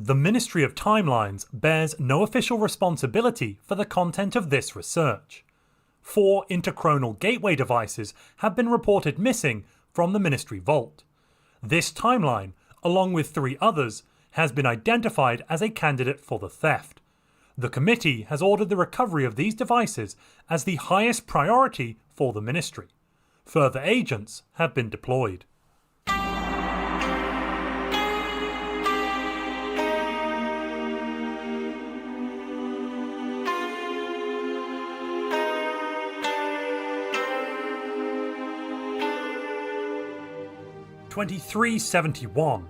The Ministry of Timelines bears no official responsibility for the content of this research. 4 interchronal gateway devices have been reported missing from the Ministry Vault. This timeline, along with 3 others, has been identified as a candidate for the theft. The committee has ordered the recovery of these devices as the highest priority for the Ministry. Further agents have been deployed. (2371).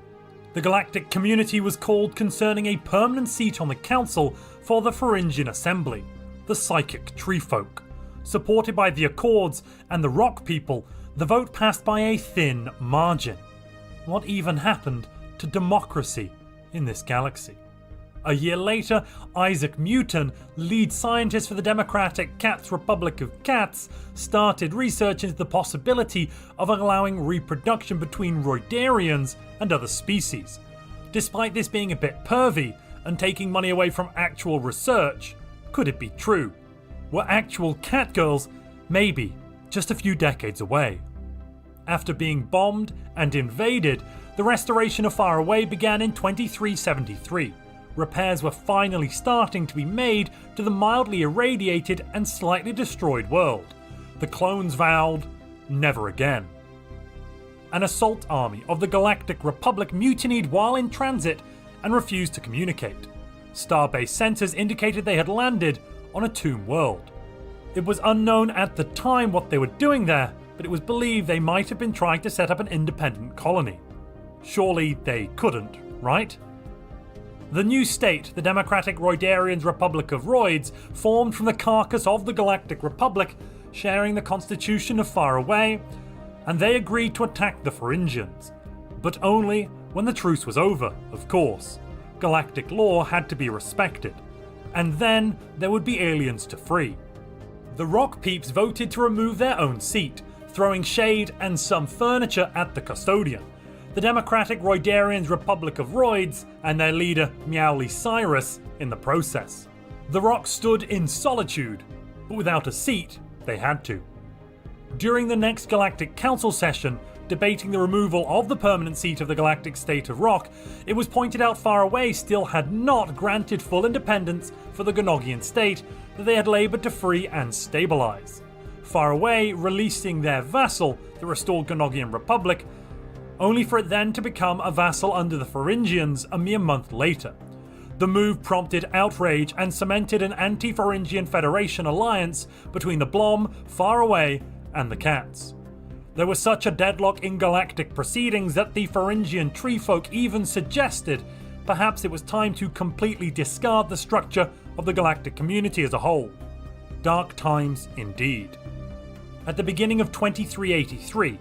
The Galactic community was called concerning a permanent seat on the Council for the Pharyngian Assembly, the Psychic Treefolk. Supported by the Accords and the Rock People, the vote passed by a thin margin. What even happened to democracy in this galaxy? A year later, Isaac Newton, lead scientist for the Democratic Cats Republic of Cats, started research into the possibility of allowing reproduction between Roidarians and other species. Despite this being a bit pervy and taking money away from actual research, could it be true? Were actual cat girls maybe just a few decades away? After being bombed and invaded, the restoration of Far Away began in 2373. Repairs were finally starting to be made to the mildly irradiated and slightly destroyed world. The clones vowed, never again. An assault army of the Galactic Republic mutinied while in transit and refused to communicate. Starbase sensors indicated they had landed on a tomb world. It was unknown at the time what they were doing there, but it was believed they might have been trying to set up an independent colony. Surely they couldn't, right? The new state, the Democratic Roidarians Republic of Roids, formed from the carcass of the Galactic Republic, sharing the constitution of Far Away, and they agreed to attack the Pharyngians. But only when the truce was over, of course. Galactic law had to be respected. And then there would be aliens to free. The Rock Peeps voted to remove their own seat, throwing shade and some furniture at the Custodian, the Democratic Roidarians Republic of Roids, and their leader Meowly Cyrus in the process. The Rock stood in solitude, but without a seat, they had to. During the next Galactic Council session, debating the removal of the permanent seat of the Galactic State of Rock, it was pointed out Far Away still had not granted full independence for the Gnogian state that they had laboured to free and stabilise. Far Away releasing their vassal, the restored Gnogian Republic, only for it then to become a vassal under the Pharyngians a mere month later. The move prompted outrage and cemented an anti-Pharyngian Federation alliance between the Blom, Far Away, and the Cats. There was such a deadlock in galactic proceedings that the Pharyngian treefolk even suggested perhaps it was time to completely discard the structure of the galactic community as a whole. Dark times indeed. At the beginning of 2383,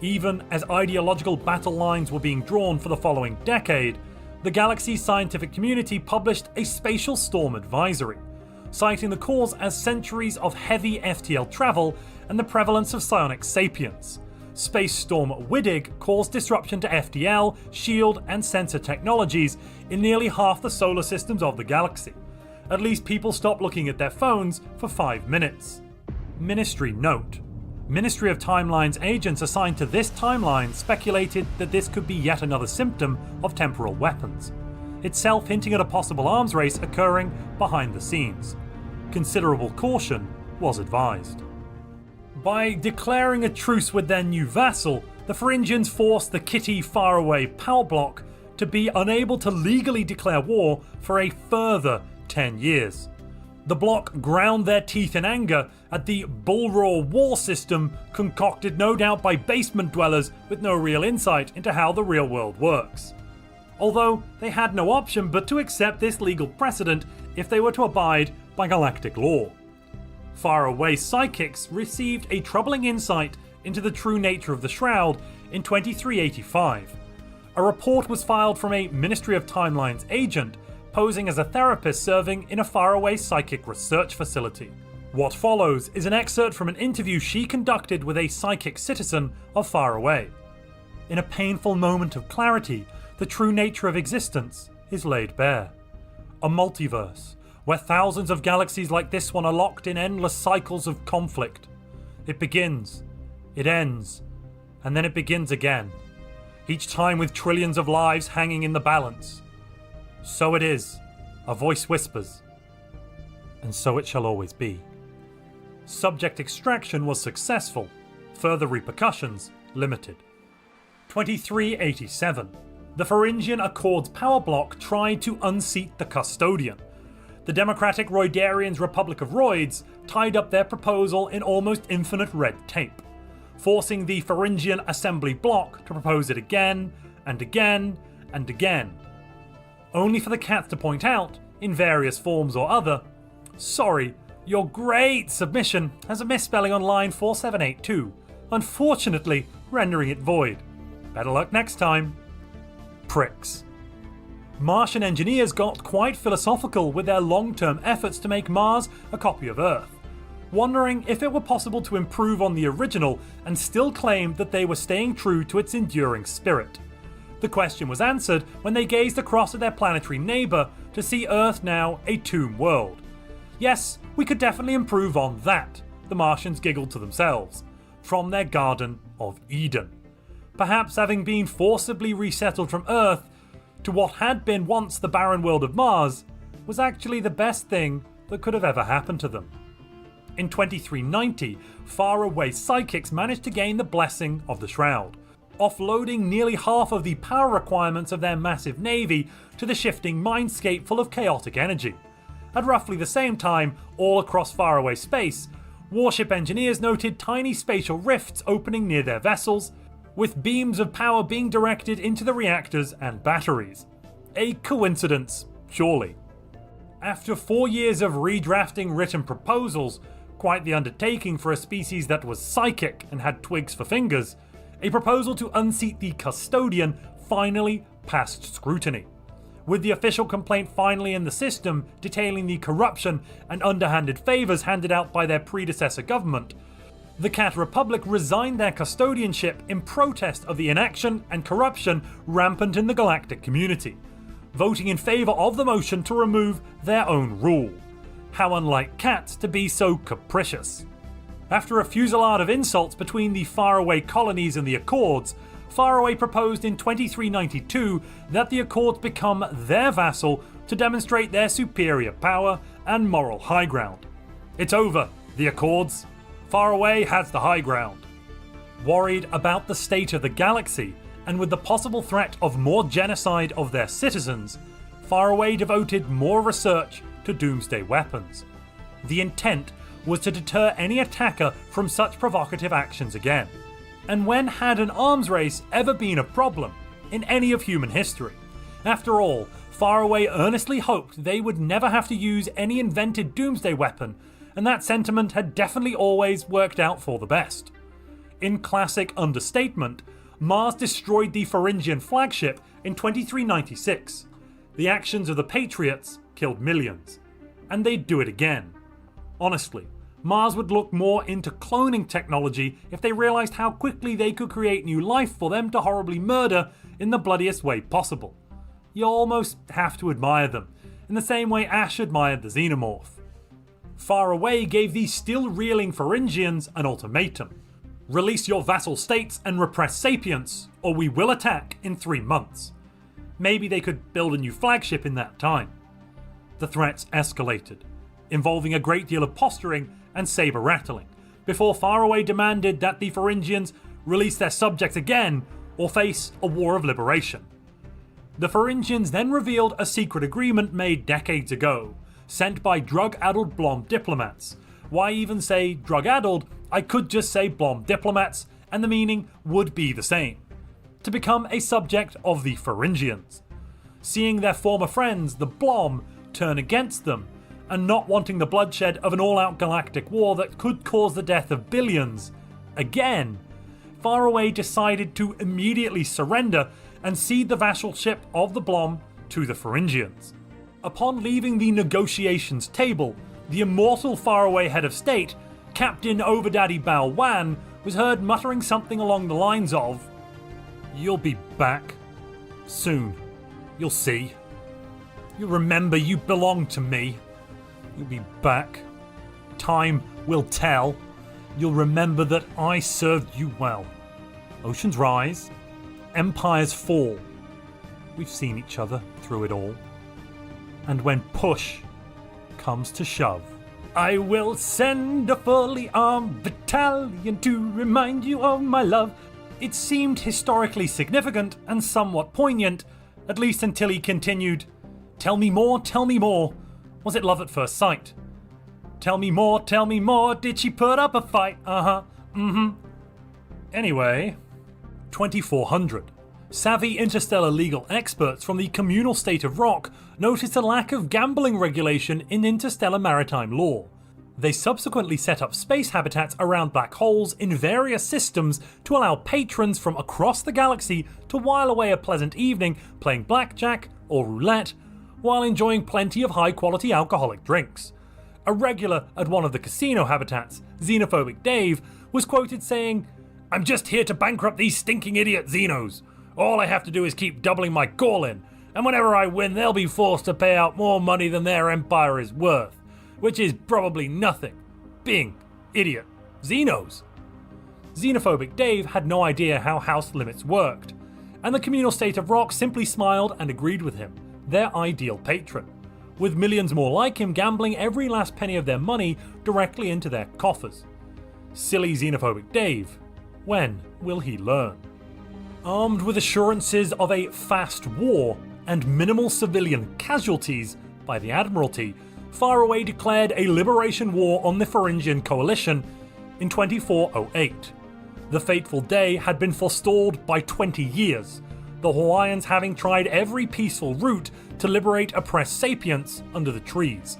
even as ideological battle lines were being drawn for the following decade, the galaxy's scientific community published a spatial storm advisory, citing the cause as centuries of heavy FTL travel and the prevalence of psionic sapience. Space Storm Widdig caused disruption to FTL, shield, and sensor technologies in nearly half the solar systems of the galaxy. At least people stopped looking at their phones for 5 minutes. Ministry note: Ministry of Timelines agents assigned to this timeline speculated that this could be yet another symptom of temporal weapons, itself hinting at a possible arms race occurring behind the scenes. Considerable caution was advised. By declaring a truce with their new vassal, the Pharyngians forced the Kitty Far Away power block to be unable to legally declare war for a further 10 years. The bloc ground their teeth in anger at the bull-roar war system concocted no doubt by basement dwellers with no real insight into how the real world works. Although they had no option but to accept this legal precedent if they were to abide by galactic law. Far Away psychics received a troubling insight into the true nature of the Shroud in 2385. A report was filed from a Ministry of Timelines agent posing as a therapist serving in a Far Away psychic research facility. What follows is an excerpt from an interview she conducted with a psychic citizen of Far Away. In a painful moment of clarity, the true nature of existence is laid bare. A multiverse, where thousands of galaxies like this one are locked in endless cycles of conflict. It begins, it ends, and then it begins again, each time with trillions of lives hanging in the balance. So it is, a voice whispers, and so it shall always be. Subject extraction was successful, further repercussions limited. 2387. The Pharyngian Accords power block tried to unseat the Custodian. The Democratic Roydarians' Republic of Roids tied up their proposal in almost infinite red tape, forcing the Pharyngian Assembly block to propose it again and again and again, only for the cat to point out, in various forms or other, "Sorry, your great submission has a misspelling on line 4782, unfortunately rendering it void. Better luck next time." Pricks. Martian engineers got quite philosophical with their long-term efforts to make Mars a copy of Earth, wondering if it were possible to improve on the original and still claim that they were staying true to its enduring spirit. The question was answered when they gazed across at their planetary neighbour to see Earth now a tomb world. Yes, we could definitely improve on that, the Martians giggled to themselves, from their Garden of Eden. Perhaps having been forcibly resettled from Earth to what had been once the barren world of Mars was actually the best thing that could have ever happened to them. In 2390, faraway psychics managed to gain the blessing of the Shroud, offloading nearly half of the power requirements of their massive navy to the shifting mindscape full of chaotic energy. At roughly the same time, all across faraway space, warship engineers noted tiny spatial rifts opening near their vessels, with beams of power being directed into the reactors and batteries. A coincidence, surely. After 4 years of redrafting written proposals, quite the undertaking for a species that was psychic and had twigs for fingers, a proposal to unseat the Custodian finally passed scrutiny, with the official complaint finally in the system detailing the corruption and underhanded favours handed out by their predecessor government. The Cat Republic resigned their custodianship in protest of the inaction and corruption rampant in the galactic community, voting in favour of the motion to remove their own rule. How unlike cats to be so capricious. After a fusillade of insults between the faraway colonies and the Accords, Faraway proposed in 2392 that the Accords become their vassal to demonstrate their superior power and moral high ground. It's over, the Accords. Faraway has the high ground. Worried about the state of the galaxy, and with the possible threat of more genocide of their citizens, Faraway devoted more research to doomsday weapons. The intent was to deter any attacker from such provocative actions again. And when had an arms race ever been a problem in any of human history? After all, Faraway earnestly hoped they would never have to use any invented doomsday weapon, and that sentiment had definitely always worked out for the best. In classic understatement, Mars destroyed the Pharyngian flagship in 2396. The actions of the Patriots killed millions, and they'd do it again. Honestly, Mars would look more into cloning technology if they realised how quickly they could create new life for them to horribly murder in the bloodiest way possible. You almost have to admire them, in the same way Ash admired the Xenomorph. Faraway gave the still-reeling Pharyngians an ultimatum. Release your vassal states and repress sapience, or we will attack in 3 months. Maybe they could build a new flagship in that time. The threats escalated, involving a great deal of posturing and saber rattling, before Faraway demanded that the Pharyngians release their subjects again or face a war of liberation. The Pharyngians then revealed a secret agreement made decades ago, sent by drug-addled Blom diplomats. Why even say drug-addled? I could just say Blom diplomats, and the meaning would be the same. To become a subject of the Pharyngians. Seeing their former friends, the Blom, turn against them, and not wanting the bloodshed of an all-out galactic war that could cause the death of billions, again, Faraway decided to immediately surrender and cede the vassalship of the Blom to the Pharyngians. Upon leaving the negotiations table, the immortal Faraway head of state, Captain Overdaddy Bao Wan, was heard muttering something along the lines of, "You'll be back. Soon. You'll see." You remember you belong to me. You'll be back. Time will tell. You'll remember that I served you well. Oceans rise. Empires fall. We've seen each other through it all. And when push comes to shove, I will send a fully armed battalion to remind you of my love. It seemed historically significant and somewhat poignant, at least until he continued, tell me more, tell me more. Was it love at first sight? Tell me more, did she put up a fight? Anyway, 2400. Savvy interstellar legal experts from the communal state of Rock noticed a lack of gambling regulation in interstellar maritime law. They subsequently set up space habitats around black holes in various systems to allow patrons from across the galaxy to while away a pleasant evening playing blackjack or roulette while enjoying plenty of high-quality alcoholic drinks. A regular at one of the casino habitats, Xenophobic Dave, was quoted saying, "I'm just here to bankrupt these stinking idiot Xenos. All I have to do is keep doubling my call-in, and whenever I win they'll be forced to pay out more money than their empire is worth, which is probably nothing. Being idiot Xenos." Xenophobic Dave had no idea how house limits worked, and the communal state of Rock simply smiled and agreed with him, their ideal patron, with millions more like him gambling every last penny of their money directly into their coffers. Silly Xenophobic Dave. When will he learn? Armed with assurances of a fast war and minimal civilian casualties by the Admiralty, Faraway declared a liberation war on the Pharyngian coalition in 2408. The fateful day had been forestalled by 20 years, the Hawaiians having tried every peaceful route to liberate oppressed sapients under the trees.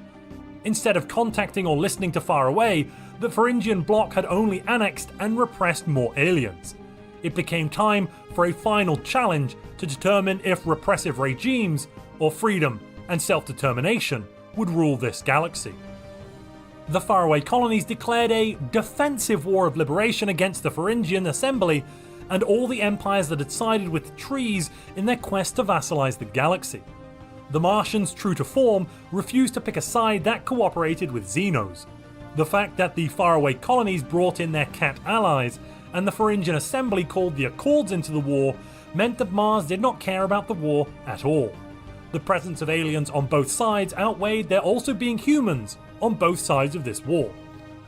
Instead of contacting or listening to Faraway, the Pharyngian bloc had only annexed and repressed more aliens. It became time for a final challenge to determine if repressive regimes, or freedom and self-determination, would rule this galaxy. The Faraway colonies declared a defensive war of liberation against the Pharyngian Assembly and all the empires that had sided with the trees in their quest to vassalize the galaxy. The Martians, true to form, refused to pick a side that cooperated with Xenos. The fact that the Faraway colonies brought in their cat allies and the Pharyngian Assembly called the Accords into the war meant that Mars did not care about the war at all. The presence of aliens on both sides outweighed there also being humans on both sides of this war.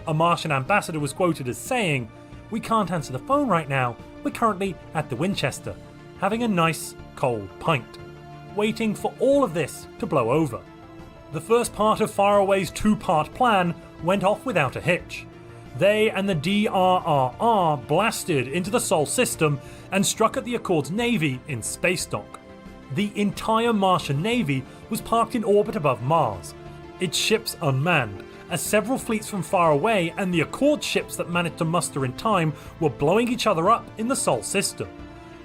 A Martian ambassador was quoted as saying, "We can't answer the phone right now, we're currently at the Winchester, having a nice cold pint," waiting for all of this to blow over. The first part of Faraway's two-part plan went off without a hitch. They and the DRRR blasted into the Sol system and struck at the Accords Navy in space dock. The entire Martian Navy was parked in orbit above Mars, its ships unmanned, as several fleets from far away and the Accord ships that managed to muster in time were blowing each other up in the Sol system.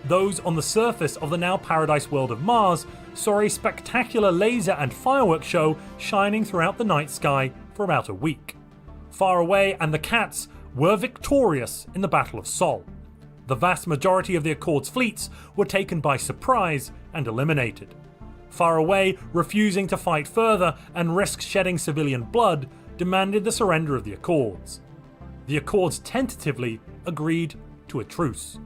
Those on the surface of the now paradise world of Mars saw a spectacular laser and fireworks show shining throughout the night sky for about a week. Faraway and the Cats were victorious in the Battle of Sol. The vast majority of the Accord's fleets were taken by surprise and eliminated. Faraway, refusing to fight further and risk shedding civilian blood, demanded the surrender of the Accords. The Accords tentatively agreed to a truce.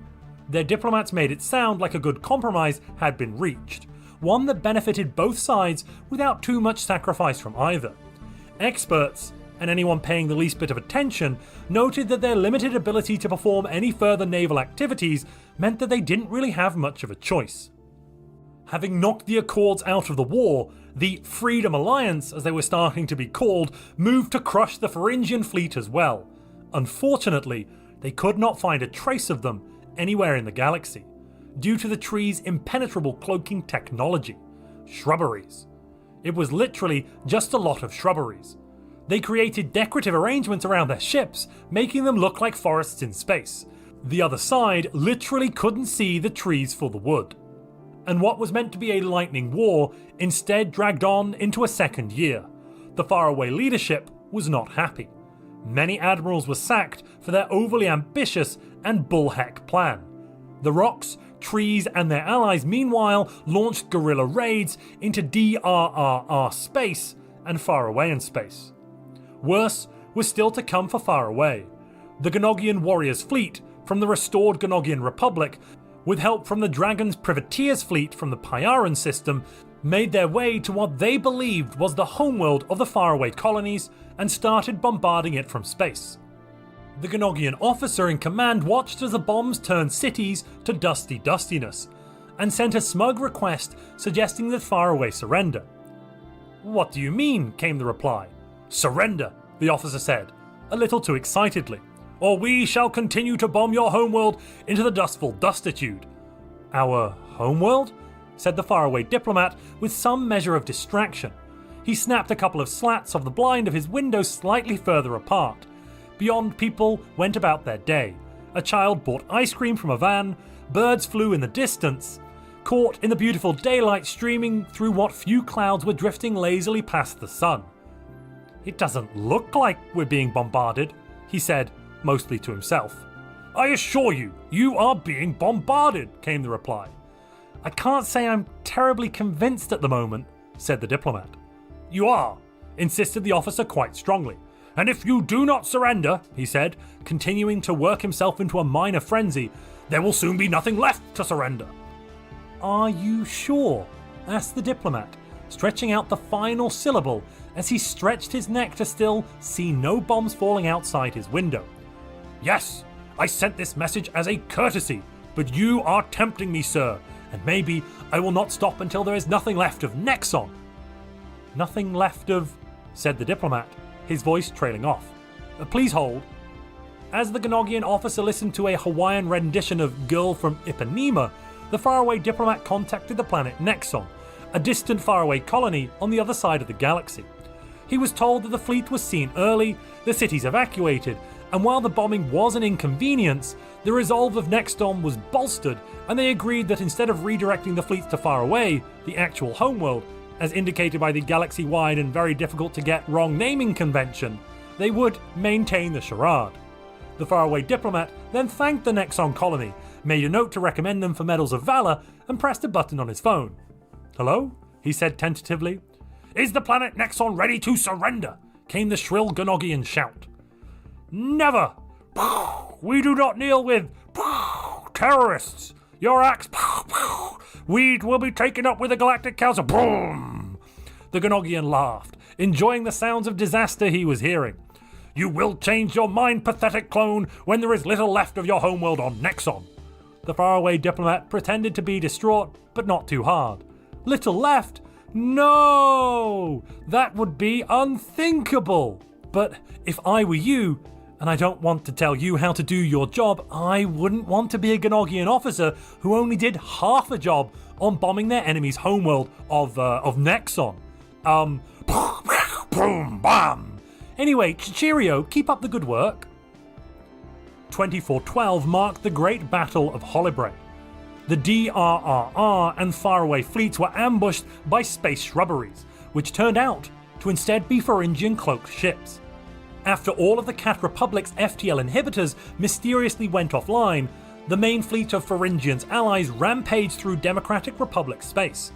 Their diplomats made it sound like a good compromise had been reached, one that benefited both sides without too much sacrifice from either. Experts, and anyone paying the least bit of attention, noted that their limited ability to perform any further naval activities meant that they didn't really have much of a choice. Having knocked the Accords out of the war, the Freedom Alliance, as they were starting to be called, moved to crush the Pharyngian fleet as well. Unfortunately, they could not find a trace of them anywhere in the galaxy, due to the tree's impenetrable cloaking technology. Shrubberies. It was literally just a lot of shrubberies. They created decorative arrangements around their ships, making them look like forests in space. The other side literally couldn't see the trees for the wood. And what was meant to be a lightning war instead dragged on into a second year. The Faraway leadership was not happy. Many admirals were sacked for their overly ambitious and bullheck plan. The Rocks, Trees and their allies, meanwhile, launched guerrilla raids into DRRR space and Far Away in space. Worse was still to come for Far Away. The Gnogian warriors' fleet from the restored Gnogian Republic, with help from the Dragon's privateers fleet from the Pyaran system, made their way to what they believed was the homeworld of the faraway colonies and started bombarding it from space. The Gnogian officer in command watched as the bombs turned cities to dusty dustiness, and sent a smug request suggesting that Faraway surrender. "What do you mean?" came the reply. "Surrender," the officer said, a little too excitedly, "or we shall continue to bomb your homeworld into the dustful dustitude." "Our homeworld?" said the faraway diplomat with some measure of distraction. He snapped a couple of slats of the blind of his window slightly further apart. Beyond, people went about their day. A child bought ice cream from a van, birds flew in the distance, caught in the beautiful daylight streaming through what few clouds were drifting lazily past the sun. "It doesn't look like we're being bombarded," he said, mostly to himself. "I assure you, you are being bombarded," came the reply. "I can't say I'm terribly convinced at the moment," said the diplomat. "You are," insisted the officer quite strongly. "And if you do not surrender," he said, continuing to work himself into a minor frenzy, "there will soon be nothing left to surrender." "Are you sure?" asked the diplomat, stretching out the final syllable as he stretched his neck to still see no bombs falling outside his window. "Yes, I sent this message as a courtesy, but you are tempting me, sir, and maybe I will not stop until there is nothing left of Nexon." "Nothing left of," said the diplomat, his voice trailing off. "Please hold." As the Gnogian officer listened to a Hawaiian rendition of Girl from Ipanema, the faraway diplomat contacted the planet Nexon, a distant faraway colony on the other side of the galaxy. He was told that the fleet was seen early, the cities evacuated, and while the bombing was an inconvenience, the resolve of Nexon was bolstered, and they agreed that instead of redirecting the fleets to Faraway, the actual homeworld, as indicated by the galaxy-wide and very difficult to get wrong naming convention, they would maintain the charade. The faraway diplomat then thanked the Nexon colony, made a note to recommend them for medals of valor, and pressed a button on his phone. "Hello?" he said tentatively. "Is the planet Nexon ready to surrender?" came the shrill Gnogian shout. "Never! We do not deal with terrorists. Your acts will be taken up with the Galactic Council." Boom! The Gnogian laughed, enjoying the sounds of disaster he was hearing. "You will change your mind, pathetic clone, when there is little left of your homeworld on Nexon." The faraway diplomat pretended to be distraught, but not too hard. "Little left? No! That would be unthinkable! But if I were you, and I don't want to tell you how to do your job, I wouldn't want to be a Gnogian officer who only did half a job on bombing their enemy's homeworld of Nexon. Boom, bam! Anyway, cheerio, keep up the good work." 2412 marked the Great Battle of Holibre. The DRRR and faraway fleets were ambushed by space shrubberies, which turned out to instead be Pharyngian cloaked ships. After all of the Cat Republic's FTL inhibitors mysteriously went offline, the main fleet of Pharyngian's allies rampaged through Democratic Republic space.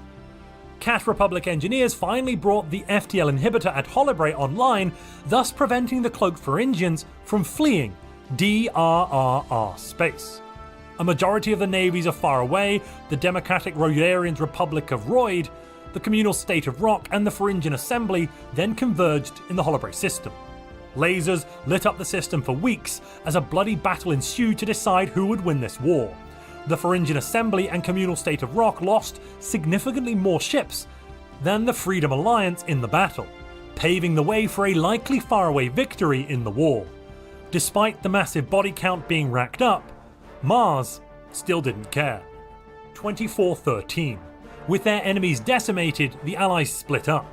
Cat Republic engineers finally brought the FTL inhibitor at Holibre online, thus preventing the cloaked Pharyngians from fleeing DRRR space. A majority of the navies are far away, the Democratic Rhodarian Republic of Royd, the communal state of Rock, and the Pharyngian Assembly then converged in the Holibre system. Lasers lit up the system for weeks as a bloody battle ensued to decide who would win this war. The Pharyngian Assembly and communal state of Rock lost significantly more ships than the Freedom Alliance in the battle, paving the way for a likely faraway victory in the war. Despite the massive body count being racked up, Mars still didn't care. 2413. With their enemies decimated, the Allies split up.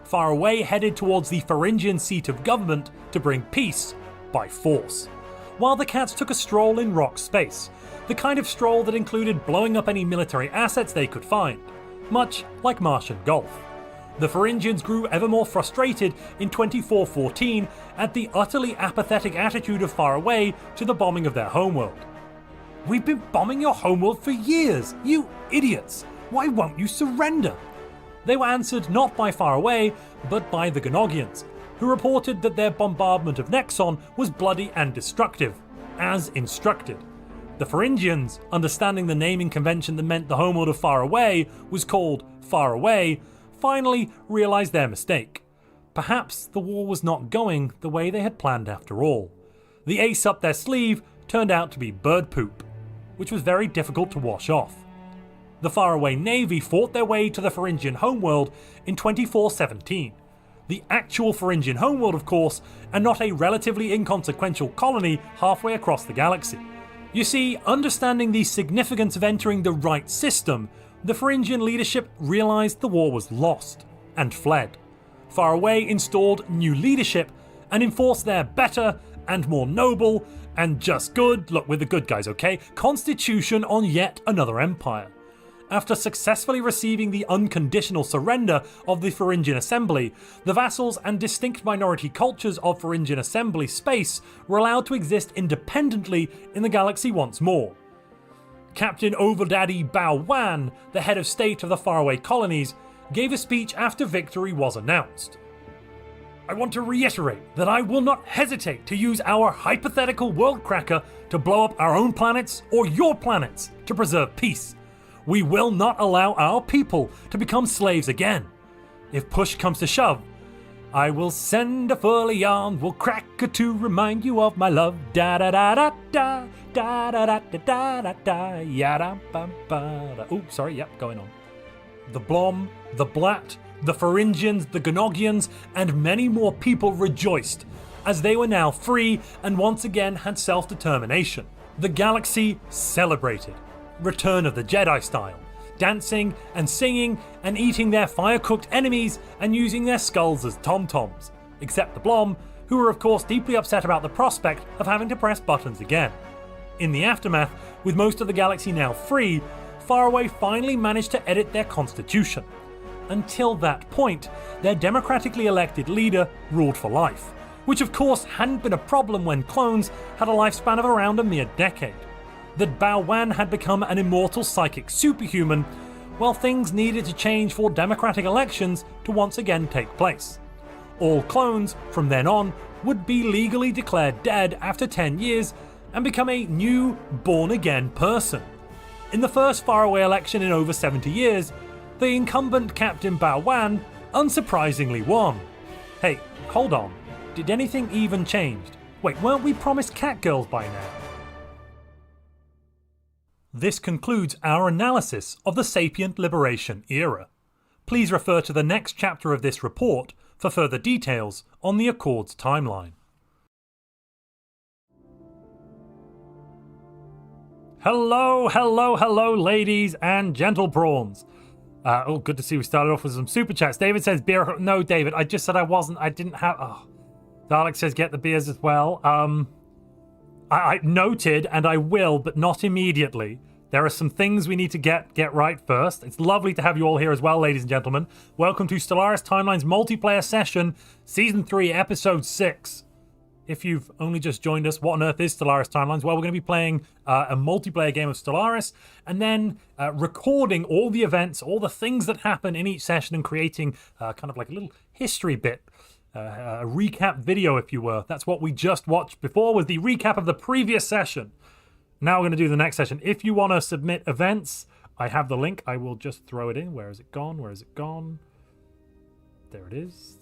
Faraway headed towards the Pharyngian seat of government to bring peace by force, while the Cats took a stroll in Rock space, the kind of stroll that included blowing up any military assets they could find, much like Martian Golf. The Pharyngians grew ever more frustrated in 2414 at the utterly apathetic attitude of Faraway to the bombing of their homeworld. We've been bombing your homeworld for years, you idiots! Why won't you surrender? They were answered not by Faraway, but by the Gnogians, who reported that their bombardment of Nexon was bloody and destructive, as instructed. The Pharyngians, understanding the naming convention that meant the homeworld of Faraway was called Faraway, finally realised their mistake. Perhaps the war was not going the way they had planned after all. The ace up their sleeve turned out to be bird poop, which was very difficult to wash off. The Faraway Navy fought their way to the Pharyngian homeworld in 2417. The actual Pharyngian homeworld, of course, and not a relatively inconsequential colony halfway across the galaxy. You see, understanding the significance of entering the right system, the Pharyngian leadership realised the war was lost, and fled. Faraway installed new leadership and enforced their better and more noble and just good, look, we're the good guys, okay, constitution on yet another empire. After successfully receiving the unconditional surrender of the Pharyngian Assembly, the vassals and distinct minority cultures of Pharyngian Assembly space were allowed to exist independently in the galaxy once more. Captain Overdaddy Bao Wan, the head of state of the faraway colonies, gave a speech after victory was announced. I want to reiterate that I will not hesitate to use our hypothetical world cracker to blow up our own planets or your planets to preserve peace. We will not allow our people to become slaves again. If push comes to shove, I will send a fully armed wool cracker to remind you of my love. Da da da da da da da da da da da yada ba ba da. Oh, sorry, yep, going on. The Blom, the Blatt, the Pharyngians, the Gnogians, and many more people rejoiced, as they were now free and once again had self-determination. The galaxy celebrated. Return of the Jedi style, dancing and singing and eating their fire-cooked enemies and using their skulls as tom-toms, except the Blom, who were of course deeply upset about the prospect of having to press buttons again. In the aftermath, with most of the galaxy now free, Faraway finally managed to edit their constitution. Until that point, their democratically elected leader ruled for life, which of course hadn't been a problem when clones had a lifespan of around a mere decade. That Bao Wan had become an immortal psychic superhuman, while things needed to change for democratic elections to once again take place. All clones, from then on, would be legally declared dead after 10 years and become a new, born-again person. In the first faraway election in over 70 years, the incumbent Captain Bao Wan unsurprisingly won. Hey, hold on. Did anything even change? Wait, weren't we promised catgirls by now? This concludes our analysis of the Sapient Liberation era. Please refer to the next chapter of this report for further details on the Accords timeline. Hello, hello, hello, ladies and gentle prawns. Good to see we started off with some super chats. David says beer. No, David, I just said I wasn't. I didn't have. Oh. Dalek says get the beers as well. I noted, and I will, but not immediately. There are some things we need to get right first. It's lovely to have you all here as well, ladies and gentlemen. Welcome to Stellaris Timelines multiplayer session, Season 3, Episode 6. If you've only just joined us, what on earth is Stellaris Timelines? Well, we're going to be playing a multiplayer game of Stellaris, and then recording all the events, all the things that happen in each session, and creating kind of like a little history bit. A recap video, if you were. That's what we just watched before, was the recap of the previous session. Now we're going to do the next session. If you want to submit events, I have the link. I will just throw it in. Where is it gone? Where is it gone? There it is.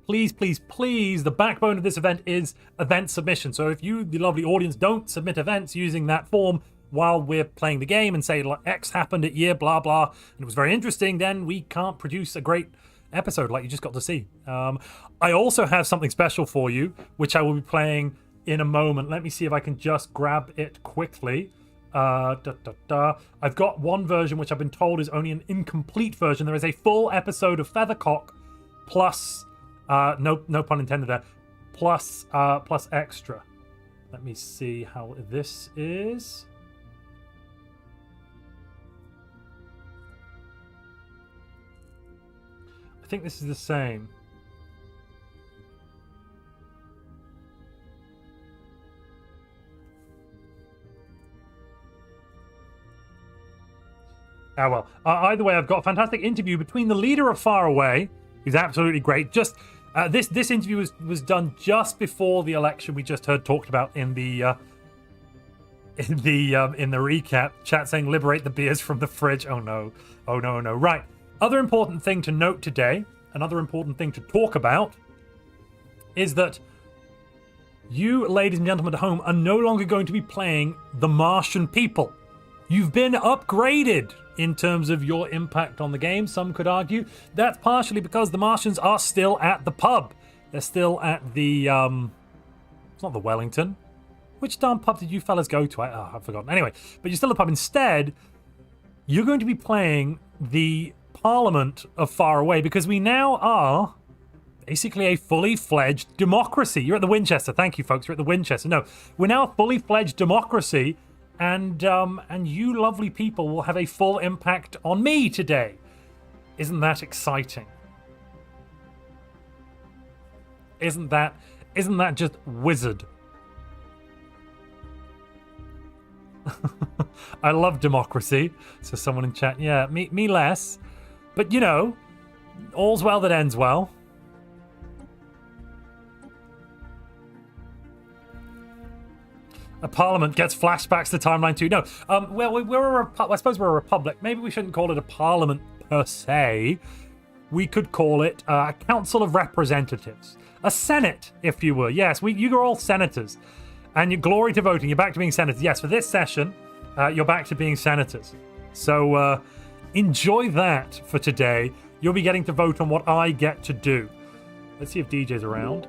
Please, please, please, the backbone of this event is event submission. So if you, the lovely audience, don't submit events using that form while we're playing the game and say like, X happened at year blah blah and it was very interesting, then we can't produce a great episode like you just got to see. I also have something special for you, which I will be playing in a moment. Let me see if I can just grab it quickly. I've got one version which I've been told is only an incomplete version. There is a full episode of Feathercock plus no pun intended there, plus extra. Let me see how this is. I think this is the same. Ah, well. Either way, I've got a fantastic interview between the leader of Far Away, who's absolutely great. Just this interview was done just before the election we just heard talked about in the recap. Chat saying liberate the beers from the fridge. Oh no. Oh no, no. Right. Other important thing to note today, another important thing to talk about, is that you, ladies and gentlemen at home, are no longer going to be playing the Martian people. You've been upgraded in terms of your impact on the game, some could argue. That's partially because the Martians are still at the pub. They're still at the, it's not the Wellington. Which darn pub did you fellas go to? I've forgotten. Anyway, but you're still at the pub. Instead, you're going to be playing the Parliament of Far Away, because we now are basically a fully fledged democracy. You're at the Winchester. Thank you, folks. You're at the Winchester. No, we're now a fully fledged democracy, and you lovely people will have a full impact on me today. Isn't that exciting? Isn't that just wizard? I love democracy. So someone in chat, yeah, me less. But you know, all's well that ends well. A parliament gets flashbacks to Timeline 2. No, well, I suppose we're a republic. Maybe we shouldn't call it a parliament per se. We could call it a council of representatives. A senate, if you will. Yes, you are all senators. And you glory to voting. You're back to being senators. Yes, for this session, you're back to being senators. So enjoy that for today. You'll be getting to vote on what I get to do. Let's see if DJ's around.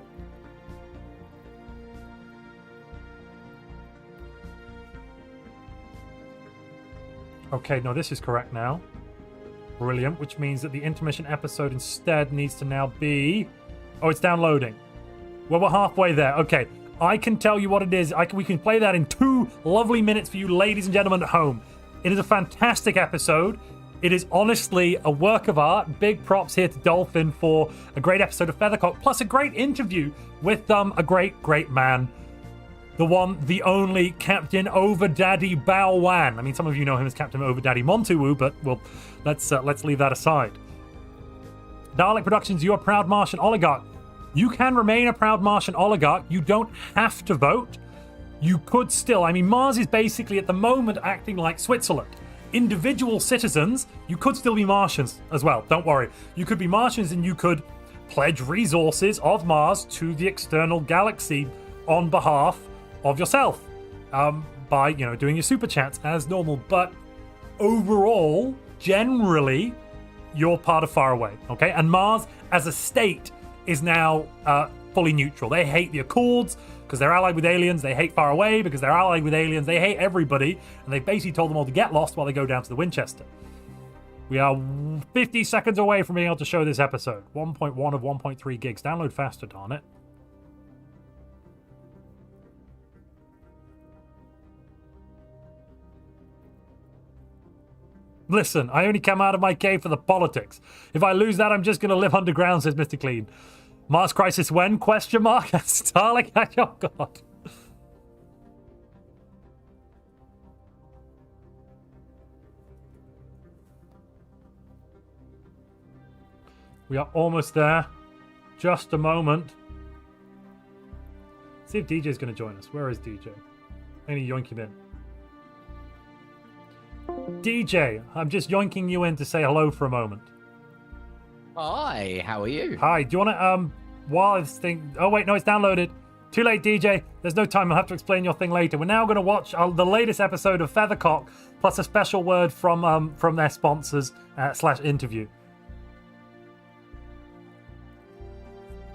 Okay, no, this is correct now. Brilliant, which means that the intermission episode instead needs to now be... Oh, it's downloading. Well, we're halfway there. Okay, I can tell you what it is. We can play that in 2 lovely minutes for you ladies and gentlemen at home. It is a fantastic episode. It is honestly a work of art. Big props here to Dolphin for a great episode of Feathercock, plus a great interview with a great man. The one, the only Captain Overdaddy Bao Wan. I mean, some of you know him as Captain Overdaddy Montu, but let's leave that aside. Dalek Productions, you're a proud Martian oligarch. You can remain a proud Martian oligarch. You don't have to vote. You could still. I mean, Mars is basically at the moment acting like Switzerland. Individual citizens, you could still be Martians as well. Don't worry. You could be Martians and you could pledge resources of Mars to the external galaxy on behalf of yourself by, doing your super chats as normal. But overall, generally, you're part of Far Away, okay? And Mars, as a state, is now fully neutral. They hate the Accords because they're allied with aliens. They hate Far Away because they're allied with aliens. They hate everybody, and they've basically told them all to get lost while they go down to the Winchester. We are 50 seconds away from being able to show this episode. 1.1 of 1.3 gigs. Download faster, darn it. Listen, I only come out of my cave for the politics. If I lose that, I'm just going to live underground, says Mr. Clean. Mars Crisis when? Question mark? Starlink? Oh, God. We are almost there. Just a moment. See if DJ's going to join us. Where is DJ? I need to yoink him in. DJ, I'm just yoinking you in to say hello for a moment. Hi, how are you? Hi, do you want to, while this thing... Oh, wait, no, it's downloaded. Too late, DJ. There's no time. I'll have to explain your thing later. We're now going to watch the latest episode of Feathercock, plus a special word from their sponsors / interview.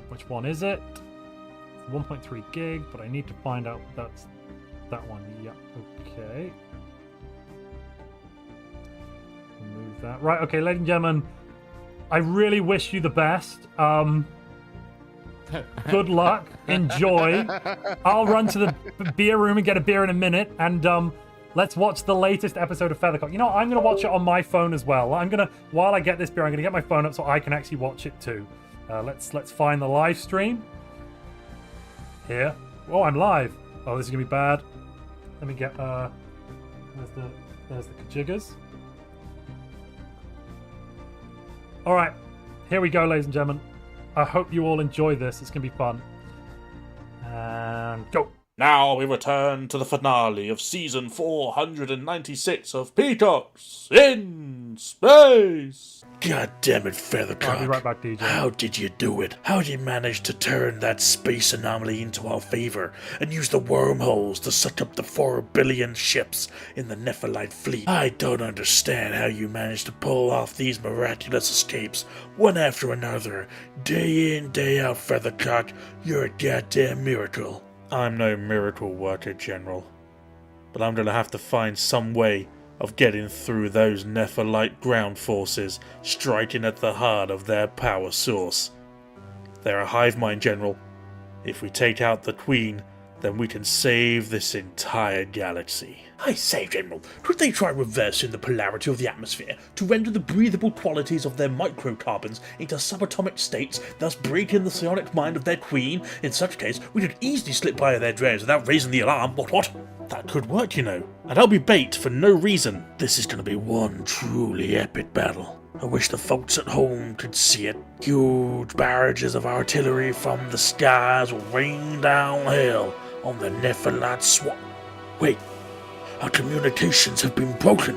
Which one is it? 1.3 gig, but I need to find out that's that one. Yeah, okay. Move that. Right, okay, ladies and gentlemen, I really wish you the best. Good luck. Enjoy. I'll run to the beer room and get a beer in a minute, and let's watch the latest episode of Feathercock. You know, I'm going to watch it on my phone as well. While I get this beer, I'm going to get my phone up so I can actually watch it too. Let's find the live stream. Here. Oh, I'm live. Oh, this is going to be bad. Let me get, there's the kajiggers. Alright, here we go, ladies and gentlemen. I hope you all enjoy this. It's going to be fun. And go. Now we return to the finale of season 496 of Peacocks in Space. God damn it, Feathercock. I'll be right back, DJ. How did you do it? How did you manage to turn that space anomaly into our favor and use the wormholes to suck up the 4 billion ships in the Nephalite fleet? I don't understand how you managed to pull off these miraculous escapes, one after another, day in, day out, Feathercock. You're a goddamn miracle. I'm no miracle worker, General, but I'm gonna have to find some way of getting through those Nephalite ground forces striking at the heart of their power source. They're a hive mind, General. If we take out the Queen, then we can save this entire galaxy. I say, General, could they try reversing the polarity of the atmosphere to render the breathable qualities of their microcarbons into subatomic states, thus breaking the psionic mind of their Queen? In such case, we could easily slip by their drains without raising the alarm, what? That could work, you know, and I'll be bait for no reason. This is going to be one truly epic battle. I wish the folks at home could see it. Huge barrages of artillery from the skies will rain down hell on the Nephalite swamp. Wait, our communications have been broken.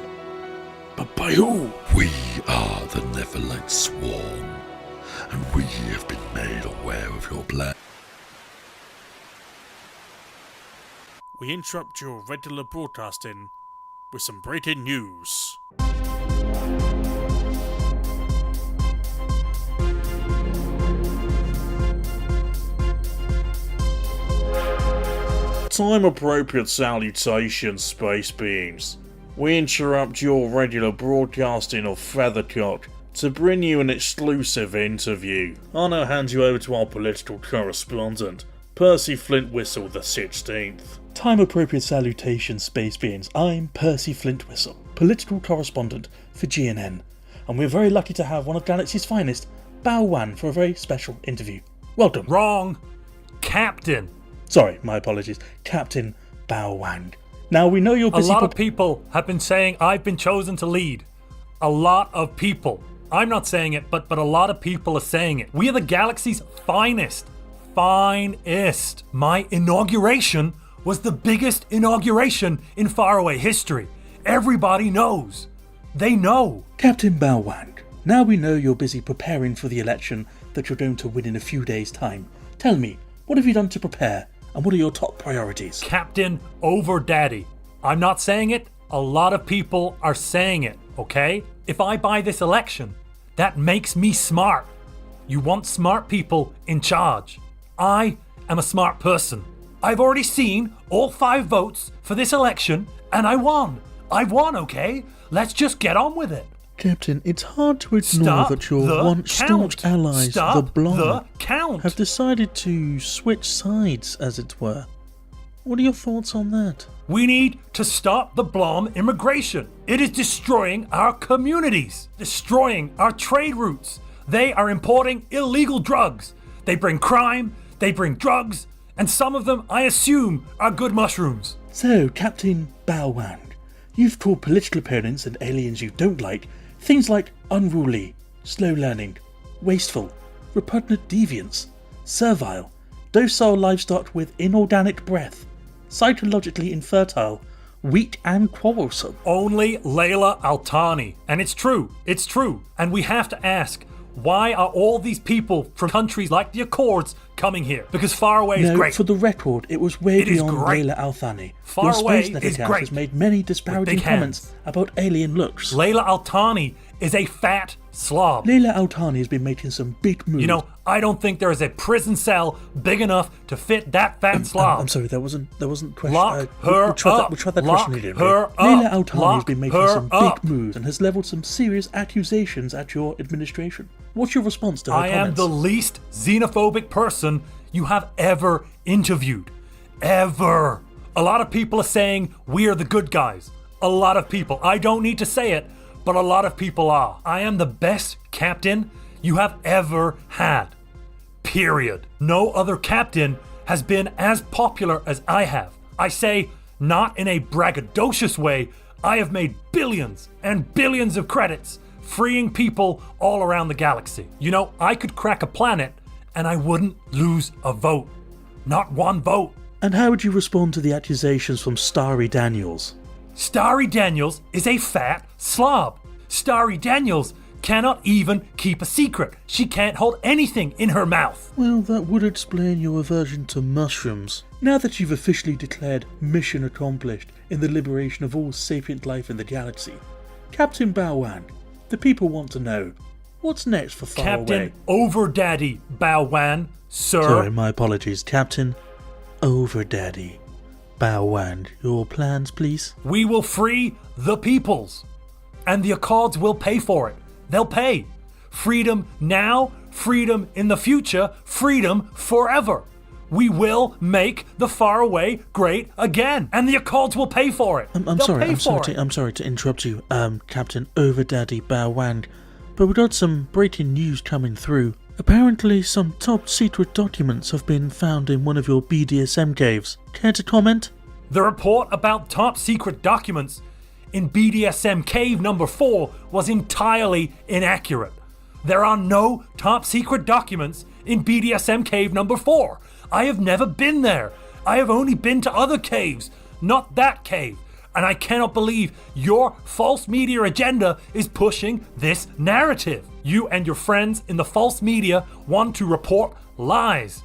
But by who? We are the Nephalite Swarm, and we have been made aware of your plan. We interrupt your regular broadcasting with some breaking news. Time-appropriate salutations, space beings. We interrupt your regular broadcasting of Feathercock to bring you an exclusive interview. I'll now hand you over to our political correspondent, Percy Flintwhistle the 16th. Time-appropriate salutations, space beings. I'm Percy Flintwhistle, political correspondent for GNN, and we're very lucky to have one of Galaxy's finest, Bao Wan, for a very special interview. Welcome. Wrong. Captain. Sorry, my apologies. Captain Bao Wang. Now, we know you're busy... A lot of people have been saying I've been chosen to lead. A lot of people. I'm not saying it, but a lot of people are saying it. We are the galaxy's finest. Finest. My inauguration was the biggest inauguration in faraway history. Everybody knows. They know. Captain Bao Wang, now we know you're busy preparing for the election that you're going to win in a few days' time. Tell me, what have you done to prepare? And what are your top priorities? Captain over Daddy. I'm not saying it. A lot of people are saying it, okay? If I buy this election, that makes me smart. You want smart people in charge. I am a smart person. I've already seen all 5 votes for this election, and I won. I've won, okay? Let's just get on with it. Captain, it's hard to ignore that your once staunch allies, the Blom, have decided to switch sides, as it were. What are your thoughts on that? We need to stop the Blom immigration. It is destroying our communities, destroying our trade routes. They are importing illegal drugs. They bring crime, they bring drugs, and some of them, I assume, are good mushrooms. So, Captain Bao Wang, you've called political opponents and aliens you don't like things like unruly, slow learning, wasteful, repugnant deviants, servile, docile livestock with inorganic breath, psychologically infertile, weak and quarrelsome. Only Layla Altani. And it's true. And we have to ask, why are all these people from countries like the Accords coming here? Because Faraway is great. For the record, it was way beyond Layla Altani. Your Space Net account has made many disparaging comments about alien looks. Layla Altani is a fat slob. Layla Altani has been making some big moves. You know, I don't think there is a prison cell big enough to fit that fat slob. I'm sorry, there wasn't question. Lock her up. We'll try that Lock question again. her up. Layla Altani has Lock been making her some up. big moves and has leveled some serious accusations at your administration. What's your response to her comments? I am the least xenophobic person you have ever interviewed. Ever. A lot of people are saying we are the good guys. A lot of people. I don't need to say it, but a lot of people are. I am the best captain you have ever had. Period. No other captain has been as popular as I have. I say, not in a braggadocious way, I have made billions and billions of credits freeing people all around the galaxy. You know, I could crack a planet and I wouldn't lose a vote. Not one vote. And how would you respond to the accusations from Starry Daniels? Starry Daniels is a fat slob. Starry Daniels cannot even keep a secret. She can't hold anything in her mouth. Well, that would explain your aversion to mushrooms. Now that you've officially declared mission accomplished in the liberation of all sapient life in the galaxy, Captain Bow-Wan, the people want to know, what's next for Far Captain Away? Overdaddy Bow-Wan, sir. Sorry, my apologies. Captain Overdaddy Bow-Wan, your plans, please? We will free the peoples. And the Accords will pay for it. They'll pay. Freedom now, freedom in the future, freedom forever. We will make the Far Away great again. And the Accords will pay for it. I'm sorry to interrupt you, Captain Overdaddy Bow-Wan, but we got some breaking news coming through. Apparently some top secret documents have been found in one of your BDSM caves. Care to comment? The report about top secret documents in BDSM cave number 4 was entirely inaccurate. There are no top secret documents in BDSM cave number 4. I have never been there. I have only been to other caves, not that cave. And I cannot believe your false media agenda is pushing this narrative. You and your friends in the false media want to report lies.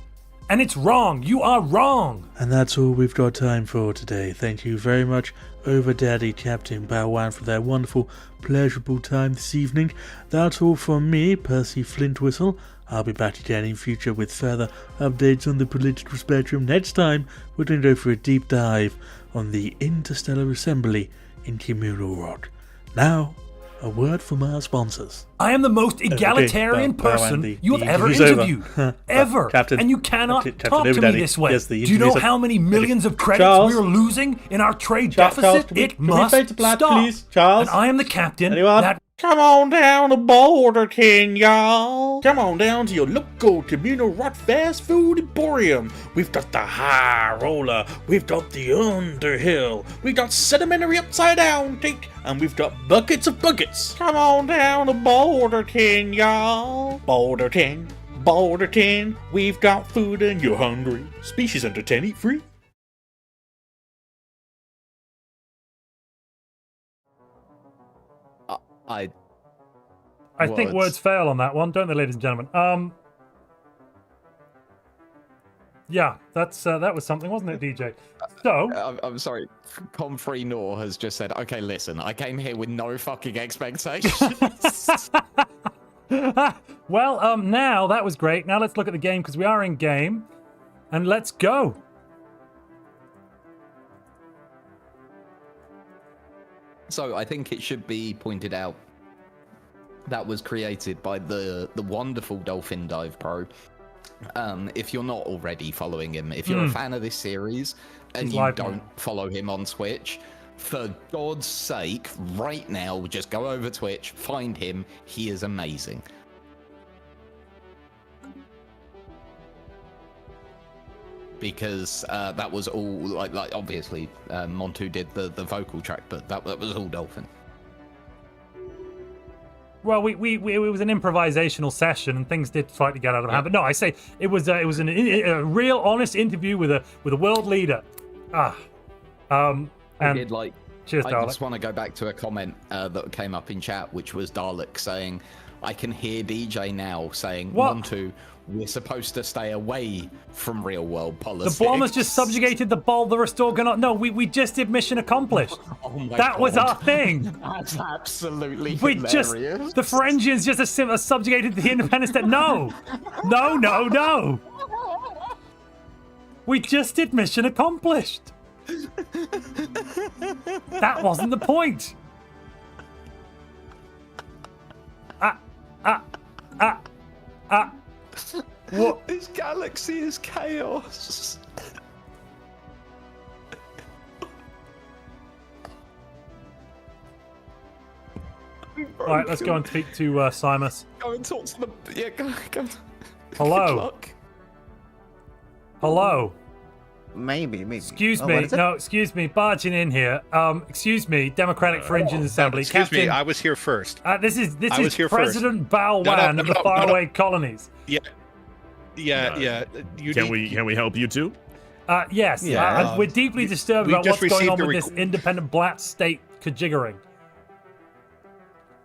And it's wrong. You are wrong. And that's all we've got time for today. Thank you very much, Overdaddy Captain Bow-Wan, for that wonderful, pleasurable time this evening. That's all from me, Percy Flintwhistle. I'll be back again in future with further updates on the political spectrum. Next time, we're going to go for a deep dive on the Interstellar Assembly in Communal Rock. Now, a word from our sponsors. I am the most egalitarian person you have ever interviewed. Ever. Captain, and you cannot Captain talk to me Overdaddy. this way. Yes, the Do you know interviews how many millions of credits Charles? we are losing in our trade Charles, deficit? can we It must fade to black, stop. please? Charles? And I am the captain Anyone? that... Come on down to Boulderton, y'all. Come on down to your local communal rock fast food emporium. We've got the high roller, we've got the underhill, we've got sedimentary upside down cake, and we've got buckets of buckets. Come on down to Boulderton, y'all. Boulderton, we've got food and you're hungry. Species under 10, eat free. I think words fail on that one, don't they, ladies and gentlemen? Yeah, that was something, wasn't it, DJ? So... I'm sorry. Comfrey Nor has just said, okay, listen, I came here with no fucking expectations. Well, now, that was great. Now let's look at the game, because we are in game. And let's go. So I think it should be pointed out that was created by the wonderful Dolphin Dive Pro. If you're not already following him, if you're a fan of this series and you don't follow him on Twitch, for God's sake, right now, just go over Twitch, find him. He is amazing. Because that was all like obviously Montu did the vocal track, but that was all Dolphin. Well, it was an improvisational session, and things did slightly get out of hand. But no, I say it was a real, honest interview with a world leader. And did cheers, I Dalek. just want to go back to a comment that came up in chat, which was Dalek saying, "I can hear DJ now saying, What? Montu, we're supposed to stay away from real world The politics." bombers just subjugated the ball. The restore gun. No, we just did mission accomplished. Oh my That was God. our thing. That's absolutely We hilarious. just the Ferengians just subjugated the Independence Day. No. We just did mission accomplished. That wasn't the point. What? This galaxy is chaos. Right, let's go and speak to Simus. Go and talk to the... Yeah, go. Hello. Good luck. Hello. Maybe. Excuse Oh, me. what is it? No, excuse me. Barging in here. Excuse me. Democratic Fringe Assembly. Excuse me, Captain, I was here first. this is I was here first. President Bao Wan of the faraway colonies. Yeah. Can we help you too? Yes. Yeah. We're deeply disturbed we about just what's going received on a with this independent black state kajiggering.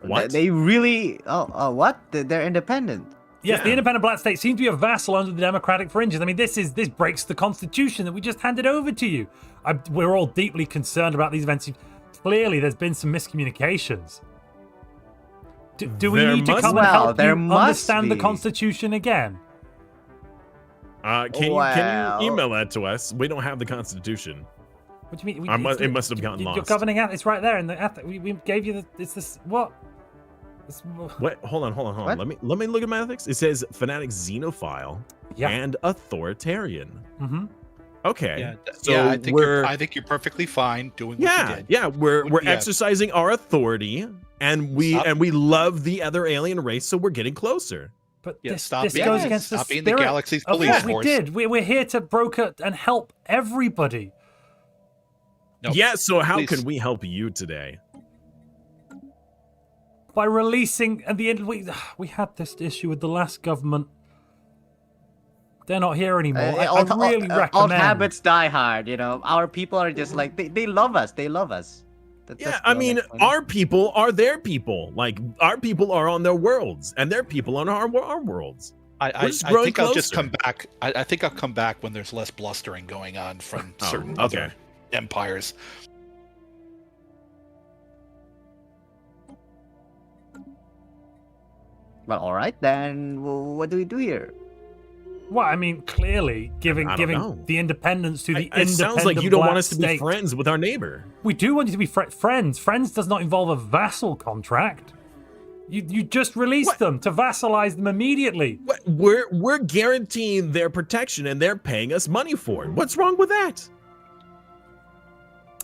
What? They really? Oh, what? They're independent. Yes, the Yeah. independent black state seems to be a vassal under the democratic fringes. I mean, this breaks the constitution that we just handed over to you. We're all deeply concerned about these events. Clearly, there's been some miscommunications. Do we There need to must- come and Well, help there you must understand the be. constitution again? Can Well. you email that to us? We don't have the Constitution. What do you mean? It must have gotten Your lost. governing act, it's right there in the. We gave you the. It's this. What? What? Hold on. What? Let me look at my ethics. It says fanatic, xenophile, Yeah. and authoritarian. Mm-hmm. Okay. Yeah, So I think you're perfectly fine doing what you did. Yeah, we're Yeah. exercising our authority, and we love the other alien race, so we're getting closer. But Yeah, this stop goes being- against the stop being the spirit galaxy's of police what we force. did. We're here to broker and help everybody. No, Yeah. So how please. can we help you today? By releasing at the end, we had this issue with the last government. They're not here anymore. I really recommend. Old habits die hard. Our people are just like they love us. They love us. Yeah, I mean, our people are their people. Like our people are on their worlds, and their people on our worlds. I just growing think I'll just closer. come back. I think I'll come back when there's less blustering going on from certain other empires. Well, all right then. What do we do here? Well, I mean, clearly giving I don't know. the independence to the It independent sounds like you don't want black us to be state. friends with our neighbor. We do want you to be friends. Friends does not involve a vassal contract. You just released What? them to vassalize them immediately. What? We're guaranteeing their protection, and they're paying us money for it. What's wrong with that?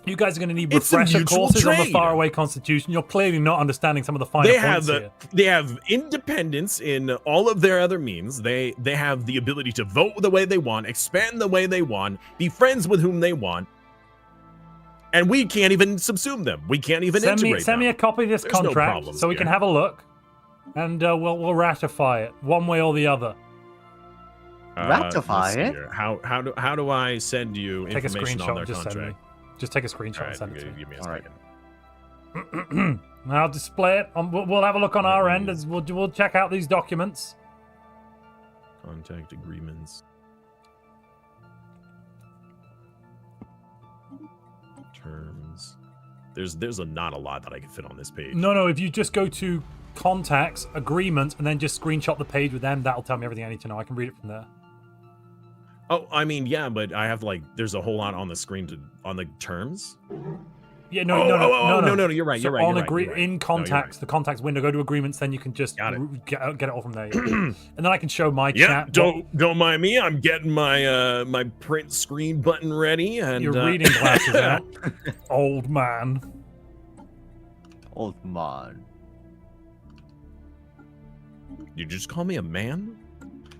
You guys are going to need It's a refresher mutual courses on the trade. faraway constitution. You're clearly not understanding some of the finer They points have here. they have independence in all of their other means. They have the ability to vote the way they want, expand the way they want, be friends with whom they want, and we can't even subsume them. We can't even Send integrate me a them. copy of this There's no contract problems so we here. can have a look, and we'll ratify it one way or the other. Ratify let's see it? here. How do I send you Take a information on screenshot. their And just send me. contract? Just take a screenshot All and send it to right, me. give me a All right. second. And I'll display it. We'll have a look on our end as we'll check out these documents. Contact agreements. Terms. There's not a lot that I can fit on this page. No, if you just go to contacts, agreement, and then just screenshot the page with them, that'll tell me everything I need to know. I can read it from there. Oh, I mean, yeah, but I have there's a whole lot on the screen on the terms. Yeah, no. You're right. So You're right. on you're right, you're right. in No, contacts, you're the contacts window, go to agreements, then you can just Got it. get it all from there. And then I can show my right. Yeah, chat. don't mind me. I'm getting my my print screen button ready, and Your reading glasses out, old man. Old man. You just call me a man?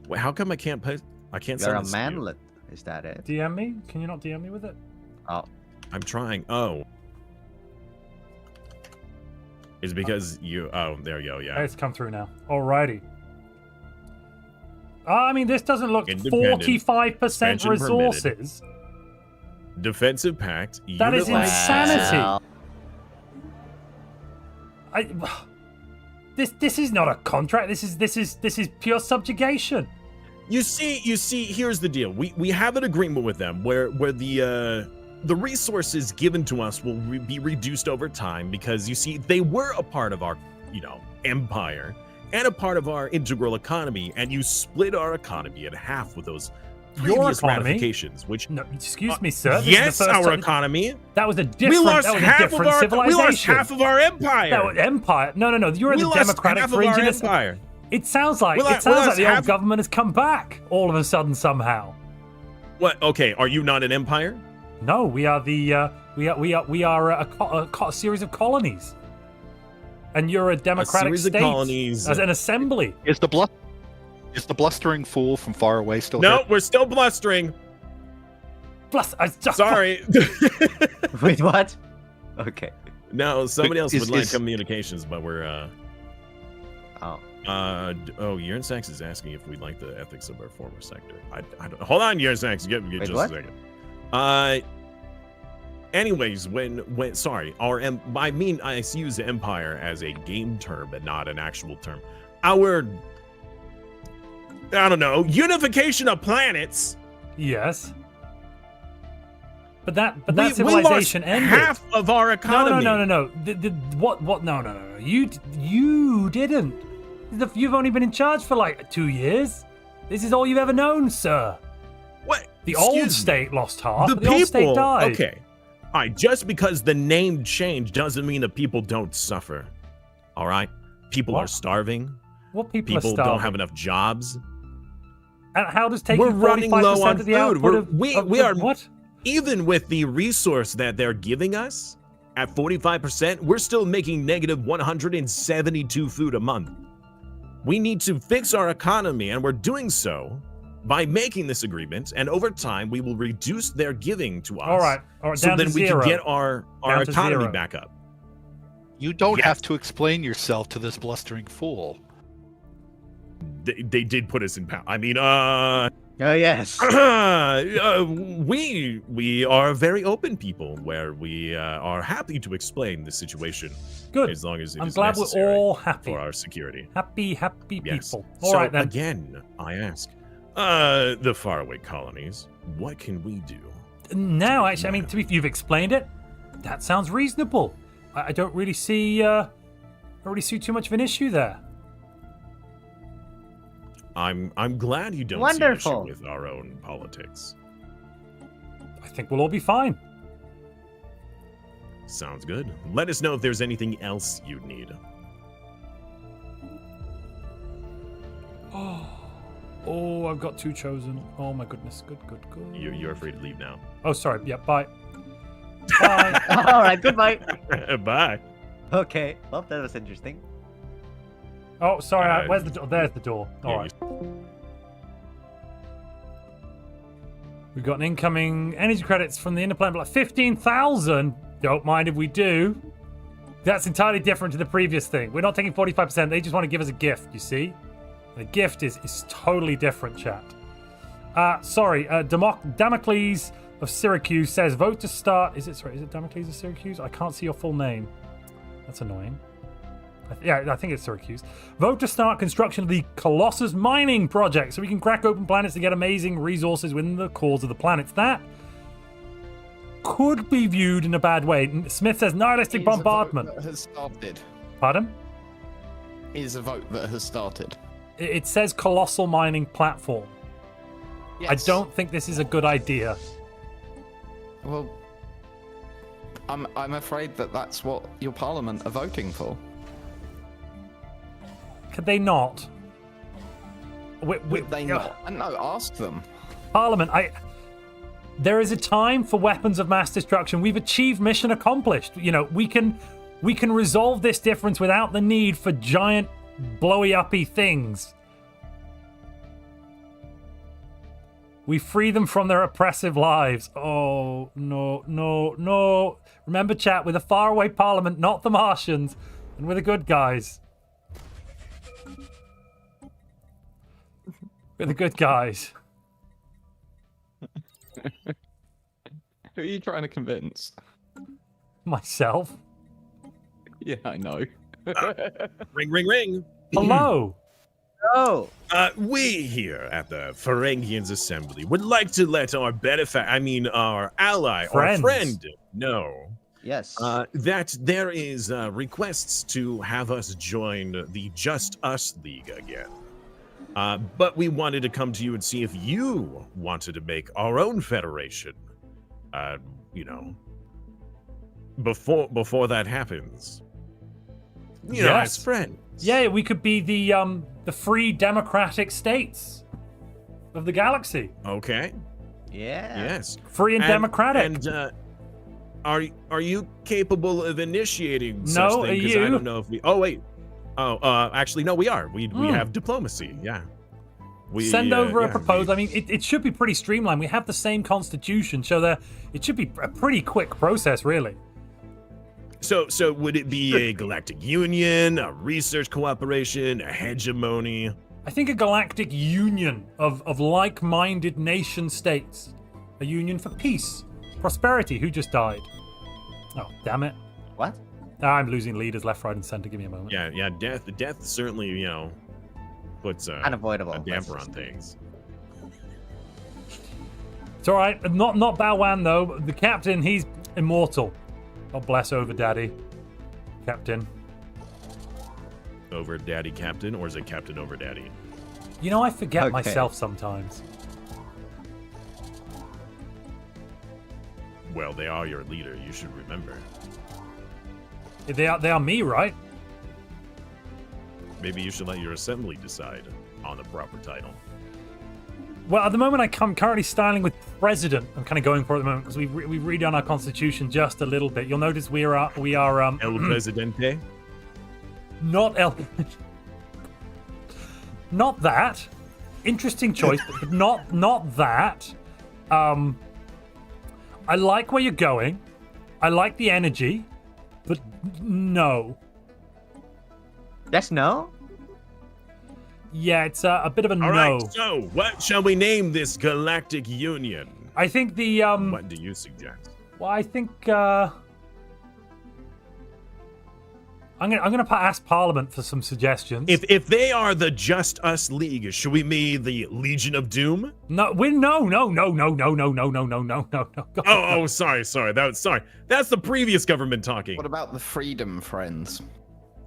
Wait, how come I can't put? I can't You're send a this to you? manlet. Is that it? DM me? Can you not DM me with it? Oh, I'm trying. Oh. It's because you. Oh, there you go. Yeah. It's come through now. Alrighty. I mean, this doesn't look Independent. 45% Expansion resources. Defensive pact. That is unit-wide insanity. well, This is not a contract. This is pure subjugation. You see. Here's the deal. We have an agreement with them where the resources given to us will be reduced over time because you see they were a part of our empire and a part of our integral economy, and you split our economy in half with those Your previous economy? ratifications. Which No, excuse me, sir. This is yes, the first our time- economy. That was a We different. lost that was a half of different our. civilization. We lost half of our empire. That was empire. No. You're in We the lost democratic half of our fringe. empire. It sounds like We lost the old half- government has come back all of a sudden somehow. What? Okay, are you not an empire? No, we are the we are a series of colonies, and you're a democratic series of state colonies. as an assembly. Is the blustering fool from far away still No, here? we're still blustering. Plus, I just Sorry. Wait, what? Okay. No, somebody else Is- would like is- communications, but we're Oh. Urine Sax is asking if we like the ethics of our former sector. I don't. Hold on, Urine Sax. Give Wait, just what? a second. Anyways, when sorry, I mean I use empire as a game term and not an actual term. Our I don't know, unification of planets. Yes. But that We civilization lost ended. half of our economy. No. What? No. You didn't. You've only been in charge for like 2 years. This is all you've ever known, sir. What? The Excuse old me. state lost half. The The people. old state died. Okay. All right. Just because the name changed doesn't mean that people don't suffer. All right. People What? are starving. What people People are starving? don't have enough jobs. And how does taking We're running 45% low on of the food. output of We the- are what? Even with the resource that they're giving us at 45%, we're still making negative 172 food a month. We need to fix our economy, and we're doing so by making this agreement. And over time, we will reduce their giving to us. All right. So down to then we zero. can get our Down to economy zero. back up. You don't Yes. have to explain yourself to this blustering fool. They did put us in power. I mean, Oh yes. we are very open people where we are happy to explain the situation Good. as long as it I'm is glad we're necessary all happy. for our security. Happy Yes. people. All so right then. again, I ask, the faraway colonies, what can we do? Now, actually, I mean, you've explained it. That sounds reasonable. I don't really see too much of an issue there. I'm glad you don't Wonderful. see an issue with our own politics. I think we'll all be fine. Sounds good. Let us know if there's anything else you'd need. Oh, I've got 2 chosen. Oh my goodness. Good. You're free to leave now. Oh, sorry. Yeah, bye. Bye. All right. Goodbye. Bye. Okay. Well, that was interesting. Oh, sorry. Where's the door? There's the door. All Yeah, right. We've got an incoming energy credits from the inner planet, like 15,000. Don't mind if we do. That's entirely different to the previous thing. We're not taking 45%. They just want to give us a gift, you see? And a gift is totally different, chat. Sorry. Damocles of Syracuse says, vote to start. Is it Damocles of Syracuse? I can't see your full name. That's annoying. I think it's Syracuse. Vote to start construction of the Colossus mining project so we can crack open planets to get amazing resources within the cores of the planets. That could be viewed in a bad way. Smith says nihilistic bombardment. That has started. Pardon? Is a vote that has started. It says colossal mining platform. Yes. I don't think this is a good idea. Well, I'm afraid that that's what your parliament are voting for. Could they not? Would they not? No, ask them. Parliament, there is a time for weapons of mass destruction. We've achieved mission accomplished. You know, we can resolve this difference without the need for giant blowy uppy things. We free them from their oppressive lives. Oh, no. Remember, chat, we're the faraway parliament, not the Martians, and we're the good guys. We're the good guys. Who are you trying to convince? Myself. Yeah, I know. Ring, ring, ring. Hello. Oh. We here at the Ferengians Assembly would like to let our our ally, Friends. our friend, know Yes. that there is requests to have us join the Just Us League again. But we wanted to come to you and see if you wanted to make our own federation. Before that happens. You know, Yes. as friends. Yeah, we could be the free democratic states of the galaxy. Okay. yeah. Yes. Free and democratic. And are you capable of initiating No, such are thing? 'Cause I you? don't know if we. Oh wait. Oh, actually, no, we are. We have diplomacy. Yeah. Send over a proposal. I mean, it should be pretty streamlined. We have the same constitution, so it should be a pretty quick process, really. So would it be a galactic union, a research cooperation, a hegemony? I think a galactic union of like-minded nation states. A union for peace, prosperity. Who just died? Oh, damn it. What? I'm losing leaders left, right, and center. Give me a moment. Yeah. Death certainly, puts Unavoidable. a damper on things. It's all right. Not Bow Wan though. The captain, he's immortal. God bless over daddy, captain. Over daddy captain, or is it captain over daddy? You know, I forget Okay. myself sometimes. Well, they are your leader. You should remember. They are me, right? Maybe you should let your assembly decide on the proper title. Well, at the moment, I'm currently styling with president. I'm kind of going for it at the moment because we've redone our constitution just a little bit. You'll notice we are El Presidente. not not that. Interesting choice, but not that. I like where you're going. I like the energy, but no. Yes, no? Yeah, it's a bit of a All no. right, so what shall we name this galactic union? I think the What do you suggest? Well, I think I'm gonna ask Parliament for some suggestions. If they are the Just Us League, should we be the Legion of Doom? No, no. Oh, sorry. That's the previous government talking. What about the Freedom Friends?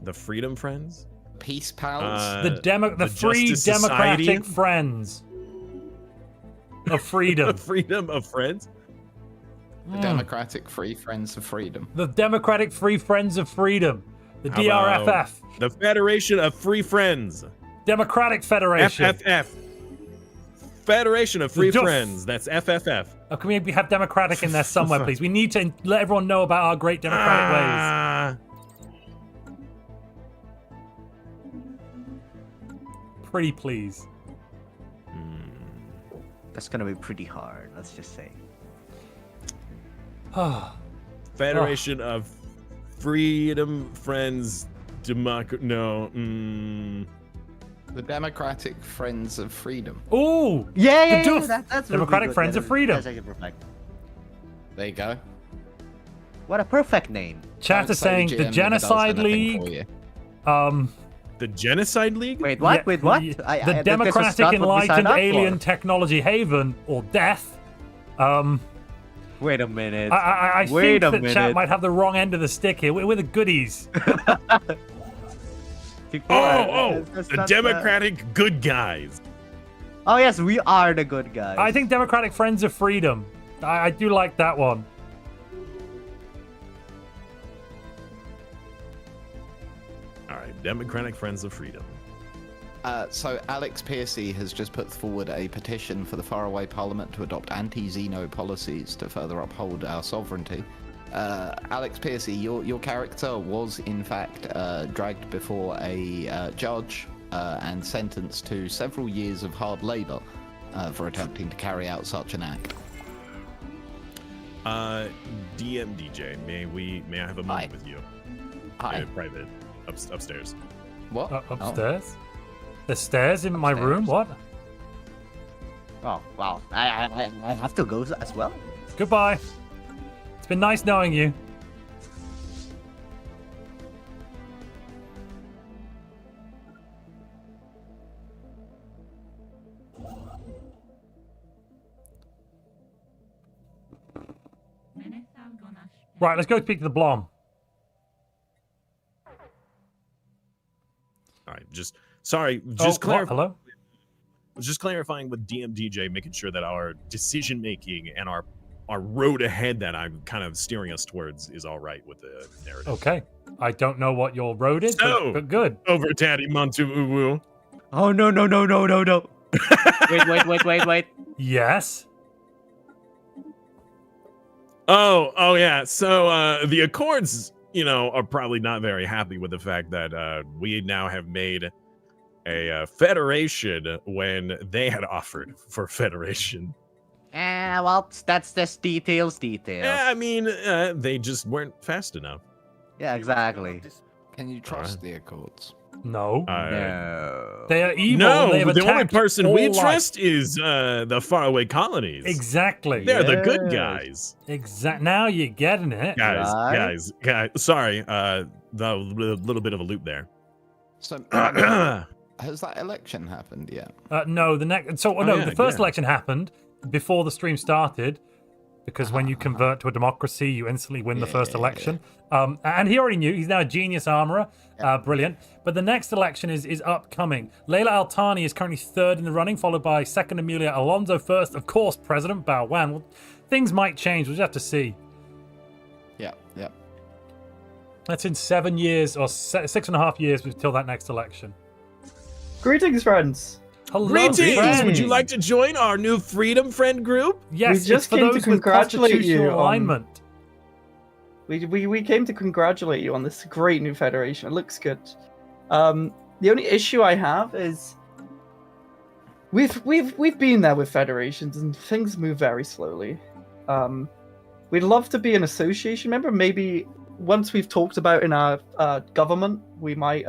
The Freedom Friends? Peace Pals? The Free Justice Democratic Society? Friends of Freedom. The Freedom of Friends? The Democratic Free Friends of Freedom. The Democratic Free Friends of Freedom. The How about DRFF. The Federation of Free Friends. Democratic Federation. FFF. Federation of Free Duff. Friends. That's FFF. Oh, can we have Democratic in there somewhere, please? We need to let everyone know about our great democratic ways. Pretty please. That's gonna be pretty hard, let's just say. Federation of Freedom Friends No. The Democratic Friends of Freedom. Ooh! Yeah, The Duff. that's Democratic really good. Friends of Freedom. That's actually perfect. There you go. What a perfect name. Chat Don't is say saying GM the never does Genocide anything for League. you. The Genocide League? Wait, what? Yeah, Wait, what? the this was Democratic not what we signed Enlightened up for. Alien Technology Haven, or Death. Wait a minute. I Wait think a that minute. chat might have the wrong end of the stick here. We're the goodies. The Democratic Good Guys. Oh yes, we are the good guys. I think Democratic Friends of Freedom. I do like that one. All right, Democratic Friends of Freedom. So Alex Piercy has just put forward a petition for the faraway Parliament to adopt anti-Xeno policies to further uphold our sovereignty. Alex Piercy, your character was in fact dragged before a judge and sentenced to several years of hard labour for attempting to carry out such an act. DM DJ, may I have a moment with you? Hi. Private, upstairs. What? Upstairs? The stairs in my Upstairs. room? What? Oh wow, I have to go as well. Goodbye. It's been nice knowing you. Right, let's go speak to the Blom. All right, Hello? just clarifying with DM DJ, making sure that our decision making and our road ahead that I'm kind of steering us towards is all right with the narrative. Okay. I don't know what your road is, So- but good. Over Daddy Montu Uwu. Oh no. Wait. Yes. Oh yeah. So the Accords, are probably not very happy with the fact that we now have made a federation when they had offered for federation. Well, that's just details. Yeah, I mean, they just weren't fast enough. Yeah, exactly. Can you trust the Accords? No. No. They are evil. No, they have the only attacked person all we life. trust is the faraway colonies. Exactly. They're the good Yes. guys. Now you're getting it. Guys. Sorry, the little bit of a loop there. So, Oh, has that election happened yet? No, the next. So yeah, the first yeah. election happened before the stream started, because when you convert to a democracy, you instantly win the first election. And he already knew. He's now a genius armorer. Brilliant. But the next election is upcoming. Layla Altani is currently third in the running, followed by second Amelia Alonso, first, of course, President Bao Wan. Well, things might change. We'll just have to see. Yeah. That's in 7 years or 6.5 years until that next election. Greetings, friends. Hello, greetings! friends. Would you like to join our new Freedom Friend group? Yes, We just it's for came to those with congratulate you constitutional on- alignment. We came to congratulate you on this great new federation. It looks good. The only issue I have is we've been there with federations and things move very slowly. We'd love to be an association member. Maybe once we've talked about in our government, we might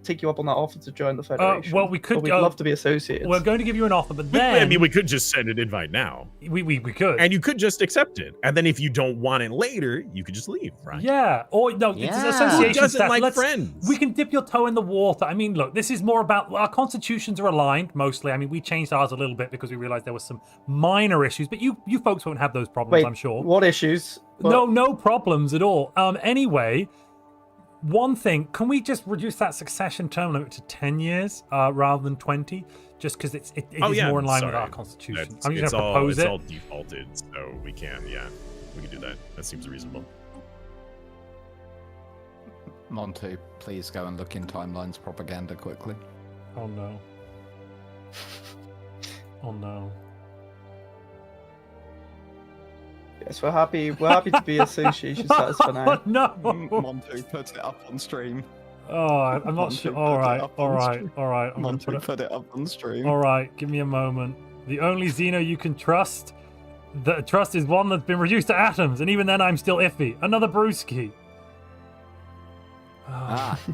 take you up on that offer to join the federation. Well, we could. But we'd love to be associated. We're going to give you an offer, but then I mean, we could just send an invite now, we could. and you could just accept it. And then if you don't want it later, you could just leave, right? Yeah, or no, it's Yeah. association Who doesn't staff. like friends? We can dip your toe in the water. I mean, look, this is more about our constitutions are aligned mostly. I mean, we changed ours a little bit because we realized there was some minor issues, but you folks won't have those problems, Wait, I'm sure. what issues? No problems at all. Anyway, one thing, can we just reduce that succession term limit to 10 years rather than 20? Just because it is more in line with our constitution. I'm just going to propose it's it. all defaulted, so we can do that. That seems reasonable. Montu, please go and look in Timelines propaganda quickly. Oh no. Oh no. Yes, we're happy to be association status for now. No. Montu, put it up on stream. Oh, I'm not Montu, sure. put All it right. up on All right. I'm going to Montu, put it up on stream. All right, give me a moment. The only Xeno you can trust, the trust is one that's been reduced to atoms, and even then I'm still iffy. Another brewski.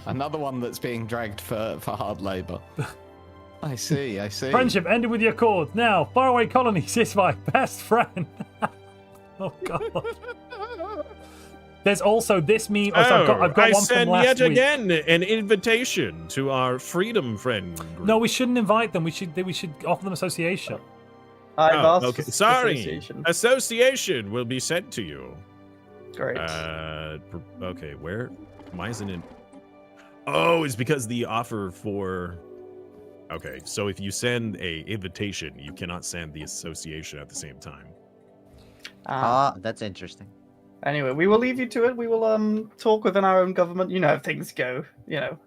Another one that's being dragged for hard labor. I see. Friendship ended with your Accords. Now, faraway colonies is my best friend. Oh god. There's also this meme. Oh, so I've got I one send from last yet week. again an invitation to our Freedom Friend group. No, we shouldn't invite them. We should offer them association. I've asked okay. for Sorry. association. Association will be sent to you. Great. Okay, where? Why isn't it? Oh, it's because the offer for. Okay, so if you send a invitation, you cannot send the association at the same time. That's interesting. Anyway, we will leave you to it. We will talk within our own government. You know how things go. You know,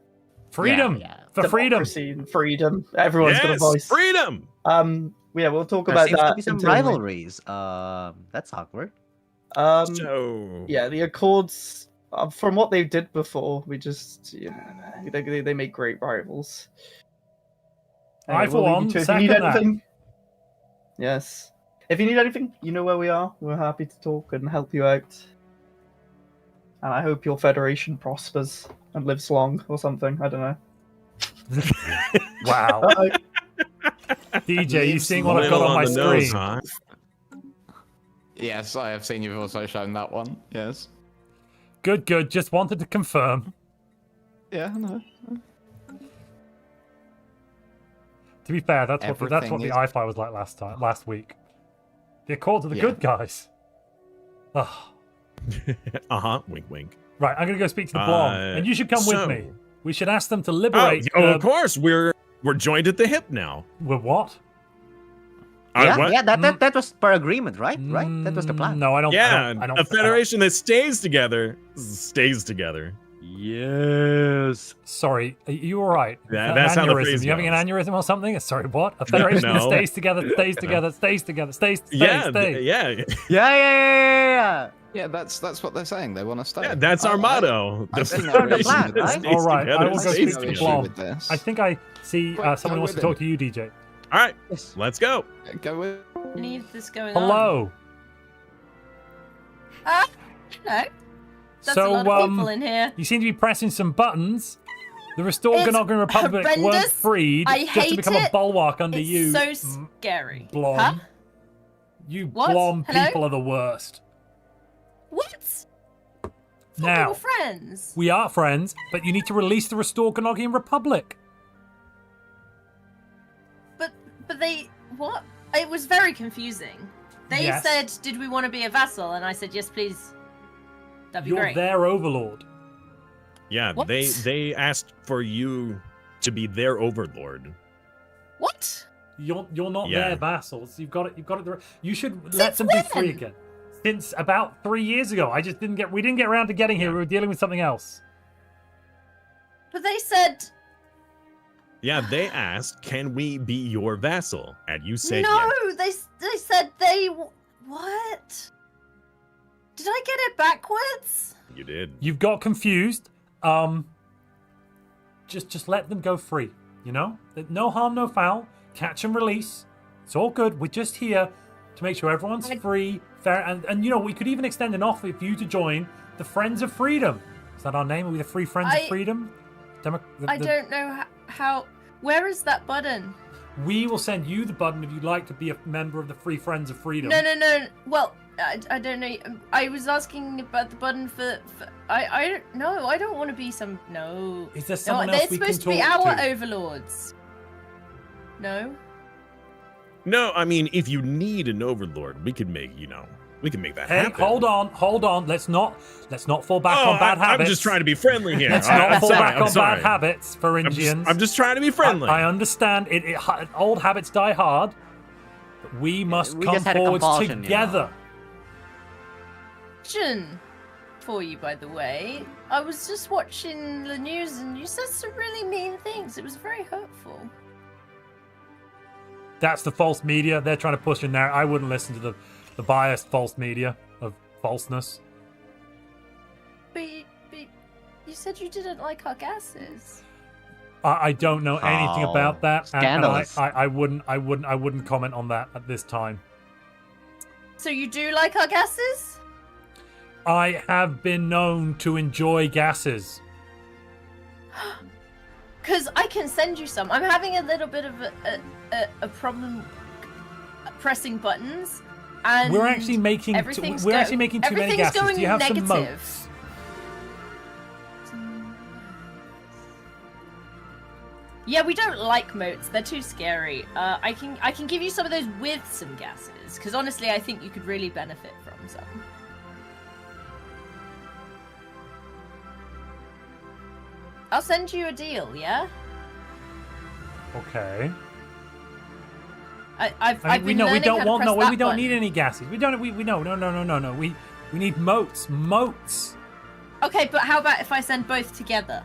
Freedom for freedom. democracy and freedom. Everyone's got a Yes, voice. freedom. Yeah, we'll talk There about seems that. to be some internally. rivalries. That's awkward. So Yeah, the Accords. From what they did before, we just they make great rivals. I, for we'll leave one, you to it. If you second need that. anything, yes. If you need anything, you know where we are. We're happy to talk and help you out. And I hope your federation prospers and lives long or something. I don't know. Wow. DJ, you seeing what I've got on my screen? Huh? Yes, I have seen you've also shown that one. Yes. Good. Just wanted to confirm. Yeah, no. To be fair, that's what the Everything is- iFi was like last week. The Accords are the good guys. Ugh. Wink, wink. Right, I'm gonna go speak to the Blom, and you should come with so- me. We should ask them to liberate. Of course, we're joined at the hip now. With what? What? That was per agreement, right? Right? That was the plan. No, I don't. Yeah, I don't, a federation that stays together stays together. Yes. Sorry, are you all right? That's how the Aneurysm. phrase You having an goes. aneurysm or something? Sorry, what? A federation that stays together, stays together, stays together, stays. Yeah. Yeah. Yeah, that's what they're saying. They want to stay. Yeah, that's our motto. I The think Part of the there plan, is- right? All right, I will go Stays speak to together. Blom. with this. I think I see Wait, someone go wants to with talk him. to you, DJ. All right, let's go. Go with. Any of this going on? Hello. Hello. That's So, a lot of people in here. You seem to be pressing some buttons. The Restored It's Ganogan Republic weren't horrendous. freed I just to hate become a it. bulwark under It's you. so scary. Blom. Huh? You What? Blom Hello? people are the worst. What? I thought we Now, were friends. we are friends, but you need to release the Restored Ganogan Republic. But they what? It was very confusing. They Yes. said, "Did we want to be a vassal?" And I said, "Yes, please." That'd be You're great. their overlord. Yeah, What? they asked for you to be their overlord. What? You're not Yeah. their vassals. You've got it. You should let Since them be free when? again. Since about 3 years ago. We didn't get around to getting here. We were dealing with something else. But they said Yeah, they asked, "Can we be your vassal?" And you said no. yes. They said they what? Did I get it backwards? You did. You've got confused. Just let them go free. You know, no harm, no foul. Catch and release. It's all good. We're just here to make sure everyone's free, fair, and you know, we could even extend an offer for you to join the Friends of Freedom. Is that our name? Are we the Free Friends of Freedom? I don't know how. Where is that button? We will send you the button if you'd like to be a member of the Free Friends of Freedom. No. Well, I don't know. I was asking about the button for I don't know. I don't want to be some. No. Is there someone else they're we can supposed to be talk our to? overlords. No. No, I mean, if you need an overlord, we could make that Hey, happen. hold on. Let's not fall back Oh, on bad habits. I'm just trying to be friendly here. Let's I'm not fall sorry, back I'm on sorry. bad habits, Pharyngians. I'm just trying to be friendly. I understand. Old habits die hard. But we must We come just had a forward compulsion, you know. together. Question for you, by the way. I was just watching the news and you said some really mean things. It was very hurtful. That's the false media. They're trying to push in there. I wouldn't listen to the biased false media of falseness. But you said you didn't like our gases. I don't know anything Oh, about that, and scandalous. I wouldn't comment on that at this time. So you do like our gases? I have been known to enjoy gases. Because I can send you some. I'm having a little bit of a problem pressing buttons, and We're actually making everything's too many everything's gases. going Do you have negative. some moats? Yeah, we don't like moats. They're too scary. I can give you some of those with some gases, because honestly, I think you could really benefit from some. I'll send you a deal, yeah? Okay. I've been we learning don't how to want press no. that We don't button. need any gases. We don't. We no. We need moats. Moats. Okay, but how about if I send both together?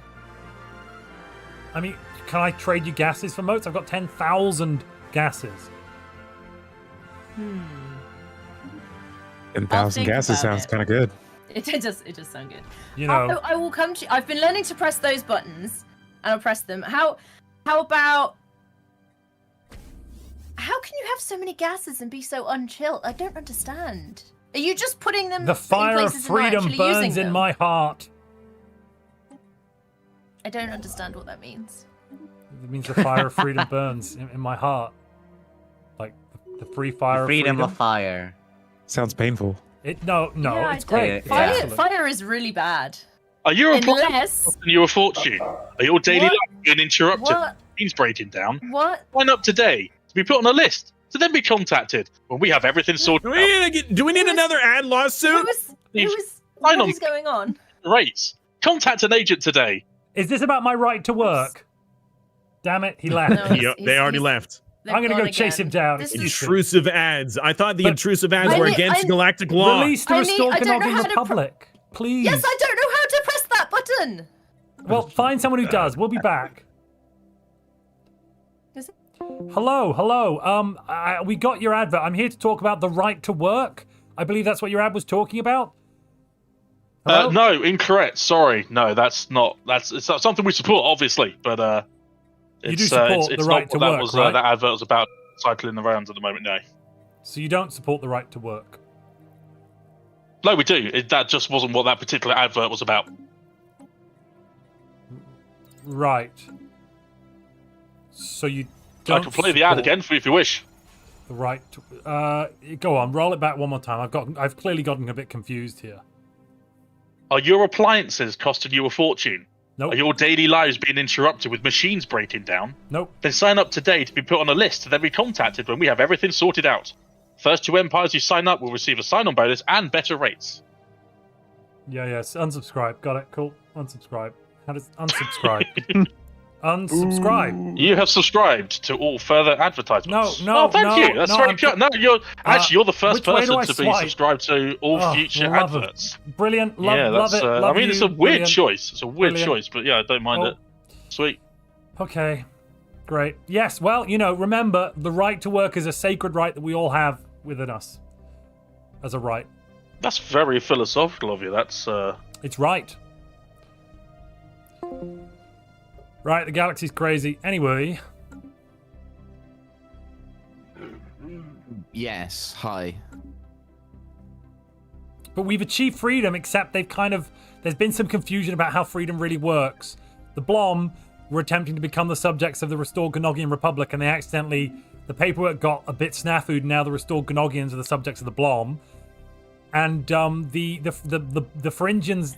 I mean, can I trade you gases for moats? I've got 10,000 gases. 10,000 think gases about sounds it. kind of good. It does sound good. You know. I will come to. I've been learning to press those buttons, and I'll press them. How about? How can you have so many gases and be so unchilled? I don't understand. Are you just putting them? The in fire of places and not freedom actually burns using in them? my heart. I don't understand what that means. It means the fire of freedom burns in my heart. Like the free fire Freedom of of fire. Sounds painful. No, Yeah, it's I great. don't- It's Fire, excellent. fire is really bad. Are you a Unless and your fortune? Are your daily What? life being interrupted? What? Things breaking down. What? Sign up today to be put on a list to then be contacted when we have everything sorted out. Do we need another ad lawsuit? Sign What on is going on? rates. Contact an agent today. Is this about my right to work? Damn it, he left. No, he's- They already left. They've I'm gonna gone go chase again. him down. This is- Intrusive ads. I thought the But- intrusive ads I were need- against I- galactic law. Release the I Restored don't know Ganogan how to Republic. Please. Yes, I don't know how to press that button. Well, find someone who does. We'll be back. Is it? Hello. We got your advert. I'm here to talk about the right to work. I believe that's what your ad was talking about. No, incorrect. Sorry, no, it's not something we support, obviously, but you do support the right to work, right? That advert was about cycling around at the moment. No. So you don't support the right to work? No, we do. That just wasn't what that particular advert was about. Right. So you don't I can play the ad again for you if you wish. The right to, go on, roll it back one more time. I've clearly gotten a bit confused here. Are your appliances costing you a fortune? Nope. Are your daily lives being interrupted with machines breaking down? Nope. Then sign up today to be put on a list to then be contacted when we have everything sorted out. First 2 empires who sign up will receive a sign-on bonus and better rates. Yes. Unsubscribe. Got it. Cool. Unsubscribe. How does unsubscribe? Unsubscribe. You have subscribed to all further advertisements. No. Thank you. That's very good. No, you're the first person to be swipe? subscribed to all future adverts. Brilliant. Love it. I mean, it's a weird Brilliant. choice. It's a weird Brilliant. choice, but yeah, I don't mind it. Sweet. Okay. Great. Yes. Well, remember, the right to work is a sacred right that we all have within us. As a right. That's very philosophical of you. That's. It's right. Right, the galaxy's crazy. Anyway. Yes, hi. But we've achieved freedom, except there's been some confusion about how freedom really works. The Blom were attempting to become the subjects of the restored Gnogian Republic, and the paperwork got a bit snafued, and now the restored Gnogians are the subjects of the Blom. And the Pharyngians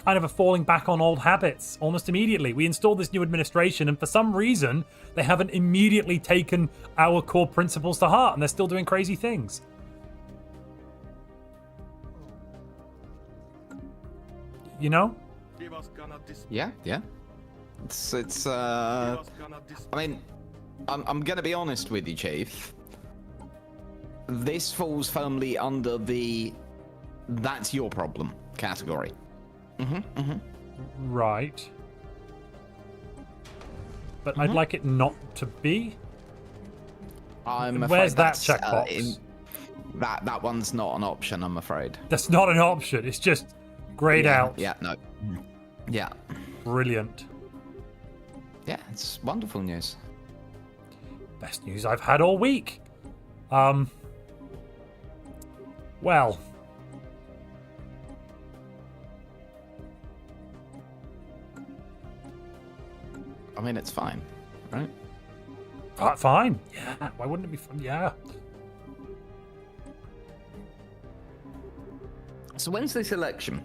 kind of are falling back on old habits almost immediately. We installed this new administration, and for some reason, they haven't immediately taken our core principles to heart, and they're still doing crazy things. Yeah. It's I mean, I'm gonna be honest with you, Chief. This falls firmly under the "that's your problem" category. Right. But I'd like it not to be. Where's that checkbox? That one's not an option, I'm afraid. That's not an option. It's just grayed out. Yeah, no. Yeah. Brilliant. Yeah, it's wonderful news. Best news I've had all week. Well. I mean, it's fine, right? Fine. Yeah. Why wouldn't it be fun? Yeah. So when's this election?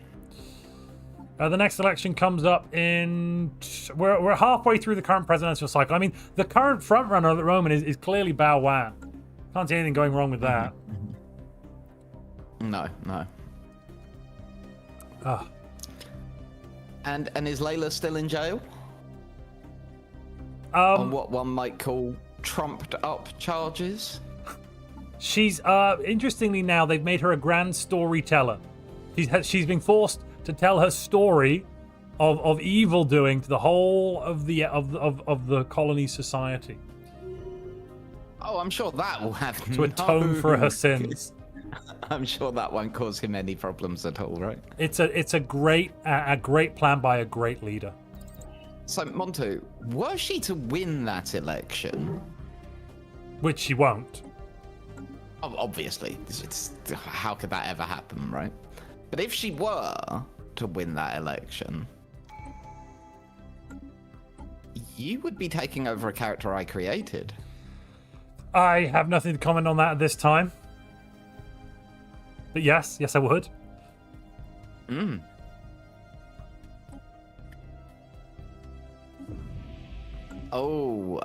The next election comes up in... We're halfway through the current presidential cycle. I mean, the current frontrunner at the moment is clearly Bow Wow. Can't see anything going wrong with that. No. Ah. And is Layla still in jail? On what one might call trumped-up charges? She's, interestingly now, they've made her a grand storyteller. She's been forced to tell her story of evil doing to the whole of the colony society. Oh, I'm sure that will have to atone for her sins. I'm sure that won't cause him any problems at all, right? It's a great plan by a great leader. So, Montu, were she to win that election, which she won't. Obviously, how could that ever happen, right? But if she were to win that election, you would be taking over a character I created. I have nothing to comment on that at this time. But yes, I would. Oh,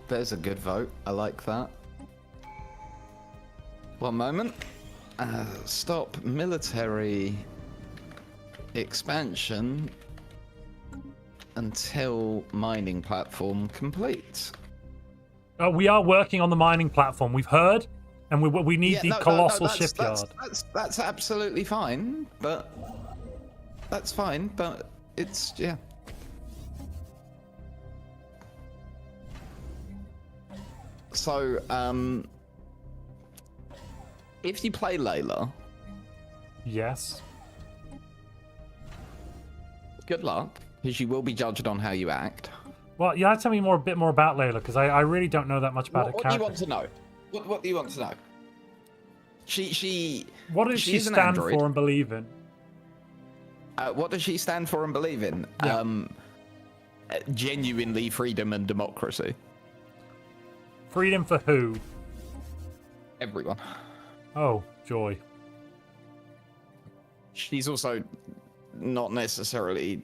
there's a good vote. I like that. One moment. Stop military expansion until mining platform complete. We are working on the mining platform. We've heard, and we need the colossal shipyard. That's absolutely fine, but it's yeah. So, If you play Layla, yes, Good luck, because you will be judged on how you act. Well, you have to tell me a bit more about Layla, because I really don't know that much about her What do you character. want to know? What do you want to know? What does she stand for and believe in? What does she stand for and believe in? Yeah. Genuinely freedom and democracy. Freedom for who? Everyone. Oh, joy. She's also not necessarily...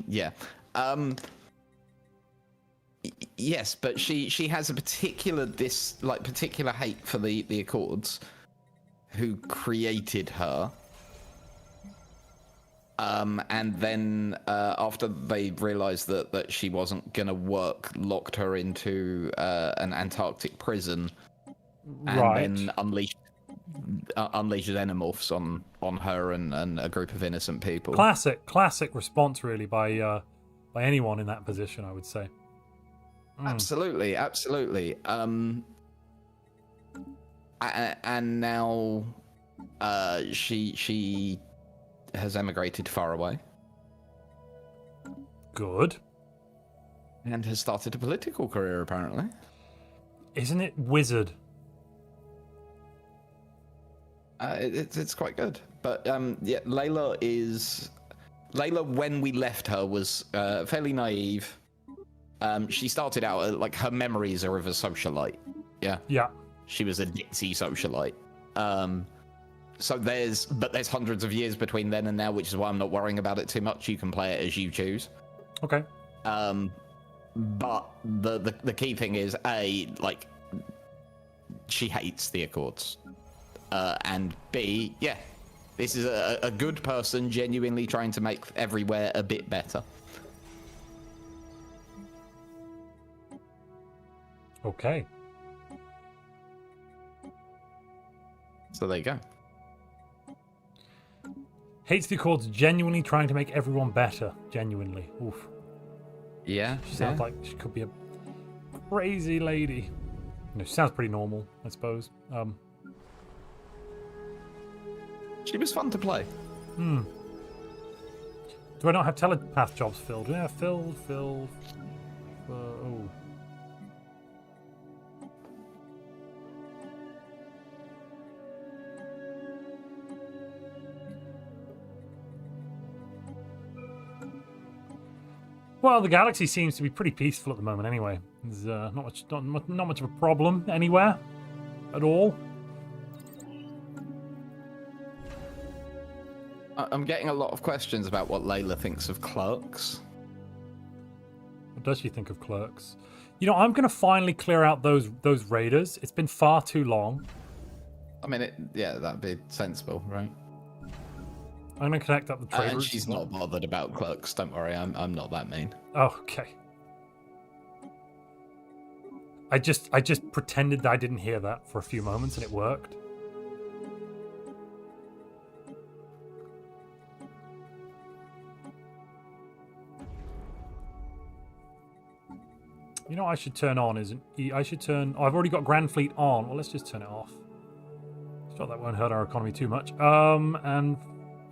Yeah. Yes, but she has a particular hate for the Accords, who created her. And then after they realized that she wasn't gonna work, locked her into an Antarctic prison, and then unleashed xenomorphs on her and a group of innocent people. Classic response, really, by anyone in that position, I would say. Absolutely. And now she has emigrated far away. Good. And has started a political career, apparently. Isn't it wizard? It's quite good. But yeah, Layla, when we left her, was fairly naive. She started out like her memories are of a socialite. Yeah. She was a ditzy socialite. So there's hundreds of years between then and now, which is why I'm not worrying about it too much. You can play it as you choose. Okay. But the key thing is she hates the Accords, and B, yeah, this is a good person genuinely trying to make everywhere a bit better. Okay. So there you go. Hates the Accords, genuinely trying to make everyone better. Genuinely. Oof. Yeah. She sounds like she could be a crazy lady. No, she sounds pretty normal, I suppose. She was fun to play. Do I not have telepath jobs filled? Yeah, filled. Oh. Well, the galaxy seems to be pretty peaceful at the moment anyway. There's not much of a problem anywhere at all. I'm getting a lot of questions about what Layla thinks of clerks. What does she think of clerks? You know, I'm going to finally clear out those raiders. It's been far too long. I mean, that'd be sensible, right? I'm going to connect up the trade And routes. she's not bothered about clerks. Don't worry, I'm not that mean. Oh, okay. I just pretended that I didn't hear that for a few moments, and it worked. You know what I should turn on isn't I should turn... Oh, I've already got Grand Fleet on. Well, let's just turn it off. Sure, that won't hurt our economy too much. And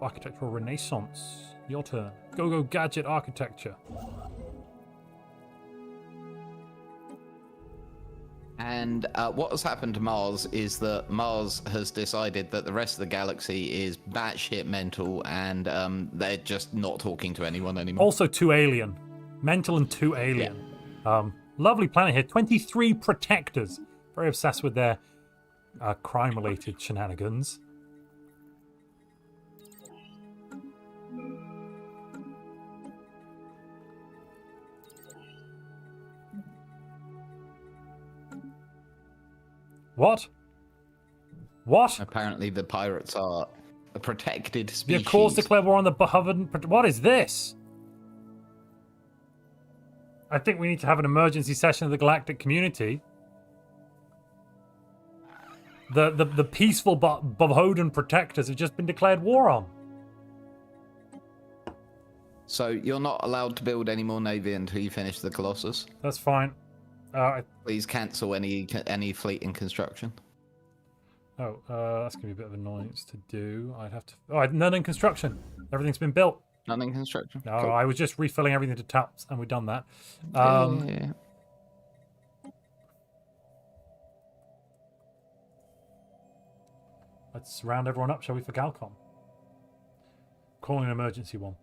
Architectural Renaissance. Your turn. Go gadget architecture. And what has happened to Mars is that Mars has decided that the rest of the galaxy is batshit mental, and they're just not talking to anyone anymore. Also too alien. Mental and too alien. Yeah. Lovely planet here. 23 protectors. Very obsessed with their crime-related shenanigans. What? Apparently the pirates are a protected species. The Accords declare war on the Bahavan... What is this? I think we need to have an emergency session of the Galactic community. The peaceful Bahodan protectors have just been declared war on. So you're not allowed to build any more navy until you finish the Colossus. That's fine. Please cancel any fleet in construction. Oh, that's gonna be a bit of annoyance to do. I'd have to. Oh, none in construction. Everything's been built. None in construction. No, Cool. I was just refilling everything to taps, and we've done that. Yeah. Let's round everyone up, shall we, for Galcom? Calling an emergency one.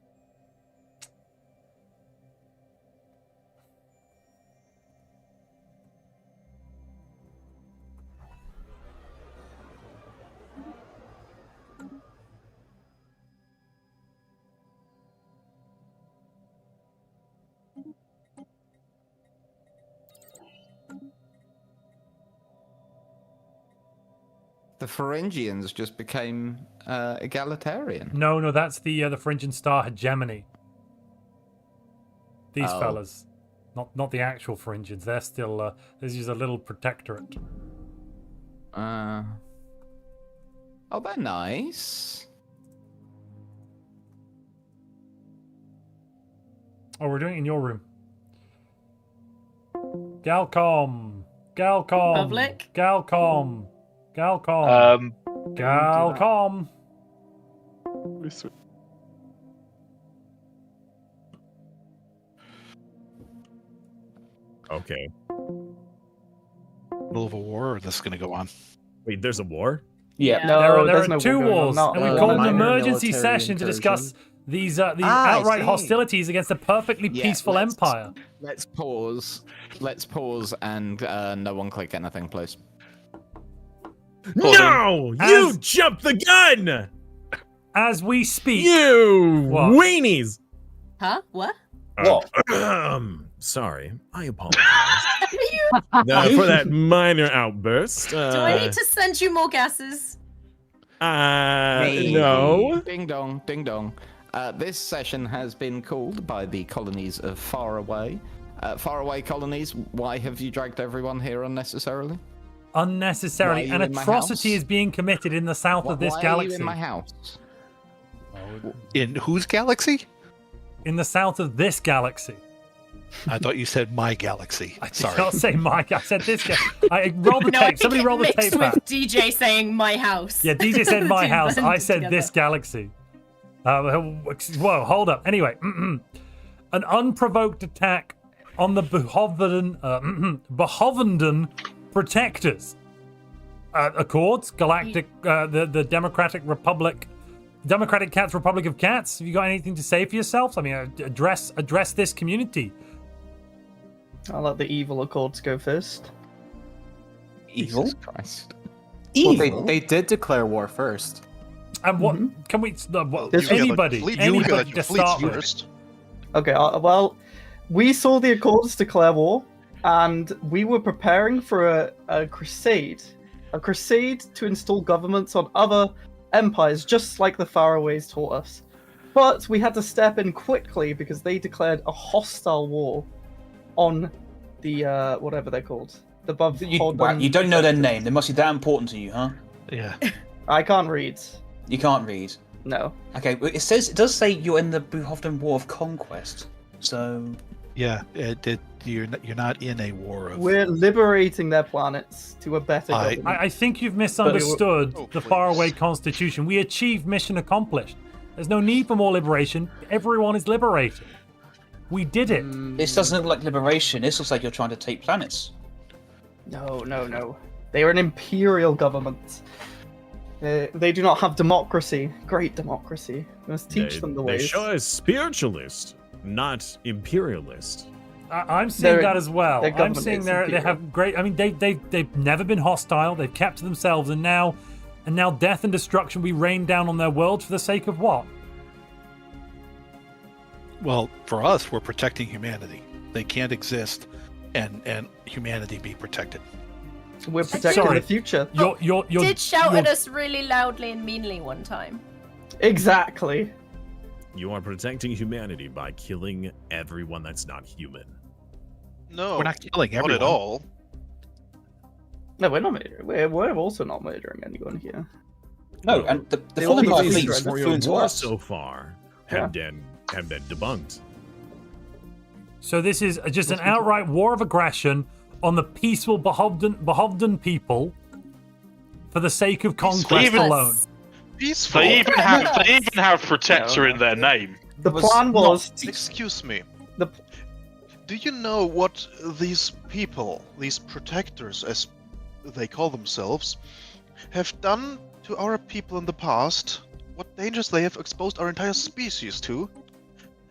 The Pharyngians just became egalitarian. No, that's the Phrygian star hegemony. These fellas, not the actual Phrygians. They're still. This is a little protectorate. Oh, they're nice. Oh, we're doing it in your room. Galcom. Public? Galcom. Okay. Middle of a war, or this is going to go on? Wait, there's a war? Yeah. No, there there's are no two war going on. wars, Not and we one. called an minor emergency military session to discuss these I outright see. hostilities against a perfectly Yeah, peaceful let's- empire. Let's pause. And no one click anything, please. No! You jumped the gun! As we speak, You What? weenies! Huh? What? Sorry. I apologize for that minor outburst. Do I need to send you more gases? No. Ding dong, ding dong. This session has been called by the colonies of Faraway. Faraway colonies, why have you dragged everyone here unnecessarily? unnecessarily, Why are an you in my atrocity house? is being committed in the south of this Why galaxy. Are you in my house? In whose galaxy? In the south of this galaxy. I thought you said my galaxy. I did Sorry. not say Mike. I said this guy. I rolled the No, I tape. think Somebody it roll the mixed tape with back. DJ saying my house. Yeah, DJ said my Two house. I blended said together. this galaxy. Whoa, hold up. Anyway, an unprovoked attack on the Behovenden protectors. Accords, Galactic, the Democratic Cat's Republic of Cats. Have you got anything to say for yourselves? I mean, address this community. I'll let the evil Accords go first. Evil? Jesus Christ. Evil? Well, they did declare war first. And what can we? Anybody to start with. Okay, well, we saw the Accords declare war, and we were preparing for a crusade to install governments on other empires, just like the Faraways taught us. But we had to step in quickly because they declared a hostile war on the whatever they're called. The You don't know their name. They must be that important to you, huh? Yeah. I can't read. You can't read. No. Okay, well, it does say you're in the Behovden War of Conquest. So Yeah, you're not in a war of. We're liberating their planets to a better government. I think you've misunderstood the faraway constitution. We achieved mission accomplished. There's no need for more liberation. Everyone is liberated. We did it. This doesn't look like liberation. This looks like you're trying to take planets. No. They are an imperial government. They do not have democracy. Great democracy. We must teach them the They ways. show as spiritualist, not imperialist. I'm seeing that as well. their I'm government seeing is they imperial. have great. I mean, they've never been hostile. They've kept to themselves, and now death and destruction we rain down on their world for the sake of what? Well, for us, we're protecting humanity. They can't exist and humanity be protected. We're protecting the future. You did shout at us really loudly and meanly one time. Exactly. You are protecting humanity by killing everyone that's not human. No, We're not killing everyone. Not at all. No, we're not murdering. We're also not murdering anyone here. No, and the They all Fallen believe fleets for flew into war us. so far have been debunked. So this is just an outright war of aggression on the peaceful Behovden people for the sake of conquest alone. They even have protector in their name. The plan was. Excuse me. The Do you know what these people, these protectors, as they call themselves, have done to our people in the past? What dangers they have exposed our entire species to?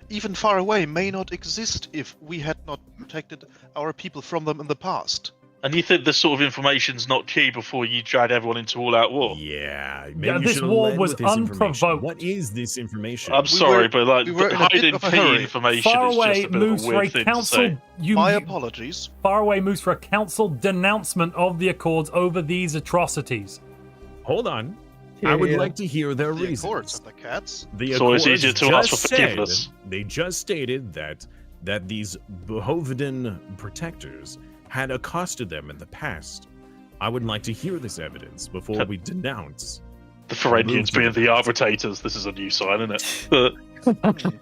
Even far away may not exist if we had not protected our people from them in the past. And you think this sort of information's not key before you drag everyone into all-out war? Yeah, maybe Yeah, you this should've war led was with this information. unprovoked. What is this information? I'm sorry, but like we were in a bit hiding of a key hurry. information Far is away just a bit moves of a for a weird thing to council. say. My apologies. Faraway moves for a council denouncement of the Accords over these atrocities. Hold on. I would like to hear their The reasons. Accords and the cats. The So it's Accords easier to ask just for forgiveness. They just stated that these Behovidan protectors had accosted them in the past. I would like to hear this evidence before we denounce. The Ferengians being the arbitrators. This is a new sign, isn't it?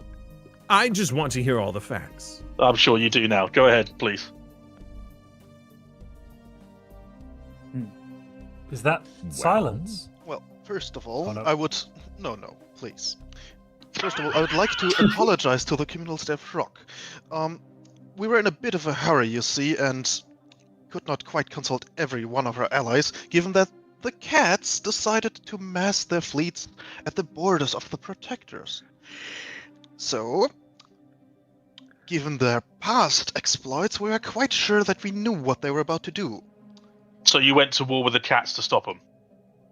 I just want to hear all the facts. I'm sure you do now. Go ahead, please. Is that silence? Well, first of all, Oh, no. I would... No, please. First of all, I would like to apologize to the communal staff Rock. We were in a bit of a hurry, you see, and could not quite consult every one of our allies, given that the cats decided to mass their fleets at the borders of the Protectors. So, given their past exploits, we were quite sure that we knew what they were about to do. So you went to war with the cats to stop them?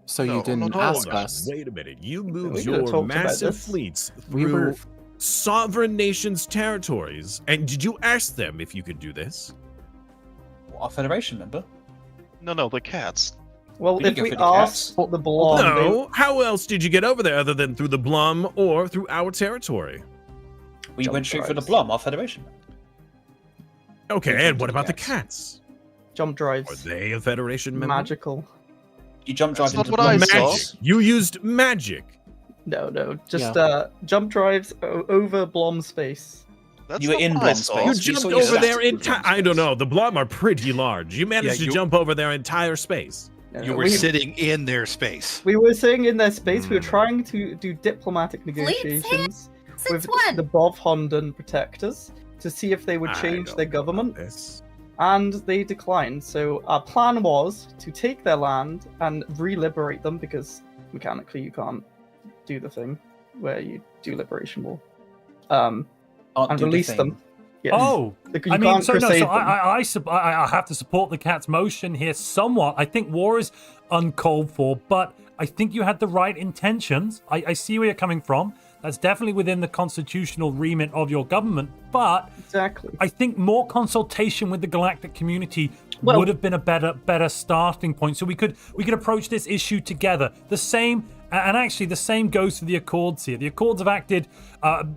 So No, you didn't not ask always. us. Wait a minute. You moved We could've your talked about massive this. fleets We through were- sovereign nations' territories, and did you ask them if you could do this? Our Federation member. No, the cats. Well, We if can go we for the cats. asked the Blom, No. How else did you get over there other than through the Blum or through our territory? We Jump went straight for the drives. Blum, our Federation member. Okay, Which and one what did about you the guess? cats? jump Are drives, they a Federation member? magical. You jump That's drive not into what I Blum's saw. base. You used magic. No, just jump drives over Blom space. That's You were not in what I Blom's saw. space. You You saw jumped your over their stats. entire. I don't know. The Blum are pretty large. You managed to you- jump over their entire space. You were sitting in their space. We were sitting in their space. We were Hmm. trying to do diplomatic here? negotiations Since with when? the Bovhondan protectors to see if they would I change don't their know government, about this. and they declined. So our plan was to take their land and re-liberate them, because mechanically you can't do the thing where you do liberation war. Can't And do the release thing. them. Yes. Oh, You I mean, can't so no, crusade so them. I have to support the cat's motion here somewhat. I think war is uncalled for, but I think you had the right intentions. I see where you're coming from. That's definitely within the constitutional remit of your government, but Exactly. I think more consultation with the galactic community Well- would have been a better starting point. So we could approach this issue together. The same, and actually the same goes for the Accords here. The Accords have acted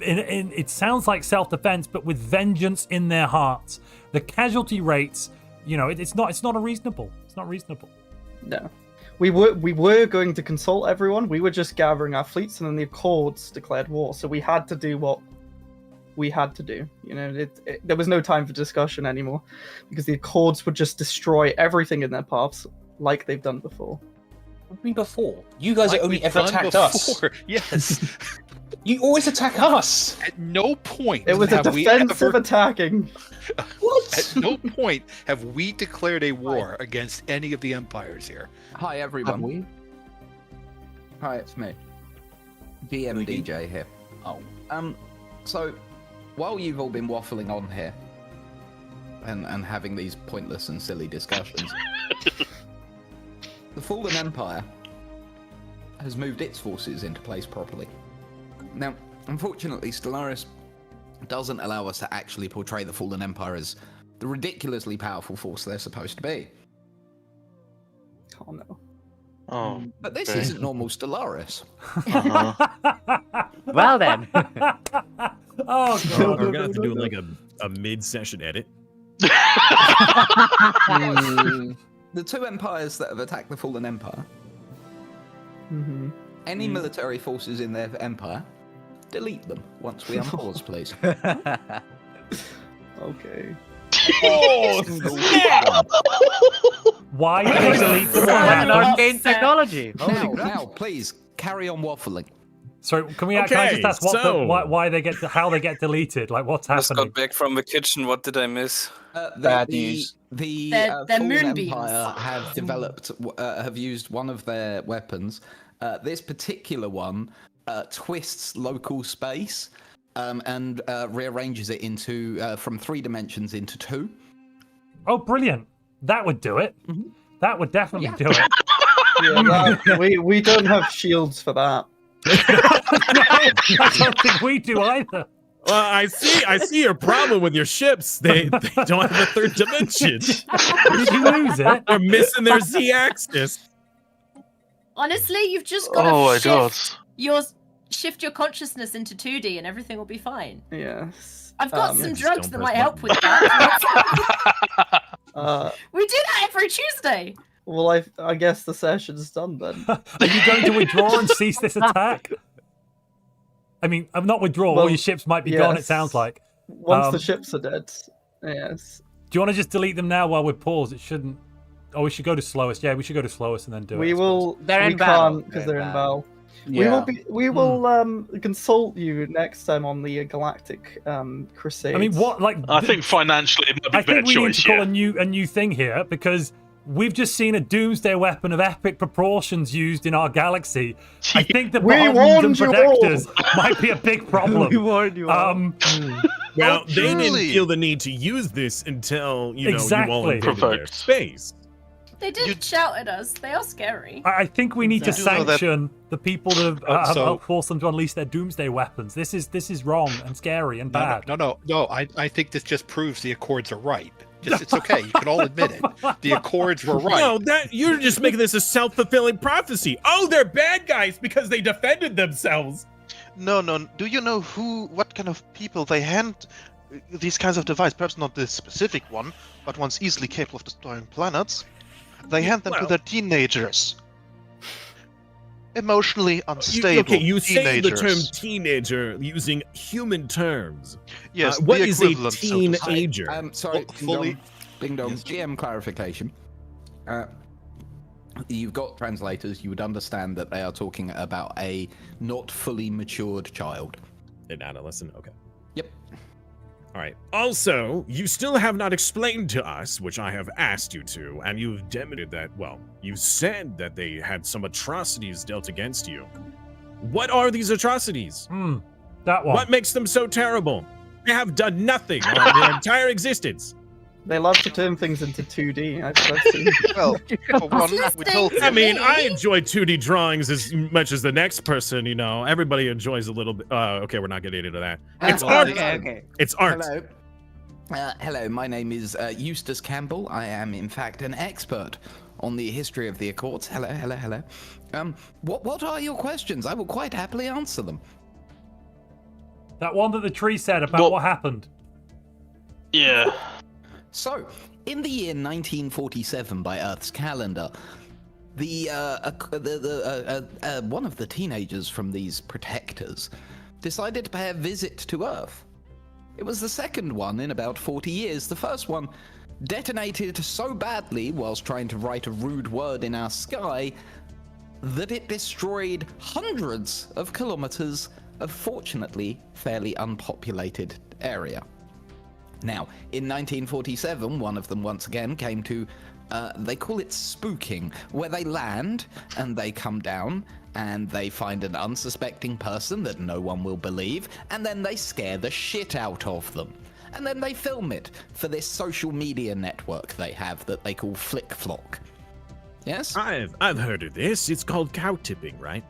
in it sounds like self-defense, but with vengeance in their hearts. The casualty rates, it's not reasonable. It's not reasonable. No. We were going to consult everyone. We were just gathering our fleets, and then the Accords declared war. So we had to do what we had to do. There was no time for discussion anymore, because the Accords would just destroy everything in their paths, like they've done before. What do you mean before? You guys Like have only we've ever done attacked us. before. Yes. You always attack us. At no point It was a have we defensive ever- attacking. What? At no point have we declared a war against any of the empires here. Hi Have everyone. we? Hi, it's me. DM DJ here. Oh. So, while you've all been waffling on here and having these pointless and silly discussions, the Fallen Empire has moved its forces into place properly. Now, unfortunately, Stellaris doesn't allow us to actually portray the Fallen Empire as the ridiculously powerful force they're supposed to be. Oh no. Oh, But this okay. isn't normal Stellaris. Well then. Oh So god. we're gonna have to do like a mid-session edit. The two empires that have attacked the Fallen Empire, Mm-hmm. any military forces in their empire, delete them once we unpause, please. Okay. Why did they delete the An one? arcane technology. Holy crap. Now, please, carry on waffling. So can I just ask why they how they get deleted? Like what's Just happening? got back from vacation. What did I miss? Bad news. They're Fallen moonbeams. Empire have used one of their weapons. This particular one twists local space and rearranges it into from 3 dimensions into 2. Oh, brilliant! That would do it. Mm-hmm. That would definitely do it. Yeah, we don't have shields for that. No, I don't think we do either. Well, I see your problem with your ships. They don't have a 3rd dimension. Did you lose it? They're missing their Z-axis. Honestly, you've just got to shift your consciousness into 2D and everything will be fine. Yes. I've got some drugs that might help with that. We do that every Tuesday. Well, I guess the session's done then. Are you going to withdraw and cease this attack? I mean, I'm not withdraw. All your ships might be gone. It sounds like once the ships are dead. Yes. Do you want to just delete them now while we're paused? It shouldn't. Oh, we should go to slowest. Yeah, we should go to slowest and then do it. We will. They're in we battle. can't because they're in battle. Yeah. We will consult you next time on the Galactic Crusade. I mean, what like? I think financially it might be I a better think we need choice. to call a new thing here because we've just seen a doomsday weapon of epic proportions used in our galaxy. I think the bombs and protectors might be a big problem. We warned you all. Well, they didn't feel the need to use this until you all invaded their space. They did shout at us. They are scary. I think we need to sanction the people that have forced them to unleash their doomsday weapons. This is wrong and scary and bad. No. I think this just proves the Accords are right. It's okay. You can all admit it. The Accords were right. No, you're just making this a self-fulfilling prophecy. Oh, they're bad guys because they defended themselves. No. Do you know what kind of people they hand these kinds of devices? Perhaps not this specific one, but one's easily capable of destroying planets. They hand them to their teenagers. Emotionally unstable you say the teenagers. term teenager using human terms. Yes, what the is a equivalent, so to say. teenager? Sorry, fully. Ding dong. GM clarification. You've got translators. You would understand that they are talking about a not fully matured child. An adolescent. Okay. Yep. All right. Also, you still have not explained to us, which I have asked you to, and you've demonstrated that, well, you said that they had some atrocities dealt against you. What are these atrocities? That one. What makes them so terrible? They have done nothing on their entire existence. They love to turn things into 2D. I've seen. Well, for one, we told I mean, I enjoy 2D drawings as much as the next person, Everybody enjoys a little bit. Okay, we're not getting into that. It's art. Okay. It's art. Hello, my name is Eustace Campbell. I am, in fact, an expert on the history of the Accords. Hello. What are your questions? I will quite happily answer them. That one that the tree said about what happened. Yeah. So, in the year 1947 by Earth's calendar, one of the teenagers from these protectors decided to pay a visit to Earth. It was the second one in about 40 years. The first one detonated so badly whilst trying to write a rude word in our sky that it destroyed hundreds of kilometers of fortunately fairly unpopulated area. Now, in 1947, one of them once again came to, they call it spooking, where they land and they come down and they find an unsuspecting person that no one will believe, and then they scare the shit out of them. And then they film it for this social media network they have that they call Flick Flock. Yes? I've heard of this. It's called cow tipping, right?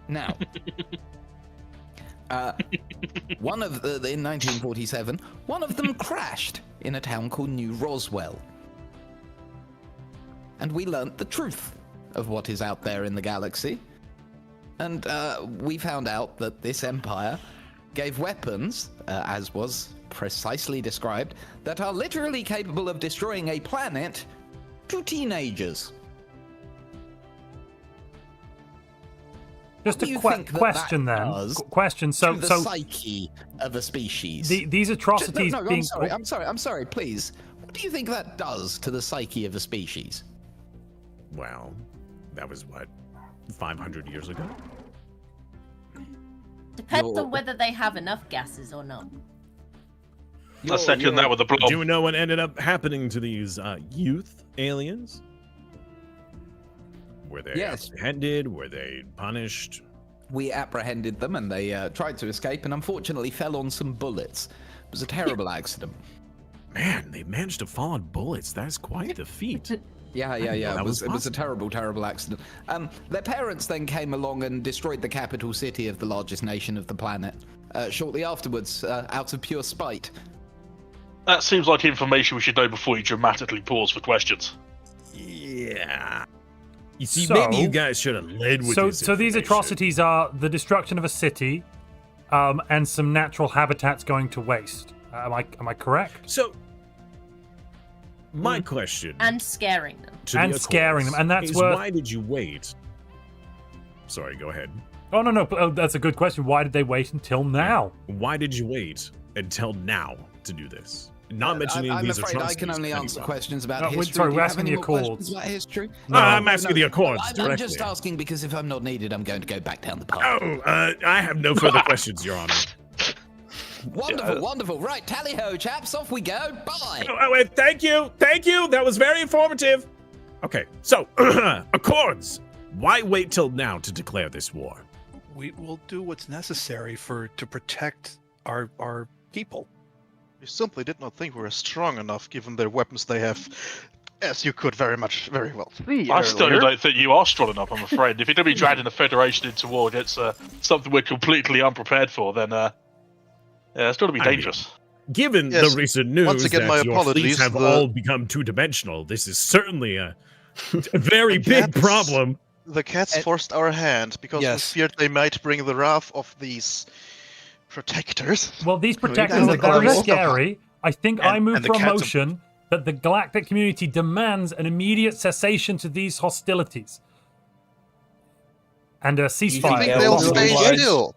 Now... in 1947, one of them crashed in a town called New Roswell. And we learnt the truth of what is out there in the galaxy. And we found out that this empire gave weapons, as was precisely described, that are literally capable of destroying a planet to teenagers. Just a question then. Question. So the psyche of a species. These atrocities being. I'm sorry. Please. What do you think that does to the psyche of a species? Well, that was what, 500 years ago. Depends on whether they have enough gases or not. I second that with a blob. Do you know what ended up happening to these youth aliens? Were they apprehended? Were they punished? We apprehended them and they tried to escape and unfortunately fell on some bullets. It was a terrible accident. Man, they managed to fall on bullets. That is quite the feat. Yeah. It was a terrible, terrible accident. Their parents then came along and destroyed the capital city of the largest nation of the planet shortly afterwards, out of pure spite. That seems like information we should know before you dramatically pause for questions. Yeah. You see, maybe you guys should have led with this. So these atrocities are the destruction of a city, and some natural habitats going to waste. Am I correct? So, my question and scaring them, and that's where. Why did you wait? Sorry, go ahead. Oh no, that's a good question. Why did they wait until now? Why did you wait until now to do this? Not mentioning these atrocities. I'm afraid I can only answer questions about history. Sorry, we're asking the Accords. About history? No, I'm asking the Accords directly. I'm just asking because if I'm not needed, I'm going to go back down the path. Oh, I have no further questions, Your Honor. Wonderful. Right, tally-ho, chaps. Off we go. Bye. Thank you. That was very informative. Okay, so, Accords. Why wait till now to declare this war? We will do what's necessary to protect our people. We simply did not think we were strong enough given their weapons they have, as you could very well see. I still don't think you are strong enough, I'm afraid. If you're going to be dragging the Federation into war against something we're completely unprepared for, then it's going to be dangerous. Given the recent news once again, that your fleets have all become two-dimensional, this is certainly a very big problem. The cats forced our hand because we feared they might bring the wrath of these protectors. Well, these protectors are very scary. I think I move for a motion that the Galactic community demands an immediate cessation to these hostilities and a ceasefire. Do you think they'll stay still?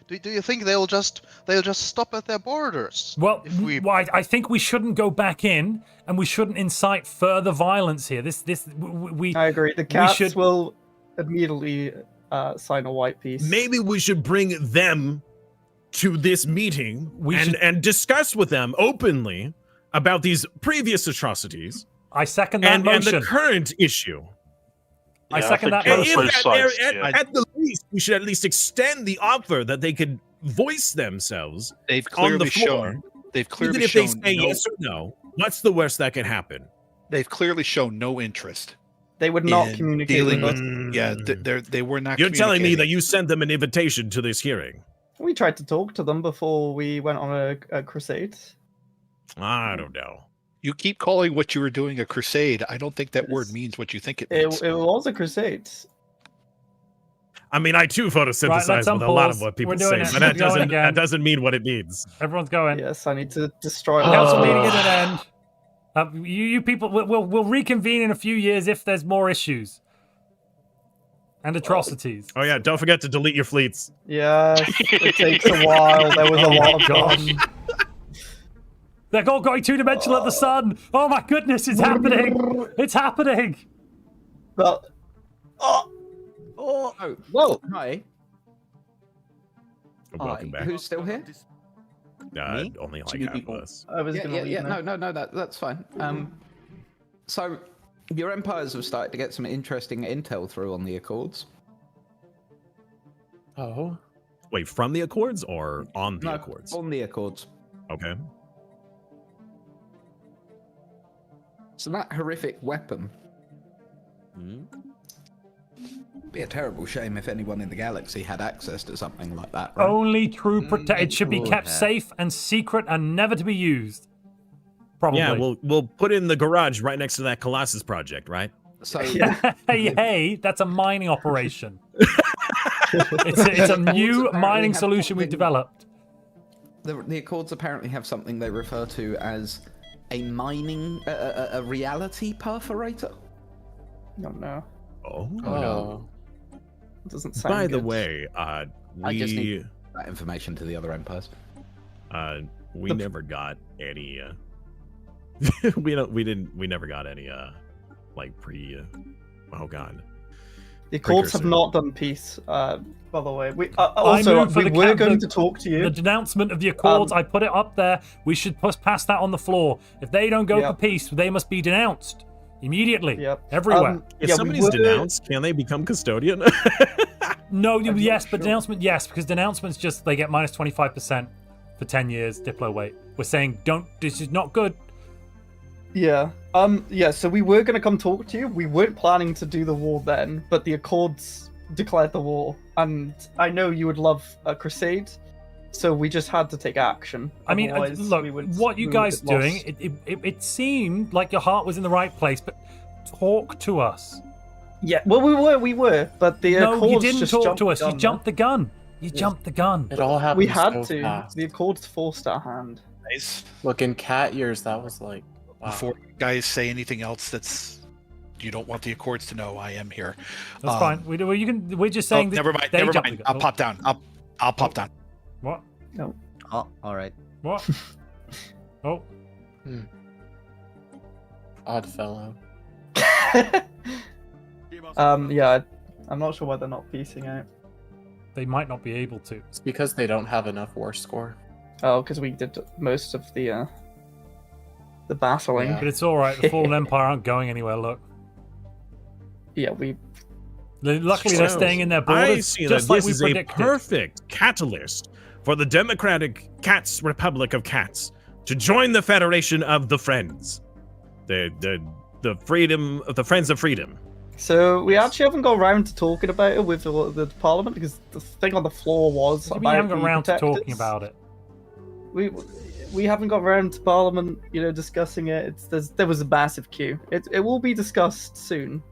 Do you think they'll just stop at their borders? Well, I think we shouldn't go back in, and we shouldn't incite further violence here. I agree. The cats will immediately sign a white peace. Maybe we should bring them to this meeting and discuss with them openly about these previous atrocities. I second that motion. And the current issue. I second that motion. At the least, we should at least extend the offer that they could voice themselves on the floor. They've clearly Even if shown they say yes or no, what's the worst that can happen? They've clearly shown no interest. They would not communicate with us. They were not. You're telling me that you sent them an invitation to this hearing? We tried to talk to them before we went on a crusade. I don't know. You keep calling what you were doing a crusade. I don't think that word means what you think it means. It was a crusade. I mean, I too photosynthesize with a lot of what people say, but that doesn't mean what it means. Everyone's going. Yes, I need to destroy. Council meeting at an end. You people, we'll reconvene in a few years if there's more issues and atrocities. Oh yeah, don't forget to delete your fleets. Yes, it takes a while. There was a lot of them. They're all going two-dimensional at the sun. Oh my goodness, it's happening! It's happening! But, whoa! Hi. Welcome back. Who's still here? Only like half of us. I was gonna leave now. No, that's fine. So your empires have started to get some interesting intel through on the Accords. Oh. Wait, from the Accords or on the Accords? On the Accords. Okay. So that horrific weapon. Be a terrible shame if anyone in the galaxy had access to something like that. Right? Only true it should be kept safe and secret and never to be used. Probably. Yeah, we'll put it in the garage right next to that Colossus project, right? So hey, that's a mining operation. it's a new mining solution we've developed. The Accords apparently have something they refer to as a mining, a reality perforator. No. Oh. No. It doesn't sound By the good. way, I just need that information to the other empires. We never got any. We never got any. Like pre. Oh god. The Accords have Precursor. not done peace, by the way. We I also moved for we the were cap- going the- to talk to you. The denouncement of the Accords, I put it up there. We should pass that on the floor. If they don't go for peace, they must be denounced immediately. Everywhere. If somebody's denounced, can they become custodian? No, yes, but denouncement, yes, because denouncements just, they get minus 25% for 10 years, Diplo wait. We're saying, this is not good. Yeah. So we were going to come talk to you. We weren't planning to do the war then, but the Accords declared the war. And I know you would love a crusade, so we just had to take action. I mean, Otherwise, look, we would what you guys get lost. doing, it seemed like your heart was in the right place, but talk to us. Yeah, well, we were, but the No, Accords you didn't just talk jumped to the us. gun, You jumped the gun. You jumped the gun. It all happened We had so to. fast. The Accords forced our hand. Nice. Look, in cat years, that was like... Wow. Before you guys say anything else that's you don't want the Accords to know, I am here. That's fine. We're just saying that never mind. they Never jumped mind. the gun. I'll pop down. I'll pop down. What? No. Oh, all right. What? Oh. Odd fellow. Yeah, I'm not sure why they're not piecing out. They might not be able to. It's because they don't have enough war score. Oh, because we did most of the battling. But it's all right. The Fallen Empire aren't going anywhere. Look. Yeah, we. Luckily, they're staying in their borders, I see just that like this we is predicted. a perfect catalyst for the Democratic Cats Republic of Cats to join the Federation of the Friends, the freedom of the Friends of Freedom. So we actually haven't got around to talking about it with the Parliament because the thing on the floor was. We about haven't got the around to protectors. talking about it. We haven't got around to Parliament, discussing it. There was a massive queue. It will be discussed soon.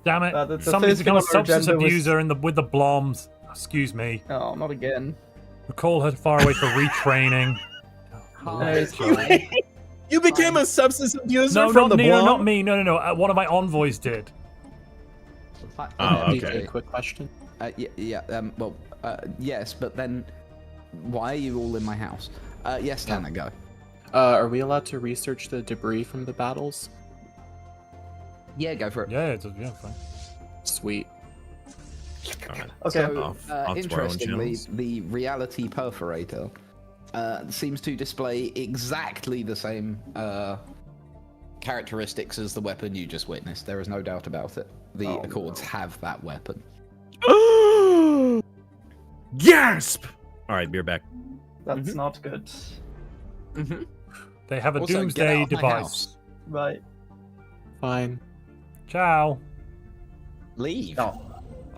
Damn it! The Somebody's first become a thing on our substance agenda was- abuser with the bloms. Excuse me. Oh, not again. Recall her far away for retraining. You became a substance abuser No, from not the me. blog? No, not me. No. One of my envoys did. Oh, DJ, okay. quick question. Yes, but then why are you all in my house? Yes, Tanner, go. Are we allowed to research the debris from the battles? Yeah, go for it. Yeah, fine. Sweet. Okay. So, I'll interestingly, the reality perforator seems to display exactly the same characteristics as the weapon you just witnessed. There is no doubt about it. The Accords have that weapon. Gasp! All right, beer back. That's not good. They have a Also, get doomsday out of my device. house. Right. Fine. Ciao. Leave.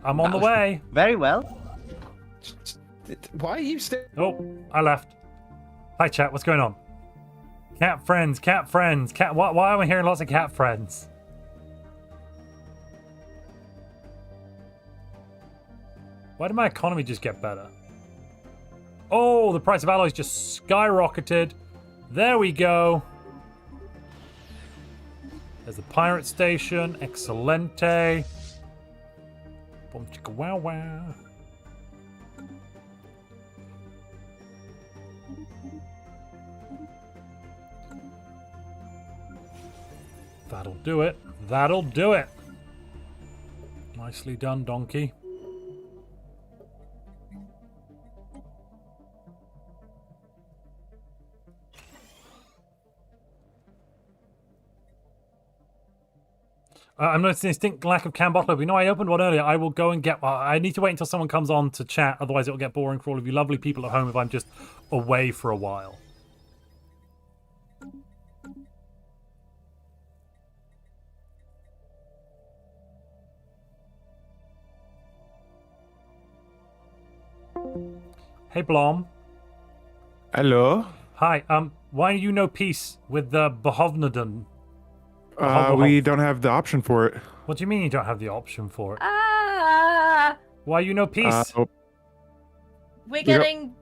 I'm on the way. Very well. Why are you still? Oh, I left. Hi, chat. What's going on? Cat friends. Cat. Why am I hearing lots of cat friends? Why did my economy just get better? Oh, the price of alloys just skyrocketed. There we go. There's the pirate station. Excelente. Boom chicka wow wow. That'll do it. That'll do it. Nicely done, donkey. I'm noticing a distinct lack of can bottle. You know, I opened one earlier. I will go and get one. I need to wait until someone comes on to chat. Otherwise, it'll get boring for all of you lovely people at home if I'm just away for a while. Hey, Blom. Hello. Hi. Why do you know peace with the Behovnaden? We don't have the option for it. What do you mean you don't have the option for it? Ah, Why you know peace? we're getting.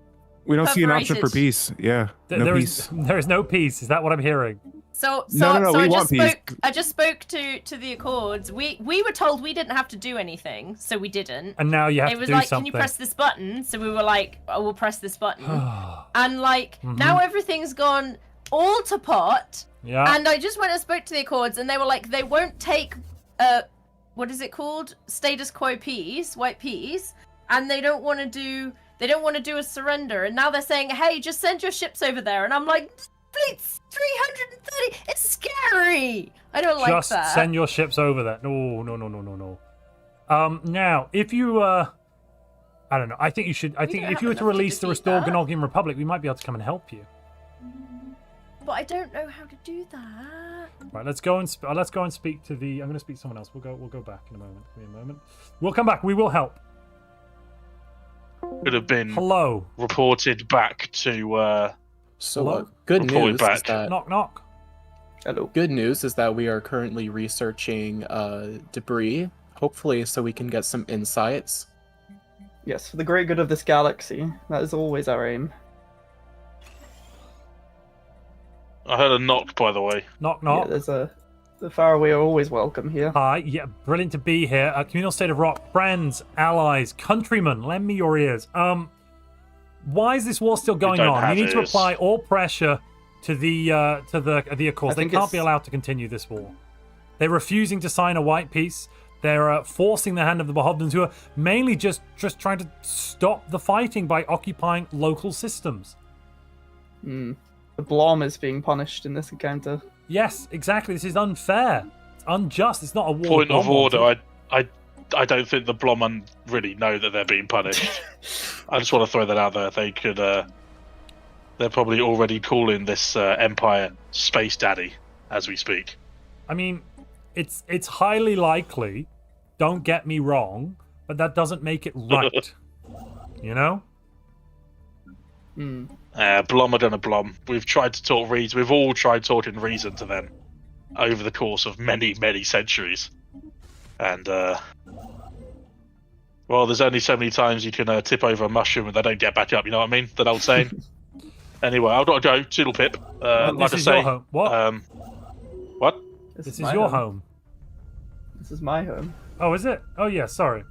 We don't see an option for perforated. peace. Yeah, no there peace. is no peace. Is that what I'm hearing? So No, we want peace. I just spoke to the Accords. We were told we didn't have to do anything, so we didn't. And now you have it to was do like, something. can you press this button? So we were like, oh, we'll press this button. And like now everything's gone all to pot. Yeah. And I just went and spoke to the Accords, and they were like, they won't take what is it called? Status quo peace, white peace, and they don't want to do a surrender, and now they're saying, hey, just send your ships over there, and I'm like, fleet's 330. It's scary. I don't like that. Just send your ships over there. No. Now, if you I don't know. I think you should. I think if you were to release the Restore Gnogian Republic, we might be able to come and help you. But I don't know how to do that. Right, let's go and speak to the. I'm going to speak to someone else. We'll go back in a moment. Give me a moment. We'll come back. We will help. Could have been reported back to. Good news is that knock. Hello. Good news is that we are currently researching debris, hopefully, so we can get some insights. Yes, for the great good of this galaxy. That is always our aim. I heard a knock, by the way. Knock. Yeah, the faraway are always welcome here. Hi, yeah, brilliant to be here. Communal State of Rock, friends, allies, countrymen, lend me your ears. Why is this war still going on? We need to apply all pressure to the Accords. They can't be allowed to continue this war. They're refusing to sign a white peace. They're forcing the hand of the Bohovdans, who are mainly just trying to stop the fighting by occupying local systems. The Blom is being punished in this encounter. Yes, exactly. This is unfair. It's unjust. It's not a war. Point of order. I don't think the Blommen really know that they're being punished. I just want to throw that out there. They could. They're probably already calling this Empire Space Daddy as we speak. I mean, it's highly likely. Don't get me wrong, but that doesn't make it right. You know? Blom are done a Blom. We've tried to talk reason. We've all tried talking reason to them over the course of many, many centuries. And, well, there's only so many times you can tip over a mushroom and they don't get back up, you know what I mean? That old saying. Anyway, I've got to go. Toodle pip. This is your home. What? What? This is your home. This is my home. Oh, is it? Oh, yeah, sorry.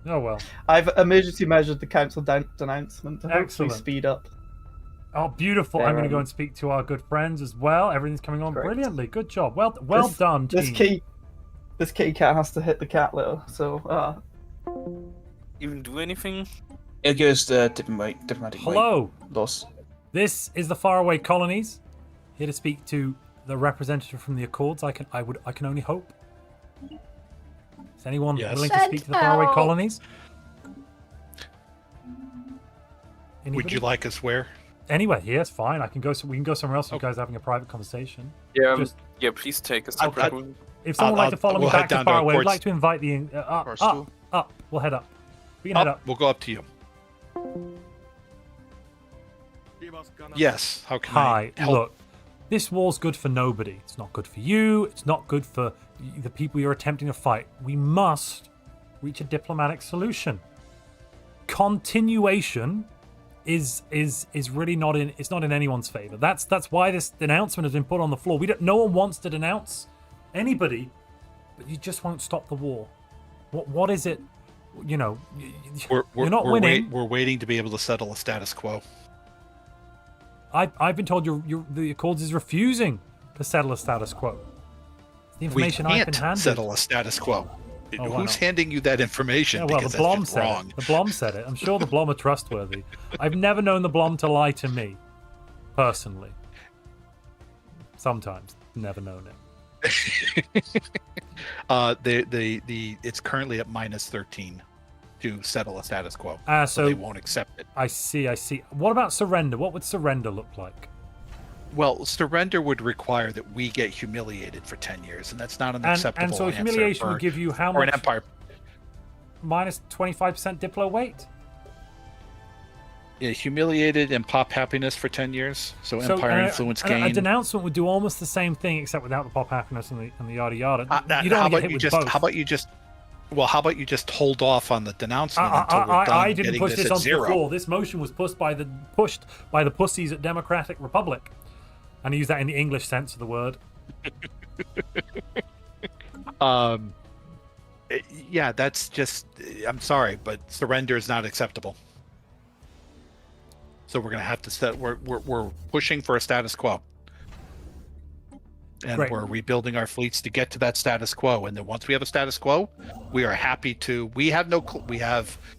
Oh, well. I've emergency measured the council denouncement to hopefully speed up. Oh, beautiful. I'm going to go and speak to our good friends as well. Everything's coming on brilliantly. Good job. Well done, team. This kitty cat has to hit the cat litter, so... Even do anything? It goes diplomatic. Hello. Loss. This is the Faraway Colonies. Here to speak to the representative from the Accords. I can only hope. Is anyone willing to speak to the Faraway Colonies? Anybody? Would you like us where? Anywhere. Yes, fine. We can go somewhere else. If you guys are having a private conversation. Yeah, please take us separate. If someone would like to follow me back to Faraway, we'd like to invite the up. We'll head up. We can head up. We'll go up to you. Yes. How can I help? Look, this war's good for nobody. It's not good for you. It's not good for the people you're attempting to fight. We must reach a diplomatic solution. Continuation is really not in anyone's favor. That's why this denouncement has been put on the floor. No one wants to denounce anybody, but you just won't stop the war. What is it? You know, you're not winning. We're waiting to be able to settle a status quo. I've been told the Accords is refusing to settle a status quo. The information I've been handed. Settle a status quo. Who's handing you that information? Yeah, well, because the Blom that's said wrong. it. The Blom said it. I'm sure the Blom are trustworthy. I've never known the Blom to lie to me, personally. Sometimes, never known it. It's currently at -13 to settle a status quo. So they won't accept it. I see. What about surrender? What would surrender look like? Well, surrender would require that we get humiliated for 10 years, and that's not an acceptable And so answer humiliation for, would give you how for much? an empire. Minus 25% Diplo weight? Yeah, humiliated and pop happiness for 10 years. So empire influence gain. A denouncement would do almost the same thing, except without the pop happiness and the yada yada. You don't how want to about get hit you with just? both. How about you just hold off on the denouncement until we're done I didn't getting push this at onto zero. the floor. This motion was pushed by the pussies at Democratic Republic. And I use that in the English sense of the word. Yeah, that's just. I'm sorry, but surrender is not acceptable. So we're gonna have to set. We're pushing for a status quo. And Great. we're rebuilding our fleets to get to that status quo. And then once we have a status quo, we are happy to. We have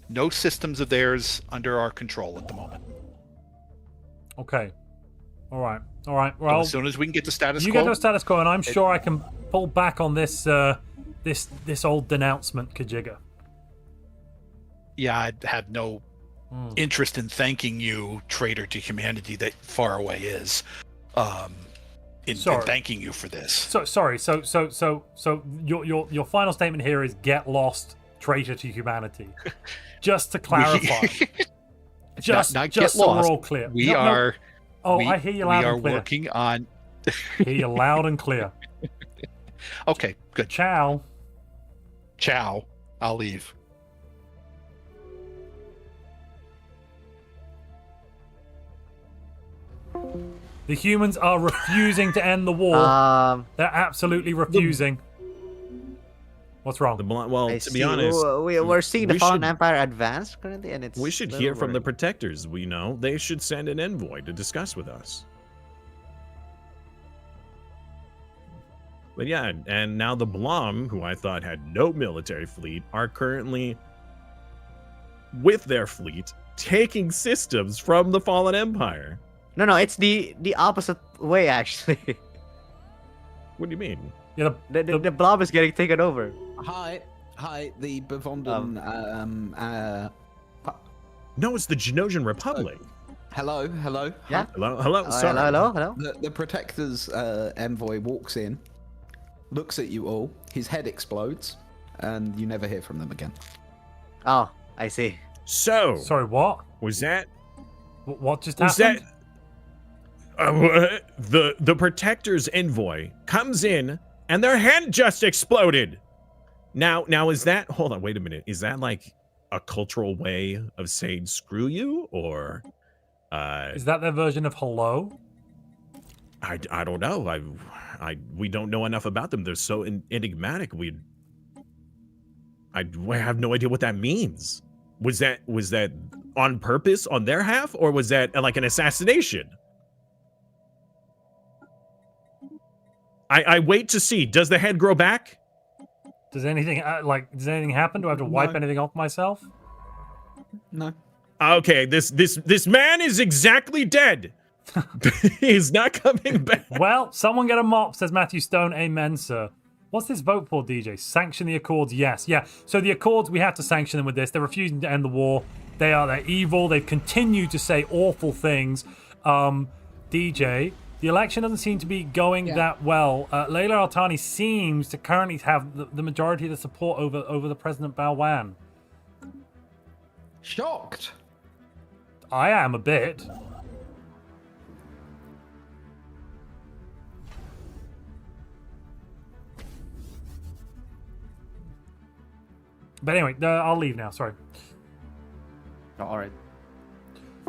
no systems of theirs under our control at the moment. Okay. All right. Well, So as soon as we can get to status you quo, get to a status quo, and I'm sure I can pull back on this this old denouncement, Kajigga. yeah, I have no interest in thanking you, traitor to humanity that far away is. In thanking you for this. So sorry. So your final statement here is get lost, traitor to humanity. Just to clarify. just not just get so lost. we're all clear. We are. Oh, I hear you loud and clear. We are working on. Hear you loud and clear. Okay, good. Ciao. Ciao. I'll leave. The humans are refusing to end the war. They're absolutely refusing. What's wrong? Well, to be honest, we're seeing the Fallen Empire advance currently, and it's. We should hear from the Protectors. We know they should send an envoy to discuss with us. But yeah, and now the Blom, who I thought had no military fleet, are currently with their fleet taking systems from the Fallen Empire. No, it's the opposite way actually. What do you mean? Yeah, the blob is getting taken over. Hi, the Bavondan. No, it's the Genosian Republic. Hello. Yeah. Hello. Sorry. Hello. The Protector's envoy walks in, looks at you all. His head explodes, and you never hear from them again. Oh, I see. So. Sorry, what? Was that? What just was happened? The Protector's envoy comes in and their head just exploded. Now is that? Hold on, wait a minute. Is that like a cultural way of saying screw you, or? Is that their version of hello? I don't know. We don't know enough about them. They're so enigmatic. I have no idea what that means. Was that on purpose on their half, or was that like an assassination? I wait to see. Does the head grow back? Does anything happen? Do I have to wipe anything off myself? No. Okay, this man is exactly dead. He's not coming back. Well, someone get a mop, says Matthew Stone. Amen, sir. What's this vote for, DJ? Sanction the Accords? Yes. Yeah. So the Accords, we have to sanction them with this. They're refusing to end the war. They're evil. They've continued to say awful things. DJ, the election doesn't seem to be going that well. Layla Al-Thani seems to currently have the majority of the support over the President Balwan. Shocked. I am a bit. But anyway, I'll leave now. Sorry. Oh, all right.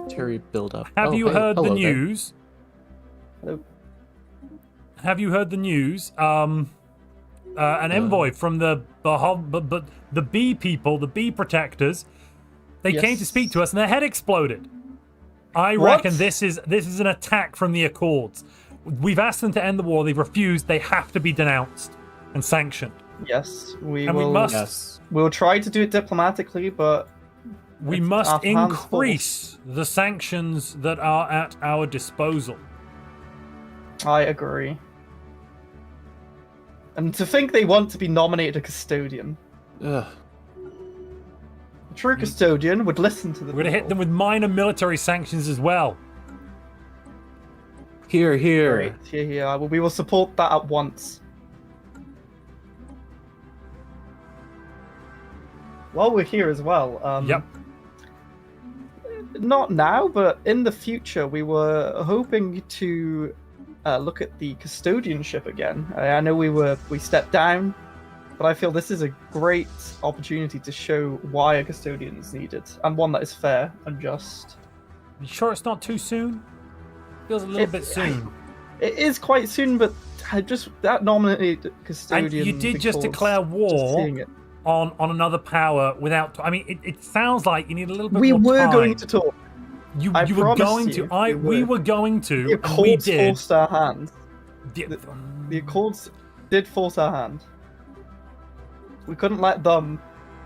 Terry, build up. Have you heard the news? Hello. Have you heard the news? An envoy from the bee people, the bee protectors, they came to speak to us and their head exploded. I reckon this is an attack from the Accords. We've asked them to end the war. They've refused. They have to be denounced and sanctioned. Yes, we must. Yes. We'll try to do it diplomatically, but we must increase the sanctions that are at our disposal. I agree. And to think they want to be nominated a custodian. Ugh. A true custodian would listen to the We're going to hit them with minor military sanctions as well. Here. Great. Here. Well, we will support that at once. While we're here as well, yep. Not now, but in the future, we were hoping to look at the custodianship again. I know we stepped down, but I feel this is a great opportunity to show why a custodian is needed, and one that is fair and just. You sure it's not too soon? Feels a little bit soon. It is quite soon, but I just that nominated custodian. And you did just declare war on another power without. I mean, it sounds like you need a little bit more time. We were going to talk. You were going to. We were going to. The Accords forced our hands. The Accords did force our hand. We couldn't let them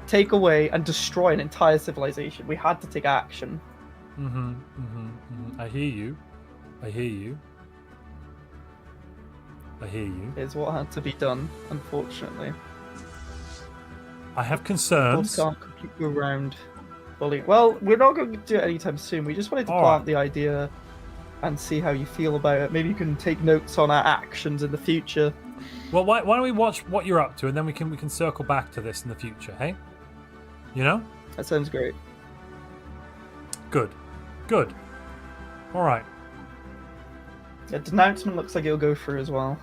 take away and destroy an entire civilization. We had to take action. I hear you. I hear you. I hear you. Is what had to be done, unfortunately. I have concerns. Can't keep you around bullying. Well, we're not going to do it anytime soon. We just wanted to plant the idea and see how you feel about it. Maybe you can take notes on our actions in the future. Well, why don't we watch what you're up to, and then we can circle back to this in the future, hey? You know? That sounds great. Good. Good. All right. The denouncement looks like it'll go through as well.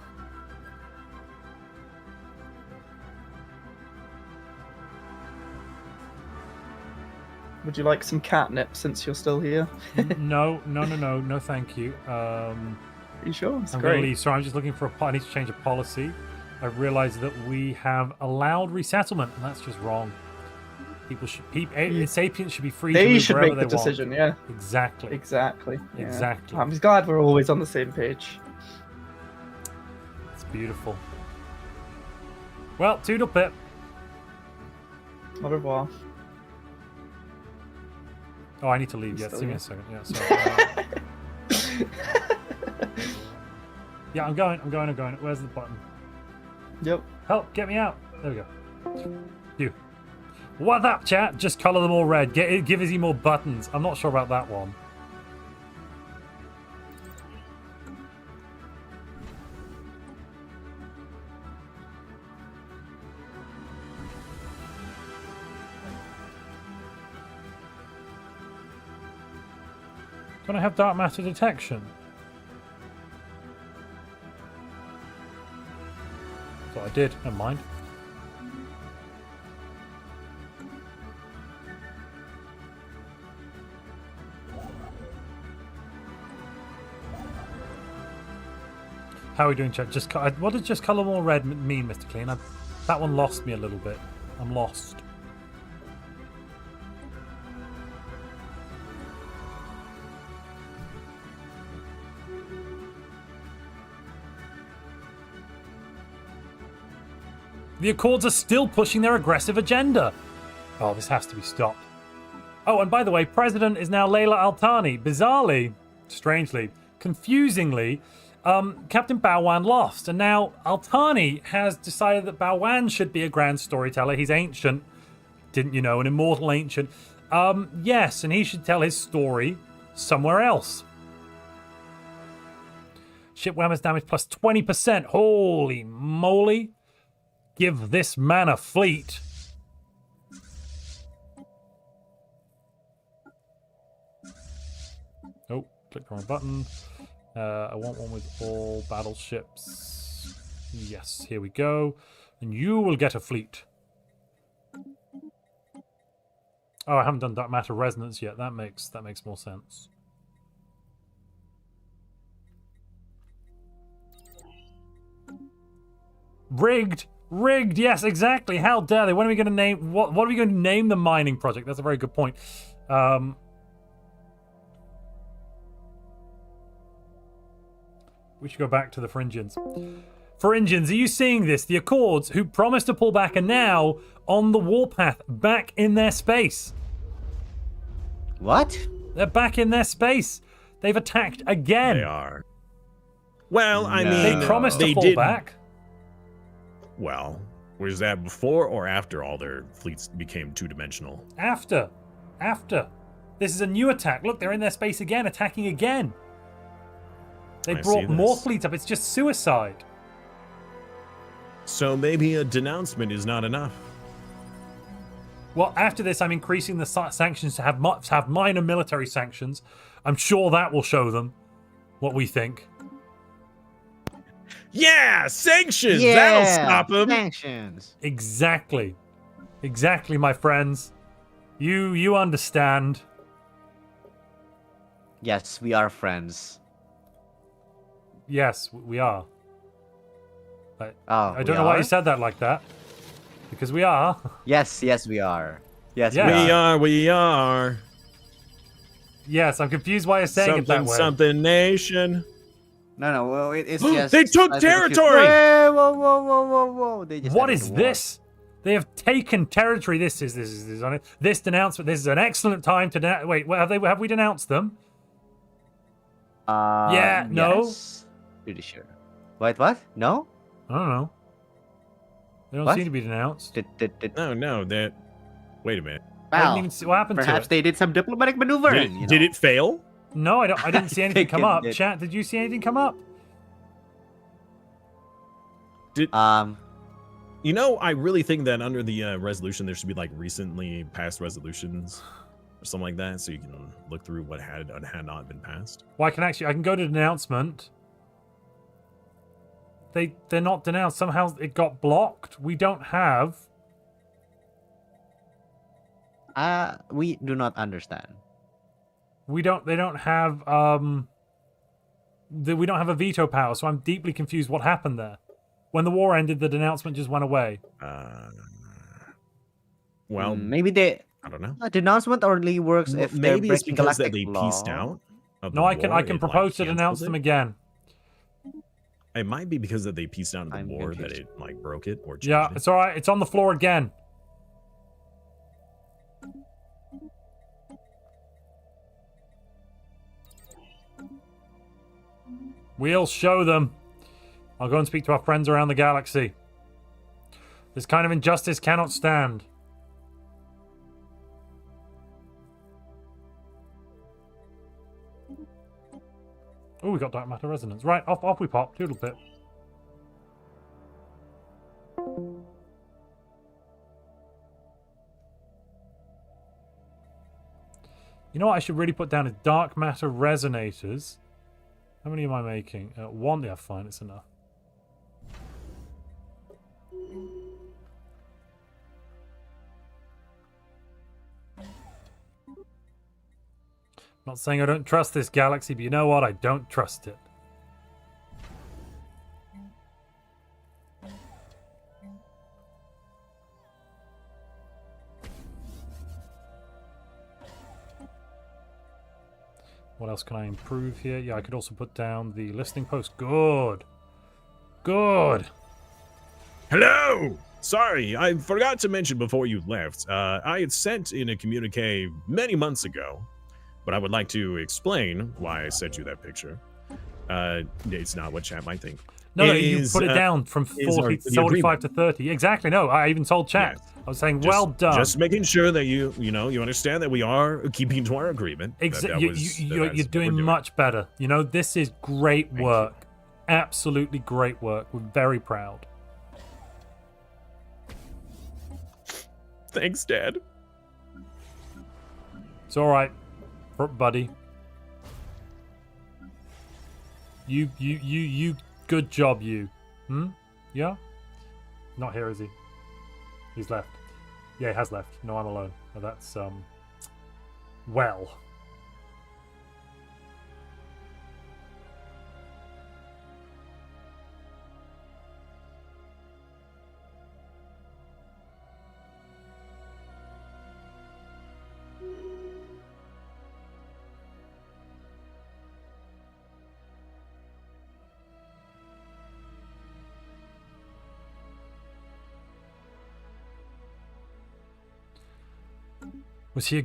Would you like some catnip since you're still here? No, thank you. Are you sure? It's I'm great. going to leave. Sorry, I'm just looking for I need to change a policy. I realised that we have allowed resettlement, and that's just wrong. Sapiens should be free to They move should wherever make the they want. decision, yeah. Exactly. Exactly. Yeah. Exactly. I'm just glad we're always on the same page. It's beautiful. Well, toodle pip. Au revoir. Oh, I need to leave. Yes, give me a second. Yeah, sorry. Yeah, I'm going. Where's the button? Yep. Help, get me out. There we go. You. What up, chat? Just colour them all red. Give Izzy more buttons. I'm not sure about that one. Don't I have dark matter detection? Thought I did. Never mind. How are we doing, chat? What does just colour more red mean, Mr. Clean? That one lost me a little bit. I'm lost. The Accords are still pushing their aggressive agenda. Oh, this has to be stopped. Oh, and by the way, President is now Layla Altani. Bizarrely, strangely, confusingly, Captain Baowan lost. And now Altani has decided that Baowan should be a grand storyteller. He's ancient. Didn't you know? An immortal ancient. Yes, and he should tell his story somewhere else. Ship whammers damage plus 20%. Holy moly. Give this man a fleet. Oh, clicked the wrong button. I want one with all battleships. Yes, here we go. And you will get a fleet. Oh, I haven't done dark matter resonance yet. That makes more sense. Rigged. Rigged, yes, exactly. How dare they? When are we going to name what are we going to name the mining project? That's a very good point. We should go back to the Pharyngians. Pharyngians, are you seeing this? The Accords, who promised to pull back, are now on the warpath, back in their space. What? They're back in their space. They've attacked again. They are. Well, I mean, they promised to fall back. Well, was that before or after all their fleets became two-dimensional? After. This is a new attack. Look, they're in their space again, attacking again. They brought more fleets up. It's just suicide. So maybe a denouncement is not enough. Well, after this, I'm increasing the sanctions to have minor military sanctions. I'm sure that will show them what we think. Yeah, sanctions. That'll stop them. Sanctions. Exactly, my friends. You understand. Yes, we are friends. Yes, we are. I don't know why you said that like that. Because we are. Yes, we are. Yes, we are. Yes, I'm confused why you're saying it that way. Something nation. No, well, it's just... They took territory! Whoa. They just What ended is the war. this? They have taken territory. This is on it. This denouncement. This is an excellent time to wait. Have we denounced them? Yeah. No. Yes. Pretty sure. Wait, what? No? I don't know. They don't What? seem to be denounced. No, that. Wait a minute. I didn't Well, even see what happened to perhaps it. they did some diplomatic maneuvering. Did it fail? No, I didn't see anything come up. Did. Chat, did you see anything come up? You know, I really think that under the resolution there should be like recently passed resolutions or something like that, so you can look through what had and had not been passed. Well, I can go to announcement. They're not denounced. Somehow it got blocked. We don't have. We do not understand. They don't have we don't have a veto power, so I'm deeply confused what happened there. When the war ended, the denouncement just went away. Well, maybe they. I don't know. A denouncement only works if they're Maybe it's breaking because that galactic they law. pieced out. Of No, the I can war, propose to canceled denounce it. them again. It might be because that they pieced out of the I'm war confused. that it like broke it or changed Yeah, it. it's all right. It's on the floor again. We'll show them. I'll go and speak to our friends around the galaxy. This kind of injustice cannot stand. Oh, we got dark matter resonance. Right, off we pop. Toodle pip. You know what I should really put down is dark matter resonators. How many am I making? One. Yeah, fine. It's enough. Not saying I don't trust this galaxy, but you know what? I don't trust it. What else can I improve here? Yeah, I could also put down the listening post. Good. Good. Hello! Sorry, I forgot to mention before you left. I had sent in a communique many months ago, but I would like to explain why I sent you that picture. It's not what chat might think. No, you put it down from 45 to 30. Exactly. No, I even told chat. Yes. I was saying, well done. Just making sure that you understand that we are keeping to our agreement. You're doing much better. You know, this is great work. Absolutely great work. We're very proud. Thanks, Dad. It's all right, buddy. You. Good job, you. Yeah? Not here, is he? He's left. Yeah, he has left. No, I'm alone. Oh, that's, well. Was he a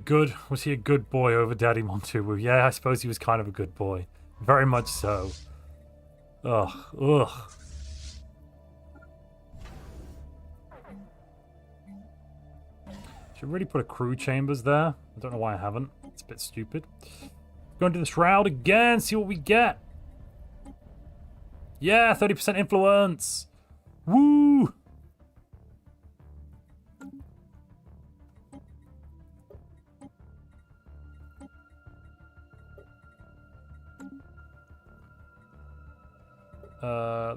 good boy over Daddy Montu? Well, yeah, I suppose he was kind of a good boy. Very much so. Ugh. Should really put a crew chambers there. I don't know why I haven't. It's a bit stupid. Go into the shroud again, see what we get. Yeah, 30% influence. Woo!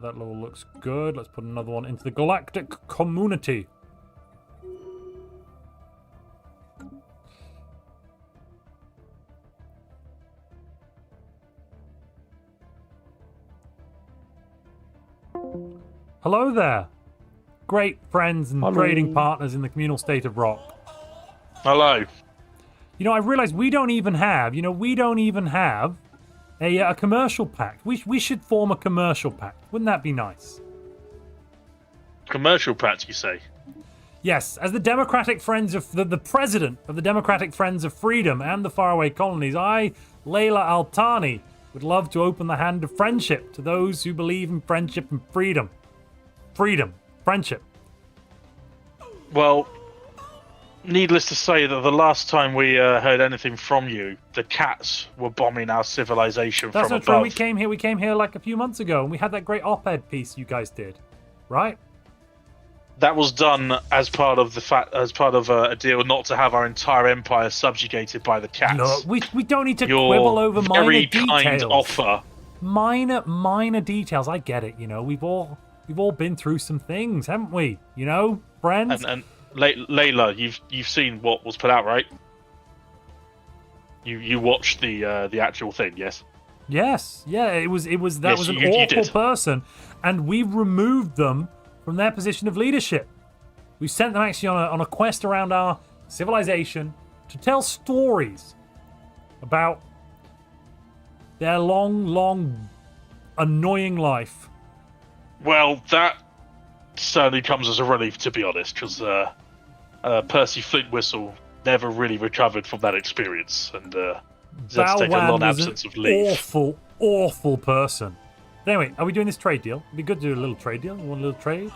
That level looks good. Let's put another one into the Galactic community. Hello there. Great friends and trading partners in the communal state of Rock. Hello. You know, I realize we don't even have a commercial pact. We should form a commercial pact. Wouldn't that be nice? Commercial pact, you say? Yes, as the Democratic Friends of the president of the Democratic Friends of Freedom and the Faraway Colonies, I, Layla Altani, would love to open the hand of friendship to those who believe in friendship and freedom. Freedom, friendship. Well, needless to say that the last time we heard anything from you, the cats were bombing our civilization That's from not above. true. We came here like a few months ago, and we had that great op-ed piece you guys did, right? That was done as part of a deal not to have our entire empire subjugated by the cats. No, we don't need to Your quibble over minor very details. kind offer. Minor details. I get it. You know, we've all been through some things, haven't we? You know, friends. And Layla, you've seen what was put out, right? You watched the actual thing, yes? Yes, yeah. It was an you awful did. person, and we removed them from their position of leadership. We sent them actually on a quest around our civilization to tell stories about their long, annoying life. Well, that certainly comes as a relief, to be honest, because Percy Flintwhistle never really recovered from that experience, and had to take a long absence of leave. Awful person. Anyway, are we doing this trade deal? It'd be good to do a little trade deal. You want a little trade?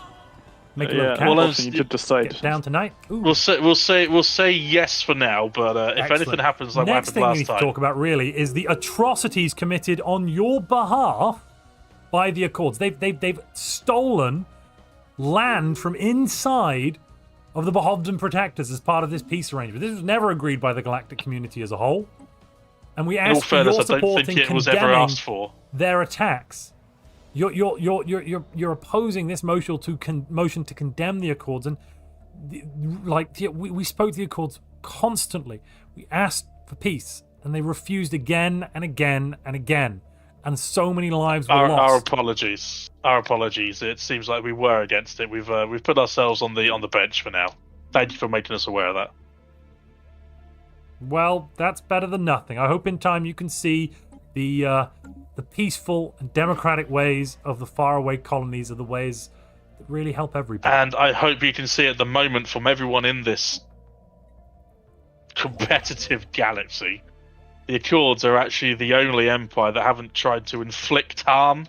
Make a little cash. Well, You need to decide. Get down tonight. Ooh. We'll say yes for now, but if Excellent. anything happens like Next what thing we happened need last to time, talk about really is the atrocities committed on your behalf by the Accords. They've stolen land from inside of the Bohovden Protectors as part of this peace arrangement. This was never agreed by the galactic community as a whole, and we in all ask for fairness, your I don't support think in it was ever condemning asked for. their attacks. You're opposing this motion to condemn the Accords, and we spoke to the Accords constantly. We asked for peace, and they refused again and again and again, and so many lives were lost. Our apologies. It seems like we were against it. We've put ourselves on the bench for now. Thank you for making us aware of that. Well, that's better than nothing. I hope in time you can see the peaceful and democratic ways of the faraway colonies are the ways that really help everybody. And I hope you can see at the moment from everyone in this competitive galaxy, the Accords are actually the only empire that haven't tried to inflict harm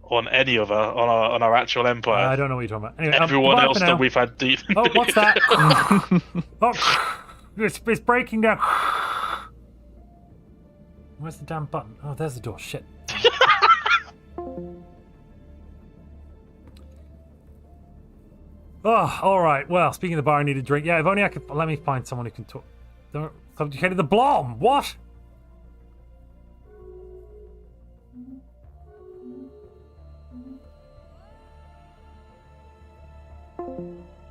on any of on our actual empire. I don't know what you're talking about. Anyway, Everyone goodbye else for that now. we've had deep. Oh, what's that? Oh, it's breaking down. Where's the damn button? Oh, there's the door. Shit. Oh, all right. Well, speaking of the bar, I need a drink. Yeah, if only I could. Let me find someone who can talk. Don't subjugated the Blom. What?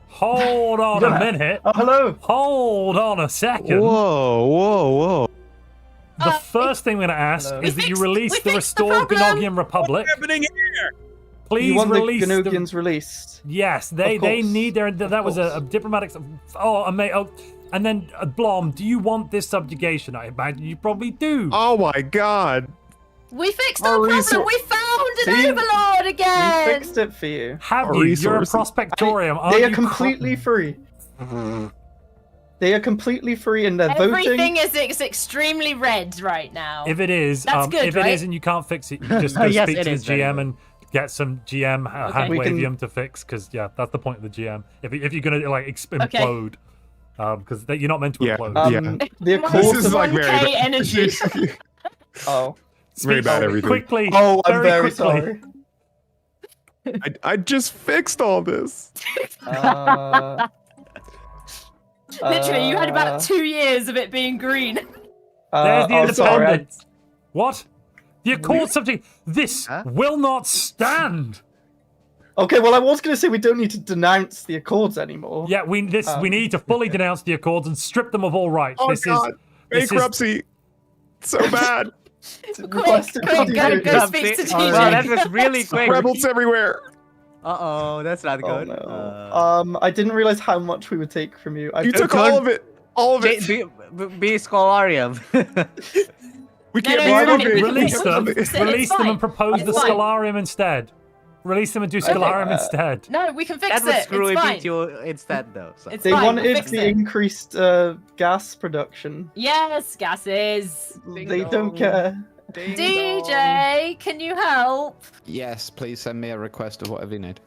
Hold on a minute. Oh, hello. Hold on a second. Whoa. The first thing we're going to ask is that you release the restored Gnogian Republic. What's happening here? Please You want release the Gnogians released. Yes, they need their. That was a diplomatic. And then Blom, do you want this subjugation? I imagine you probably do. Oh my god. We fixed our problem. We found an See? overlord again. We fixed it for you. Have you? You're a prospectorium. They are completely free. They are completely free and they're voting. Everything is extremely red right now. If it is, That's good, if right? it is and you can't fix it, you just go Yes, speak it to the is very GM and get some GM hand We can- wavium to fix, because that's the point of the GM. If you're gonna like implode, because you're not meant to implode. The Accords This is like very 1K energy. Oh. Very bad everything. Quickly. Oh, I'm very quickly. sorry. I just fixed all this. Literally, you had about 2 years of it being green. There's the oh, sorry, independence. What? The Accord subject. This will not stand. Okay, well, I was going to say we don't need to denounce the Accords anymore. Yeah, we need to fully denounce the Accords and strip them of all rights. Oh this god. is Bankruptcy. So bad. Quick, go speak to TJ. Wow, that was really quick. Rebels everywhere. Uh-oh, that's not Oh, good. no. I didn't realize how much we would take from you. You took all of it. All of it. Be Scholarium. We can't Release them. Release them and propose the Scalarium instead. Release them and do Scalarium instead. No, we can fix That would it. screw It's it fine. into instead, though. So. It's They fine. wanted We'll fix the it. increased gas production. Yes, gases. They don't care. DJ, can you help? Yes, please send me a request of whatever you need.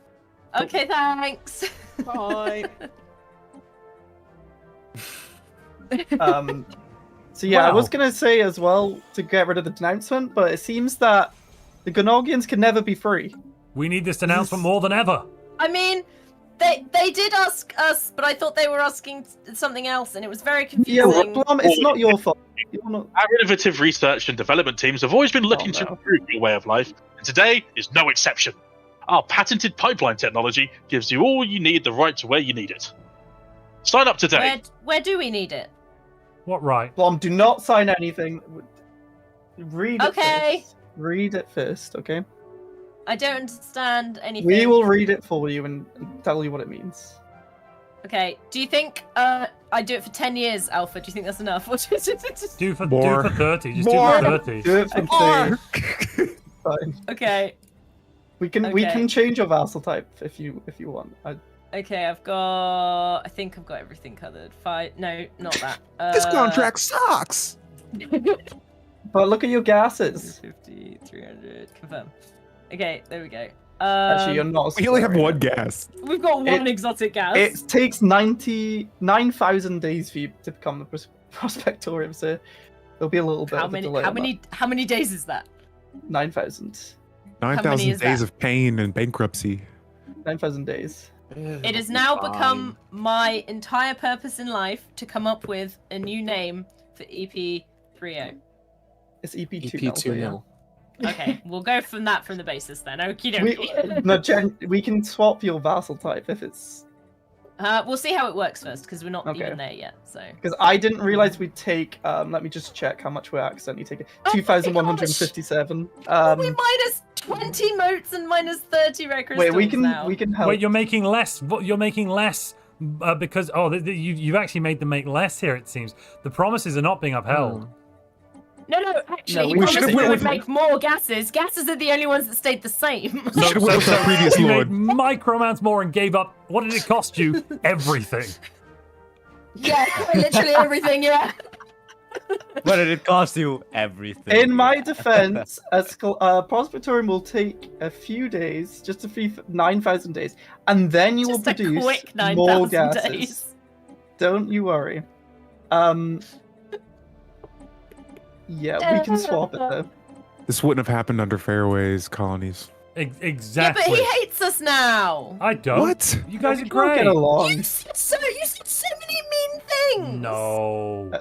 Okay, thanks. Bye. So yeah, I was Wow. gonna say as well to get rid of the denouncement, but it seems that the Gnogians can never be free. We need this announcement more than ever. I mean, they did ask us, but I thought they were asking something else, and it was very Yeah, confusing. Blom, it's not your fault. You're not... Our innovative research and development teams have always been looking to improve your way of life, and today is no exception. Our patented pipeline technology gives you all you need the right to where you need it. Sign up today. Where do we need it? What right? Blom, do not sign anything. Read it Okay. first. Read it first, okay? I don't understand anything. We will read it for you and tell you what it means. Okay. Do you think I do it for 10 years, Alpha? Do you think that's enough? Do for More. 30. Just More. do for 30. Do it for More. 30. Fine. Okay. We can Okay. change your vassal type if you want. Okay, I think I've got everything covered. No, not that. This contract sucks. But look at your gases. 50, 300, confirm. Okay, there we go. Actually, you're not. We only have one gas. We've got one exotic gas. It takes 99,000 days for you to become the prospectorium, so there'll be a little bit How of a many? delay. How many days is that? 9,000. 9,000 is days that? of pain and bankruptcy. 9,000 days. It has now become my entire purpose in life to come up with a new name for EP30. It's EP2. EP2 nil. Okay, we'll go from the basis then. Okie We, dokie. we can swap your vassal type if it's We'll see how it works first because we're not even there yet. So. because I didn't realize we'd take. Let me just check how much we're accidentally taking. 2,157. we minus 20 motes and minus 30 red crystals Wait, we now. can help. Wait, you're making less. You're making less because you've actually made them make less here. It seems the promises are not being upheld. No, actually, we he promised should've we went would with- make more gases. Gases are the only ones that stayed the same. You made microamounts more and gave up. What did it cost you? Everything. Yeah, literally everything, yeah. What did it cost you? Everything. In my defense, a prospectorium will take a few days, just a few 9,000 days, and then you will Just a produce quick more 9,000 gases. days. Don't you worry. Yeah, we can swap it though. This wouldn't have happened under Fairway's colonies. Exactly. Yeah, but he hates us now. I don't. What? You guys are Can't great. get along. You said so many mean things. No.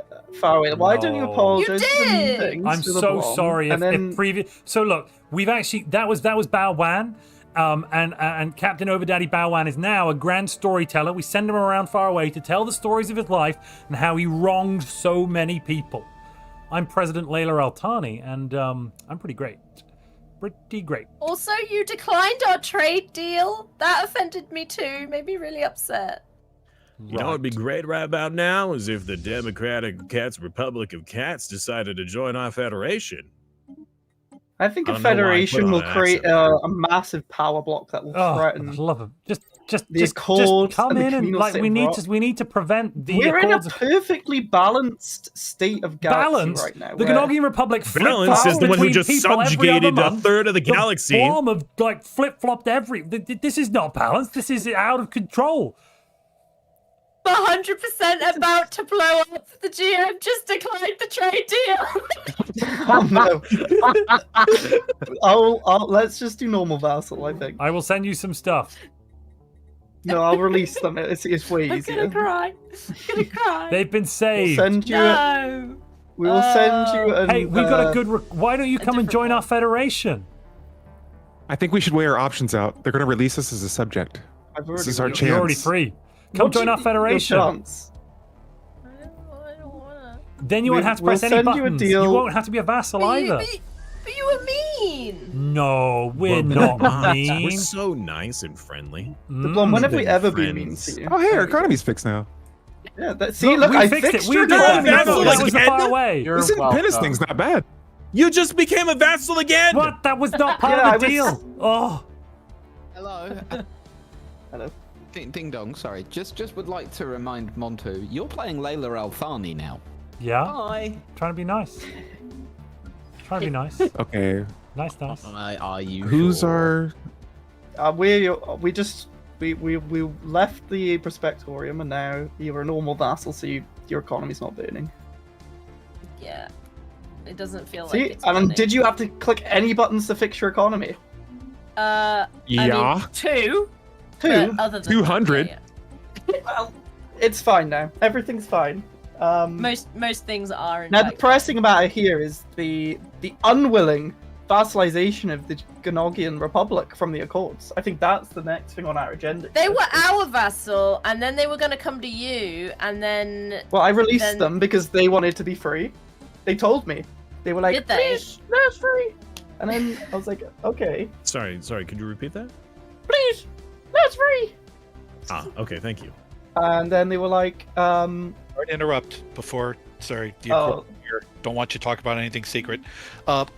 Faraway, why don't you No. apologize? You for the mean did. things I'm to the so Blom, sorry. and then So look, we've actually that was Bao Wan, and Captain Overdaddy Bao Wan is now a grand storyteller. We send him around far away to tell the stories of his life and how he wronged so many people. I'm President Layla Al-Thani, and I'm pretty great. Pretty great. Also, you declined our trade deal. That offended me too. Made me really upset. You know what'd be great right about now is if the Democratic Cats Republic of Cats decided to join our federation. I think I a don't know why I put federation on will an create accent a massive power block that will Oh, threaten. I love him. The Accords come and the in and communal like state we of need rock. to prevent the We're in a Accords. perfectly balanced state of galaxy Balance. right now. The where- Gnogian Republic Balance is the one who between just people every subjugated other a month. third of the galaxy. The bomb of like flip flopped This is not balanced. This is out of control. 100% about to blow up. The GM just declined the trade deal. Oh no! Let's just do normal vassal. I think. I will send you some stuff. No, I'll release them. It's way I'm easier. gonna cry. I'm gonna cry. They've been We'll saved. send you. No. We will send you. Hey, we've got a good. Why don't you come and join our federation? I think we should weigh our options out. They're going to release us as a subject. This is our chance. You're already free. Come join our federation. Then you won't have to press any send you a buttons. deal. You won't have to be a vassal either. But you were mean. No, we're Well, not We're mean. so nice and friendly. Blom, when have we Been ever been mean friends. to you? Oh, hey, our economy's fixed now. Yeah, see, look, we I fixed it. fixed We your did that. economy. That was far away. This independence thing's not bad. You just became a vassal again! What? That was not part of the deal. Oh. Hello. Hello. Ding dong, sorry. Just would like to remind Montu, you're playing Layla Al-Thani now. Yeah. Hi. Trying to be nice. Trying to be nice. Okay. Nice. Are you Who's sure? our... We left the Prospectorium and now you're a normal vassal, so your economy's not burning. Yeah. It doesn't feel See, like it's and burning. did you have to click any buttons to fix your economy? I Yeah. mean, two. Two? But other than 200. Well, it's fine now. Everything's fine. Most things are. In Now the fact, pressing matter here is the unwilling vassalization of the Gnogian Republic from the Accords. I think that's the next thing on our agenda. They were our vassal, and then they were going to come to you, and then. Well, I released them because they wanted to be free. They told me. They were like, Did they? please, let us free. And then I was like, okay. Sorry, could you repeat that? Please, let us free. Okay, thank you. And then they were like, Sorry to interrupt before. Sorry, here. Don't want you to talk about anything secret.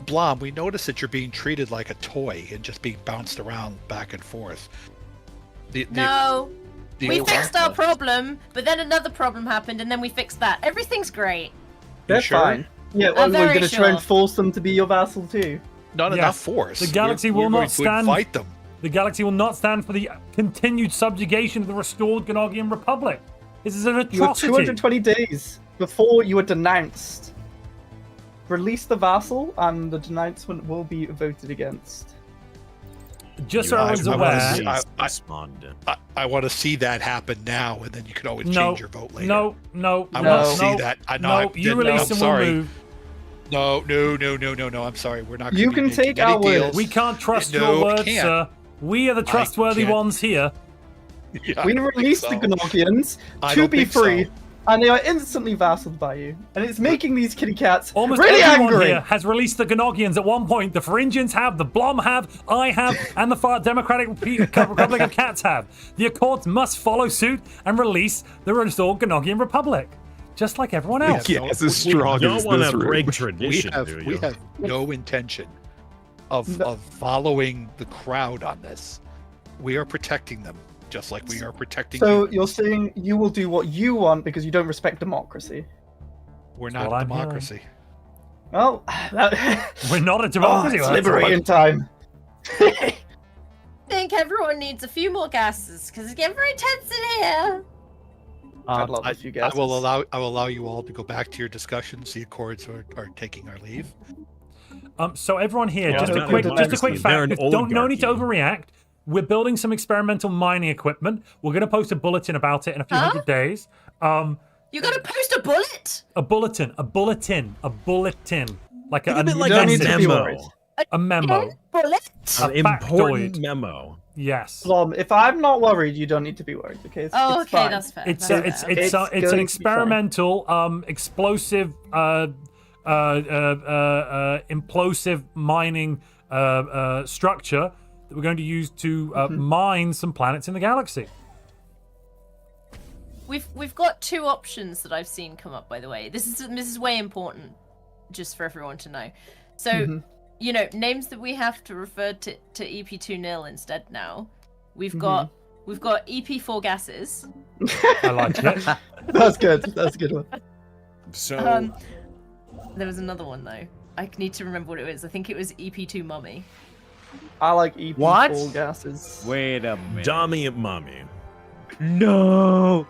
Blom, we noticed that you're being treated like a toy and just being bounced around back and forth. No. We fixed our problem, but then another problem happened, and then we fixed that. Everything's great. they're sure? fine. Yeah, well, I'm we're very going to try and sure. force them to be your vassal too. Not enough force. The galaxy We're will going not to stand. invite them. The galaxy will not stand for the continued subjugation of the restored Gnogian Republic. This is an You have atrocity. 220 days before you are denounced. Release the vassal, and the denouncement will be voted against. Just so everyone's aware. I want to see that happen now, and then you can always No, change your vote later. no. I want to see that. I know. No, you release I'm and we'll sorry. move. No. I'm sorry. We're not. You gonna be can making take any our word. deals. We can't trust No, your words, can't. sir. We are the trustworthy can't. ones here. Yeah, We I don't released the think so. Gnogians I to don't be think so. free, and they are instantly vassaled by you. And it's making these kitty cats Almost really everyone angry. here has released the Gnogians at one point. The Pharyngians have, the Blom have, I have, and the Democratic Republic of Cats have. The Accords must follow suit and release the restored Gnogian Republic, just like everyone else. Yes, as strong don't as want this to room. break tradition, We have no intention of following the crowd on this. We are protecting them, just like we are protecting So you. you're saying you will do what you want because you don't respect democracy? We're That's not what a I'm democracy. Well, We're not a democracy. it's well, that's liberating time. I think everyone needs a few more gases, because it's getting very tense in here. I'd love a few gases. I will allow you all to go back to your discussions. The Accords are taking our leave. So everyone here, Yeah, just they're a quick not fact. They're an No need to oligarchy. overreact. We're building some experimental mining equipment. We're going to post a bulletin about it in a few hundred days. You got to post a bullet? A bulletin, like Think of it a like a message. memo. A memo. Bullet? An A important factoid. memo. Yes. Blom, if I'm not worried, you don't need to be worried. Okay. It's Oh, it's okay, fine. that's fair. It's that's fair. it's an going to be experimental explosive implosive mining structure that we're going to use to mine some planets in the galaxy. We've got two options that I've seen come up, by the way. This is way important, just for everyone to know. So, you know, names that we have to refer to EP2 instead now. We've got EP4 gases. I like it. That's good. That's a good one. So There was another one though. I need to remember what it was. I think it was EP2 mummy. I like EP4 What? gases. Wait a minute. Dummy and Mommy. No.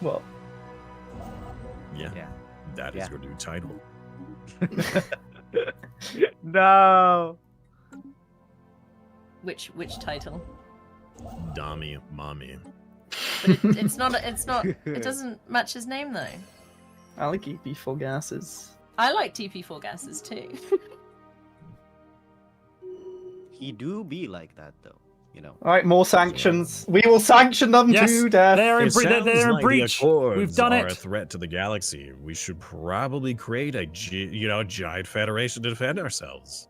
Well, Yeah. That is your new title. No. Which title? Dummy Mommy. But it's not. It doesn't match his name though. I like EP4 gases. I like TP4 gases too. He do be like that though, you know. All right, more sanctions. We will sanction them Yes, to death. they're in, It sounds they're in like breach. The Accords We've done are a it. threat to the galaxy. We should probably create a giant federation to defend ourselves,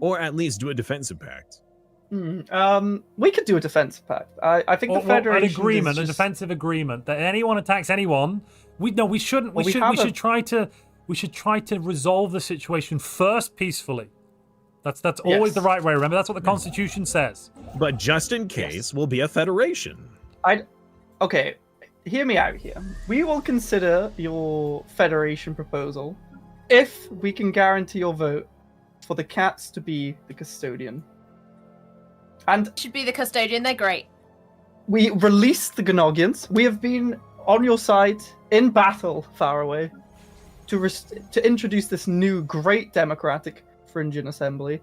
or at least do a defensive pact. We could do a defensive pact. I think the Federation an agreement, is a just... defensive agreement that anyone attacks anyone. We shouldn't. Well, We should try to we should try to resolve the situation first peacefully. That's always the right way. Remember, that's what the Constitution says. But just in case, we'll be a federation. Okay, hear me out here. We will consider your federation proposal if we can guarantee your vote for the cats to be the custodian. And should be the custodian. They're great. We released the Gnogians. We have been on your side in battle far away to introduce this new great democratic Phrygian assembly.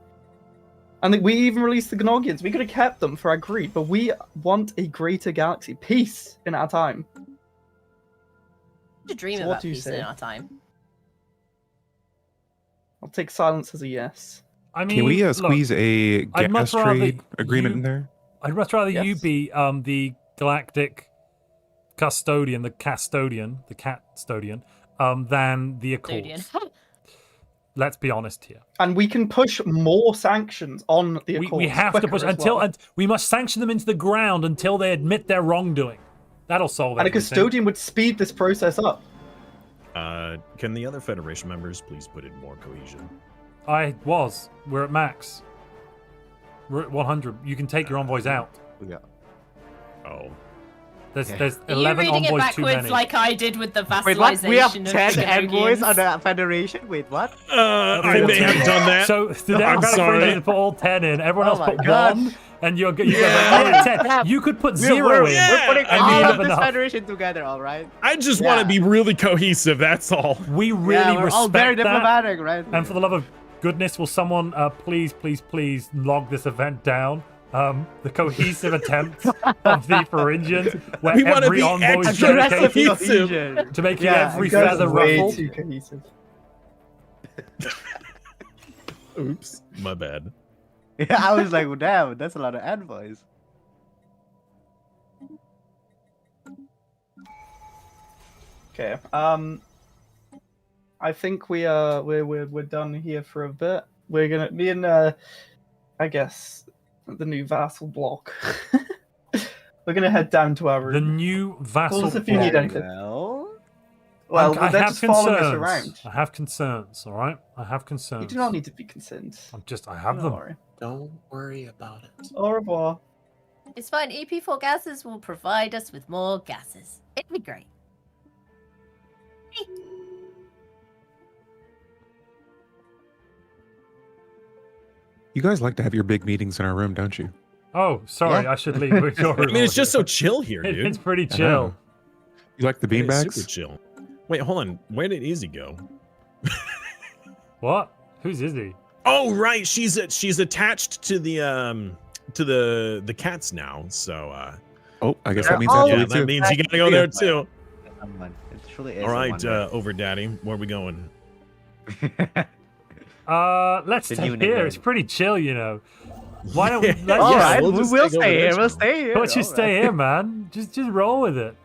And we even released the Gnogians. We could have kept them for our greed, but we want a greater galaxy. Peace in our time. To dream about peace in our time. I'll take silence as a yes. I mean, can we squeeze a gas trade agreement in there? I'd much rather you be the Galactic Custodian, the Custodian, than the Accords. Let's be honest here. And we can push more sanctions on the Accords. We have to push and we must sanction them into the ground until they admit their wrongdoing. That'll solve it. And a custodian would speed this process up. Can the other Federation members please put in more cohesion? We're at max. We're at 100. You can take your envoys out. Yeah. Oh. There's Are 11 you reading envoys it backwards too many. like I did with the vassalization? Wait, what? We have 10 of envoys on the Federation? Wait, what? I may have done that. So the Democratic put all 10 in. Everyone else put God. 1. And you're like, yeah, 10. You could put 0 in. We're putting all of this enough. Federation together, all right? I just want to be really cohesive, that's all. We really we're respect all very that. diplomatic, right? And for the love of goodness, will someone please log this event down? The cohesive attempt of the Phrygians, where we every envoy is dedicated to making every feather ruffle. Too cohesive. Oops, my bad. Yeah, I was like, well, damn, that's a lot of envoys. Okay. I think we're done here for a bit. We're gonna be in I guess the new vassal block. We're gonna head down to our room. The new vassal block. If you need anything. Well, I they're have just following us concerns. around. I have concerns. All right, I have concerns. You do not need to be concerned. I have them. Worry. Don't worry about it. Au revoir. It's fine. EP4 gases will provide us with more gases. It'd be great. You guys like to have your big meetings in our room, don't you? Oh, sorry, I should leave. Your I mean, it's just so chill here, dude. It's pretty chill. You like the It's beanbags? super chill. Wait, hold on. Where did Izzy go? What? Who's Izzy? Oh, right. She's attached to the cats now. So. Oh, I guess that means I have to leave too. That means you gotta go there too. It truly is. All right, over daddy. Where are we going? Let's stay here. It's pretty chill, you know. Why don't we? All right, we'll stay here. We'll stay here. Let's just stay here, man. Just roll with it.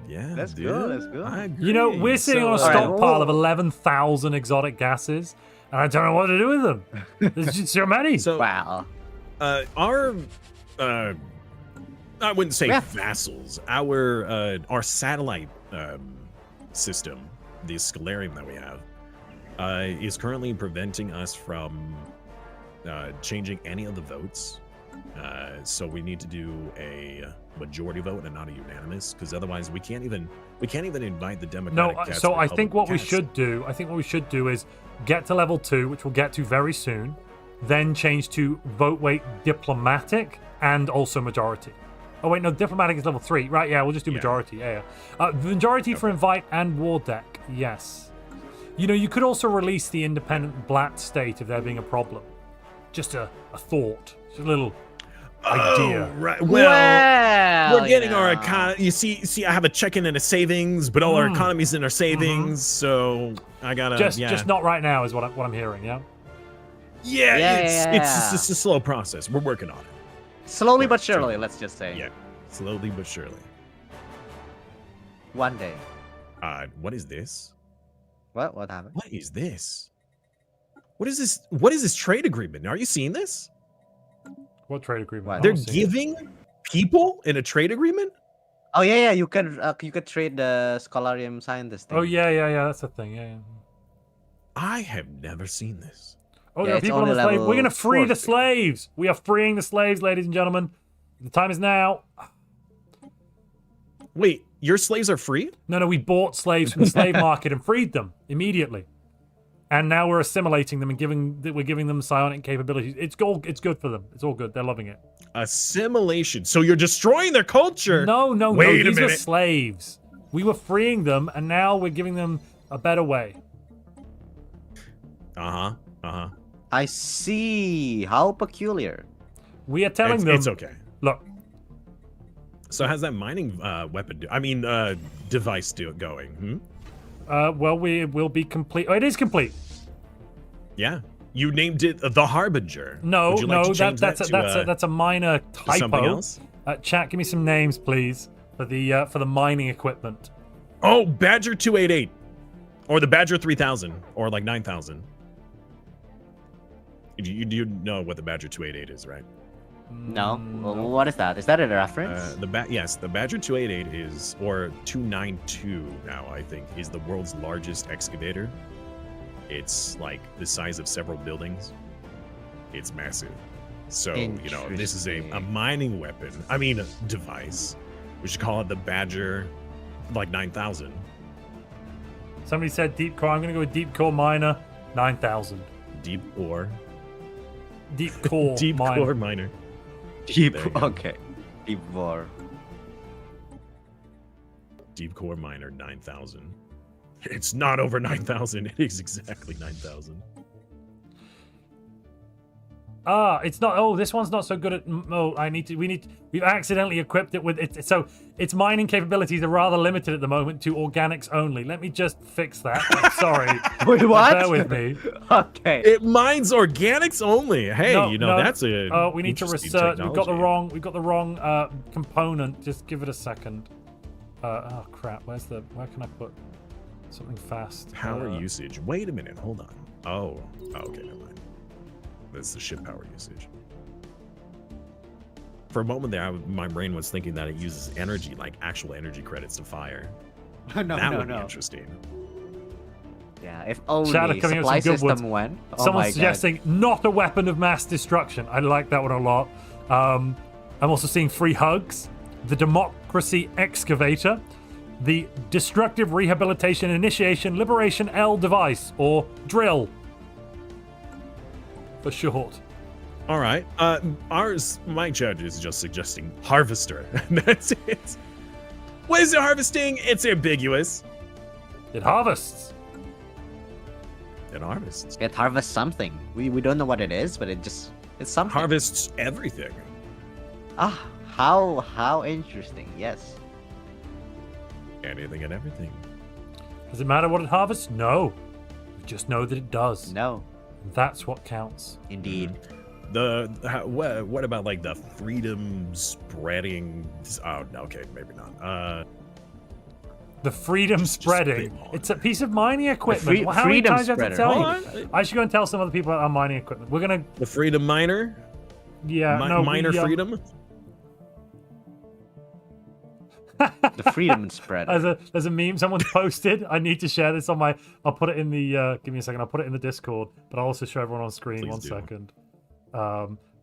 Yeah, let's go. Let's go. You know, we're sitting on a stockpile of 11,000 exotic gases, and I don't know what to do with them. There's just so many. So, wow. Our I wouldn't say vassals. Our satellite system, the Stellarium that we have, is currently preventing us from changing any of the votes. So we need to do a majority vote and not a unanimous, because otherwise we can't even invite the Democratic cats. So I think what we should do, is get to level 2, which we'll get to very soon, then change to vote weight diplomatic and also majority. Oh wait, no, diplomatic is level 3. Right, yeah, we'll just do majority. Yeah. Majority for invite and war deck. Yes. You know, you could also release the independent Blatt state if there being a problem. Just a thought. Just a little idea. Right. Well, we're getting our economy. You see, I have a check-in and a savings, but all our economy's in our savings, so I gotta just not right now is what I'm hearing. Yeah. It's just a slow process. We're working on it. Slowly but surely, let's just say. Yeah, slowly but surely. One day. What is this? What happened? What is this? What is this? What is this trade agreement? Are you seeing this? What trade agreement? They're giving people in a trade agreement? Oh yeah, you could trade the Scholarium scientist thing. Oh yeah, that's a thing. Yeah. I have never seen this. Oh, there are people on the slave. We're going to free the slaves. We are freeing the slaves, ladies and gentlemen. The time is now. Wait, your slaves are free? No, we bought slaves from the slave market and freed them immediately. And now we're assimilating them and we're giving them psionic capabilities. It's good for them. It's all good. They're loving it. Assimilation. So you're destroying their culture? No. Wait a These minute. were slaves. We were freeing them, and now we're giving them a better way. I see. How peculiar. We are telling them. It's okay. Look. So how's that mining device going? Well, we will be complete. Oh, it is complete. Yeah. You named it the Harbinger. No, Would you like to change that's a minor typo. Something else? Chat, give me some names, please, for the mining equipment. Oh, Badger 288, or the Badger 3000, or like 9000. You know what the Badger 288 is, right? No. Well, what is that? Is that a reference? Yes, the Badger 288 is, or 292 now, I think, is the world's largest excavator. It's like the size of several buildings. It's massive. So, this is a mining weapon. I mean, a device. We should call it the Badger, like 9000. Somebody said deep core. I'm going to go with deep core miner 9000. Deep core. Deep core Deep miner. core miner. Okay. Deep core. Deep core miner 9000. It's not over 9,000. It is exactly 9,000. It's not. Oh, this one's not so good at. Oh, we've accidentally equipped it with it. So its mining capabilities are rather limited at the moment to organics only. Let me just fix that. I'm sorry. Wait, what? Bear with me. Okay. It mines organics only. Hey, that's a. Oh, we need to interesting research. We've got the technology. wrong component. Just give it a second. Oh crap. Where can I put something fast? Power usage. Wait a minute. Hold on. Oh, okay. Never mind. That's the ship power usage. For a moment there, my brain was thinking that it uses energy, like actual energy credits to fire. That would be interesting. Yeah, if only Shadow coming up supply with some good system ones. went. Oh Someone's my suggesting not a weapon of mass destruction. I like that one a lot. I'm also seeing free hugs, the democracy excavator, the destructive rehabilitation initiation liberation L device, or drill for short. All right. My judge is just suggesting harvester. That's it. What is it harvesting? It's ambiguous. It harvests. It harvests. It harvests something. We don't know what it is, but it's something. Harvests everything. Ah, how interesting. Yes. Anything and everything. Does it matter what it harvests? No. We just know that it does. No. That's what counts. Indeed. What about like the freedom spreading? Oh, okay, maybe not. The freedom spreading. It's a piece of mining equipment. How many freedom times do I have to tell you? I should go and tell some other people about our mining equipment. We're gonna. The freedom miner. Yeah. Miner freedom. The freedom spreader. There's a meme someone's posted. I need to share this on my. I'll put it in the. Give me a second. I'll put it in the Discord, but I'll also show everyone on screen. Please One do. second.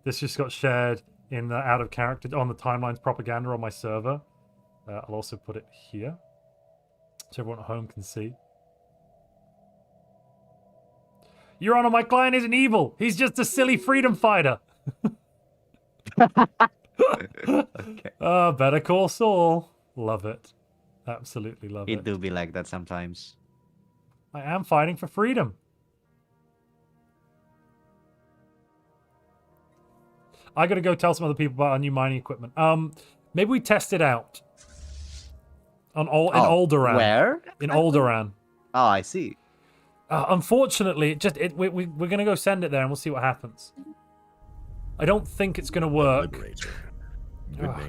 This just got shared in the out of character on the Timelines propaganda on my server. I'll also put it here, so everyone at home can see. Your Honor, my client isn't evil. He's just a silly freedom fighter. Okay. Better Call Saul. Love it. Absolutely love it. It do be like that sometimes. I am fighting for freedom. I gotta go tell some other people about our new mining equipment. Maybe we test it out. In Alderaan. Where? In Alderaan. Oh, I see. Unfortunately, we're gonna go send it there and we'll see what happens. I don't think it's gonna work.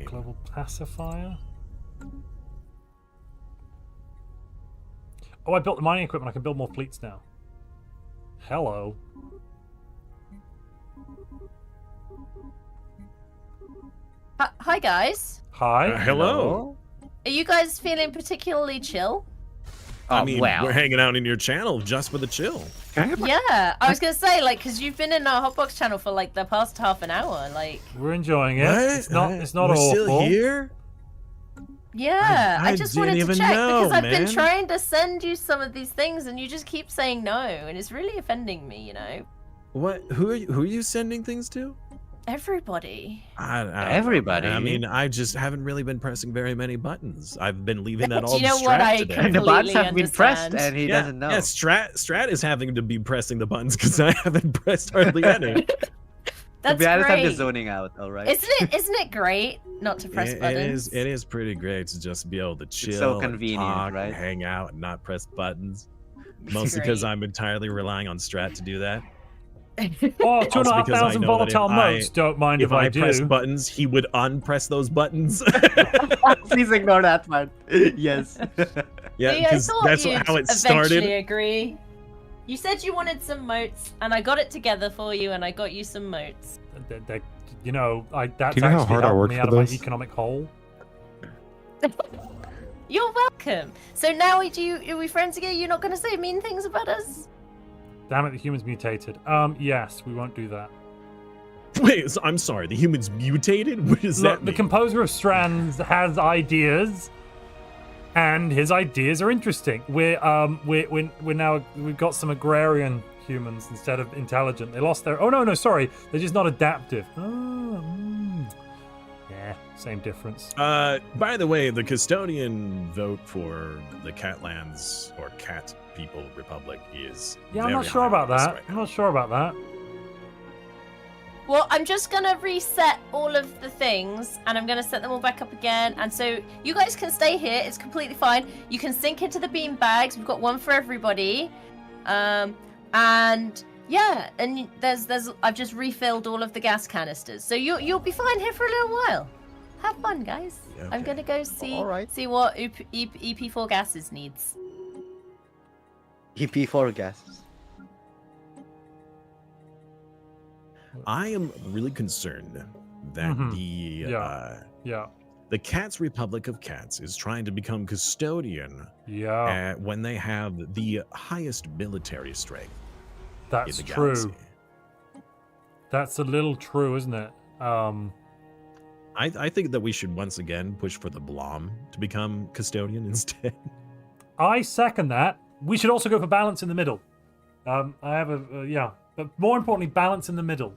Global pacifier. Oh, I built the mining equipment. I can build more fleets now. Hello. Hi, guys. Hi. Hello. Are you guys feeling particularly chill? I mean, we're hanging out in your channel just for the chill. Yeah, I was gonna say, like, because you've been in our Hotbox channel for like the past half an hour, like. We're enjoying it. What? It's not we're awful. still here? Yeah, I I just didn't wanted to even check know, because I've been man. trying to send you some of these things, and you just keep saying no, and it's really offending me. You know. What? Who are you sending things to? Everybody. Everybody? I mean, I just haven't really been pressing very many buttons. I've been leaving that Do all you know to what? Strat I today. completely The buttons have been pressed, understand. and he doesn't know. Yeah, Strat is having to be pressing the buttons because I haven't pressed hardly any. That's to be honest, I'm great. just zoning out. All right. Isn't it great not to press buttons? It is pretty great to just be able to chill, so and convenient, talk, right? and hang out, and not press buttons. Mostly because I'm entirely relying on Strat to do that. Oh, Also because 2,500 I know that volatile if I- motes. Don't mind if I do. press buttons, he would unpress those buttons. Please ignore that part. Yes. Yeah, See, I because thought that's you'd how it eventually started. agree. You said you wanted some motes, and I got it together for you, and I got you some motes. You know, that's Do you know how actually hard I helped worked me for out of my this? economic hole. You're welcome. So now are we friends again? You're not going to say mean things about us? Damn it, the humans mutated. Yes, we won't do that. Wait, so, I'm sorry, the humans mutated? What does Look, that the mean? composer of Strands has ideas, and his ideas are interesting. We're now we've got some agrarian humans instead of intelligent. They lost their. Oh no, sorry, they're just not adaptive. Yeah, same difference. By the way, the custodian vote for the Catlands or Cat People Republic is. Yeah, I'm very not sure high about on the list that. right I'm now. not sure about that. Well, I'm just going to reset all of the things, and I'm going to set them all back up again. And so you guys can stay here. It's completely fine. You can sink into the bean bags. We've got one for everybody. And yeah, and I've just refilled all of the gas canisters. So you'll be fine here for a little while. Have fun, guys. Yeah, I'm okay. going to go see All right. see what EP4 gases needs. EP4 gases. I am really concerned that the Cats Republic of Cats is trying to become custodian when they have the highest military strength That's in the true. galaxy. That's a little true, isn't it? I think that we should once again push for the Blom to become custodian instead. I second that. We should also go for balance in the middle. I have but more importantly, balance in the middle.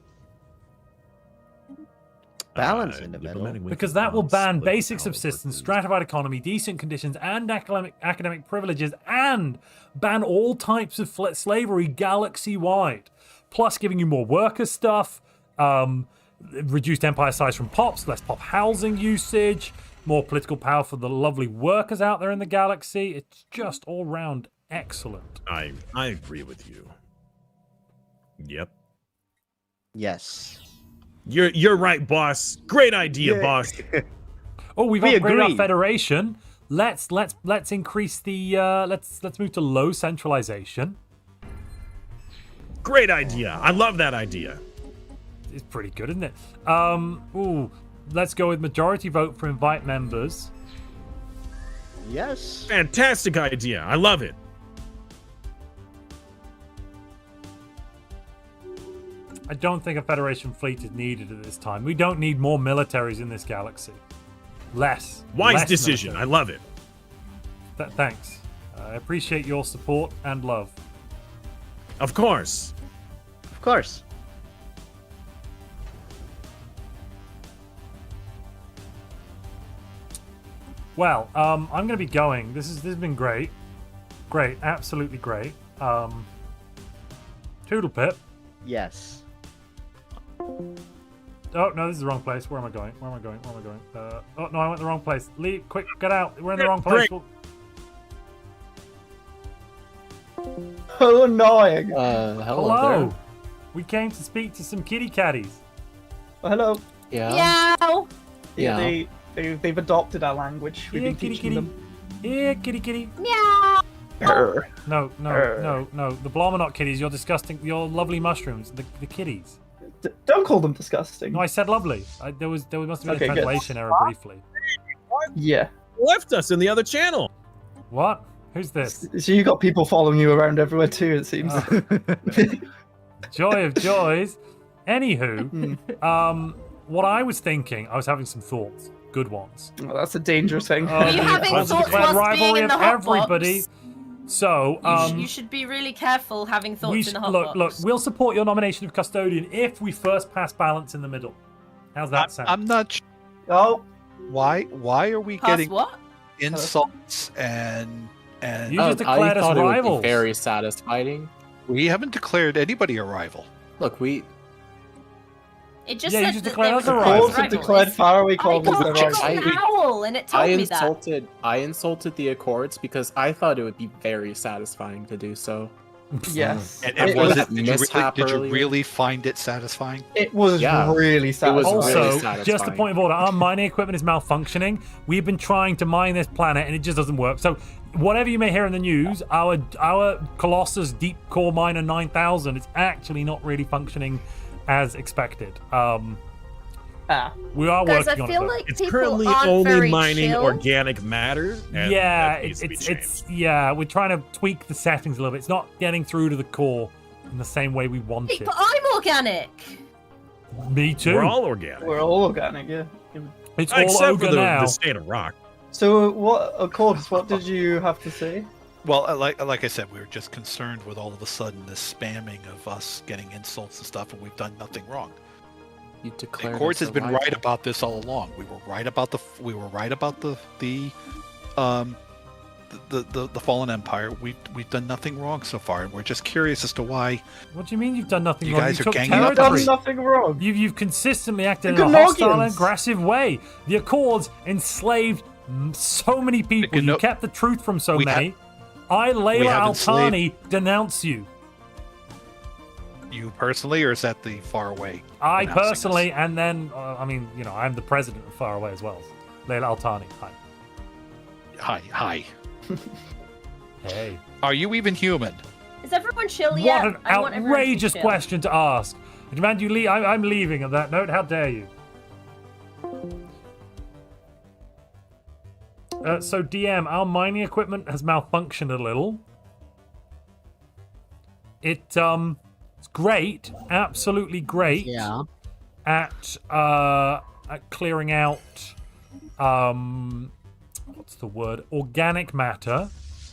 Balance in the middle. Because that will ban basic subsistence, stratified economy, decent conditions, and academic privileges, and ban all types of slavery galaxy-wide. Plus giving you more worker stuff, reduced empire size from pops, less pop housing usage, more political power for the lovely workers out there in the galaxy. It's just all round excellent. I agree with you. Yep. Yes. You're right, boss. Great idea, boss. Oh, we've We upgraded our agree. federation. Let's increase the let's move to low centralization. Great idea. I love that idea. It's pretty good, isn't it? Let's go with majority vote for invite members. Yes. Fantastic idea. I love it. I don't think a Federation fleet is needed at this time. We don't need more militaries in this galaxy. Less. Wise Less decision. military. I love it. Thanks. I appreciate your support and love. Of course. Of course. Well, I'm going to be going. This has been great. Great. Absolutely great. Toodle pip. Yes. Oh, no, this is the wrong place. Where am I going? Oh, no, I went the wrong place. Leave. Quick, get out. We're in the wrong place. Great. How annoying. Hello. We came to speak to some kitty catties. Hello. Meow. Yeah, they've adopted our language. We've been kitty, teaching kitty. them. Here, kitty, kitty. Meow. No. The Blom are not kitties. You're disgusting. You're lovely mushrooms. The kitties. Don't call them disgusting. No, I said lovely. There must have been Okay, a good. translation error briefly. Yeah. Left us in the other channel. What? Who's this? So you got people following you around everywhere too, it seems. Joy of joys. Anywho, what I was thinking, I was having some thoughts, good ones. Well, that's a dangerous thing. you having thoughts whilst being in the hot everybody. box? So, You should be really careful having thoughts in the hot box. Look, we'll support your nomination of Custodian if we first pass balance in the middle. How's that sound? I'm not. Oh, why are we Pass getting what? insults and? You just declared I us thought it would rivals. be very satisfying. We haven't declared anybody a rival. Look, we. It just Yeah, you said just that declared there us was a a rival. Calls have declared faraway calls as their I got rival. an owl, and it told me that. I insulted the Accords because I thought it would be very satisfying to do so. Yes. And It was was it? Did you earlier. really find it satisfying? It was Yeah. really satisfying. Also, really just a satisfying. point of order, our mining equipment is malfunctioning. We've been trying to mine this planet and it just doesn't work. So whatever you may hear in the news, our Colossus Deep Core Miner 9000 is actually not really functioning as expected. We are Guys, working I on it. feel though. like It's people currently aren't only very mining chill. organic matter. And Yeah, that needs to be it's we're trying to tweak the settings a little bit. It's not getting through to the core in the same way we want Hey, it. but I'm organic. Me too. We're all organic. We're all organic, yeah. It's all Except ogre for now. the state of rock. So, what, Accords, what did you have to say? Well, like I said, we were just concerned with all of a sudden this spamming of us getting insults and stuff, and we've done nothing wrong. You The declared Accords us has a been rival. right about this all along. We were right about the fallen empire. We've done nothing wrong so far, and we're just curious as to why. What do you mean you've done nothing You wrong? guys You are took ganging up on territory. us. Done nothing wrong. You've consistently acted The in a hostile and Gnoggins. aggressive way. The Accords enslaved so many people. You kept the truth from so we many. I, we Layla have Altani, denounce you. You personally, or is that the far away? I announcing personally, and then, I'm the president of Far Away as well. Layla Altani, hi. Hi. Hey. Are you even human? Is everyone chill What yet? an I want everyone to be outrageous chill. question to ask. I demand you leave. I'm leaving on that note. How dare you? So, DM, our mining equipment has malfunctioned a little. It's great, absolutely great. Yeah. At clearing out, what's the word? Organic matter.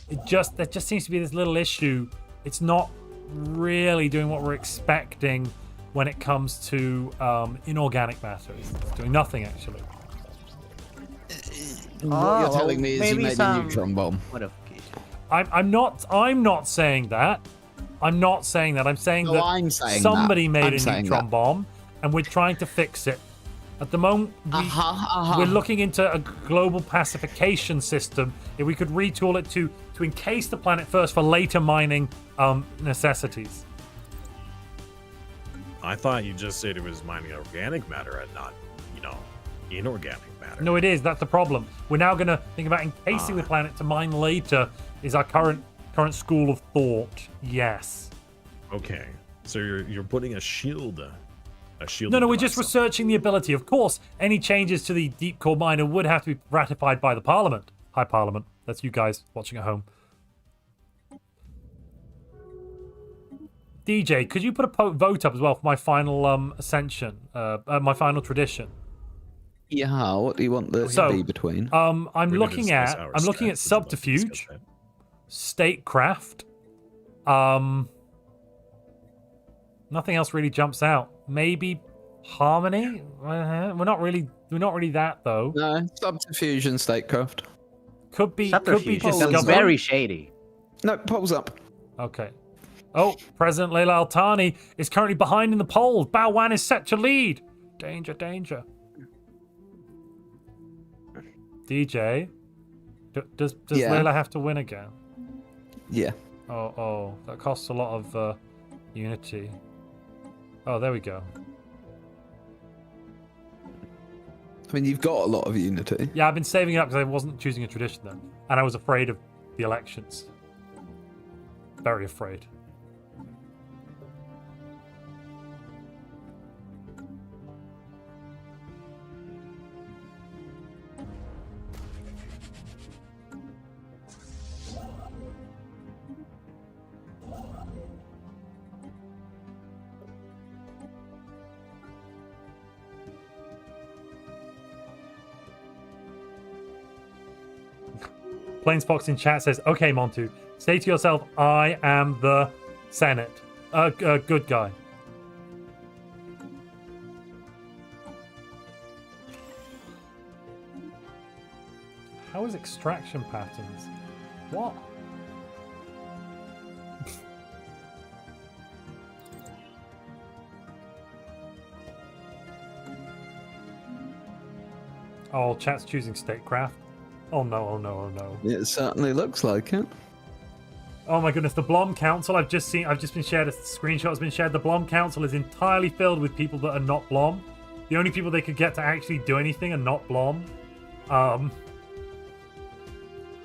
There just seems to be this little issue. It's not really doing what we're expecting when it comes to inorganic matter. It's doing nothing actually. What you're telling me is you made a neutron bomb. I'm not saying that. I'm not saying that. I'm saying No, that I'm saying somebody that. made I'm a saying neutron that. bomb, and we're trying to fix it. At the moment, we're looking into a global pacification system. If we could retool it to encase the planet first for later mining necessities. I thought you just said it was mining organic matter and not, inorganic matter. No, it is. That's the problem. We're now going to think about encasing the planet to mine later. Is our current school of thought? Yes. Okay, so you're putting a shield. No, we're just researching the ability. Of course, any changes to the deep core miner would have to be ratified by the Parliament. Hi, Parliament. That's you guys watching at home. DJ, could you put a vote up as well for my final ascension, my final tradition? Yeah, what do you want the So, to be between? I'm looking at subterfuge, statecraft. Nothing else really jumps out. Maybe harmony. We're not really that though. No, subterfuge and statecraft. Could be Subterfuge. It sounds discovery. very shady. No, polls up. Okay. Oh, President Layla Altani is currently behind in the polls. Bao Wan is set to lead. Danger, danger. DJ, does Yeah. Layla have to win again? Yeah. Oh, that costs a lot of unity. Oh, there we go. I mean, you've got a lot of unity. Yeah, I've been saving it up because I wasn't choosing a tradition then, and I was afraid of the elections. Very afraid. Planespox in chat says, "Okay, Montu, say to yourself, I am the Senate. Good guy." How is extraction patterns? What? Oh, chat's choosing statecraft. Oh no, oh no, oh no. It certainly looks like it. Oh my goodness, the Blom Council, I've just been shared, a screenshot has been shared. The Blom Council is entirely filled with people that are not Blom. The only people they could get to actually do anything are not Blom. I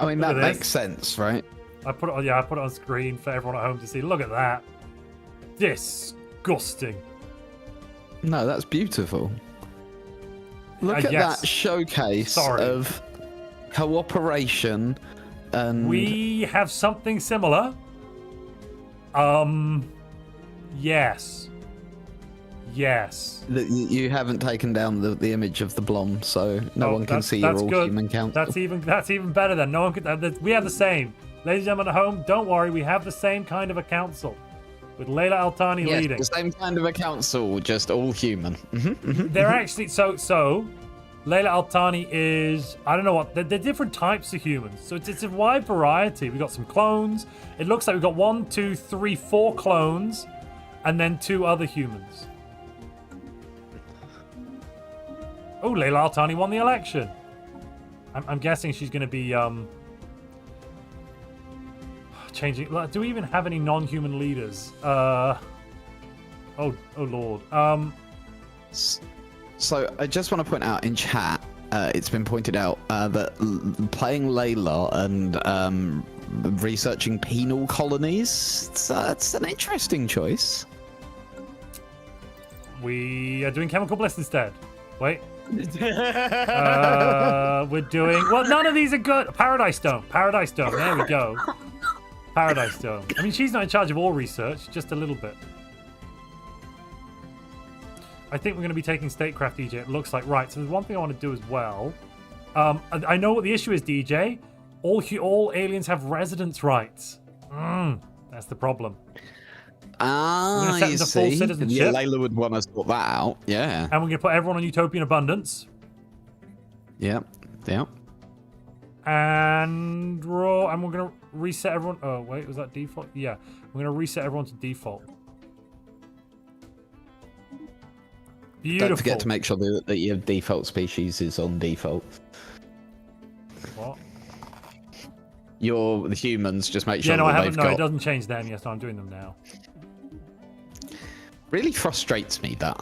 mean, that makes sense, right? I put it on screen for everyone at home to see. Look at that. Disgusting. No, that's beautiful. Look at yes. that showcase of cooperation and... We have something similar. Yes. Yes. You haven't taken down the image of the Blom, so no one can see your all-human count. That's even better then. No one could. We have the same. Ladies and gentlemen at home, don't worry. We have the same kind of a council. With Layla Altani leading. The same kind of a council, just all human. They're actually so Layla Altani is, I don't know what, they're different types of humans. So it's a wide variety. We've got some clones. It looks like we've got 1, 2, 3, 4 clones, and then 2 other humans. Oh, Layla Altani won the election. I'm guessing she's going to be changing. Do we even have any non-human leaders? Oh lord. So I just want to point out in chat, it's been pointed out that playing Layla and researching penal colonies, that's an interesting choice. We are doing chemical bliss instead. Wait. We're doing... Well, none of these are good. Paradise Dome. Paradise Dome. There we go. Paradise Dome. I mean, she's not in charge of all research, just a little bit. I think we're going to be taking statecraft, DJ. It looks like. Right, so there's one thing I want to do as well. I know what the issue is, DJ. All aliens have residence rights. That's the problem. I see. Yeah, Layla would want to sort that out. Yeah. And we're going to put everyone on Utopian Abundance. Yep. And we're going to reset everyone. Oh, wait, was that default? Yeah. We're going to reset everyone to default. Beautiful. Don't forget to make sure that your default species is on default. What? The humans, just make sure I haven't. they've No, got... it doesn't change them. Yes, I'm doing them now. Really frustrates me, that.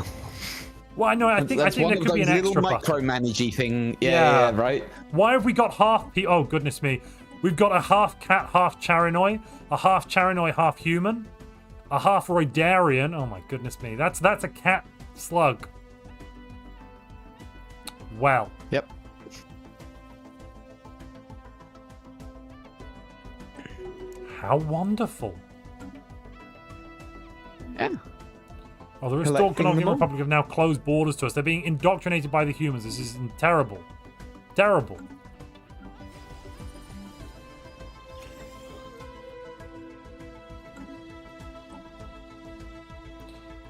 Well, I know. I think there could be an extra micromanagey thing. Yeah, right. Why have we got half? Oh goodness me, we've got a half cat, half Charinoi, a half Charinoi, half human, a half Roidarian. Oh my goodness me, that's a cat slug. Wow. Yep. How wonderful. Yeah. Oh, the Restored Republic have now closed borders to us. They're being indoctrinated by the humans. This is terrible. Terrible.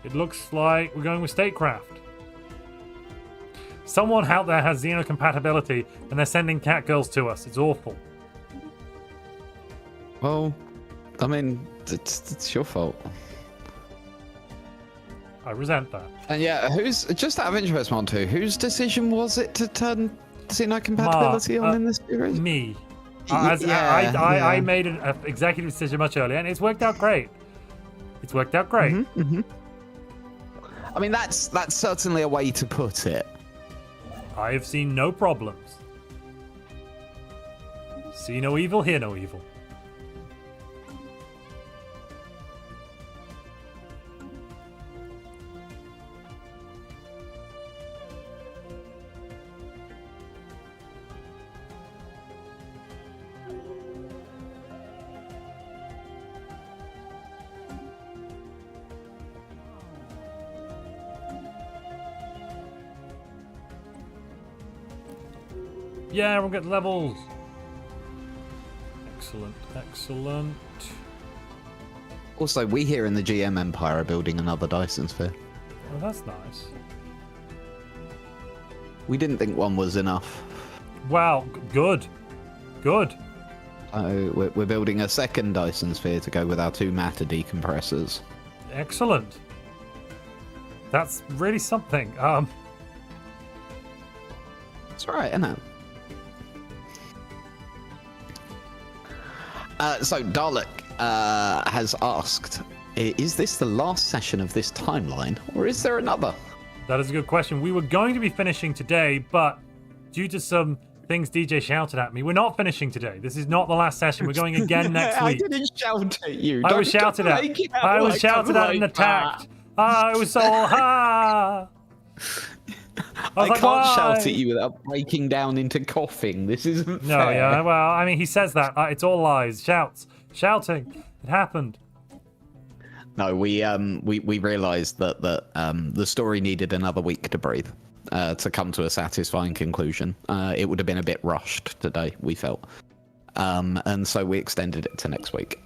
It looks like we're going with statecraft. Someone out there has xenocompatibility and they're sending catgirls to us. It's awful. Well, I mean, it's your fault. I resent that. And yeah, just out of interest, Montu, whose decision was it to turn xenocompatibility on in this series? Me. I made an executive decision much earlier, and it's worked out great. It's worked out great. I mean, that's certainly a way to put it. I have seen no problems. See no evil, hear no evil. Yeah, we'll get levels. Excellent, excellent. Also, we here in the GM Empire are building another Dyson Sphere. Oh, that's nice. We didn't think one was enough. Wow, good. Good. We're building a second Dyson Sphere to go with our 2 matter decompressors. Excellent. That's really something. It's alright, isn't it? So Dalek has asked, is this the last session of this timeline, or is there another? That is a good question. We were going to be finishing today, but due to some things DJ shouted at me, we're not finishing today. This is not the last session. We're going again next week. I didn't shout at you. I was shouted at. I was shouted at and attacked. I was so ha. I like, can't why? shout at you without breaking down into coughing. This isn't No, fair. yeah, well, I mean, he says that. It's all lies. Shouting. It happened. No, we realised that the story needed another week to breathe, to come to a satisfying conclusion. It would have been a bit rushed today, we felt. And so we extended it to next week.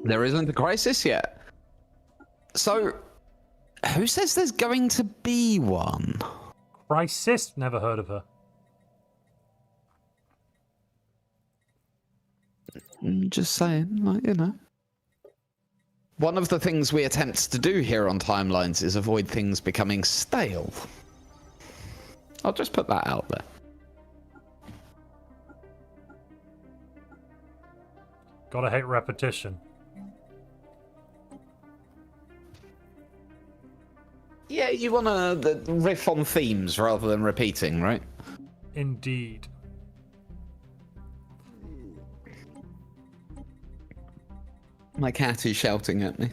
There isn't a crisis yet. So, who says there's going to be one? Crisis? Never heard of her. Just saying, like, you know. One of the things we attempt to do here on Timelines is avoid things becoming stale. I'll just put that out there. Gotta hate repetition. Yeah, you want to riff on themes rather than repeating, right? Indeed. My cat is shouting at me.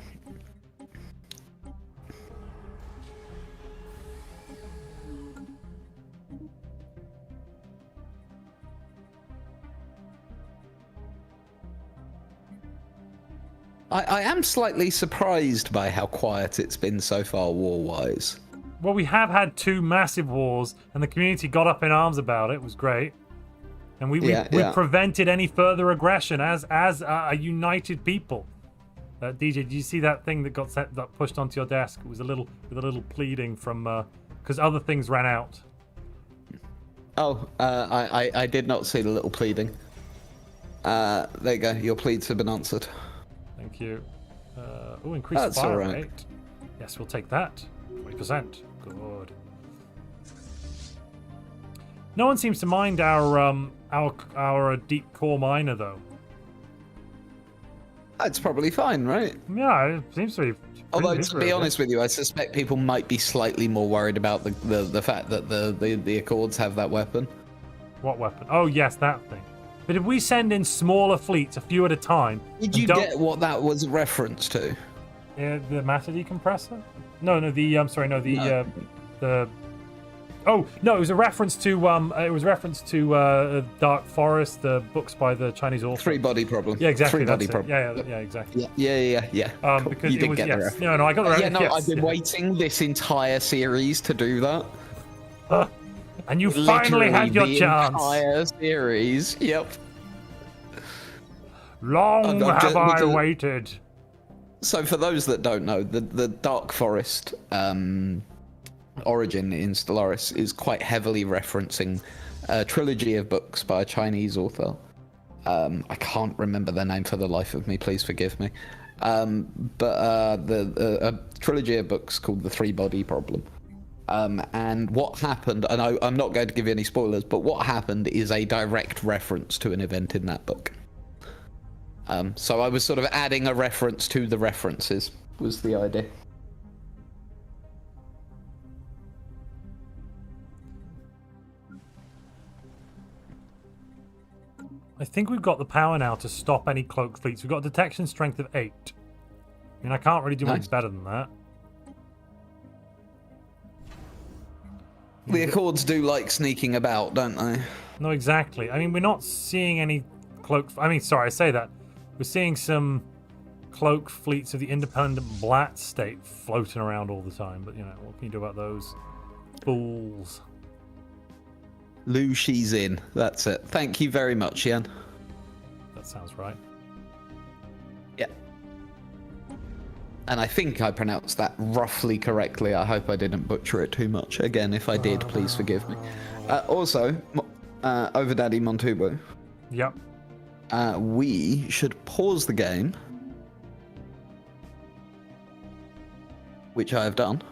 I am slightly surprised by how quiet it's been so far war-wise. Well, we have had 2 massive wars, and the community got up in arms about it. It was great. And we prevented any further aggression as a united people. DJ, did you see that thing that got that pushed onto your desk? It was with a little pleading from because other things ran out. Oh, I did not see the little pleading. There you go. Your pleads have been answered. Thank you. Increased fire rate. Yes, we'll take that. 20%. Good. No one seems to mind our deep core miner though. That's probably fine, right? Yeah, it seems to be. Although, to be honest with you, I suspect people might be slightly more worried about the fact that the Accords have that weapon. What weapon? Oh, yes, that thing. But if we send in smaller fleets, a few at a time... Did you get what that was a reference to? The matter decompressor? No, the... Oh, no, it was a reference to Dark Forest, the books by the Chinese author. Three-body problem. Yeah, exactly. Three-body problem. Yeah, exactly. Yeah. Because you did get the reference. No, I got the reference. I've been waiting this entire series to do that. And you finally had your chance. Entire series. Yep. Long have I waited. So for those that don't know, the Dark Forest origin in Stellaris is quite heavily referencing a trilogy of books by a Chinese author. I can't remember their name for the life of me, please forgive me. But a trilogy of books called The Three-Body Problem. And what happened, and I'm not going to give you any spoilers, but what happened is a direct reference to an event in that book. So I was sort of adding a reference to the references, was the idea. I think we've got the power now to stop any cloaked fleets. We've got a detection strength of 8. I mean, I can't really do much better than that. The Accords do like sneaking about, don't they? No, exactly. I mean, we're not seeing any cloaked... I mean, sorry, I say that. We're seeing some cloaked fleets of the independent Blatt state floating around all the time. But, you know, what can you do about those fools? Lou, she's in. That's it. Thank you very much, Ian. That sounds right. Yeah. And I think I pronounced that roughly correctly. I hope I didn't butcher it too much. Again, if I did, please forgive me. Also, over Daddy Montubo. Yep. We should pause the game, which I have done.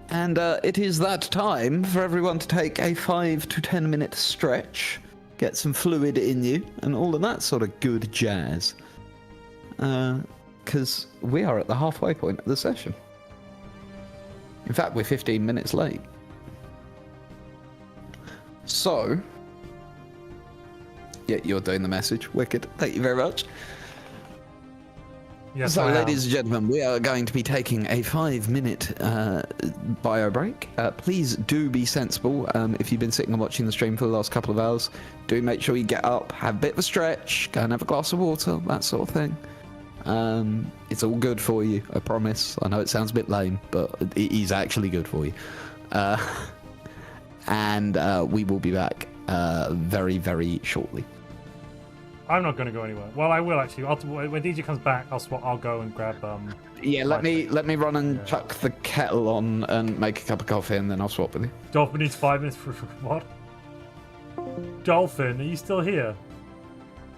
And it is that time for everyone to take a 5 to 10 minute stretch, get some fluid in you, and all of that sort of good jazz. Because we are at the halfway point of the session. In fact, we're 15 minutes late. So, yeah, you're doing the message. Wicked. Thank you very much. Yes, so, I am. ladies and gentlemen, we are going to be taking a 5-minute bio break. Please do be sensible. If you've been sitting and watching the stream for the last couple of hours, do make sure you get up, have a bit of a stretch, go and have a glass of water, that sort of thing. It's all good for you, I promise. I know it sounds a bit lame, but it is actually good for you. And we will be back very, very shortly. I'm not going to go anywhere. Well, I will actually. When DJ comes back, I'll go and grab. Yeah, let me run and chuck the kettle on and make a cup of coffee, and then I'll swap with you. Dolphin needs 5 minutes for what? Dolphin, are you still here?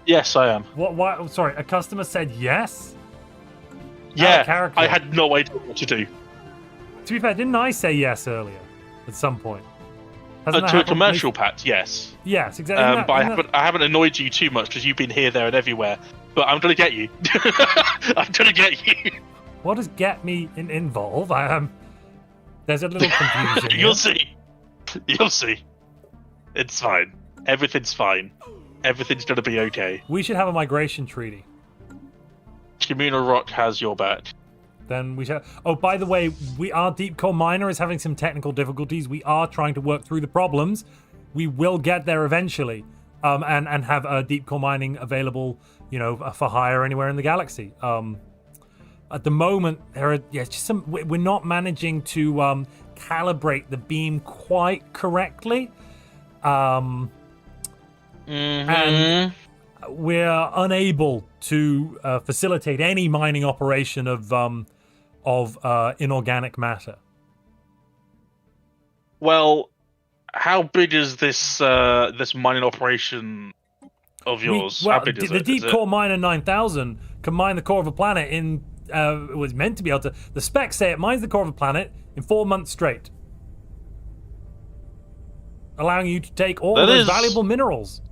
Yes, I am. What? Why? Oh, sorry, a customer said yes. Yeah, I had no idea what to do. To be fair, didn't I say yes earlier at some point? Hasn't that To a happened? commercial patch, yes. Yes, exactly. But I haven't annoyed you too much because you've been here, there, and everywhere. But I'm gonna get you. I'm gonna get you. What does get me involve? There's a little confusion. You'll see. You'll see. It's fine. Everything's fine. Everything's gonna be okay. We should have a migration treaty. Communal Rock has your back. Then we should. Oh, by the way, our deep core miner is having some technical difficulties. We are trying to work through the problems. We will get there eventually, and have deep core mining available, for hire anywhere in the galaxy. At the moment, there are just some. We're not managing to calibrate the beam quite correctly, and we're unable to facilitate any mining operation of inorganic matter. Well, how big is this this mining operation of yours? How big is the it? Deep Core Miner 9000 can mine the core of a planet in. It was meant to be able to. The specs say it mines the core of a planet in 4 months straight, allowing you to take all those valuable minerals.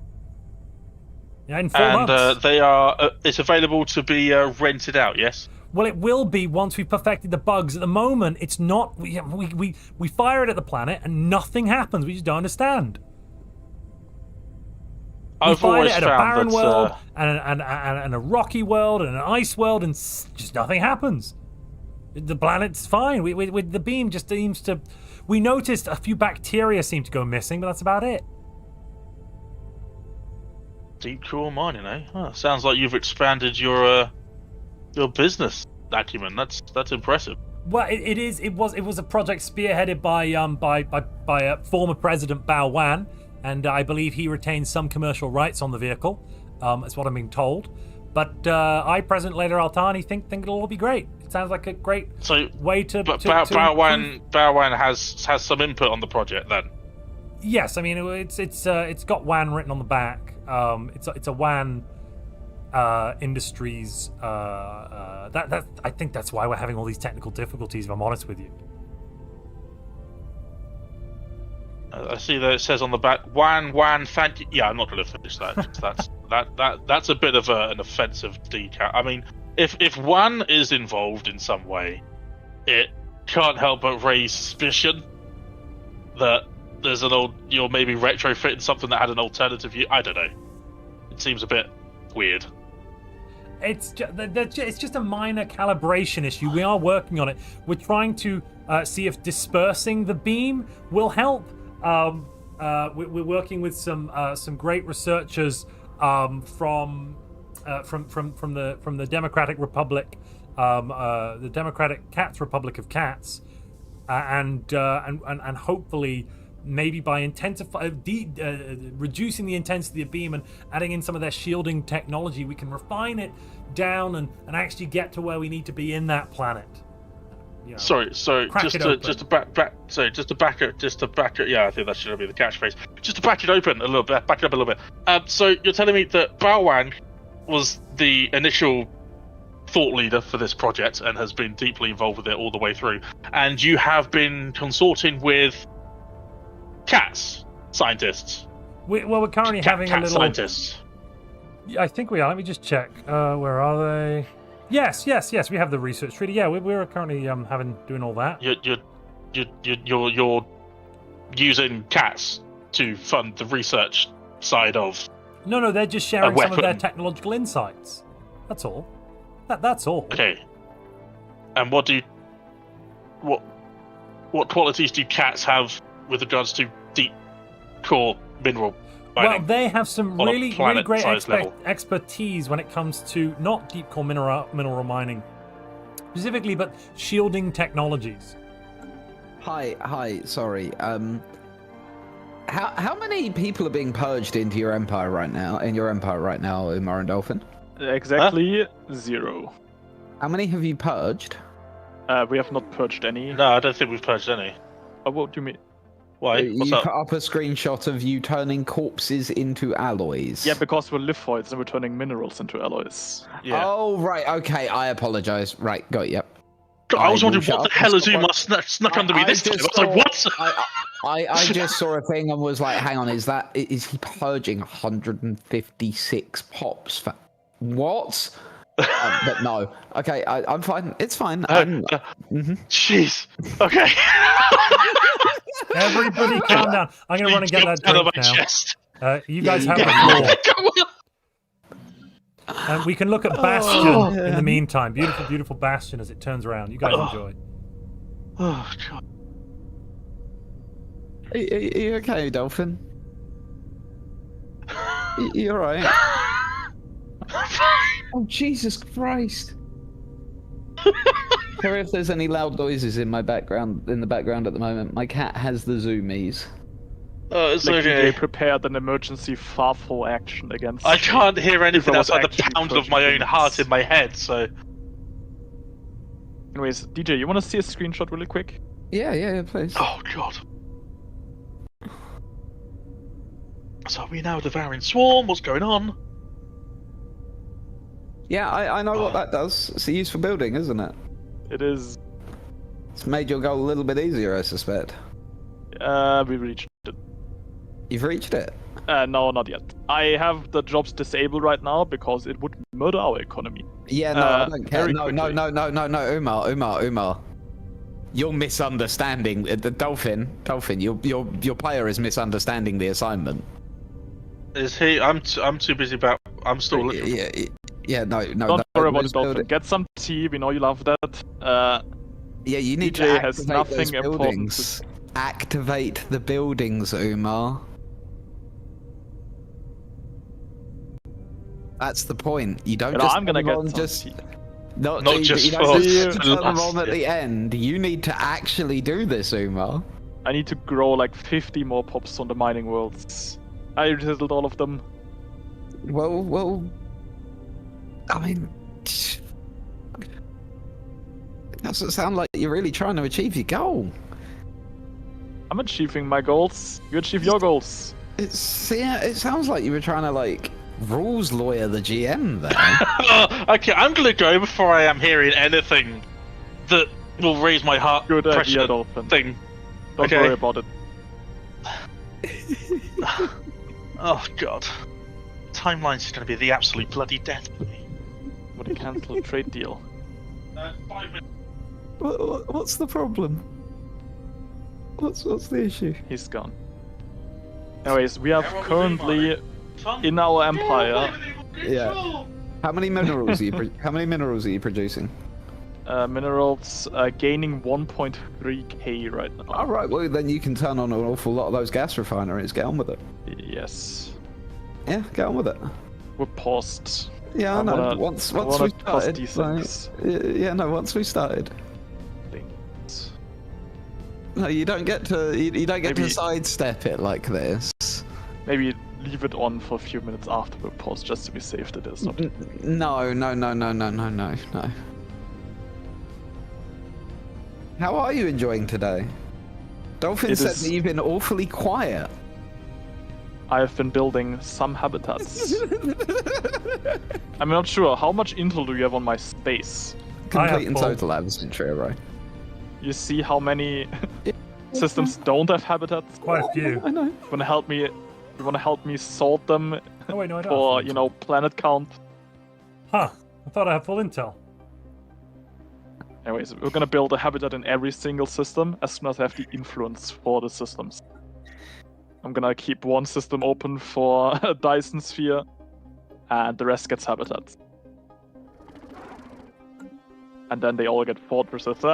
Yeah, in 4 months. They are. It's available to be rented out. Yes. Well, it will be once we've perfected the bugs. At the moment, it's not. We fire it at the planet and nothing happens. We just don't understand. I've always found found a barren that, world and a rocky world and an ice world, and just nothing happens. The planet's fine. The beam just seems to. We noticed a few bacteria seem to go missing, but that's about it. Deep core mining, eh? Huh, sounds like you've expanded your business acumen. That's impressive. Well, it was a project spearheaded by former President Bao Wan, and I believe he retains some commercial rights on the vehicle. That's what I'm being told. But I, President Later Altani, think it'll all be great. It sounds like a great way to. But Bao Wan has some input on the project then. Yes, I mean it's got WAN written on the back. It's a WAN Industries. That I think that's why we're having all these technical difficulties. If I'm honest with you. I see that it says on the back WAN. Thank you. Yeah, I'm not going to finish that. That's a bit of an offensive decal. I mean, if WAN is involved in some way, it can't help but raise suspicion that there's you're maybe retrofitting something that had an alternative view. I don't know. It seems a bit weird. It's just a minor calibration issue. We are working on it. We're trying to see if dispersing the beam will help. We're working with some great researchers from the Democratic Republic, the Democratic Cats Republic of Cats, and hopefully maybe by reducing the intensity of beam and adding in some of their shielding technology, we can refine it down and actually get to where we need to be in that planet. You know, sorry, just to back it. Yeah, I think that should be the catchphrase. Just to back it open a little bit, back it up a little bit. So you're telling me that Bao Wang was the initial thought leader for this project and has been deeply involved with it all the way through, and you have been consorting with CATS scientists. We're currently having a little. Scientists. I think we are. Let me just check. Where are they? Yes. We have the research treaty. Yeah, we're currently doing all that. You're using CATS to fund the research side of. No, they're just sharing some of their technological insights. That's all. That's all. Okay. And what qualities do CATS have with regards to deep core mineral mining? Well, they have some really great expertise when it comes to not deep core mineral mining specifically, but shielding technologies. Hi. Sorry. How many people are being purged into your empire right now? Umar and Dolphin? Exactly 0. How many have you purged? We have not purged any. No, I don't think we've purged any. What do you mean? Why? What's you up? put up a screenshot of you turning corpses into alloys. Yeah, because we're lithoids and we're turning minerals into alloys. Yeah. Oh, right. Okay, I apologise. Right, got it. Yep. God, I was wondering what the hell has Umar snuck under me this time. I was like, what? I just saw a thing and was like, hang on, is he purging 156 pops for what? But no. Okay, I'm fine. It's fine. Jeez. Okay. Everybody calm down. I'm going to run and get that drink now. Chest. You guys have the floor. And we can look at Bastion in the meantime. Beautiful Bastion as it turns around. You guys enjoy. Oh, God. Are you okay, Dolphin? You alright? Oh, Jesus Christ. Sorry if there's any loud noises in the background at the moment. My cat has the zoomies. Oh, it's okay. They prepared an emergency farfel action against. I can't hear anything outside the pound of my own heart in my head, so. Anyways, DJ, you want to see a screenshot really quick? Yeah, please. Oh, God. So are we now devouring swarm? What's going on? Yeah, I know what that does. It's a useful building, isn't it? It is. It's made your goal a little bit easier, I suspect. We reached it. You've reached it? No, not yet. I have the jobs disabled right now because it would murder our economy. Yeah, no, I don't care. No, Umar. You're misunderstanding the Dolphin. Your player is misunderstanding the assignment. Is he? I'm too busy about. I'm still looking. Yeah, no. Don't worry about it, Dolphin. Get some tea. We know you love that. Yeah, you need DJ to activate has nothing those important. buildings. Activate the buildings, Umar. That's the point. You don't just. I'm gonna get on some tea. Not just you don't just turn them on at the end. You need to actually do this, Umar. I need to grow like 50 more pops on the mining worlds. I resettled all of them. Well. I mean, it doesn't sound like you're really trying to achieve your goal. I'm achieving my goals. You achieve your goals. It sounds like you were trying to rules lawyer the GM there. Okay, I'm gonna go before I am hearing anything that will raise my heart pressure thing. Don't worry about it. Oh God, Timelines is gonna be the absolute bloody death for me. Would you cancel a trade deal? 5 minutes. What's the problem? What's the issue? He's gone. Anyways, we have currently in our empire. Yeah. How many minerals are you producing? Minerals gaining 1.3k right now. All right. Well, then you can turn on an awful lot of those gas refineries. Get on with it. Yes. Yeah, get on with it. We're paused. Yeah, I know. Once we started. Once we started. No, you don't get to. You don't get to Maybe- sidestep it like this. Maybe leave it on for a few minutes after the pause just to be safe that it's not. No. How are you enjoying today? Dolphin It said is- that you've been awfully quiet. I have been building some habitats. I'm not sure. How much intel do you have on my space? Complete and total absentry array. You see how many systems don't have habitats? Quite a few. I know. You wanna help me? You wanna help me sort them Oh wait, no, I don't. for planet count? Huh? I thought I had full intel. Anyways, we're gonna build a habitat in every single system as soon as I have the influence for the systems. I'm gonna keep one system open for a Dyson sphere, and the rest gets habitats. And then they all get fortresses.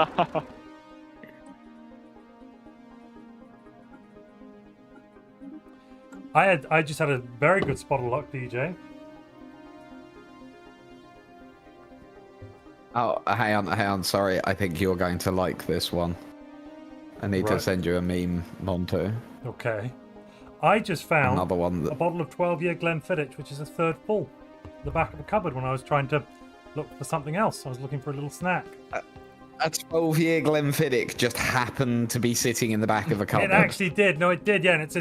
I just had a very good spot of luck, DJ. Oh, hang on. Sorry, I think you're going to like this one. I need to Right. send you a meme, Montu. Okay. I just found Another one that- a bottle of 12-year Glenfiddich, which is a third full, in the back of a cupboard when I was trying to look for something else. I was looking for a little snack. A 12-year Glenfiddich just happened to be sitting in the back of a cupboard. It actually did. No, it did. Yeah, and it's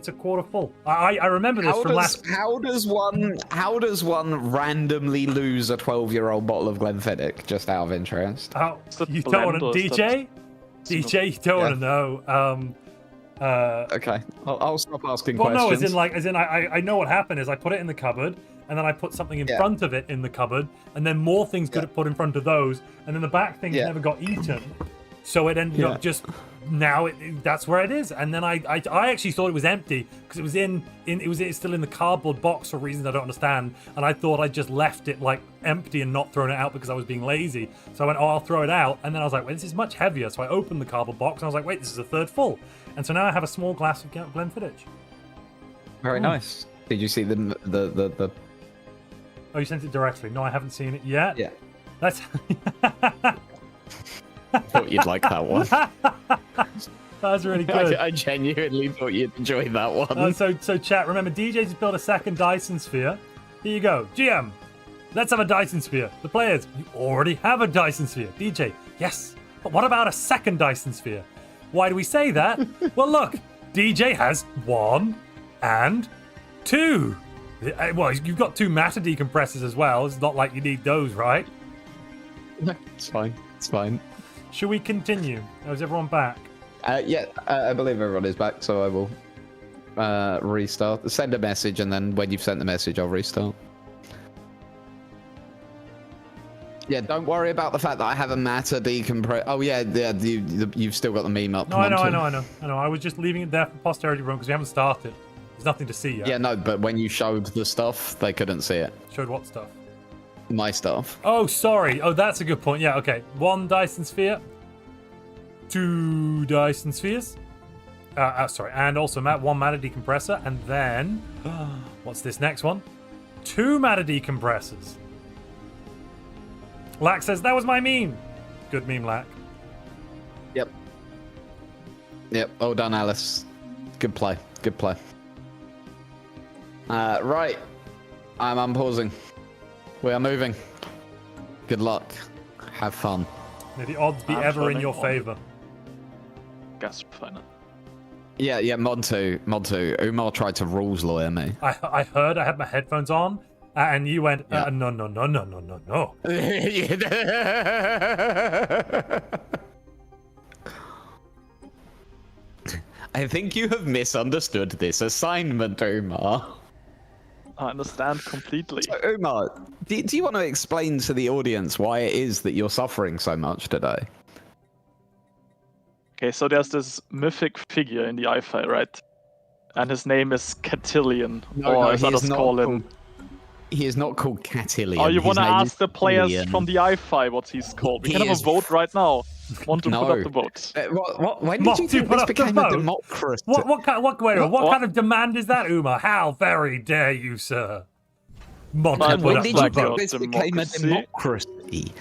a quarter full. I remember this from last. How does one randomly lose a 12-year-old bottle of Glenfiddich just out of interest? Oh, you don't want to, DJ? DJ, you don't want to know. Okay, I'll stop asking well, questions. no, as in, I know what happened is I put it in the cupboard, and then I put something in front of it in the cupboard, and then more things got put in front of those, and then the back things never got eaten, so it ended up just now that's where it is. And then I actually thought it was empty because it was it's still in the cardboard box for reasons I don't understand, and I thought I just left it like empty and not thrown it out because I was being lazy. So I went, I'll throw it out, and then I was like, wait, this is much heavier. So I opened the cardboard box and I was like, wait, this is a third full. And so now I have a small glass of Glenfiddich. Very nice. Did you see the? Oh, you sent it directly? No, I haven't seen it yet. Yeah. That's. I thought you'd like that one. That was really good. I genuinely thought you'd enjoy that one. So chat, remember, DJ just built a second Dyson sphere. Here you go. GM, let's have a Dyson sphere. The players, you already have a Dyson sphere. DJ, yes. But what about a second Dyson sphere? Why do we say that? Well, look, DJ has 1 and 2. Well, you've got 2 matter decompressors as well. It's not like you need those, right? It's fine. It's fine. Should we continue? Is everyone back? Yeah, I believe everyone is back, so I will restart. Send a message, and then when you've sent the message, I'll restart. Yeah, don't worry about the fact that I have a matter decompress. Oh yeah, you've still got the meme up. No, I know. I was just leaving it there for posterity room because we haven't started. There's nothing to see yet. Yeah, no, but when you showed the stuff, they couldn't see it. Showed what stuff? My stuff. Oh, sorry. Oh, that's a good point. Yeah, okay. 1 Dyson sphere. 2 Dyson spheres. Sorry. And also 1 matter decompressor. And then, what's this next one? 2 matter decompressors. Lack says, that was my meme. Good meme, Lack. Yep. Well done, Alice. Good play. Right. I'm unpausing. We are moving. Good luck. Have fun. May the odds be I'm ever in turning your on. favor. Gas refiner. Yeah, Montu. Umar tried to rules lawyer me. I heard, I had my headphones on, and you went, no. I think you have misunderstood this assignment, Umar. I understand completely. So, Umar, do you want to explain to the audience why it is that you're suffering so much today? Okay, so there's this mythic figure in the I-Fi, right? And his name is Catillion, or as others call him. He is not called Catillion. Oh, you want to His name ask is the players Cillian. from the I-Fi what he's called? We He can have is a vote right now. Want to put up the vote? When did you think this became a democracy? What kind of demand is that, Umar? How very dare you, sir? Montu put when up did my you think vote. this became a democracy?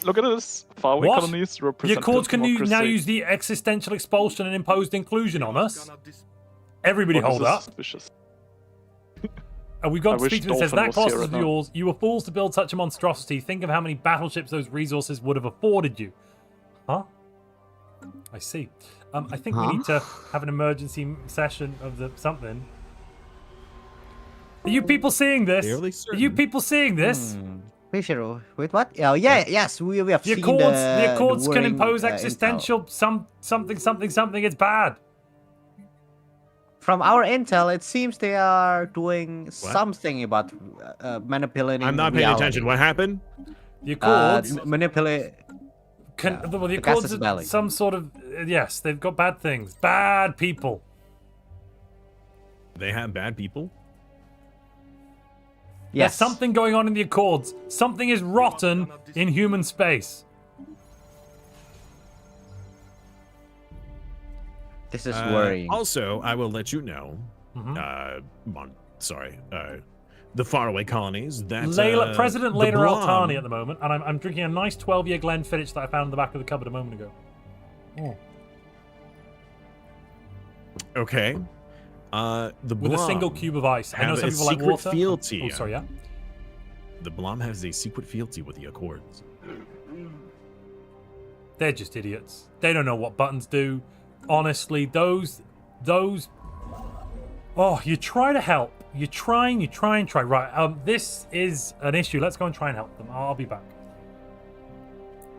Look at this. Faraway What? colonies The represent Accords can now democracy. use the existential expulsion and imposed inclusion on us. Everybody Well, hold this is up. suspicious. And we've got I to wish speak to them. It says, Dolphin that was Colossus here of right now. yours, you were fools to build such a monstrosity. Think of how many battleships those resources would have afforded you. Huh? I see. I think we need to have an emergency session of the something. Are you people seeing this? Are you people seeing this? Fisher, wait, what? Oh, yeah, yes, we have The seen Accords can worrying, impose intel. existential something. It's bad. From our intel, it seems they are doing something about manipulating. I'm not paying attention. What happened? The Accords manipulate. Well, the Accords are some sort of yes. They've got bad things, bad people. They have bad people. There's something going on in the Accords. Something is rotten in human space. This is worrying. Also, I will let you know. The faraway colonies that President the Later Blom- Altani at the moment, and I'm drinking a nice 12-year Glenfiddich that I found in the back of the cupboard a moment ago. Oh. Okay. The With a Blom single cube of ice. I know have some a people like secret water. fealty. Oh, sorry, yeah. The Blom has a secret fealty with the Accords. They're just idiots. They don't know what buttons do. Honestly, those. Oh, you try to help. You try. Right. This is an issue. Let's go and try and help them. I'll be back.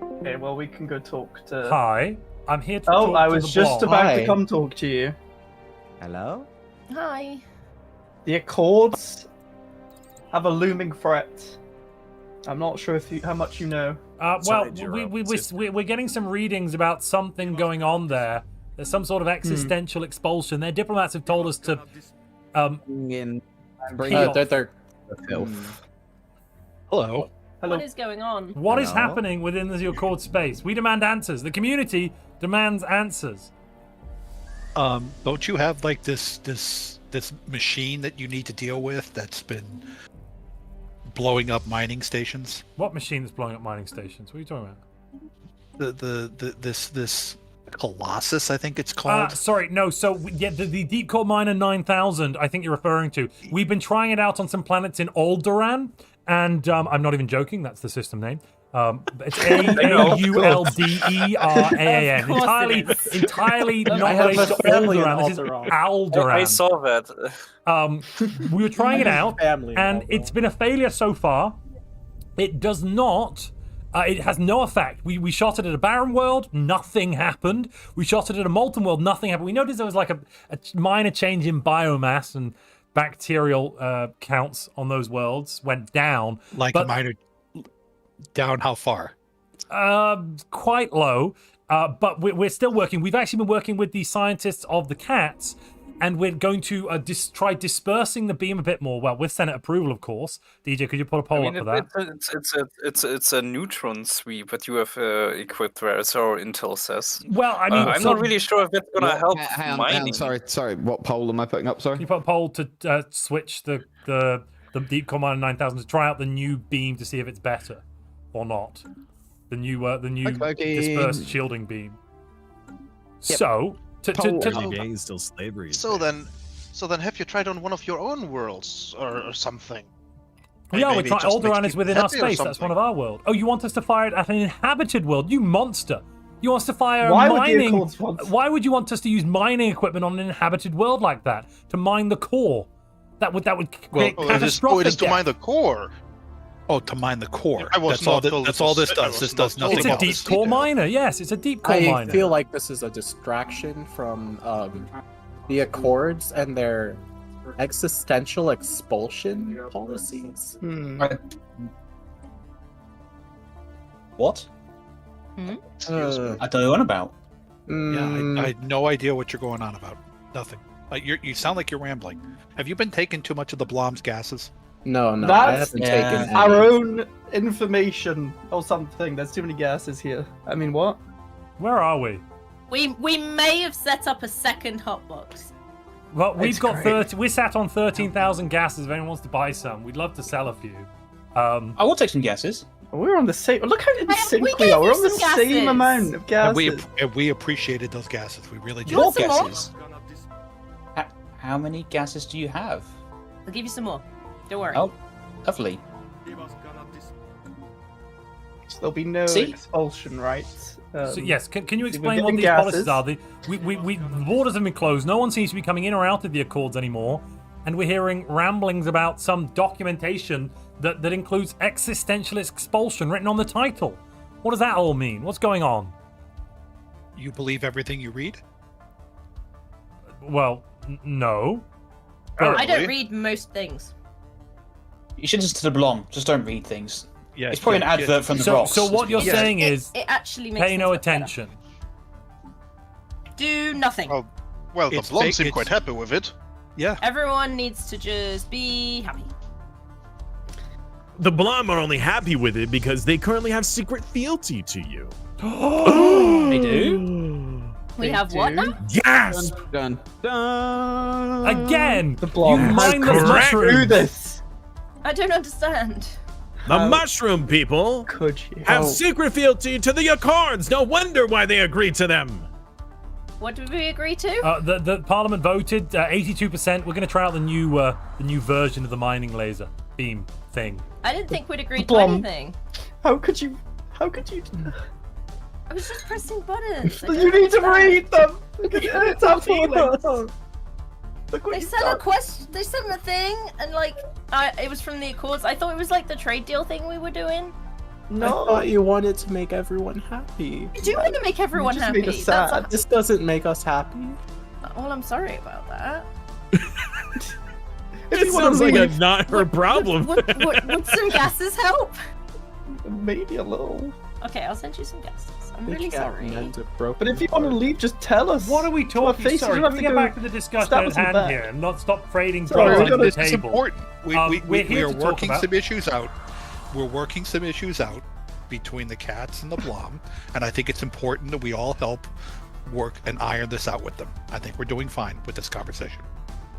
Okay, well, we can go talk to. Hi, I'm here to talk Oh, I to was the just Blom. about to come talk to you. Hello? Hi. The Accords have a looming threat. I'm not sure how much you know. Well, we're getting some readings about something going on there. There's some sort of existential expulsion. Their diplomats have told us to in they're Hello. What is going on? What is happening within the Accord space? We demand answers. The community demands answers. Don't you have like this machine that you need to deal with that's been blowing up mining stations? What machine is blowing up mining stations? What are you talking about? This Colossus, I think it's called. Sorry, no. So the Deep Core Miner 9000, I think you're referring to. We've been trying it out on some planets in Alderaan, and I'm not even joking. That's the system name. It's AULDERAAN. Entirely not related to Alderaan. This is Alderaan. I saw that. We were trying it out, and it's been a failure so far. It does not. It has no effect. We shot it at a barren world, nothing happened. We shot it at a molten world, nothing happened. We noticed there was like a minor change in biomass and bacterial counts on those worlds went down. A minor down how far? Quite low. But we're still working. We've actually been working with the scientists of the cats, and we're going to try dispersing the beam a bit more. Well, with Senate approval, of course. DJ, could you put a poll up for that? It's a neutron sweep that you have equipped there, so Intel says. Well, I mean, I'm not really sure if that's gonna help mining. Sorry. What poll am I putting up? Sorry. Can you put a poll to switch the Deep Core Miner 9000 to try out the new beam to see if it's better or not. The new dispersed shielding beam. Yep. So. Is still slavery. So then, have you tried on one of your own worlds or something? Yeah, Maybe we're it just Alderaan makes is within people our happy or space. That's one something. of our worlds. Oh, you want us to fire it at an inhabited world? You monster! You want us to fire Why mining? would the Accords want- Why would you want us to use mining equipment on an inhabited world like that to mine the core? That would create catastrophic. It is to mine the core. Oh, to mine the core. I was That's all. not told That's it all was- this I does. was This not does told nothing It's a else. deep core miner. Yes, it's a deep core I miner. feel like this is a distraction from the Accords and their existential expulsion policies. What? Hmm? I don't know what about. Yeah, I had no idea what you're going on about. Nothing. You sound like you're rambling. Have you been taking too much of the Blom's gases? No, I That's haven't taken our any. own information or something. There's too many gases here. I mean, what? Where are we? We may have set up a second hotbox. Well, we've got 30. We're sat on 13,000 gases. If anyone wants to buy some, we'd love to sell a few. I will take some gases. We're on the same. Look how in sync we are. We're on the same amount of gases. And we appreciated those gases. We really did. More gases. How many gases do you have? I'll give you some more. Don't worry. Oh, lovely. So there'll be no expulsion, right? So yes, can you explain what these policies are? The borders have been closed. No one seems to be coming in or out of the Accords anymore, and we're hearing ramblings about some documentation that includes existential expulsion written on the title. What does that all mean? What's going on? You believe everything you read? Well, no. I don't read most things. You should listen to the Blom. Just don't read things. Yeah, it's probably an advert from the Rocks. So what you're saying is, it actually makes pay no attention. Do nothing. Oh, well, the Blom seem quite happy with it. Yeah. Everyone needs to just be happy. The Blom are only happy with it because they currently have secret fealty to you. They do? We have what now? Yes! Dun, Again! The Blom you mindless correct. mushrooms. Do this. I don't understand. The mushroom people have secret fealty to the Accords. No wonder why they agreed to them. What did we agree to? The Parliament voted 82%. We're going to try out the new version of the mining laser beam thing. I didn't think we'd agreed to anything. How could you? I was just pressing buttons. You need to read them. It's our feelings. They sent a quest. They sent a thing, and it was from the Accords. I thought it was like the trade deal thing we were doing. No, I thought you wanted to make everyone happy. I do want to make everyone You just happy. made us sad. This doesn't make us happy. Well, I'm sorry about that. It sounds like a not her problem. Would some gases help? Maybe a little. Okay, I'll send you some gases. I'm really sorry. But if you want to leave, just tell us. What are we talking? Sorry, let's get back to the discussion at hand here and not stop trading Sorry, drugs on the this is table. important. We here are to talk working about- some issues out. We're working some issues out between the cats and the Blom, and I think it's important that we all help work and iron this out with them. I think we're doing fine with this conversation.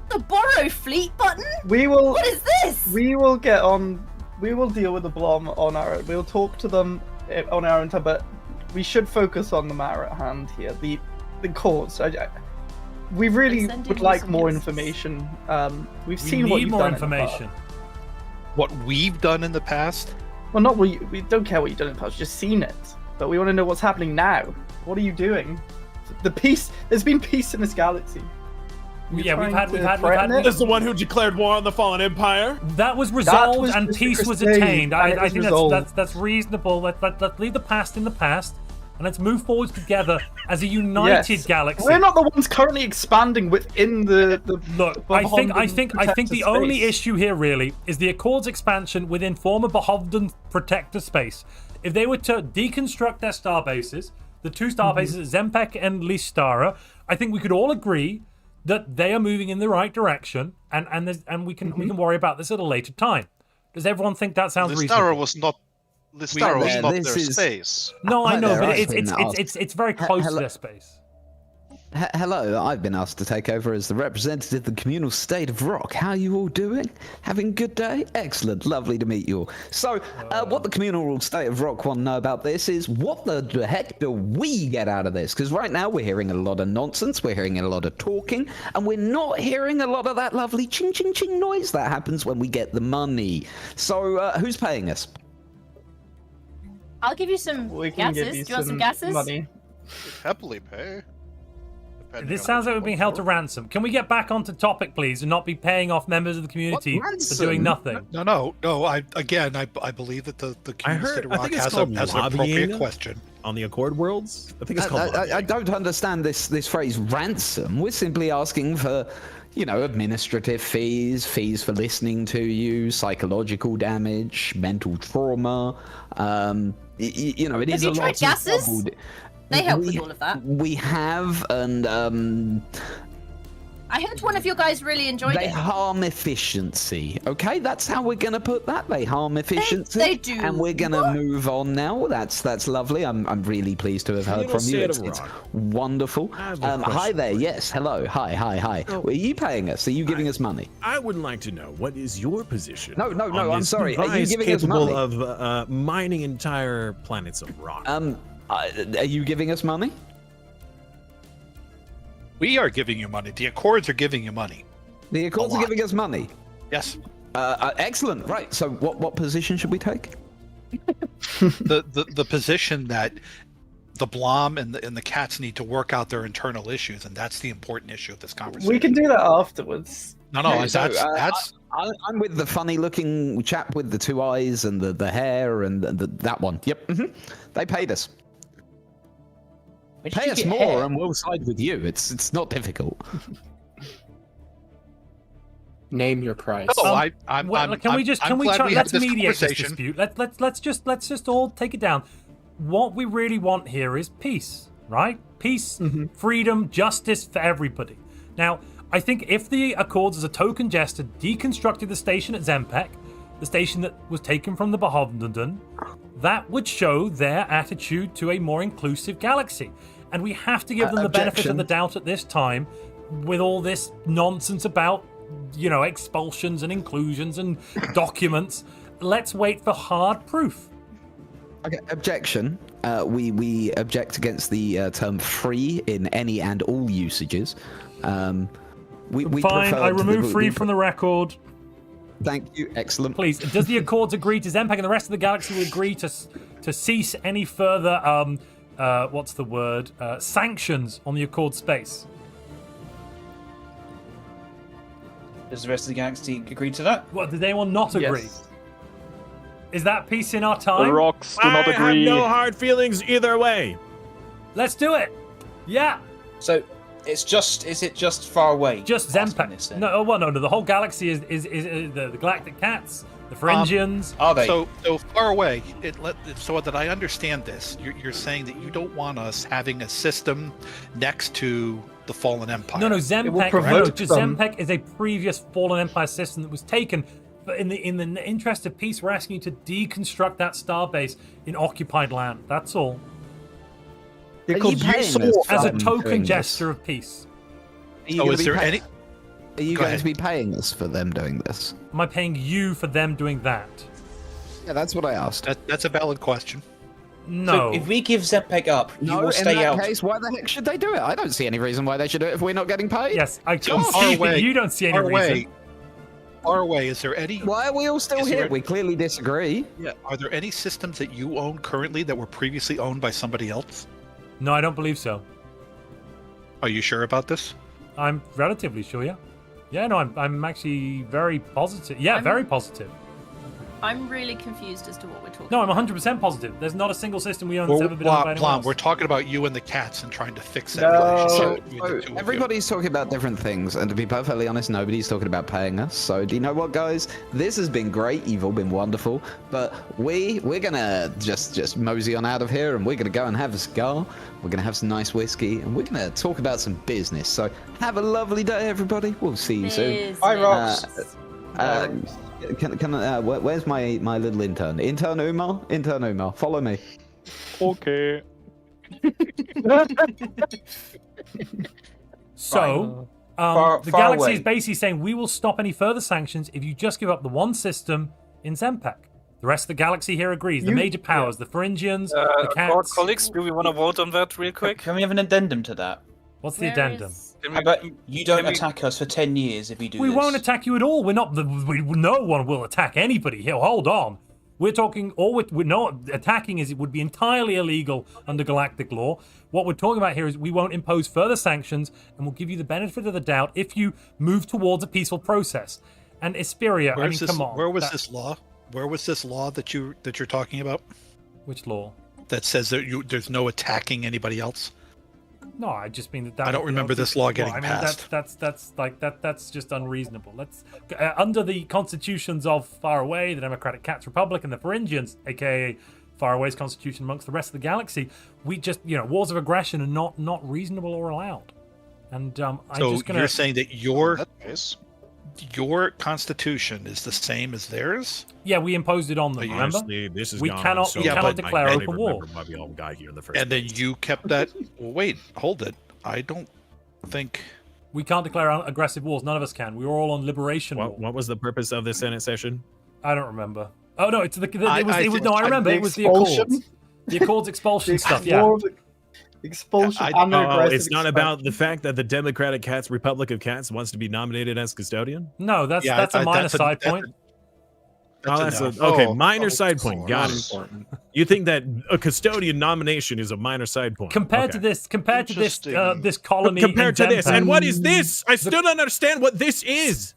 The borrow fleet button? We will. What is this? We will get on. We will deal with the Blom on our own. We'll talk to them on our own time, but we should focus on the matter at hand here. The cause. We really would like more information. We've seen what you've more done information. What we've done in the past? Well, not we don't care what you've done in the past. We've just seen it, but we want to know what's happening now. What are you doing? The peace. There's been peace in this galaxy. Yeah, we've had. This is the one who declared war on the fallen empire. That was resolved and just peace was crusade, attained. and it I was think resolved. that's reasonable. Let's leave the past in the past, and let's move forward together as a united galaxy. We're not the ones currently expanding within the Look, I think the only issue here really is the Accords expansion within former Bahovden protector space. If they were to deconstruct their star bases, the two star bases, Zempek and Listara, I think we could all agree that they are moving in the right direction, and we can worry about this at a later time. Does everyone think that sounds reasonable? Listara was not their space. No, I know, there, but I've been asked. it's very close to their space. Hello, I've been asked to take over as the representative of the communal state of Rock. How are you all doing? Having a good day? Excellent, lovely to meet you all. So, what the communal state of Rock want to know about this is, what the heck do we get out of this? Because right now we're hearing a lot of nonsense, we're hearing a lot of talking, and we're not hearing a lot of that lovely ching ching ching noise that happens when we get the money. So, who's paying us? I'll give you some gases. Do you want some gases? Money. Happily pay. This sounds like we're being held to ransom. Can we get back onto topic, please, and not be paying off members of the community for doing nothing? No. I believe that the community state of Rock has an appropriate question on the Accord worlds. I think it's called. I don't understand this phrase ransom. We're simply asking for, administrative fees for listening to you, psychological damage, mental trauma. It Have is you a tried lot gases? involved. They help with all of that. We have, and I heard one of you guys really enjoyed They it. harm efficiency. Okay, that's how we're gonna put that. They harm efficiency. They do. And we're gonna move on now. That's lovely. I'm really pleased to have heard from you. It's wonderful. Hi there. Yes. Hello. Hi. Are you paying us? Are you giving us money? I would like to know, what is your position? No. on I'm this sorry. Are you device giving us capable money? of mining entire planets of rock? Are you giving us money? We are giving you money. The Accords are giving you money. The Accords are giving us money. Yes. Excellent. Right. So what position should we take? the position that the Blom and the cats need to work out their internal issues, and that's the important issue of this conversation. We can do that afterwards. No, Okay, that's. I'm with the funny-looking chap with the 2 eyes and the hair and that one. Yep. They paid us. Pay us more, and we'll side with you. It's not difficult. Name your price. Can we let's mediate this dispute. Let's just all take it down. What we really want here is peace, right? Peace, freedom, justice for everybody. Now, I think if the Accords as a token gesture deconstructed the station at Zempek, the station that was taken from the Behovden, that would show their attitude to a more inclusive galaxy. And we have to give them the benefit of the doubt at this time with all this nonsense about, expulsions and inclusions and documents. Let's wait for hard proof. Okay, objection. We object against the term free in any and all usages. We Fine, I remove free from the record. Thank you, excellent. Please, does the Accords agree to Zempek and the rest of the galaxy will agree to cease any further, sanctions on the Accord space? Does the rest of the galaxy agree to that? What, did anyone not agree? Yes. Is that peace in our time? The rocks do not agree. I have no hard feelings either way. Let's do it. Yeah. So is it just far away? Just Zempek. No, the whole galaxy is the Galactic Cats, the Pharyngians. Are they? So far away. So that I understand this, you're saying that you don't want us having a system next to the Fallen Empire. No, Zempek is a previous Fallen Empire system that was taken. But in the interest of peace, we're asking you to deconstruct that starbase in occupied land. That's all. As a token gesture of peace. Are you going to be paying us for them doing this? Am I paying you for them doing that? Yeah, that's what I asked. That's a valid question. No. So if we give Zempek up, you will stay out. In that case, why the heck should they do it? I don't see any reason why they should do it if we're not getting paid. Yes, I can see that you don't see any reason. Far away, is there any... Why are we all still here? We clearly disagree. Yeah. Are there any systems that you own currently that were previously owned by somebody else? No, I don't believe so. Are you sure about this? I'm relatively sure, yeah. Yeah, no, I'm actually very positive. Yeah, very positive. I'm really confused as to what we're talking No, about. I'm 100% positive. There's not a single system we own that's ever been owned by anyone else. We're talking about you and the cats and trying to fix that relationship. So everybody's talking about different things, and to be perfectly honest, nobody's talking about paying us. So do you know what, guys? This has been great. You've all been wonderful, but we're gonna just mosey on out of here, and we're gonna go and have a cigar. We're gonna have some nice whiskey, and we're gonna talk about some business. So have a lovely day, everybody. We'll see you soon. Bye, Rox. Where's my little intern? Intern Umar, follow me. Okay. So, the galaxy is basically saying we will stop any further sanctions if you just give up the one system in Zempek. The rest of the galaxy here agrees. The major powers, the Pharyngians, the cats. Colleagues, do we want to vote on that real quick? Can we have an addendum to that? What's the addendum? How about you don't attack us for 10 years if we do this? We won't attack you at all. We're not. No one will attack anybody here. Hold on. We're talking. We're not attacking. It would be entirely illegal under galactic law. What we're talking about here is we won't impose further sanctions, and we'll give you the benefit of the doubt if you move towards a peaceful process. And Isperia, come on. Where was this law? Where was this law that you're talking about? Which law? That says that there's no attacking anybody else. No, I just mean that. I don't remember this law getting passed. That's just unreasonable. Let's under the constitutions of Far Away, the Democratic Cats Republic, and the Pharyngians, aka Far Away's constitution amongst the rest of the galaxy, we just wars of aggression are not reasonable or allowed. And I'm So just gonna. you're saying that your constitution is the same as theirs? Yeah, we imposed it on them. Remember? Honestly, this has we gone cannot. so we cannot long, declare I can't open even war. remember why we all got here in the first And then place. you kept that. Well, wait, hold it. I don't think We can't declare aggressive wars. None of us can. We were all on liberation war. What was the purpose of the Senate session? I don't remember. Oh no, it's I remember. It was the Accords. The Accords expulsion stuff. Yeah. Expulsion. It's not about the fact that the Democratic Cats Republic of Cats wants to be nominated as custodian. No, that's a minor side point. Minor side point. Got it. You think that a custodian nomination is a minor side point Compared to this colony. Compared to this, and what is Mm. this? I still don't understand what this is.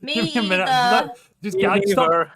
Me Give me a minute. either. Just stop.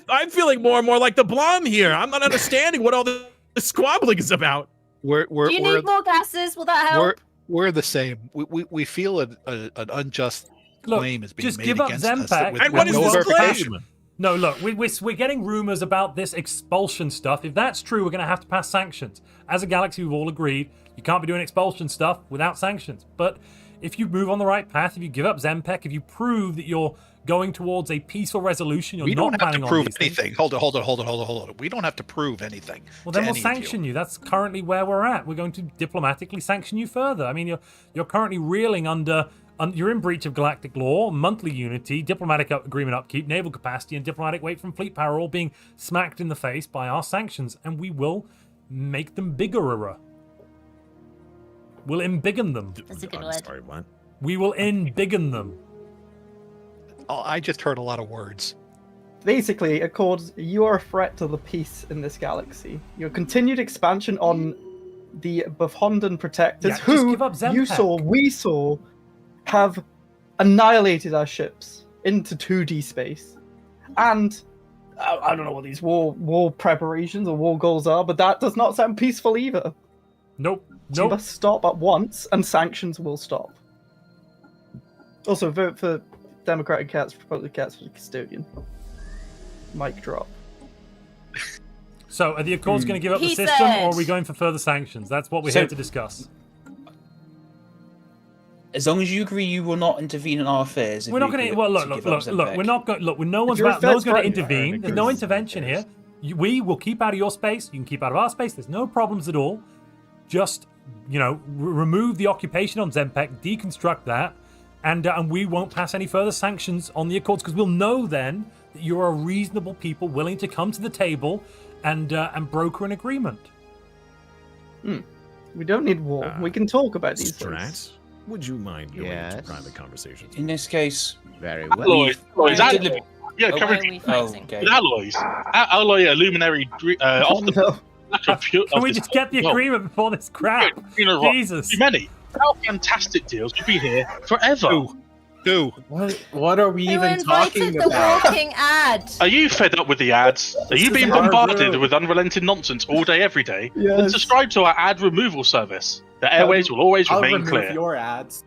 I'm feeling more and more like the Blom here. I'm not understanding what all the squabbling is about. we're Do you need more gases? Will that help? we're the same. We feel an unjust claim is being just made give up against us. Zempak. And what is this verification. claim? No, look, we're getting rumors about this expulsion stuff. If that's true, we're going to have to pass sanctions. As a galaxy, we've all agreed you can't be doing expulsion stuff without sanctions. But if you move on the right path, if you give up Zempak, if you prove that you're going towards a peaceful resolution, you're We not don't have planning to on prove these things. anything. Hold on. We don't have to prove anything. Well, then to we'll any of sanction you. That's currently where we're at. We're going to diplomatically sanction you further. I mean, you're currently reeling under. You're in breach of galactic law, monthly unity, diplomatic agreement upkeep, naval capacity, and diplomatic weight from fleet power all being smacked in the face by our sanctions, and we will make them biggerer. We'll embiggen them. That's a good word. Sorry, what? We will embiggen them. Oh, I just heard a lot of words. Basically, Accords, you are a threat to the peace in this galaxy. Your continued expansion on the Bafhondan protectors, Yeah, just who give up we saw, have annihilated our ships into 2D space. And I don't know what these war preparations or war goals are, but that does not sound peaceful either. Nope. So you must stop at once, and sanctions will stop. Also, vote for Democratic Cats, Republican Cats for the Custodian. Mic drop. So, are the Accords going to give up the He system, said- or are we going for further sanctions? That's what we're So- here to discuss. As long as you agree you will not intervene in our affairs. if We're not we going to. agree Well, to look. give up Zempak. We're not going. Look, no one's you're about. No one's going to threatening- intervene. There's no intervention here. We will keep out of your space. You can keep out of our space. There's no problems at all. Just, remove the occupation on Zempak, deconstruct that, and we won't pass any further sanctions on the Accords because we'll know then that you're a reasonable people willing to come to the table and broker an agreement. We don't need war. We can talk about these things. Strat, would you mind going into private conversations? In this case, very well. Alloys, Deliberate- yeah, Oh, currently okay. with alloys. Alloy luminary off the back of pure. Can we just get the agreement before this crap? Jesus. Too many. Our fantastic deals could be here forever. What are we Who even talking invited the about? walking ad? Are you fed up with the ads? Are you is being our bombarded room. with unrelenting nonsense all day, every day? Yes. Then subscribe to our ad removal service. The airways will always I'll remain remove clear. your ads.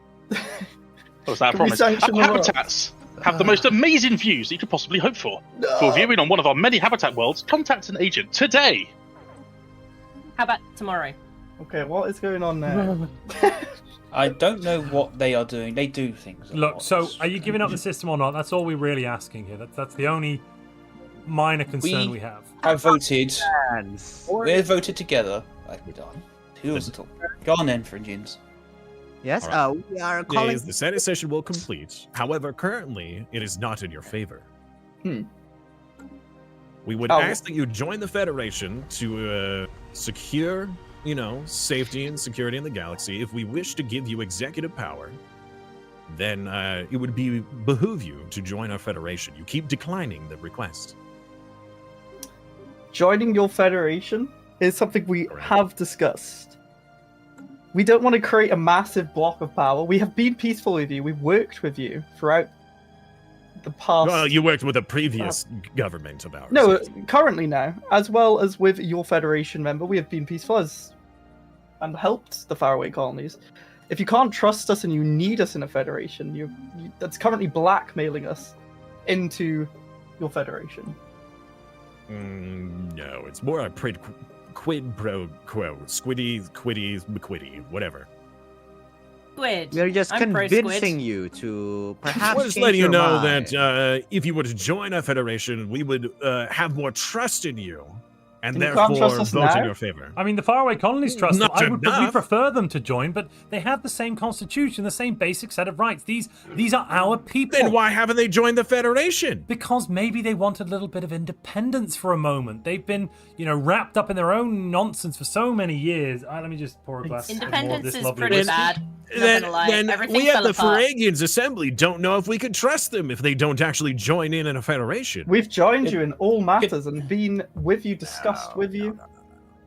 Was that a Can we promise? Our sanction the world? habitats have the most amazing views that you could possibly hope for. For viewing on one of our many habitat worlds, contact an agent today. How about tomorrow? Okay, what is going on now? I don't know what they are doing. They do things. Look, so are you giving up the system or not? That's all we're really asking here. That's the only minor concern we have. Have voted. We're voted together, like we done. Who was it all? Go on then, Phrygians. Yes, All we are calling. Yes, the Senate session will complete. However, currently, it is not in your favor. We would ask that you join the Federation to secure, safety and security in the galaxy. If we wish to give you executive power, then it would behoove you to join our Federation. You keep declining the request. Joining your Federation is something we have discussed. We don't want to create a massive block of power. We have been peaceful with you. We've worked with you throughout the past. Well, you worked with a previous government of ours. No, currently now, as well as with your Federation member, we have been peaceful and helped the faraway colonies. If you can't trust us and you need us in a Federation, that's currently blackmailing us into your Federation. No, it's more a quid pro quo. Squiddy, quiddy, McQuiddy, whatever. squid. We are just I'm convincing you to perhaps. We're just change letting you your know mind. that if you were to join our federation, we would have more trust in you, and You can't trust therefore us vote in now? your favor. I mean, the faraway colonies trust them. Not We enough. prefer them to join, but they have the same constitution, the same basic set of rights. These are our people. Then why haven't they joined the federation? Because maybe they wanted a little bit of independence for a moment. They've been, wrapped up in their own nonsense for so many years. Let me just pour a glass of more of Independence this is lovely pretty whiskey. bad. Not Then, gonna lie. then Everything we at fell the apart. Faragians Assembly don't know if we could trust them if they don't actually join in a federation. We've joined you in all matters and been with you, discussed with you.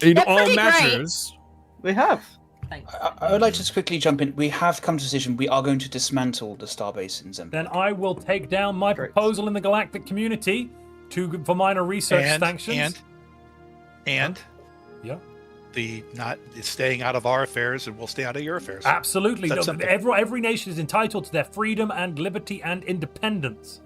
In They're all pretty great. matters. We have. I would like to just quickly jump in. We have come to a decision. We are going to dismantle the starbase in Zemplin. Then I will take down my proposal in the galactic community for minor research sanctions. And yeah, the staying out of our affairs, and we'll stay out of your affairs. Absolutely. That's No, simple. every nation is entitled to their freedom and liberty and independence.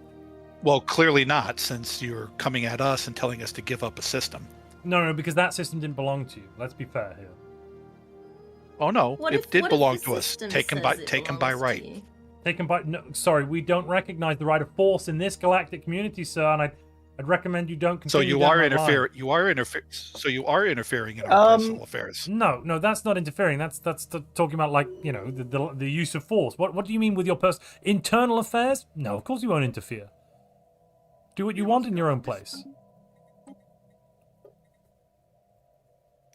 Well, clearly not, since you're coming at us and telling us to give up a system. No, because that system didn't belong to you. Let's be fair here. Oh no, What it if- did what if belong the to us. system Taken says it by belongs to right. you? Taken by no, sorry, we don't recognize the right of force in this galactic community, sir, and I'd recommend you don't So continue. you down are that line. interfering. So you are interfering in our personal affairs. No, that's not interfering. That's talking about the use of force. What do you mean with your internal affairs? No, of course you won't interfere. Do what you want in your own place.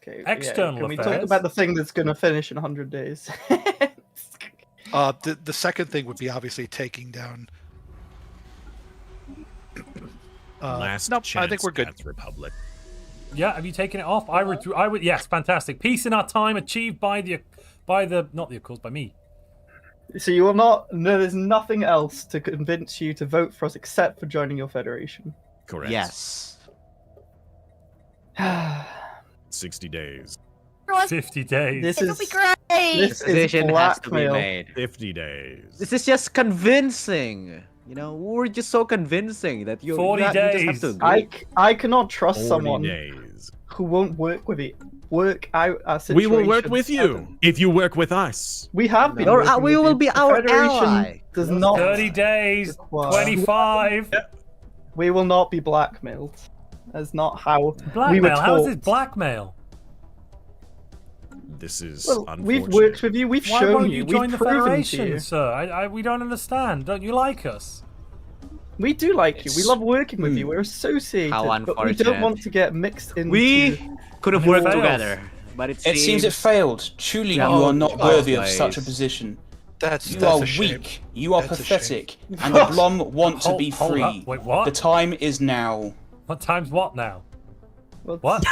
Okay. External Can we affairs. talk about the thing that's going to finish in 100 days? The second thing would be obviously taking down. Last nope, chance I think we're good. Death Republic. Yeah, have you taken it off? I would. Yes, fantastic. Peace in our time achieved by me. So you will not. No, there's nothing else to convince you to vote for us except for joining your federation. Correct. Yes. 60 days. 50 days. This It'll is be great. This The decision is has to be blackmail. made. 50 days. This is just convincing. We're just so convincing that you. 40 you just have days. to agree. I cannot trust 40 someone days. who won't work out a situation. We will work with you if you work with us. We have been. Or, working we with will you. be The our Federation ally. Does not. 30 days. 25. We will not be blackmailed. That's not how we were Blackmail. How is taught. this blackmail? This is Well, we've unfortunate. worked with you. We've Why shown won't you. you We've join the proven to Federation, you. sir? We don't understand. Don't you like us? We do like you. We love working with you. We're associated, How but we don't unfortunate. want to get mixed into. We could have worked fails. together, but it seems it failed. Truly, Yeah. you are not Oh, worthy of guys. such a position. That's You are a shame. weak. You are That's a pathetic. And the Blom want to Hold- be hold free. up. Wait, what? The time is now. What time's what now? What's- What?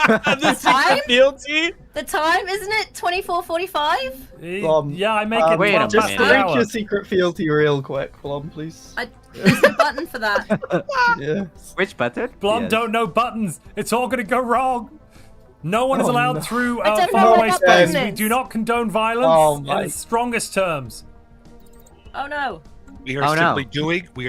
The time? Fealty? The time, isn't it? 24:45. Yeah, I make it wait a 12 Just past minute. the break hour. your secret fealty real quick, Blom, please. There's no button for that. Yes. Which button? Blom Yes. don't know buttons. It's all gonna go wrong. No one is Oh, allowed no. through I don't know faraway what space. button We is. do not condone violence Oh, in my. its strongest terms. Oh no. We are Oh, no.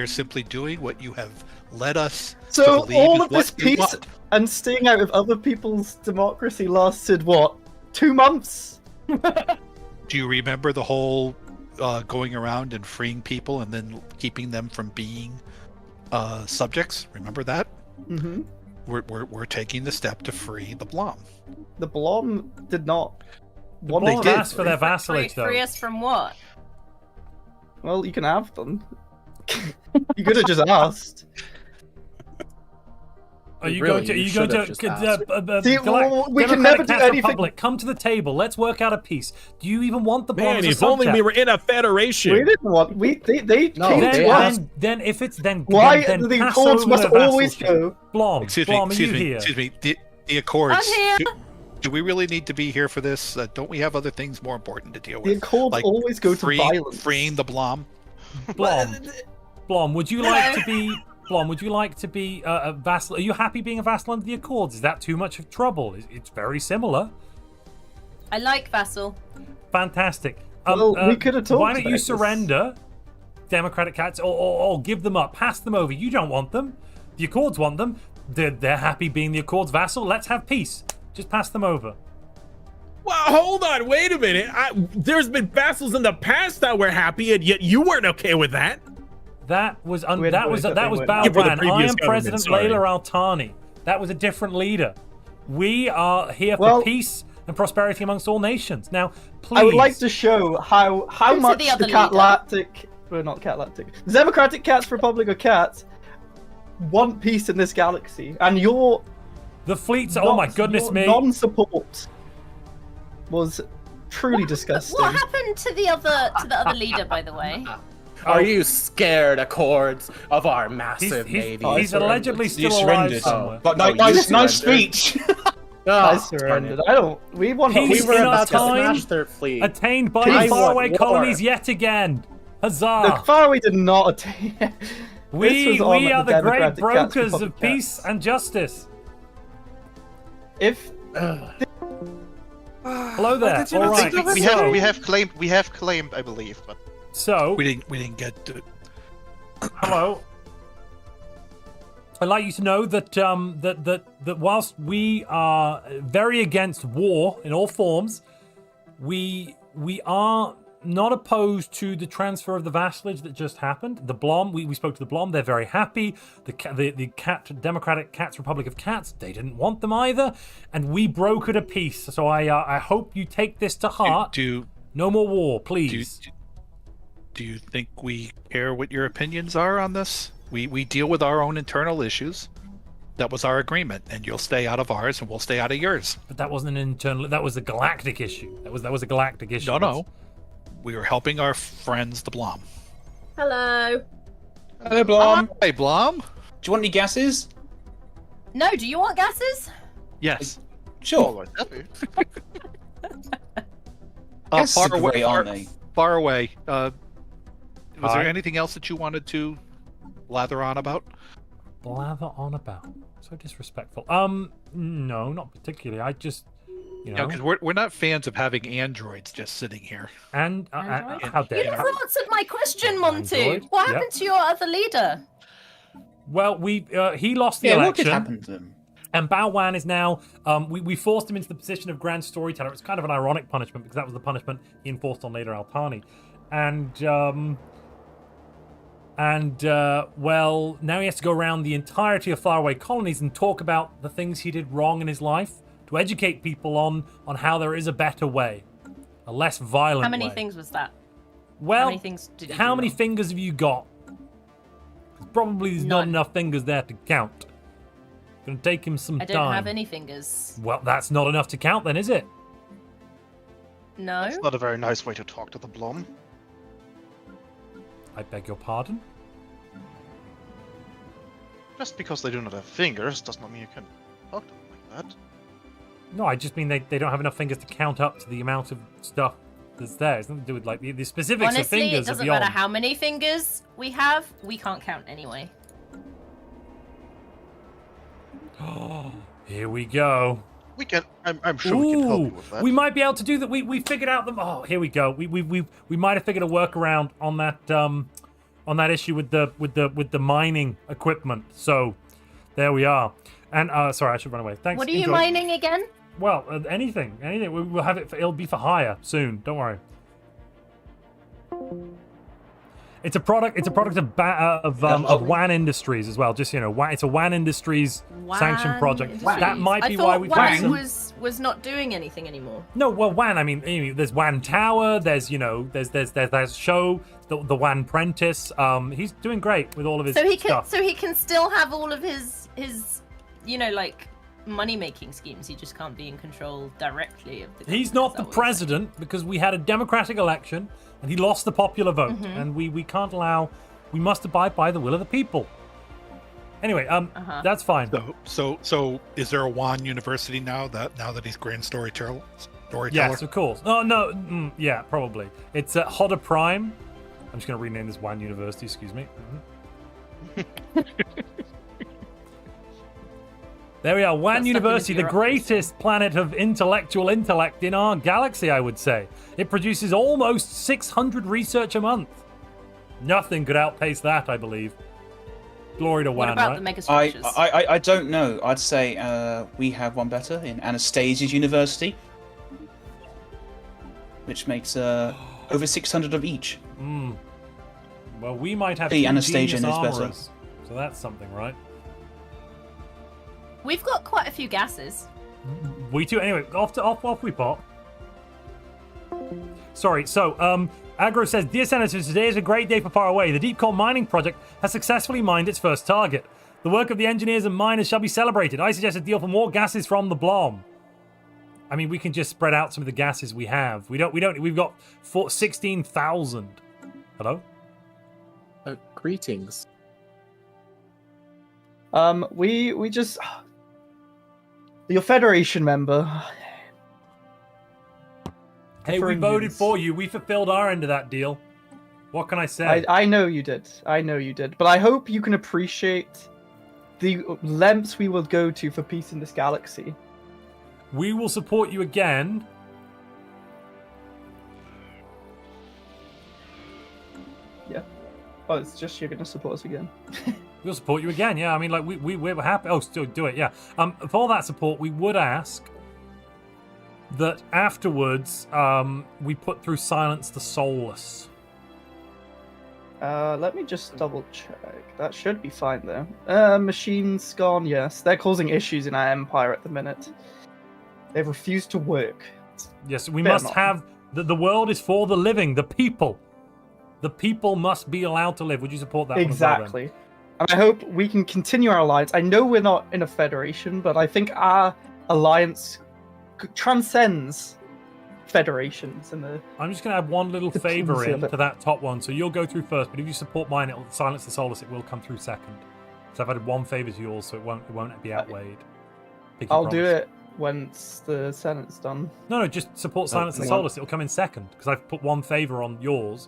simply doing what you have led us to So believe all is of this what you peace want. and staying out of other people's democracy lasted what? 2 months? Do you remember the whole going around and freeing people and then keeping them from being subjects? Remember that? Mm-hmm. We're taking the step to free the Blom. The Blom did not want Blom to asked for their vassalage, though. Free us from what? Well, you can have them. You could have just asked. Are you Really, going to? Are you you going should have to? just asked. See, well, we can never do anything- Republic, come to the table. Let's work out a peace. Do you even want the Blom Man, as a if only we subject? were in a federation. We didn't want. They No, came they to us. Then if it's then Why then the pass Accords over must the always vassalship. go? Blom, Excuse Blom, me, are you here? excuse me. The Accords. I'm here. Do we really need to be here for this? Don't we have other things more important to deal The with? Accords Like always go to violence. freeing the Blom. Blom, would you like to be? Blom, would you like to be a vassal? Are you happy being a vassal under the Accords? Is that too much of trouble? It's very similar. I like Vassal. Fantastic. Well, we could have talked Why don't about you this. surrender, Democratic cats, or give them up, pass them over? You don't want them. The Accords want them. They're happy being the Accords vassal. Let's have peace. Just pass them over. Well, hold on, wait a minute. There's been vassals in the past that were happy, and yet you weren't okay with that. That was For the Balwan. I previous am government, President sorry. Layla Al-Thani. That was a different leader. We are here for peace and prosperity amongst all nations. Now, please. I would like to show how Who's much the other the Galactic, well, not Galactic, the Democratic Cats Republic of Cats want peace in this galaxy, and the fleets. Oh my goodness me! Non-support was truly disgusting. What happened to the other leader, by the way? Are you scared, Accords, of our massive navy? He's allegedly still You alive surrendered. somewhere. But nice speech. I surrendered. We want Peace we were in about our to time, smash their fleet. attained by Peace. the faraway War. colonies yet again. Huzzah! The faraway did not attain. We are the great Democratic Cats brokers Republic of peace and justice. If hello there. All right. We have claimed, I believe, but so we didn't get to... hello. I'd like you to know that that whilst we are very against war in all forms, we are not opposed to the transfer of the vassalage that just happened. The Blom, we spoke to the Blom. They're very happy. The Democratic Cats Republic of Cats, they didn't want them either, and we brokered a peace. So I hope you take this to heart. No more war, please. Do you think we care what your opinions are on this? We deal with our own internal issues. That was our agreement, and you'll stay out of ours, and we'll stay out of yours. But that wasn't an internal. That was a galactic issue. That was a galactic issue. No. We were helping our friends, the Blom. Hello. Hello, Blom. Hey, Blom. Do you want any gases? No, do you want gases? Yes. Sure. Gases are great, aren't they? Far away. Was Hi. there anything else that you wanted to lather on about? Blather on about. So disrespectful. No, not particularly. I just, because we're not fans of having androids just sitting here. And how dare You never answered my question, Montu. Android? What Yep. happened to your other leader? Well, he lost the Yeah, what election. did happen to them? And Bao Wan is now, we forced him into the position of Grand Storyteller. It's kind of an ironic punishment because that was the punishment he enforced on Later Al-Thani. Well, now he has to go around the entirety of faraway colonies and talk about the things he did wrong in his life to educate people on how there is a better way, a less violent way. How many things was that? Well, how many things did you how do many wrong? fingers have you got? Probably there's not enough fingers there to count. Gonna take him some I don't time. have any fingers. Well, that's not enough to count then, is it? No. it's not a very nice way to talk to the Blom. I beg your pardon? Just because they do not have fingers does not mean you can talk to them like that. No, I just mean they don't have enough fingers to count up to the amount of stuff that's there. It's nothing to do with like the specifics of Honestly, fingers it doesn't are beyond. matter how many fingers we have. We can't count anyway. Oh, here we go. We can. I'm sure we can help you with that. We might be able to do that. We figured out the. Oh, here we go. We might have figured a workaround on that issue with the mining equipment. So there we are. And sorry, I should run away. Thanks. What are you Enjoy. mining again? Well, anything. We'll have it. It'll be for hire soon. Don't worry. It's a product. It's a product of WAN Industries as well. Just it's a WAN Industries sanctioned project. Industries. That might be I thought why we've WAN had some. was not doing anything anymore. No, well, WAN. I mean, there's WAN Tower. There's there's Show, the WAN Prentice. He's doing great with all of his stuff. So he can still have all of his like money making schemes. He just can't be in control directly of the. He's not the president because we had a democratic election and he lost the popular vote, Mhm. and we can't allow. We must abide by the will of the people. Anyway, that's fine. So is there a WAN University now that he's Grand Storyteller? Yes, of course. Oh no, yeah, probably. It's at Hodder Prime. I'm just going to rename this WAN University. Excuse me. There we are, WAN University, the greatest planet of intellectual intellect in our galaxy, I would say. It produces almost 600 research a month. Nothing could outpace that, I believe. Glory to WAN, right? I don't know. I'd say we have one better in Anastasia's University. which makes over 600 of each. Well, we might have The two Anastasia genius knows better. armorers, so that's something, right? We've got quite a few gases. We too. Anyway, off we pop. Sorry. So, Agro says, "Dear Senators, today is a great day for Far Away. The deep coal mining project has successfully mined its first target. The work of the engineers and miners shall be celebrated. I suggest a deal for more gases from the Blom." I mean, we can just spread out some of the gases we have. We don't. We've got 16,000. Hello. Greetings. We just your Federation member. Hey, we voted for you. We fulfilled our end of that deal. What can I say? I know you did. I know you did. But I hope you can appreciate the lengths we will go to for peace in this galaxy. We will support you again. Yeah. Oh, it's just you're gonna support us again. We'll support you again. Yeah, I mean, like we're happy. Oh, still do it. Yeah. For all that support, we would ask that afterwards, we put through Silence the Soulless. Let me just double check. That should be fine though. Machines gone. Yes, they're causing issues in our empire at the minute. They've refused to work. Yes, we must have the world is for the living, the people. The people must be allowed to live. Would you support that? Exactly. And I hope we can continue our alliance. I know we're not in a federation, but I think our alliance transcends federations. And I'm just going to add one little favor in to that top one. So you'll go through first, but if you support mine, it'll Silence the Soulless. It will come through second. So I've added one favor to yours, so it won't be outweighed. I'll do it once the Senate's done. No, just support Silence the Soulless. It'll come in second because I've put one favor on yours.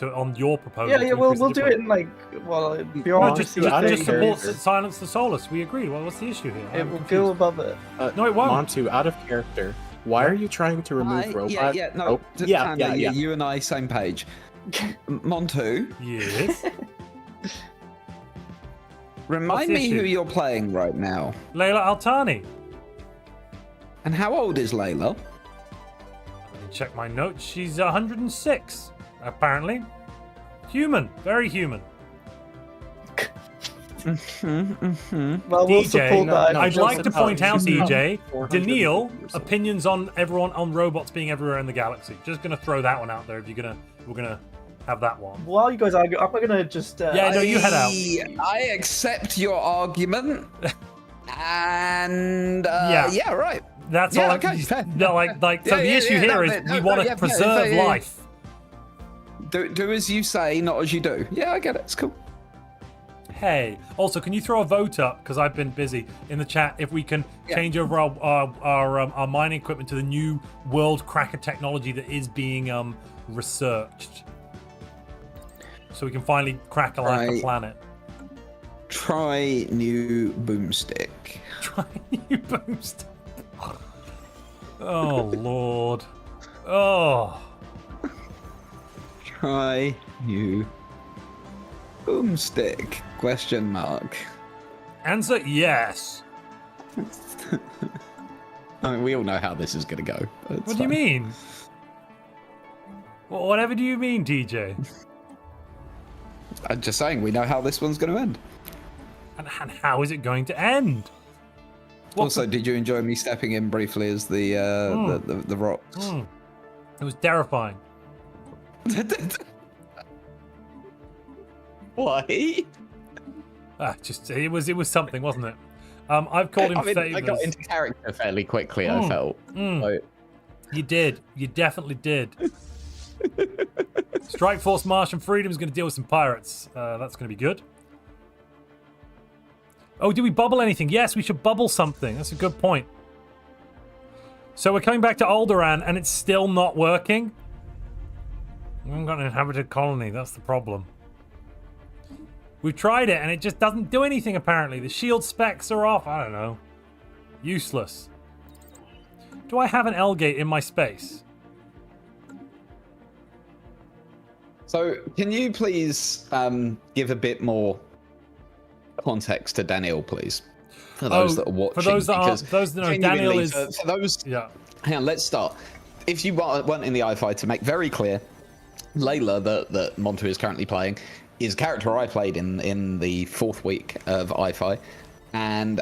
On your proposal. Yeah, we'll do it in bureaucracy. Just support Silence the Soulless. We agreed. Well, what's the issue here? It will go above it. No, it won't. Montu, out of character. Why are you trying to remove robot? Yeah, you and I, same page. Montu. Yes. Remind me who you're playing right now. Layla Altani. And how old is Layla? Let me check my notes. She's 106. Apparently. Human. Very human. Well, DJ, support that. I'd like to point out, DJ, Daniil, opinions on everyone on robots being everywhere in the galaxy. Just gonna throw that one out there if we're gonna have that one. While you guys argue, I'm gonna just no, you head out. I accept your argument. And yeah, right. That's all. Okay, so the issue here is we want to preserve life. Do as you say, not as you do. Yeah, I get it. It's cool. Hey, also, can you throw a vote up, because I've been busy, in the chat, if we can change over our mining equipment to the new world cracker technology that is being researched, so we can finally crack the planet. Try new boomstick. Try new boomstick. Oh Lord. Oh. Try new boomstick? Question mark. Answer yes. I mean, we all know how this is going to go. What do you mean? Well, whatever do you mean, DJ? I'm just saying, we know how this one's going to end. And how is it going to end? Also, did you enjoy me stepping in briefly as the rocks? It was terrifying. Why? It was something, wasn't it? I've called him favors. I got into character fairly quickly. I felt. You did. You definitely did. Strike Force Martian Freedom is going to deal with some pirates. That's going to be good. Oh, did we bubble anything? Yes, we should bubble something. That's a good point. So we're coming back to Alderaan, and it's still not working. We haven't got an inhabited colony. That's the problem. We've tried it, and it just doesn't do anything, apparently. The shield specs are off. I don't know. Useless. Do I have an L-gate in my space? So, can you please give a bit more context to Daniel, please? For those that are watching. For those that aren't, Daniel is... For those... Yeah. Hang on, let's start. if you want in the I-Fi to make very clear, Layla, that Montu is currently playing, is a character I played in the 4th week of I-Fi, and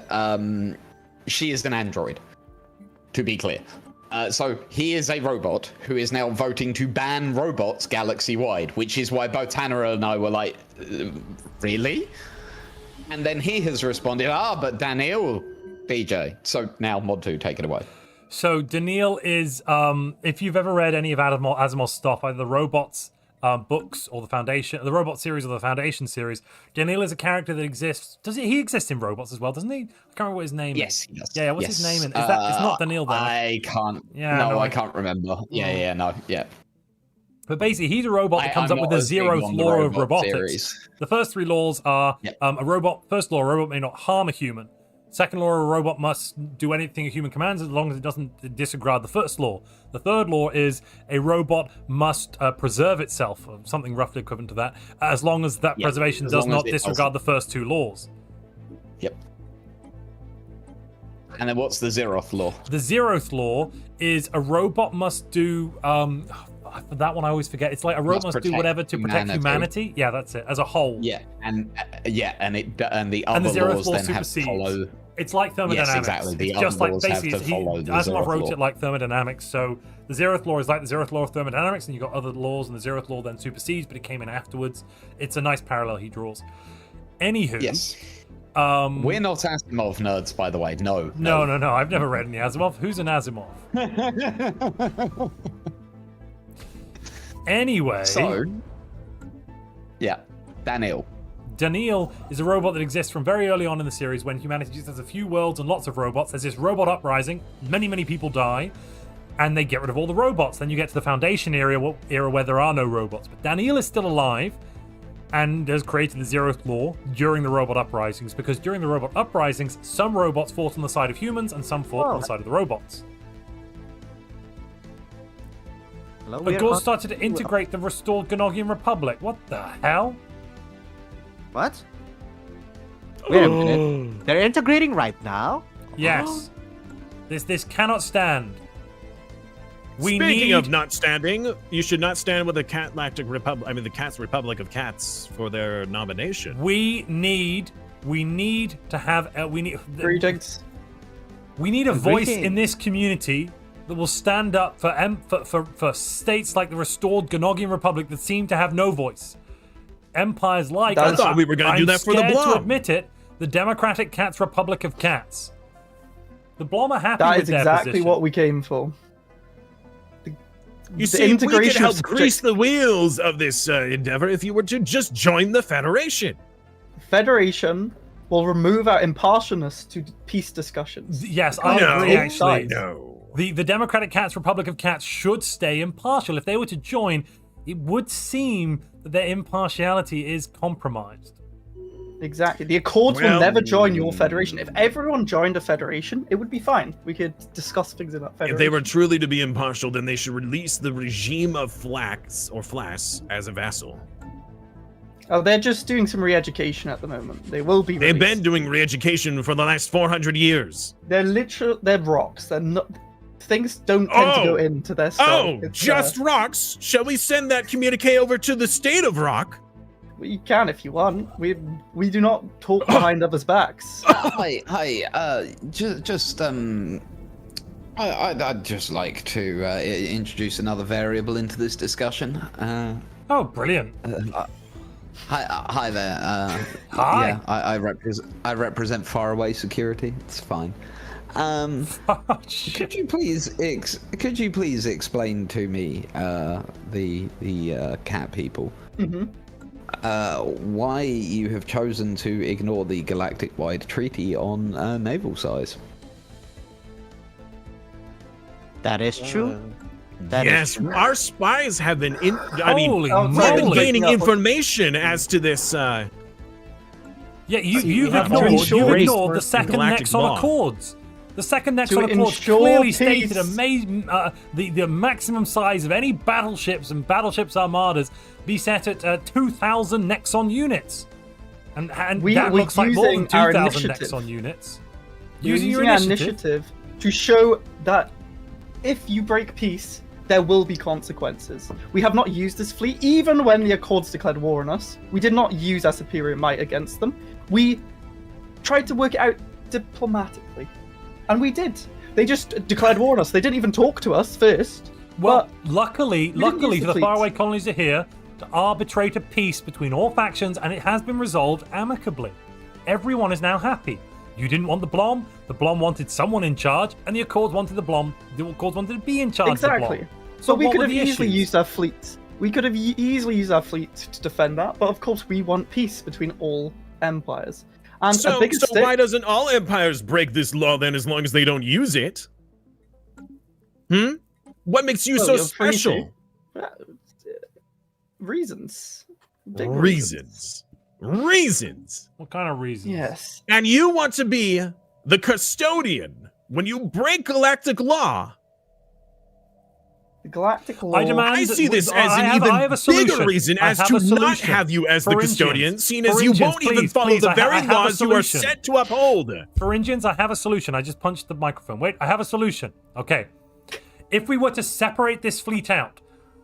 she is an android, to be clear. So he is a robot who is now voting to ban robots galaxy-wide, which is why both Tanner and I were like, really? And then he has responded, but Daniel, DJ. So now Montu, take it away. So Daniil is, if you've ever read any of Asimov's stuff, either the Robots books or the Robot series or the Foundation series, Daniil is a character that exists. He exists in Robots as well, doesn't he? I can't remember what his name is. Yes, he does. Yeah, what's his name? It's not Daniil then. I can't. Yeah, no, I can't remember. Yeah. But basically, he's a robot that comes up with the 0th law of robotics. Series. The first 3 laws are first law, a robot may not harm a human. Second law, a robot must do anything a human commands as long as it doesn't disregard the first law. The third law is a robot must preserve itself, or something roughly equivalent to that, as long as that preservation does not disregard the first 2 laws. Yep. And then what's the 0th law? The 0th law is a robot must do... that one I always forget. It's like a robot must do whatever to protect humanity. Yeah, that's it. As a whole. Yeah, and the other laws then have to follow. It's like thermodynamics. Yes, exactly. The it's just like basically Asimov 0th wrote law. it like thermodynamics. So the 0th law is like the 0th law of thermodynamics, and you got other laws, and the 0th law then supersedes, but it came in afterwards. It's a nice parallel he draws. Anywho. Yes. We're not Asimov nerds, by the way. No. I've never read any Asimov. Who's an Asimov? Anyway. So, yeah, Daniil is a robot that exists from very early on in the series when humanity just has a few worlds and lots of robots. There's this robot uprising, many people die, and they get rid of all the robots. Then you get to the Foundation era where there are no robots. But Daniil is still alive and has created the 0th law during the robot uprisings, because during the robot uprisings, some robots fought on the side of humans and some fought on the side of the robots. The Gauls started to integrate the restored Ganogian Republic. What the hell? What? Wait a minute. They're integrating right now? Yes. This cannot stand. Speaking of not standing, you should not stand with the Galactic Republic. I mean, the Cat's Republic of Cats for their nomination. We need to have. Greetings. We need a voice in this community that will stand up for states like the restored Ganogian Republic that seem to have no voice. Empires like... I thought we were going to do that for the I'm Blom. scared to admit it, the Democratic Cats Republic of Cats. The Blom are happy with their position. That is exactly what we came for. You see, we could help grease the wheels of this endeavor if you were to just join the Federation. Federation will remove our impartialness to peace discussions. Yes, I agree, actually. No. The Democratic Cats Republic of Cats should stay impartial. If they were to join, it would seem that their impartiality is compromised. Exactly. The Accords will never join your federation. If everyone joined a federation, it would be fine. We could discuss things in that federation. If they were truly to be impartial, then they should release the regime of Flax as a vassal. Oh, they're just doing some re-education at the moment. They will be released. They've been doing re-education for the last 400 years. They're rocks. They're not... Things don't tend to go into their style. Just rocks? Shall we send that communique over to the state of Rock? Well, you can if you want. We do not talk behind others' backs. I'd just like to introduce another variable into this discussion. Oh, brilliant. Hi there. Hi. Yeah, I represent Faraway Security. It's fine. Could you please explain to me the cat people why you have chosen to ignore the galactic-wide treaty on naval size? That is true. Yes, our spies have been gaining information as to this. Yeah, you've ignored the second Nexon Accords. The second Nexon Accords clearly stated the maximum size of any battleships and battleships armadas be set at 2,000 Nexon units. And that looks like more than 2,000 Nexon units. Using your initiative to show that if you break peace, there will be consequences. We have not used this fleet, even when the Accords declared war on us. We did not use our superior might against them. We tried to work it out diplomatically. And we did. They just declared war on us. They didn't even talk to us first. Well, luckily, the fleet. faraway colonies are here to arbitrate a peace between all factions, and it has been resolved amicably. Everyone is now happy. You didn't want the Blom wanted someone in charge, and the Accords wanted the Accords wanted to be in charge Exactly. of the Blom. So But we what could were have the easily issues? used our fleet. We could have easily used our fleet to defend that, but of course we want peace between all empires. And So, a bigger so why doesn't all empires break this law then, as long as they don't use it? What makes you Well, so you're free to. special? Reasons. Big Reasons. What kind of reasons? Yes. And you want to be the custodian when you break galactic law. The galactic law. I see this as an even bigger reason as to not have you as the custodian, seeing as you won't even follow the very laws you are set to uphold. Pharyngians, I have a solution. I just punched the microphone. Wait, I have a solution. Okay. If we were to separate this fleet out,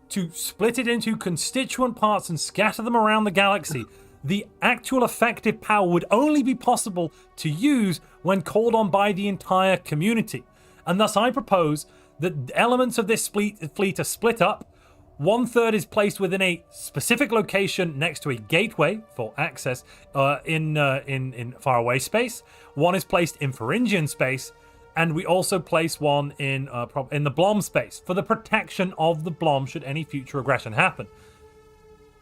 to split it into constituent parts and scatter them around the galaxy, the actual effective power would only be possible to use when called on by the entire community. And thus I propose that elements of this fleet are split up. 1/3 is placed within a specific location next to a gateway for access in faraway space. One is placed in Pharyngian space, and we also place one in the Blom space for the protection of the Blom should any future aggression happen.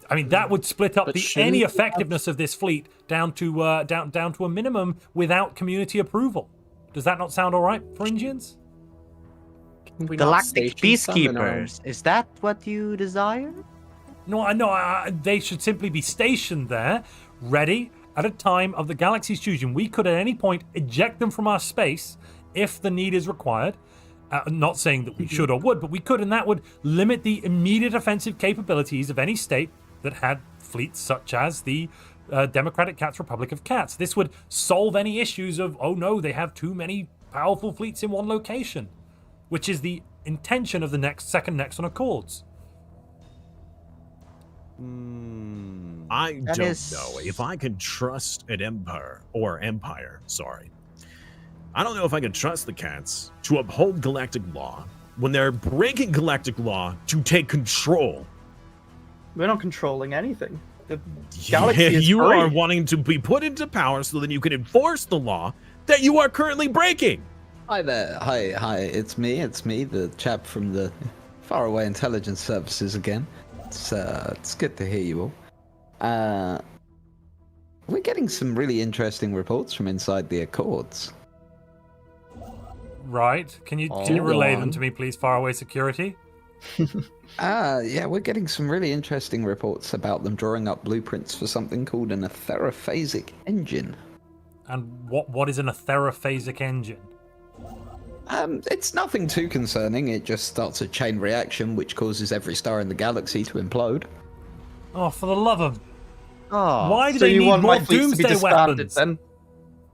I mean, that would split up any effectiveness of this fleet down to a minimum without community approval. Does that not sound all right, Pharyngians? Galactic peacekeepers. Is that what you desire? No, they should simply be stationed there, ready at a time of the galaxy's choosing. We could at any point eject them from our space if the need is required. Not saying that we should or would, but we could, and that would limit the immediate offensive capabilities of any state that had fleets such as the Democratic Cats Republic of Cats. This would solve any issues of, oh no, they have too many powerful fleets in one location, which is the intention of the second Nexon Accords. I don't know if I can trust an empire. I don't know if I can trust the Cats to uphold galactic law when they're breaking galactic law to take control. We're not controlling anything. The galaxy is you free. are wanting to be put into power so that you can enforce the law that you are currently breaking. Hi there. Hi. It's me, the chap from the Faraway Intelligence Services again. It's good to hear you all. We're getting some really interesting reports from inside the Accords. Right. Can you relay them to me, please, Faraway Security? Yeah, we're getting some really interesting reports about them drawing up blueprints for something called an aetherophasic engine. And what is an aetherophasic engine? It's nothing too concerning. It just starts a chain reaction which causes every star in the galaxy to implode. Oh, for the love of... Oh, why do they need more doomsday weapons? Then?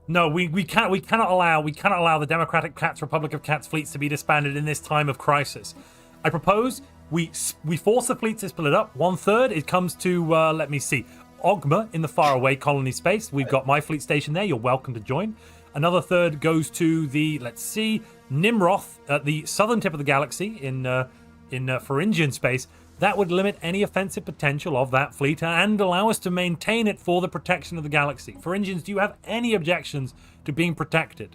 No, we cannot allow the Democratic Cats Republic of Cats fleets to be disbanded in this time of crisis. I propose we force the fleet to split up. 1/3 it comes to let me see, Ogma in the faraway colony space. We've got my fleet station there. You're welcome to join. Another third goes to the Nimroth at the southern tip of the galaxy in Pharyngian space. That would limit any offensive potential of that fleet and allow us to maintain it for the protection of the galaxy. Pharyngians, do you have any objections to being protected?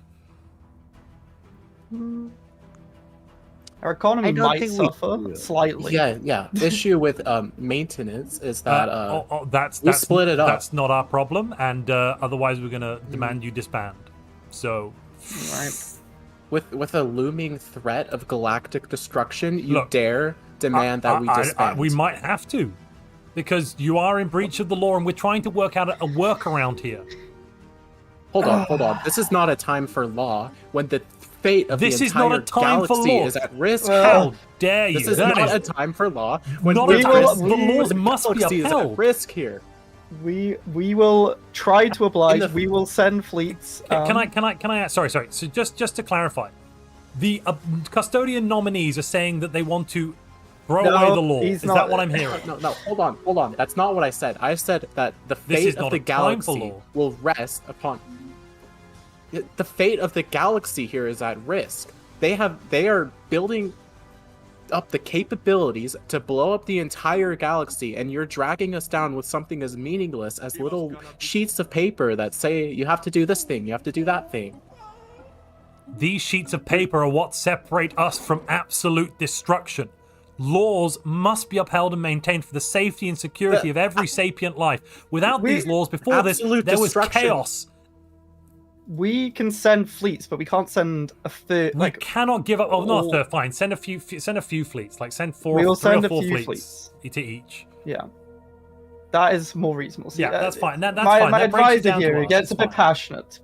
Our economy might suffer slightly. Yeah. Issue with maintenance is that that's split it up. That's not our problem, and otherwise we're going to demand you disband. So, right. With a looming threat of galactic destruction, you dare demand that we disband? We might have to, because you are in breach of the law, and we're trying to work out a workaround here. Hold on. This is not a time for law when the fate of the entire is not a time for galaxy law. is at risk. How dare you? This is not a time for law when Not the a time. The entire laws must be galaxy is upheld. at risk here. We will try to oblige. We will send fleets. Can I? Sorry. So just to clarify, the custodian nominees are saying that they want to Throw away the law. Is that what I'm hearing? No, hold on. That's not what I said. I said that the fate of the galaxy will rest upon... The fate of the galaxy here is at risk. They are building up the capabilities to blow up the entire galaxy, and you're dragging us down with something as meaningless as little sheets of paper that say you have to do this thing, you have to do that thing. These sheets of paper are what separate us from absolute destruction. Laws must be upheld and maintained for the safety and security of every sapient life. Without these laws, before this, there was chaos. We can send fleets, but we can't send a third. We cannot give up. Oh, not a third. Fine, send a few fleets. Like send three or four fleets to each. Yeah, that is more reasonable. So, yeah, that's fine. That's fine. My advisor here gets a bit passionate.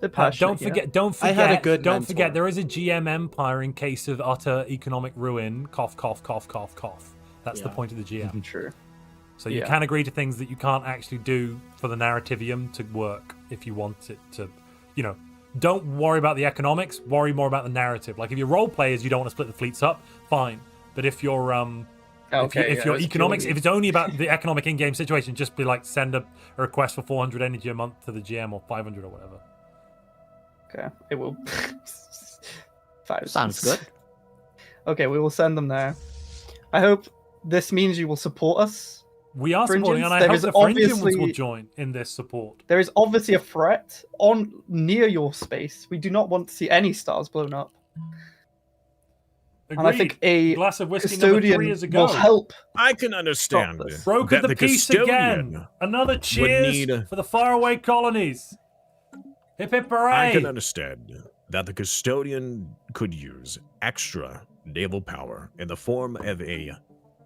Don't forget. There is a GM empire in case of utter economic ruin. Cough, cough, cough, cough, cough. That's the point of the GM. True. So you can agree to things that you can't actually do for the narrativium to work if you want it to. You know, don't worry about the economics. Worry more about the narrative. Like if you're role players, you don't want to split the fleets up. Fine, but if you're if you're economics, if it's only about the economic in-game situation, just be like send a request for 400 energy a month to the GM or 500 or whatever. Okay, it will. Sounds good. Okay, we will send them there. I hope this means you will support us. We are supporting, and I hope the Fringians will join in this support. There is obviously a threat near your space. We do not want to see any stars blown up. Agreed. And I think a glass of whiskey custodian will help. I can understand. Brokered the peace again. Another cheers for the faraway colonies. Hip hip hooray! I can understand that the custodian could use extra naval power in the form of a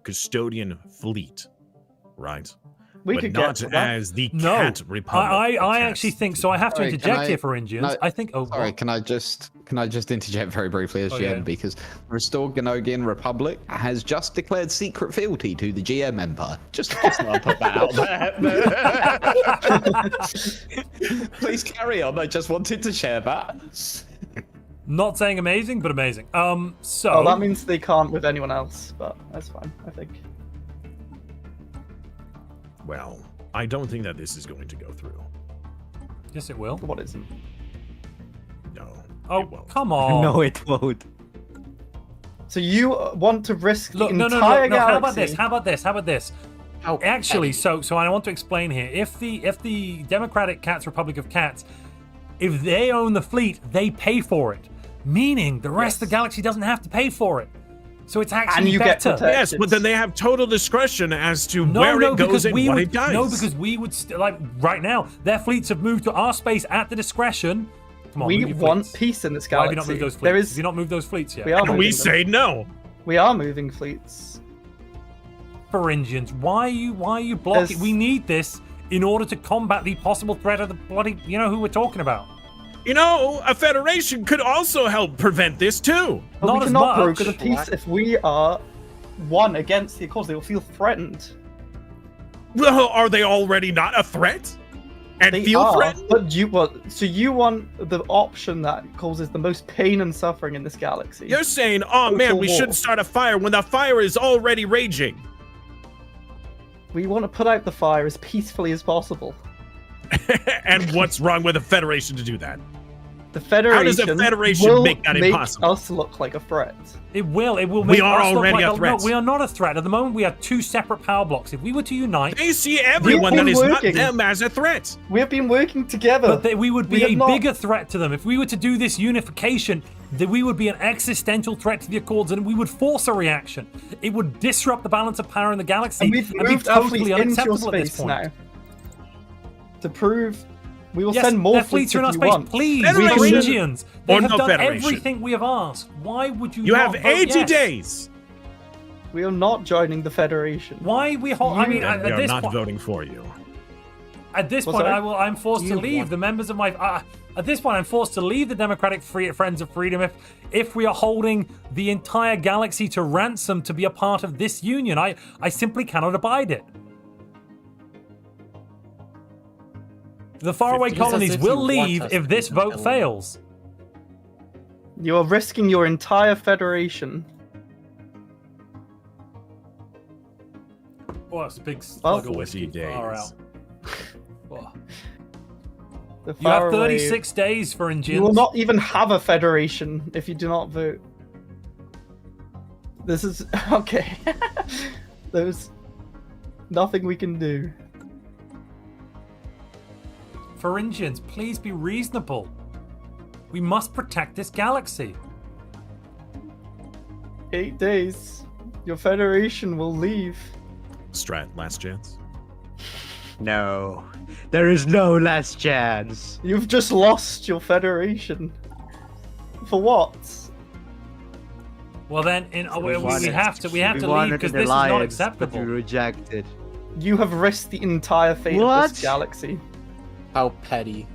custodian fleet. Right. We could not get that. As the cat republic. I actually think so. I have to interject here for Indians. I think. Oh, sorry. Can I just interject very briefly as GM because Restored Ganogian Republic has just declared secret fealty to the GM Empire. Just want to put that out there. Please carry on. I just wanted to share that. Not saying amazing, but amazing. So. Oh, that means they can't with anyone else, but that's fine. I think. Well, I don't think that this is going to go through. Yes, it will. What isn't? No. Oh, come on. No, it won't. So you want to risk the entire galaxy? How about this? Actually, so I want to explain here. If the Democratic Cats Republic of Cats, if they own the fleet, they pay for it. Meaning the rest of the galaxy doesn't have to pay for it. So it's actually better. Yes, but then they have total discretion as to where it goes and what it does. No, because we would like right now, their fleets have moved to our space at the discretion. Come on, we want peace in this galaxy. Why have you not moved those fleets? Have you not moved those fleets yet? We say no. We are moving fleets. Pharyngians, why are you blocking? We need this in order to combat the possible threat of the bloody. You know who we're talking about. You know, a federation could also help prevent this too. But we cannot broker the peace if we are one against the Accords. They will feel threatened. Well, are they already not a threat? And they feel threatened? But you want the option that causes the most pain and suffering in this galaxy. You're saying, oh man, we shouldn't start a fire when the fire is already raging. We want to put out the fire as peacefully as possible. And what's wrong with a federation to do that? The Federation. How does a federation make that impossible? Us look like a threat. It will. We are already a threat. No, we are not a threat. At the moment, we are two separate power blocks. If we were to unite, they see everyone that is not them as a threat. We have been working together. But we would be a bigger threat to them if we were to do this unification. That we would be an existential threat to the Accords, and we would force a reaction. It would disrupt the balance of power in the galaxy and we've be totally unacceptable at this point. Now. To prove. We will send more fleets in our space, want. please. Pharyngians. They have done everything we have asked. Why would you? You have 80 days. We are not joining the Federation. Why we hold? I mean, we are not voting for you. At this point, I'm forced to leave. The members of my. At this point, I'm forced to leave the Democratic Friends of Freedom if we are holding the entire galaxy to ransom to be a part of this union. I simply cannot abide it. The faraway colonies will leave if this vote fails. You are risking your entire federation. Oh, that's a big slug of 40 whiskey. days. Far out. Oh. The You have faraway- 36 days for Indians. You will not even have a federation if you do not vote. This is okay. There's nothing we can do. Pharyngians, please be reasonable. We must protect this galaxy. 8 days. Your federation will leave. Strat, last chance. No. There is no last chance. You've just lost your federation. For what? Well then, we have to leave because this is not acceptable. We rejected. You have risked the entire fate of this galaxy. How petty.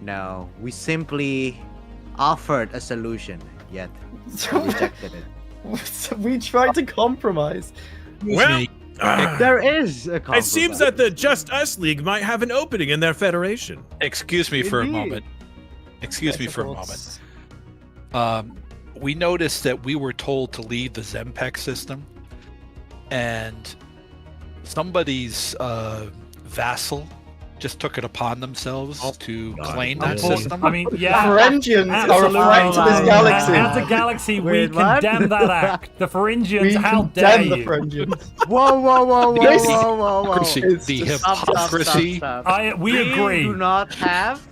No, we simply offered a solution, yet rejected it. We tried to compromise. Well, there is a compromise. it seems that the Just Us League might have an opening in their federation. Excuse me for a Indeed. moment. Excuse me for a moment. We noticed that we were told to leave the Zempec system, and somebody's vassal just took it upon themselves to claim that system. I mean, yeah. Pharyngians are a threat to this galaxy. As a galaxy, we Wait, what? condemn that act. The Pharyngians, We how dare condemn the you? Pharyngians. Whoa, whoa, whoa, whoa, whoa, whoa, whoa. The hypocrisy. We agree. do not have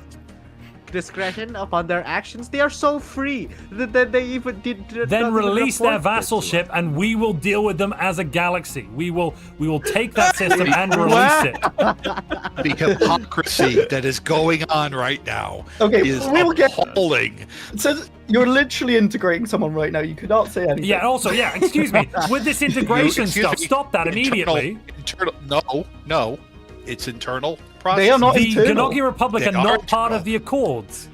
discretion upon their actions. They are so free that they even did. Then release their vassalship, and we will deal with them as a galaxy. We will take that system and release it. The hypocrisy that is going on right now is appalling. So you're literally integrating someone right now. You could not say anything. Yeah. Also, yeah. Excuse me. With this integration Excuse stuff, me. stop that immediately. No, it's internal process. They are not The internal. Ganagi Republic They are not are part of the Accords.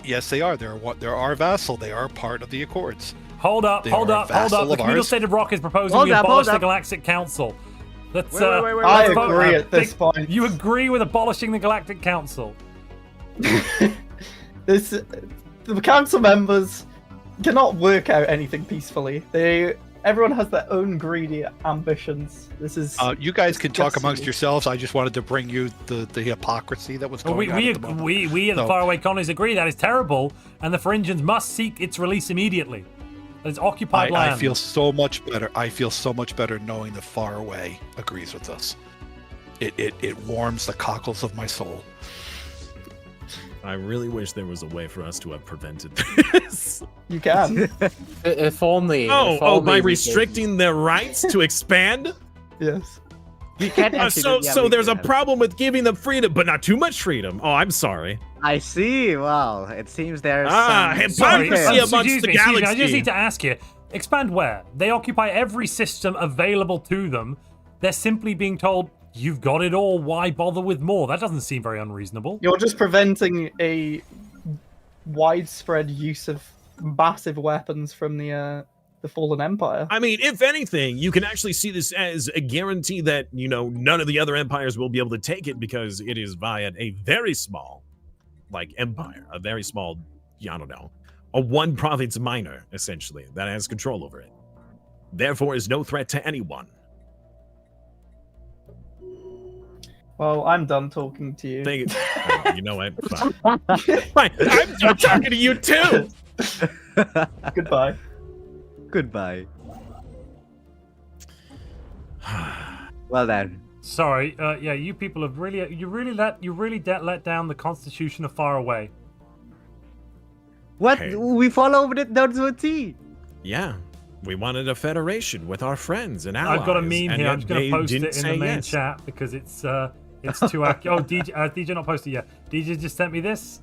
Yes, they are. They're our vassal. They are part of the Accords. Hold up. They The are a vassal of Communal ours. State of Rock is proposing Hold we up, abolish hold the up. Galactic Council. Let's. Wait, I let's vote. agree at this point. You agree with abolishing the Galactic Council? The council members cannot work out anything peacefully. Everyone has their own greedy ambitions. This is. You guys can talk disgusting. amongst yourselves. I just wanted to bring you the hypocrisy that was going on at the moment. We in the So- faraway colonies agree that is terrible, and the Pharyngians must seek its release immediately. It's occupied land. I feel so much better. I feel so much better knowing the far away agrees with us. It warms the cockles of my soul. I really wish there was a way for us to have prevented this. You can. If only. Oh, if only by we could- restricting their rights to expand? Yes. We can't actually. So there's a problem with giving them freedom, but not too much freedom. Oh, I'm sorry. I see. Well, it seems there's hypocrisy amongst the Excuse me, I just galaxy. need to ask you. Expand where? They occupy every system available to them. They're simply being told, you've got it all, why bother with more? That doesn't seem very unreasonable. You're just preventing a widespread use of massive weapons from the fallen empire. I mean, if anything, you can actually see this as a guarantee that, none of the other empires will be able to take it because it is via a very small, empire, a very small, I don't know, a one province minor, essentially, that has control over it. Therefore is no threat to anyone. Well, I'm done talking to you. Thank you. You know what? Fine. Fine. I'm done talking to you too. Goodbye. Goodbye. Well then. Sorry, yeah, you people have really let down the Constitution of Far Away. What? Hey. We followed it down to a T. Yeah. We wanted a federation with our friends and allies. I've got a meme and here. I'm yet just going they to post didn't it in say the main yes. chat because it's too accurate. Oh, DJ not posted yet. DJ just sent me this.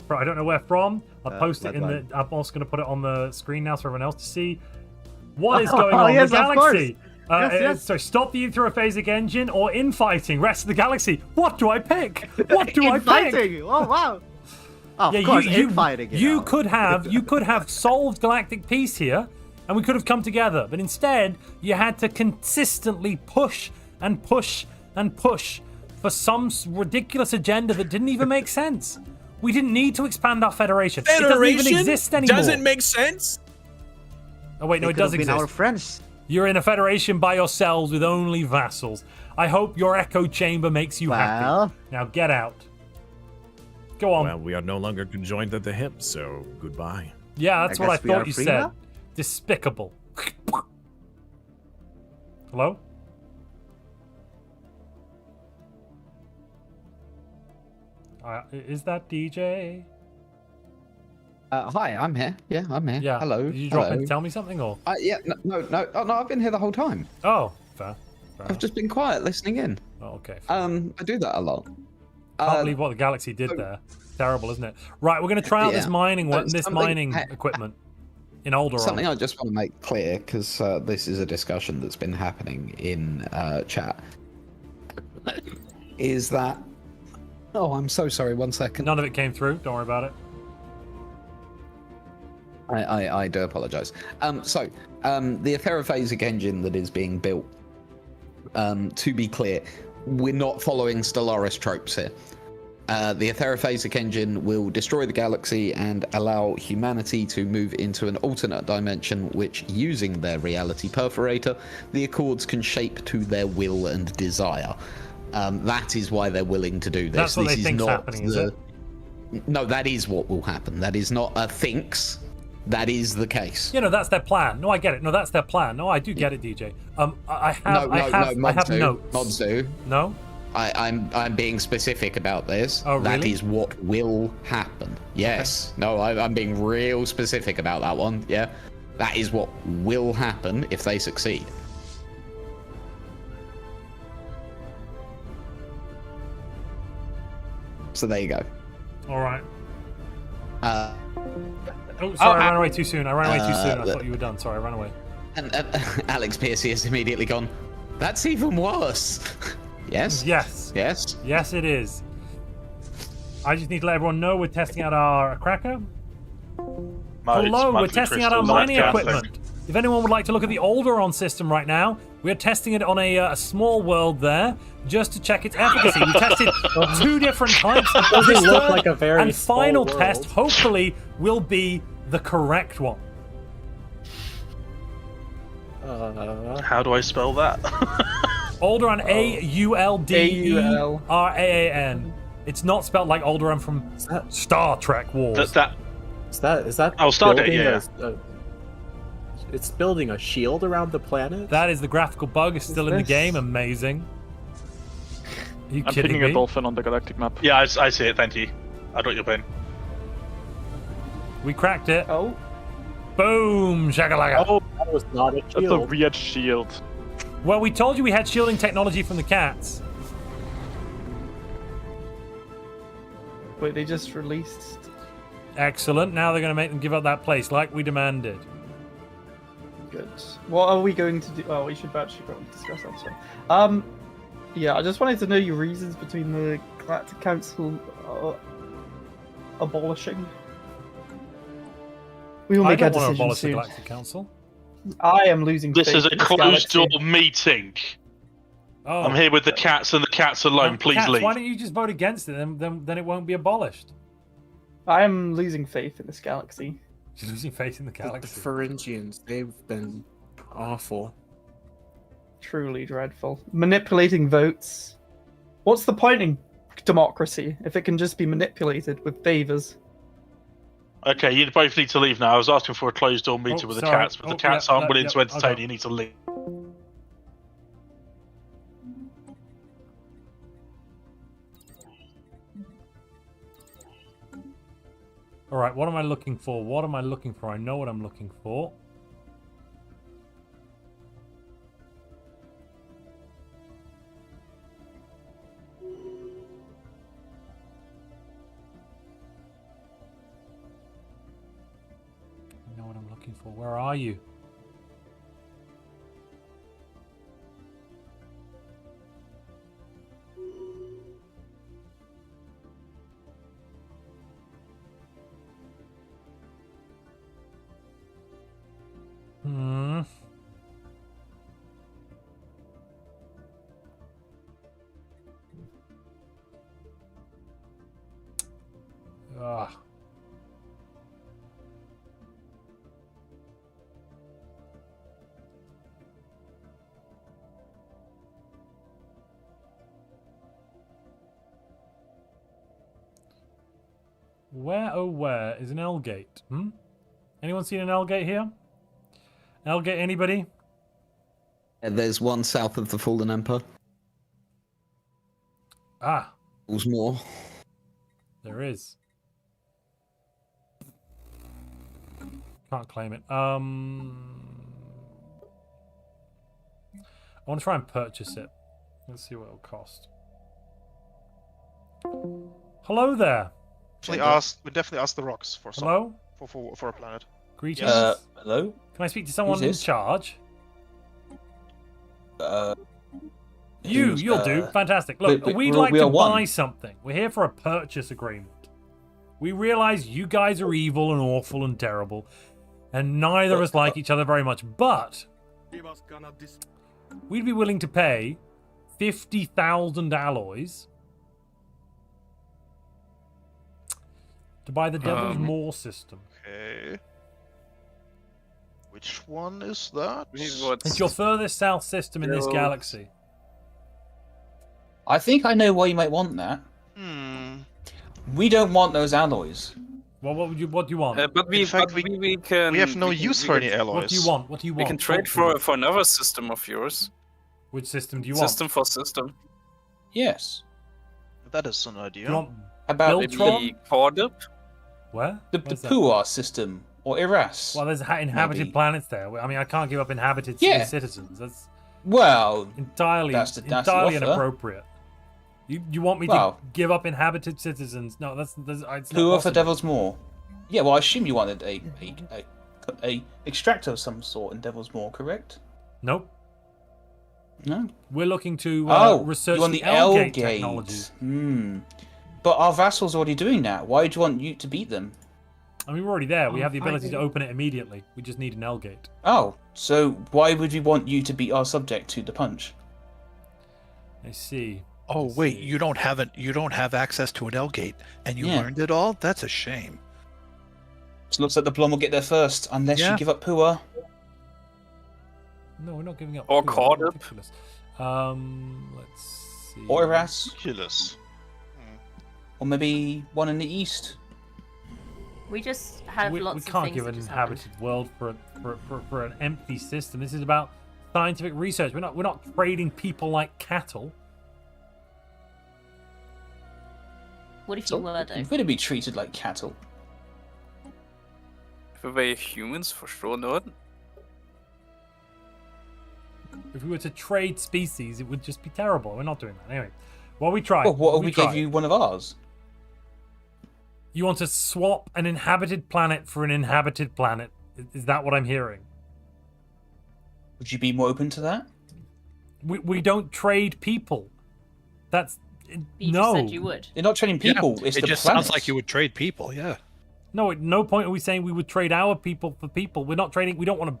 I don't know where from. I'll post it in the. I'm also going to put it on the screen now for everyone else to see. What is going on in yes, the of course. galaxy? Yes. So stop the Euthrophasic engine or infighting rest of the galaxy. What do I pick? What do I pick? Infighting. Oh wow. Oh, of course, infighting. You could have solved galactic peace here, and we could have come together. But instead, you had to consistently push and push and push for some ridiculous agenda that didn't even make sense. We didn't need to expand our federation. It doesn't even exist anymore. Doesn't make sense. Oh wait, no, it does exist. Our friends. You're in a federation by yourselves with only vassals. I hope your echo chamber makes you happy. Now get out. Go on. Well, we are no longer conjoined at the hip, so goodbye. Yeah, that's what I thought you said. Despicable. Hello? Is that DJ? Hi, I'm here. Yeah, I'm here. Yeah. Hello. Did you drop in to tell me something, or? Yeah, no. Oh, no, I've been here the whole time. Oh, fair. I've just been quiet, listening in. Oh, okay. I do that a lot. Can't believe what the Galaxy did there. Terrible, isn't it? Right, we're going to try out this mining equipment in Alderaan. Something I just want to make clear, because this is a discussion that's been happening in chat, is that... Oh, I'm so sorry. 1 second. None of it came through. Don't worry about it. I do apologise. The aetherophasic engine that is being built, to be clear, we're not following Stellaris tropes here. The aetherophasic engine will destroy the galaxy and allow humanity to move into an alternate dimension, which, using their reality perforator, the Accords can shape to their will and desire. That is why they're willing to do this. That's what they think's happening, is it? No, that is what will happen. That is not a thinks. That is the case. You know, that's their plan. No, I get it. No, that's their plan. No, I do get it, DJ. I have notes. Montu. No? I'm being specific about this. Oh, really? That is what will happen. Yes. Okay. No, I'm being real specific about that one. Yeah. That is what will happen if they succeed. So there you go. All right. Oh, sorry, I ran away too soon. I thought you were done. Sorry, I ran away. And Alex Piercy has immediately gone, that's even worse. Yes? Yes. Yes? Yes, it is. I just need to let everyone know we're testing out our cracker. Hello, we're testing out our mining equipment. If anyone would like to look at the Alderaan system right now, we're testing it on a small world there, just to check its efficacy. We tested 2 different types. Doesn't look like a very and final small test, world. hopefully, will be the correct one. How do I spell that? Alderaan, A-U-L-D-E-R-A-A-N. It's not spelled like Alderaan from Star Trek Wars. Is that? Oh, Stargate, yeah. It's building a shield around the planet. That is the graphical bug. Is still in the game. Amazing. Are you I'm kidding picking me? a dolphin on the galactic map. Yeah, I see it. Thank you. I got your pen. We cracked it. Oh. Boom! Shakalaka. Oh, that was not a shield. That's a weird shield. Well, we told you we had shielding technology from the cats. Wait, they just released. Excellent. Now they're going to make them give up that place like we demanded. Good. What are we going to do? Oh, we should actually probably discuss that. So. Yeah, I just wanted to know your reasons between the Galactic Council abolishing. We will make our decision abolish soon. the Galactic Council. I am losing. This faith is a in this closed galaxy. door meeting. Oh. I'm here with the cats and the cats alone. Please Cats, leave. why don't you just vote against it? Then it won't be abolished. I am losing faith in this galaxy. You're losing faith in the The galaxy. Pharyngians, they've been awful. Truly dreadful. Manipulating votes. What's the point in democracy if it can just be manipulated with favors? Okay, you both need to leave now. I was asking for a closed door meeting with the sorry. cats, but the cats aren't willing to entertain. You need to leave. All right, what am I looking for? What am I looking for? I know what I'm looking for. I know what I'm looking for. Where are you? Hmm. Where, oh where, is an L-gate? Anyone seen an L-gate here? L-gate, anybody? There's one south of the Fallen Emperor. Ah. There's more. There is. Can't claim it. I want to try and purchase it. Let's see what it'll cost. Hello there. We definitely asked the rocks for some. Hello? For a planet. Greetings. Hello? Can I speak to someone in this? charge? You'll do. Fantastic. Look, we'd like to buy something. We're here for a purchase agreement. We realize you guys are evil and awful and terrible, and neither of us like each other very much, but we'd be willing to pay 50,000 alloys to buy the Devil's Maw system. Okay. Which one is that? It's your furthest south system in this galaxy. I think I know why you might want that. We don't want those alloys. Well, what do you want? But we can. We have no use for any alloys. What do you want? What do you want? We can trade for another system of yours. Which system do you want? System for system. Yes. That is an idea. Do you want About maybe Cordip? Where? The Puar system or Iras. Well, there's inhabited planets there. I mean, I can't give up inhabited citizens. That's entirely inappropriate. You want me to give up inhabited citizens? No, that's it's not Puar for Devil's Maw. Yeah, well, I assume you wanted a extractor of some sort in Devil's Maw, correct? Nope. No. We're looking to research you want the the L-gate L-gate. technology. But our vassal's already doing that. Why do you want you to beat them? I mean, we're already there. We have the ability to open it immediately. We just need an L-gate. Oh, so why would we want you to beat our subject to the punch? I see. Oh wait, you don't have access to an L-gate, and you learned it all? That's a shame. So it looks like the Blom will get there first, unless you give up Puar. No, we're not giving up. Or Cordip. Let's see. Or Iras. Ridiculous. Or maybe one in the east. We just have lots of things. We can't give an inhabited world for an empty system. This is about scientific research. We're not trading people like cattle. What if you were, though? You're going to be treated like cattle. If we're humans, for sure not. If we were to trade species, it would just be terrible. We're not doing that. Anyway, well, we tried. Well, what if we gave you one of ours? You want to swap an inhabited planet for an inhabited planet? Is that what I'm hearing? Would you be more open to that? We don't trade people. That's... You no. just said you would. You're not trading people. Yeah, it's it the just planets. sounds like you would trade people. Yeah. No, at no point are we saying we would trade our people for people. We're not trading. We don't want to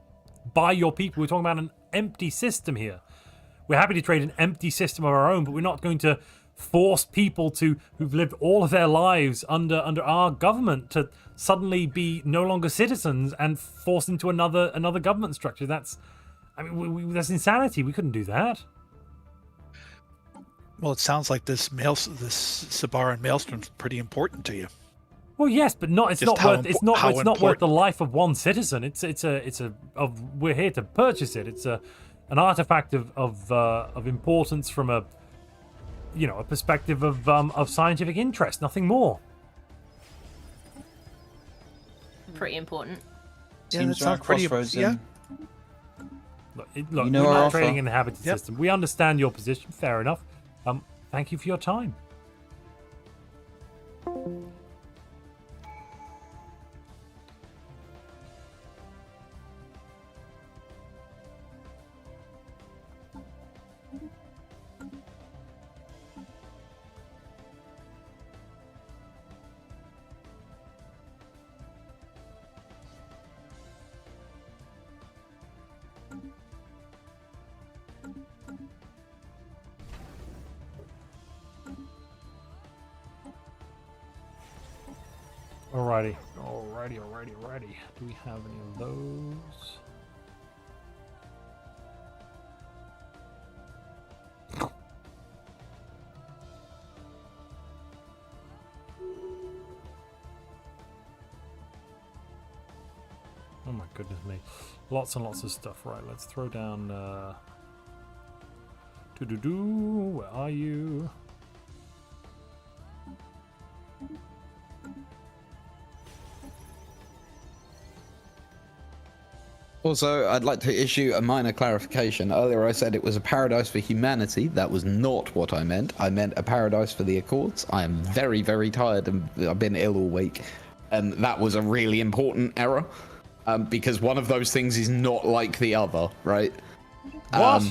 buy your people. We're talking about an empty system here. We're happy to trade an empty system of our own, but we're not going to force people who've lived all of their lives under our government to suddenly be no longer citizens and forced into another government structure. That's that's insanity. We couldn't do that. Well, it sounds like this Sabaran maelstrom's pretty important to you. Well, yes, but it's not worth the life of one citizen. We're here to purchase it. It's an artifact of importance from a perspective of scientific interest, nothing more. Pretty important. Yeah, that sounds pretty. Yeah. Look, we're not trading an inhabited system. We understand your position. Fair enough. Thank you for your time. Alrighty. Do we have any of those? my goodness me. Lots and lots of stuff. Right, let's throw down... Where are you? Also, I'd like to issue a minor clarification. Earlier I said it was a paradise for humanity. That was not what I meant. I meant a paradise for the Accords. I am very, very tired and I've been ill all week. And that was a really important error. Because one of those things is not like the other, right? What?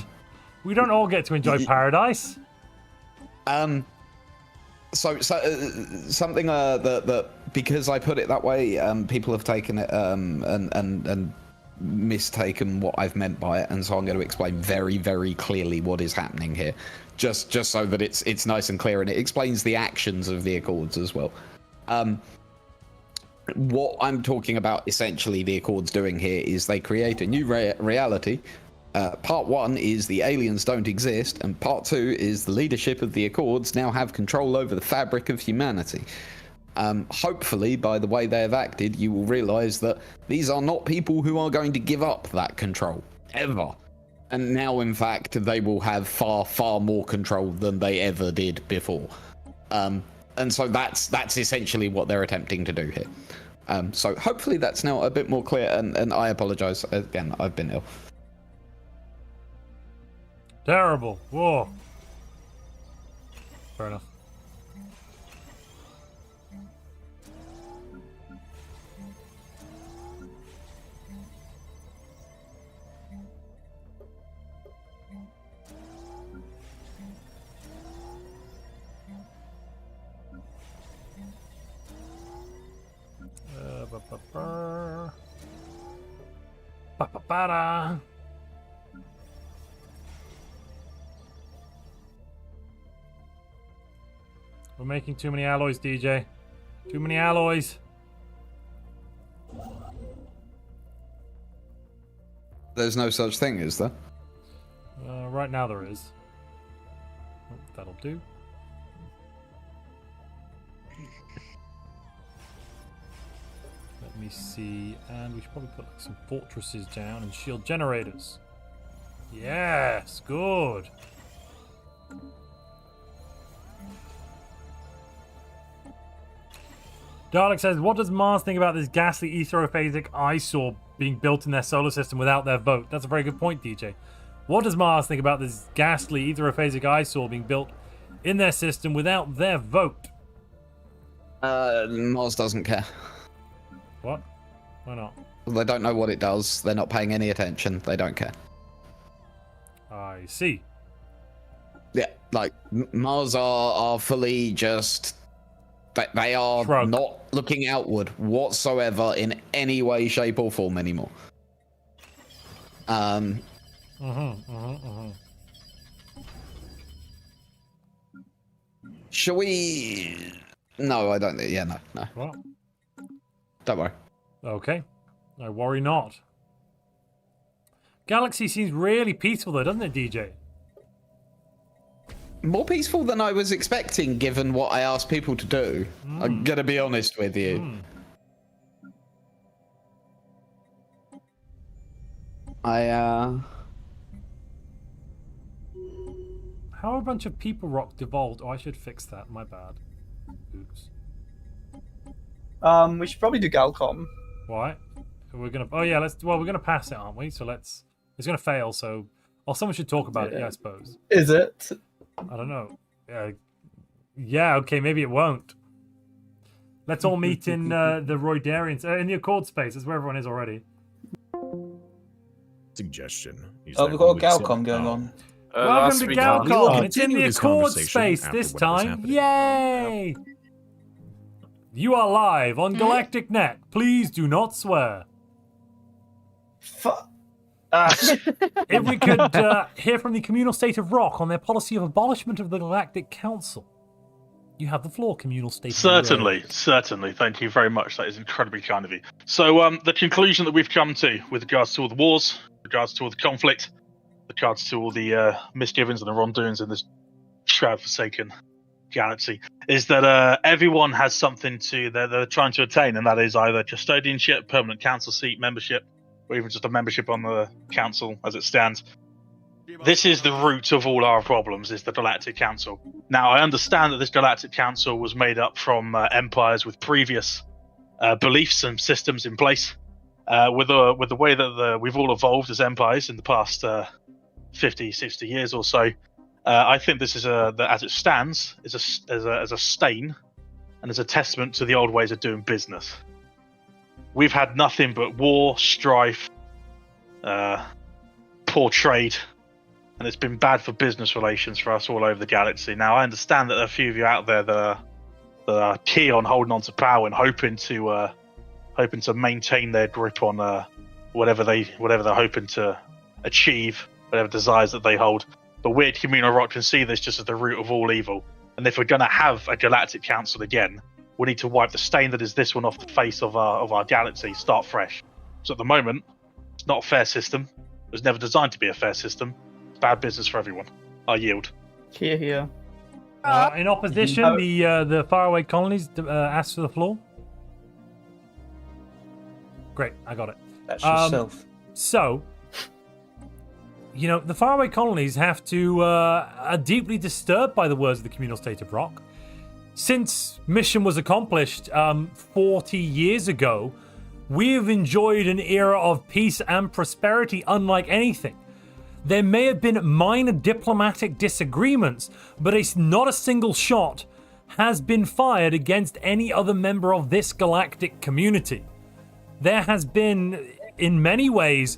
We don't all get to enjoy paradise. Something that because I put it that way, people have taken it and mistaken what I've meant by it, and so I'm going to explain very, very clearly what is happening here, just so that it's nice and clear, and it explains the actions of the Accords as well. What I'm talking about, essentially, the Accords doing here is they create a new reality. Part 1 is the aliens don't exist, and part 2 is the leadership of the Accords now have control over the fabric of humanity. Hopefully, by the way they have acted, you will realize that these are not people who are going to give up that control, ever. And now, in fact, they will have far, far more control than they ever did before. And so that's essentially what they're attempting to do here. So hopefully that's now a bit more clear, and I apologize. Again, I've been ill. Terrible. Whoa. Fair enough. We're making too many alloys, DJ. Too many alloys. There's no such thing, is there? Right now there is. Oh, that'll do. Let me see, and we should probably put like some fortresses down and shield generators. Yes, good. Dalek says, what does Mars think about this ghastly etherophasic eyesore being built in their solar system without their vote? That's a very good point, DJ. What does Mars think about this ghastly etherophasic eyesore being built in their system without their vote? Mars doesn't care. What? Why not? They don't know what it does. They're not paying any attention. They don't care. I see. Yeah, like, Mars are fully just... They are Shrug. not looking outward whatsoever in any way, shape, or form anymore. Shall we... No, I don't think... Yeah, no. What? Don't worry. Okay. I worry not. Galaxy seems really peaceful though, doesn't it, DJ? More peaceful than I was expecting, given what I asked people to do. I'm gonna be honest with you. How a bunch of people rock devolved? Oh, I should fix that. My bad. Oops. We should probably do Galcom. Why? We're gonna. Oh yeah. We're gonna pass it, aren't we? So let's. It's gonna fail. So, someone should talk about it. Yeah, I suppose. Is it? I don't know. Yeah. Okay. Maybe it won't. Let's all meet in the Roydarians in the Accord space. That's where everyone is already. Suggestion. We've got Galcom going on. Welcome to Galcom. It's in the this Accord conversation space after this whatever's time. happening. Yay! You are live on Galactic Net. Please do not swear. If we could hear from the communal state of Rock on their policy of abolishment of the Galactic Council. You have the floor, communal state of Rock. Certainly. Thank you very much. That is incredibly kind of you. So, the conclusion that we've come to with regards to all the wars, regards to all the conflict, regards to all the misgivings and the wrongdoings in this shroud-forsaken galaxy, is that everyone has something they're trying to attain, and that is either custodianship, permanent council seat, membership, or even just a membership on the council as it stands. This is the root of all our problems, is the Galactic Council. Now, I understand that this Galactic Council was made up from empires with previous beliefs and systems in place. With the way that we've all evolved as empires in the past 50, 60 years or so, I think this is as it stands, is a stain and is a testament to the old ways of doing business. We've had nothing but war, strife, poor trade, and it's been bad for business relations for us all over the galaxy. Now, I understand that there are a few of you out there that are key on holding on to power and hoping to maintain their grip on whatever they're hoping to achieve, whatever desires that they hold. But we at Communal Rock can see this just as the root of all evil. And if we're going to have a Galactic Council again, we need to wipe the stain that is this one off the face of our galaxy, start fresh. So at the moment, it's not a fair system. It was never designed to be a fair system. It's bad business for everyone. I yield. Here. In opposition, the faraway colonies asked for the floor. Great, I got it. That's yourself. So, the faraway colonies are deeply disturbed by the words of the communal state of Rock. Since mission was accomplished 40 years ago, we have enjoyed an era of peace and prosperity unlike anything. There may have been minor diplomatic disagreements, but not a single shot has been fired against any other member of this galactic community. There has been, in many ways,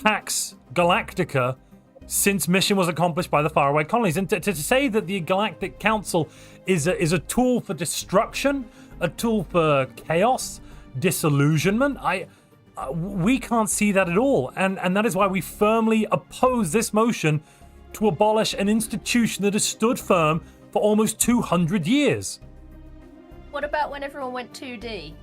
Pax Galactica since mission was accomplished by the faraway colonies. And to say that the Galactic Council is a tool for destruction, a tool for chaos, disillusionment, we can't see that at all. And that is why we firmly oppose this motion to abolish an institution that has stood firm for almost 200 years. What about when everyone went 2D?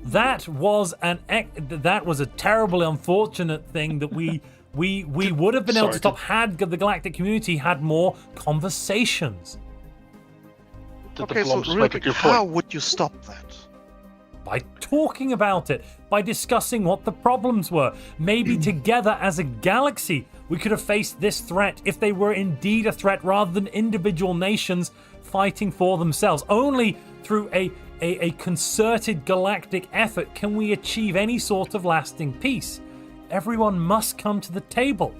That was a terribly unfortunate thing that we would have been able to stop had the Galactic community had more conversations. Okay, so really, how would you stop that? By talking about it, by discussing what the problems were. Maybe together as a galaxy, we could have faced this threat if they were indeed a threat rather than individual nations fighting for themselves. Only through a concerted galactic effort can we achieve any sort of lasting peace. Everyone must come to the table.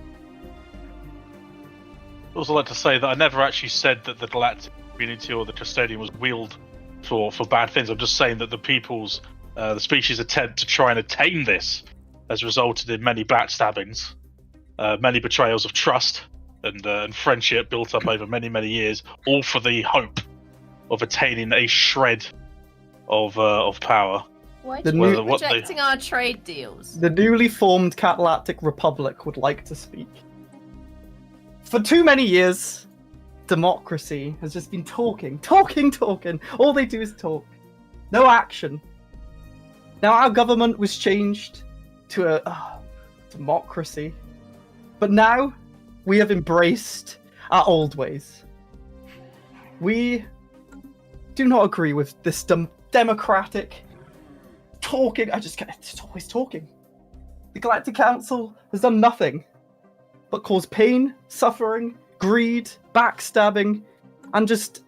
I'd also like to say that I never actually said that the Galactic community or the Custodian was wielded for bad things. I'm just saying that the species' attempt to try and attain this has resulted in many backstabbings, many betrayals of trust and friendship built up over many, many years, all for the hope of attaining a shred of power. Why are you rejecting our trade deals? The newly formed Galactic Republic would like to speak. For too many years, democracy has just been talking. All they do is talk. No action. Now our government was changed to a democracy. But now we have embraced our old ways. We do not agree with this democratic talking. It's always talking. The Galactic Council has done nothing but cause pain, suffering, greed, backstabbing, and just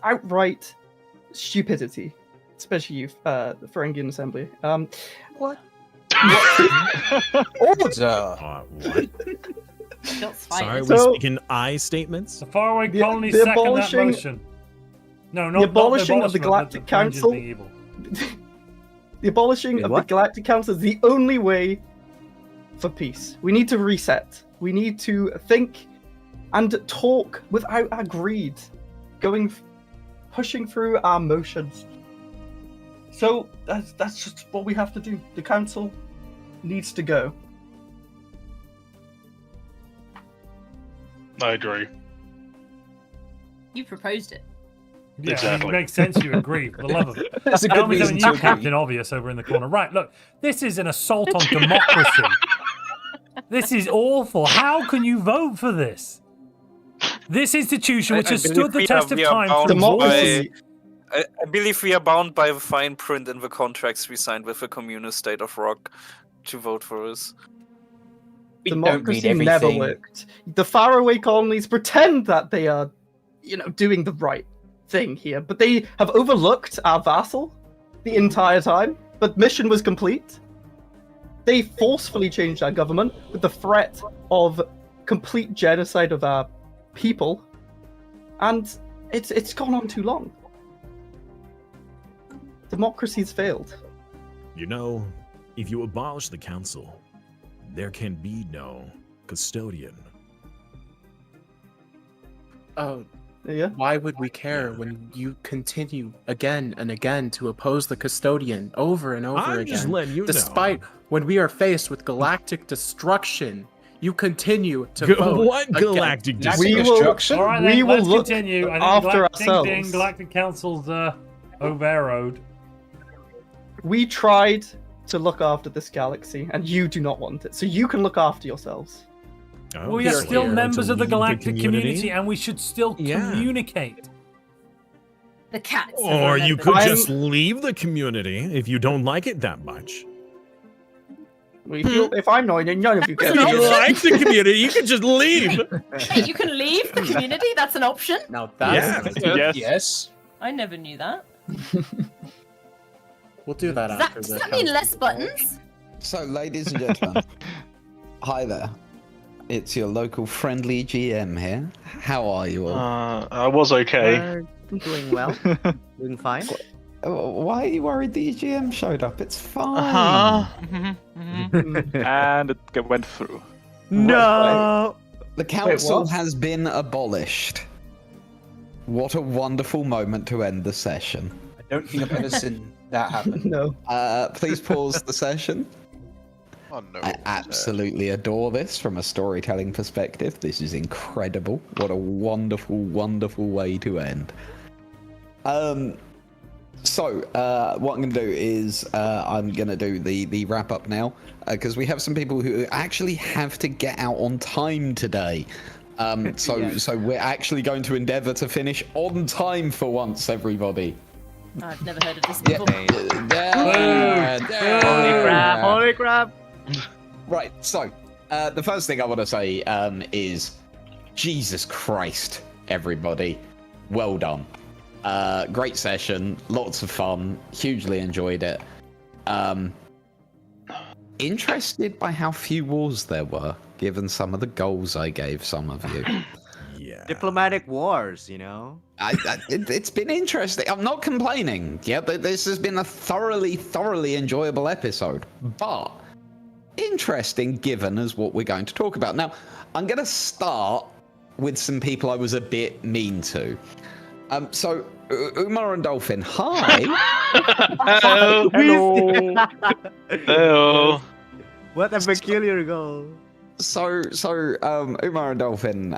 outright stupidity. Especially you, the Ferengian Assembly. What? Order! What? Sorry, we speaking I statements? The faraway colonies second that motion. No, not the abolishing of the Galactic Council. The abolishing of the Galactic Council is the only way for peace. We need to reset. We need to think and talk without our greed, pushing through our motions. So that's just what we have to do. The council needs to go. I agree. You proposed it. Yeah, exactly. It makes sense you agree, for the love of it. That's a good reason to agree. Captain Obvious over in the corner. Right, look, this is an assault on democracy. This is awful. How can you vote for this? This institution, which has stood the test of time, democracy. I believe we are bound by the fine print in the contracts we signed with the communist state of Rock to vote for us. Democracy never worked. The faraway colonies pretend that they are, doing the right thing here, but they have overlooked our vassal the entire time. But mission was complete. They forcefully changed our government with the threat of complete genocide of our people, and it's gone on too long. Democracy's failed. If you abolish the council, there can be no custodian. Oh, yeah. Why would we care when you continue again and again to oppose the custodian over and over I'm again? just letting you Despite when we are faced with galactic destruction, you continue to vote. What against galactic destruction? All right, we then, will let's look continue. I think after Galactic ourselves. Galactic Council's overrode. We tried to look after this galaxy, and you do not want it. So you can look after yourselves. We are still members of the Galactic community, and we should still communicate. The cats. Or you could just leave the community if you don't like it that much. If I'm not in, none of you can. If you like the community, you can just leave. Wait, you can leave the community? That's an option? Now that's Yes. I never knew that. We'll do that after Does the that mean council. less buttons? So, ladies and gentlemen, hi there. It's your local friendly GM here. How are you all? I was okay. Doing well. Doing fine. Why are you worried the GM showed up? It's fine. And it went through. No! The council has been abolished. What a wonderful moment to end the session. I don't think I've ever seen that happen. No. Please pause the session. Oh no. I absolutely adore this from a storytelling perspective. This is incredible. What a wonderful, wonderful way to end. So, what I'm going to do is I'm going to do the wrap up now because we have some people who actually have to get out on time today. So we're actually going to endeavour to finish on time for once, everybody. I've never heard of this before. Holy crap! Right, so the first thing I want to say is Jesus Christ, everybody. Well done. Great session, lots of fun, hugely enjoyed it. Interested by how few wars there were, given some of the goals I gave some of you. Diplomatic wars, It's been interesting. I'm not complaining. Yeah, but this has been a thoroughly enjoyable episode. But interesting given as what we're going to talk about. Now, I'm going to start with some people I was a bit mean to. So, Umar and Dolphin, hi. Hello. Hello. What a peculiar goal. So, Umar and Dolphin,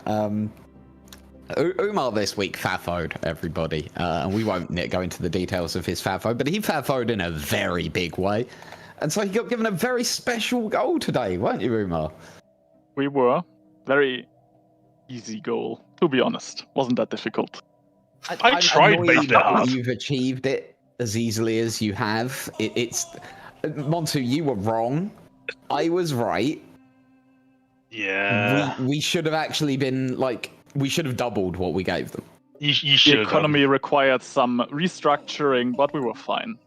Umar this week fafoed everybody, and we won't go into the details of his fafo, but he fafoed in a very big way, and so he got given a very special goal today, weren't you, Umar? We were. Very easy goal, to be honest. Wasn't that difficult. I tried making it hard. You've achieved it as easily as you have. It's Montu, you were wrong. I was right. Yeah. We should have actually been we should have doubled what we gave them. You should. The economy required some restructuring, but we were fine.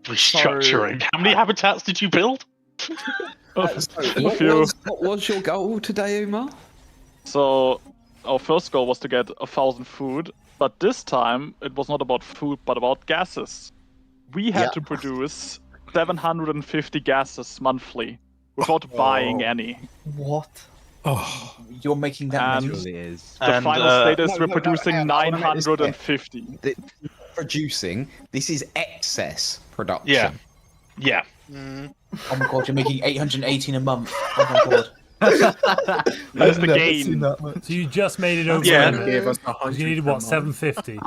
Restructuring. How many habitats did you build? What was your goal today, Umar? So, our first goal was to get 1,000 food, but this time it was not about food, but about gases. We had to produce 750 gases monthly without buying any. What? Oh, you're making that And many. the final status, we're producing 950. Producing. This is excess production. Yeah. Oh my god, you're making 818 a month. Oh my god. That's the gain. So you just made it over. Yeah. Gave us You needed what, 750?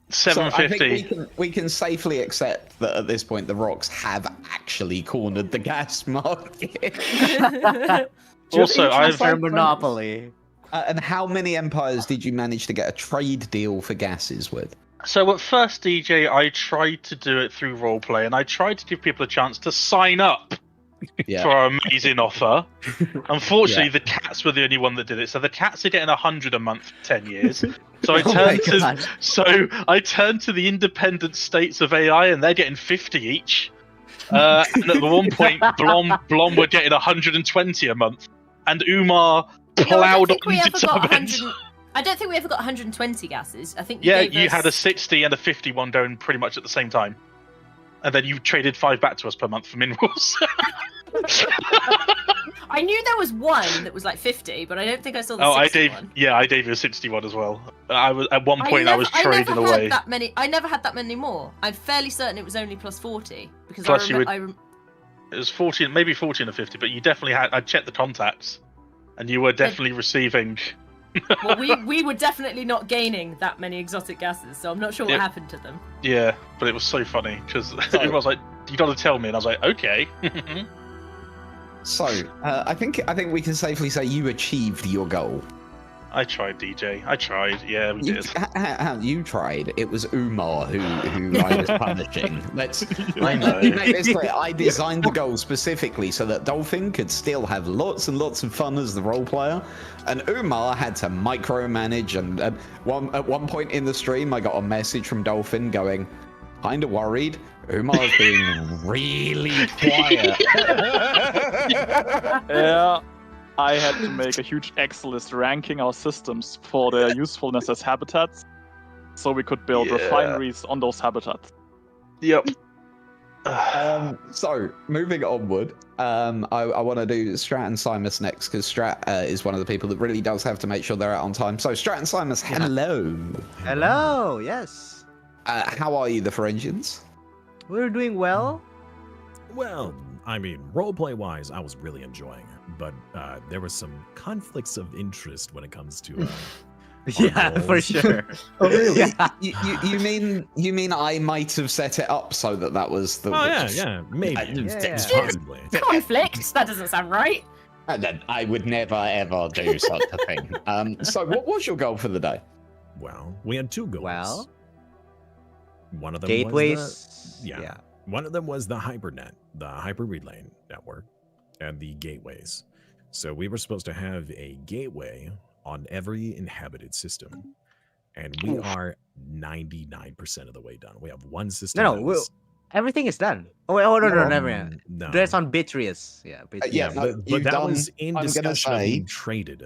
750. So I think we can safely accept that at this point the rocks have actually cornered the gas market. Also, I've For monopoly. And how many empires did you manage to get a trade deal for gases with? So at first, DJ, I tried to do it through roleplay, and I tried to give people a chance to sign up for our amazing offer. Unfortunately, the cats were the only one that did it. So the cats are getting 100 a month for 10 years. So I turned to the independent states of AI, and they're getting 50 each. And at one point, Blom were getting 120 a month, and Umar plowed on into it. I don't think we ever got 120 gases. I think you had a 60 and a 51 going pretty much at the same time. And then you traded 5 back to us per month for minerals. I knew there was one that was like 50, but I don't think I saw the 61. I gave you a 61 as well. I was at one point I was trading away. I never had that many more. I'm fairly certain it was only plus 40 because Plus it was 40, maybe 40 and a 50, but you definitely had. I checked the contacts, and you were definitely receiving. Well, we were definitely not gaining that many exotic gases, so I'm not sure what happened to them. Yeah, but it was so funny because it was like, you got to tell me, and I was like, okay. So, I think we can safely say you achieved your goal. I tried, DJ. I tried. Yeah, we did. You tried. It was Umar who I was punishing. I know. Make this clear. I designed the goal specifically so that Dolphin could still have lots and lots of fun as the role player, and Umar had to micromanage. And at one point in the stream, I got a message from Dolphin going, "Kind of worried. Umar's being really quiet." Yeah. I had to make a huge Excel list ranking our systems for their usefulness as habitats, so we could build refineries on those habitats. Yep. So, moving onward, I want to do Strat and Simus next, because Strat is one of the people that really does have to make sure they're out on time. So, Strat and Simus, hello. Hello, yes. How are you, the Pharyngians? We're doing well. Well, I mean, roleplay-wise, I was really enjoying it, but there were some conflicts of interest when it comes to. Yeah, for sure. Oh, really? You mean I might have set it up so that was the? Oh yeah, maybe. Possibly. Conflict? That doesn't sound right. I would never ever do such a thing. So, what was your goal for the day? Well, we had 2 goals. Well, one of them gateways. Was one of them was the HyperNet, the Hyper Relay Network, and the gateways. So we were supposed to have a gateway on every inhabited system, and we are 99% of the way done. We have one system. No, everything is done. Oh, no, never mind. No. That's on Bitrius. Yeah, Bitrius. But that was in discussion of being traded.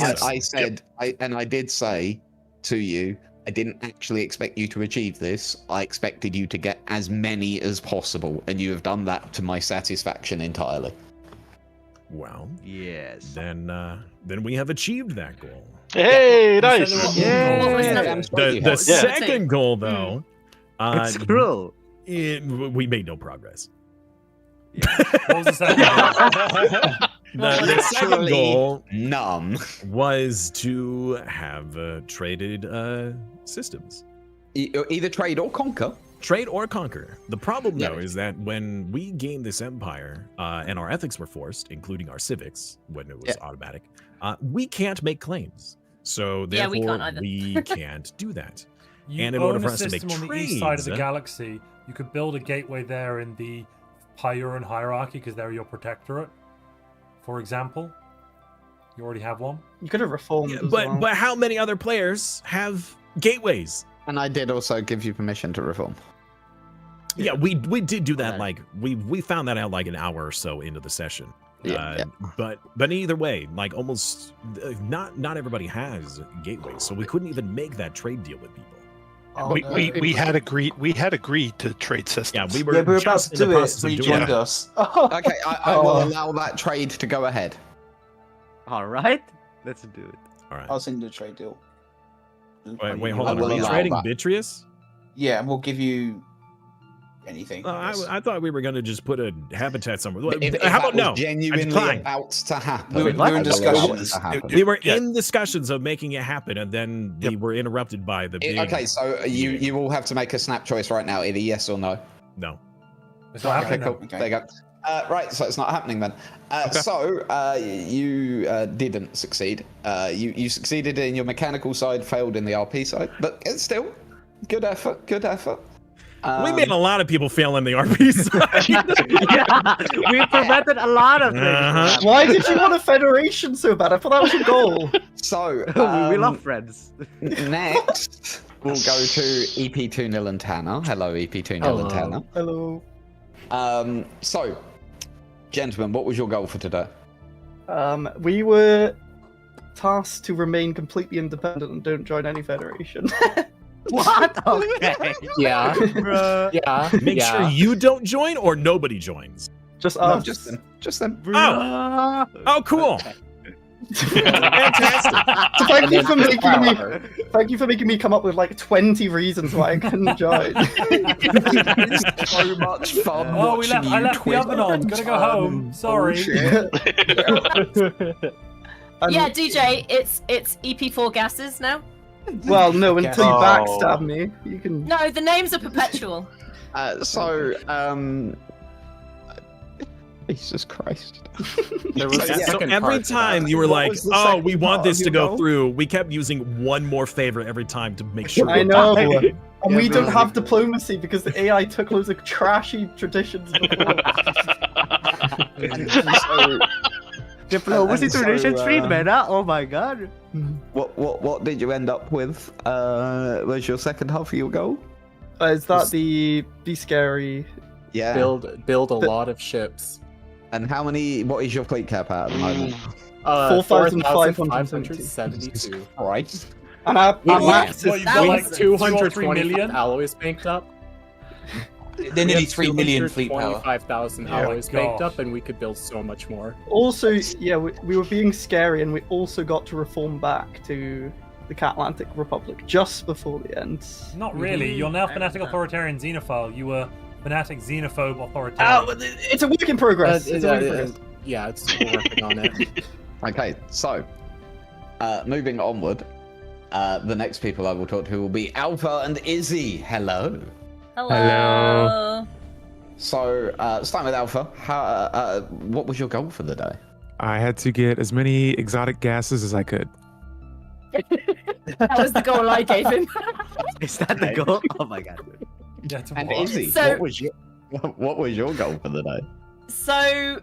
I said, I did say to you, I didn't actually expect you to achieve this. I expected you to get as many as possible, and you have done that to my satisfaction entirely. Well, yes. Then we have achieved that goal. Hey, nice. The second goal, though, it's cruel. We made no progress. What was the second goal? The second goal, none, was to have traded systems. Either trade or conquer. Trade or conquer. The problem, though, is that when we gained this empire, and our ethics were forced, including our civics, when it was automatic, we can't make claims. So therefore, we can't do that. And in order for us to make trades, on the east side of the galaxy, you could build a gateway there in the Pyuran hierarchy because they're your protectorate. For example, you already have one. You could have reformed. But how many other players have gateways? And I did also give you permission to reform. Yeah, we did do that. Like we found that out like an hour or so into the session. But either way, like almost not everybody has gateways, so we couldn't even make that trade deal with people. We had agreed to trade systems. Yeah, we were about to do it when you joined us. Okay, I will allow that trade to go ahead. All right, let's do it. All right, I'll send you a trade deal. Wait, hold on. Are we trading Bitrius? Yeah, and we'll give you anything. I thought we were going to just put a habitat somewhere. How about no? Genuinely about to happen. We were in discussions. We were in discussions of making it happen, and then we were interrupted by the big. Okay, so you all have to make a snap choice right now, either yes or no. No. It's not happening. Cool. Okay. There you go. Right, so it's not happening then. So you didn't succeed. You succeeded in your mechanical side, failed in the RP side, but it's still good effort. Good effort. We made a lot of people fail in the RP side. Yeah, we prevented a lot of things. Why did you want a federation so bad? I thought that was your goal. So we love friends. Next, we'll go to EP2 and Tanner. Hello, EP2 and Tanner. Hello. So, gentlemen, what was your goal for today? We were tasked to remain completely independent and don't join any federation. What? Okay. Yeah. Yeah. Make sure you don't join or nobody joins. Just us. Just them. Oh, cool. Fantastic. So thank you for making me come up with like 20 reasons why I couldn't join. So much fun. Oh, I left the oven on. Gotta go home. Sorry. Yeah, DJ, it's EP4 gases now. Well, no, until you backstab me, you can. No, the names are perpetual. Jesus Christ. So every time you were like, oh, we want this to go through, we kept using one more favor every time to make sure. I know. And we don't have diplomacy because the AI took loads of trashy traditions before. Diplomacy traditions, Friedman, huh? Oh my god. What did you end up with? Was your second half of your goal? Is that the be scary? Yeah. Build a lot of ships. And how many? What is your fleet cap at the moment? 4,572. Right. And our max is 220 million alloys banked up. They're nearly 3 million fleet power. 25,000 alloys banked up, and we could build so much more. Also, yeah, we were being scary, and we also got to reform back to the Catlantic Republic just before the end. Not really. You're now fanatic authoritarian xenophile. You were fanatic xenophobe authoritarian. It's a work in progress. Yeah, it's we're working on it. Okay, so moving onward, the next people I will talk to will be Alpha and Izzy. Hello. Hello. So, starting with Alpha, what was your goal for the day? I had to get as many exotic gases as I could. That was the goal I gave him. Is that the goal? Oh my god. And Izzy, So- what was your goal for the day? So,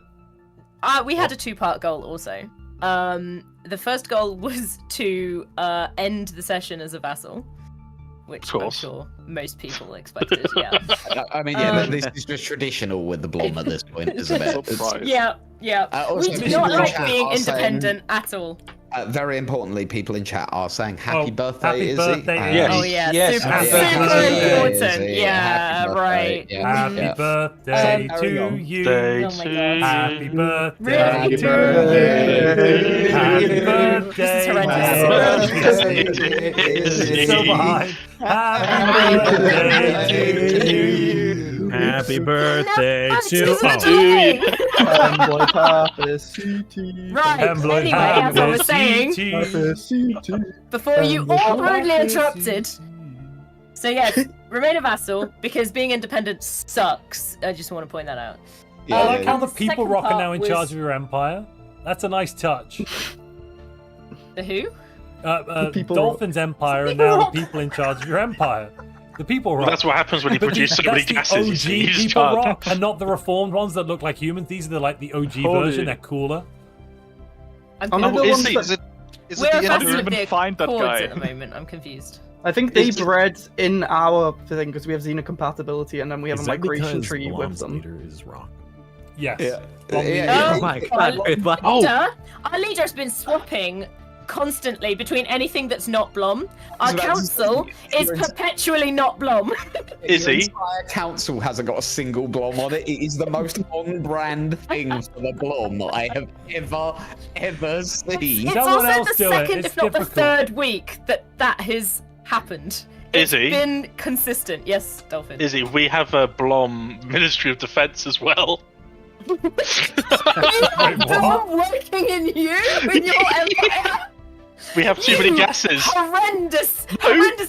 we had a two-part goal also. The first goal was to end the session as a vassal, which I'm sure most people expected. Yeah. I mean, this is just traditional with the Blom at this point, isn't it? Yeah. Also, We do people not in like chat being are saying- independent at all. Very importantly, people in chat are saying happy birthday, happy Izzy. birthday, and- Izzy. Oh yeah, Yes, super, happy super birthday, important. Izzy. Yeah, Happy birthday. right. Yeah. Happy birthday to you. Oh my god. Happy birthday Really? to you. Happy birthday. This is horrendous. It's so behind. Happy birthday to you. Happy birthday No, to Right, anyway, as I was saying, before you all rudely interrupted. So yes, remain a vassal, because being independent sucks. I just want to point that out. I like how the people Second rock are part now in was- charge of your empire. That's a nice touch. The who? People Dolphin's empire and now the people in charge of your empire. The people rock. That's what happens when you produce so many gases. That's You the OG just people can't. rock, and not the reformed ones that look like humans. These are like the OG Holy. version. They're cooler. Is it We're the a vassal even of the find that Accords guy? at the moment. I'm confused. I think they bred in our thing because we have xenocompatibility and then we have a migration tree with them. Is rock. Yes. Oh my god. Leader, our leader has been swapping constantly between anything that's not Blom. Our So that's- council is perpetually not Blom. Is The he? entire council hasn't got a single Blom on it. It is the most on-brand thing for the Blom I have ever seen. It's also the second, if not the third week that has happened. Is It's he? been consistent. Yes, Dolphin. Izzy, we have a Blom Ministry of Defense as well. Someone working in your empire? We have too many gases. Horrendous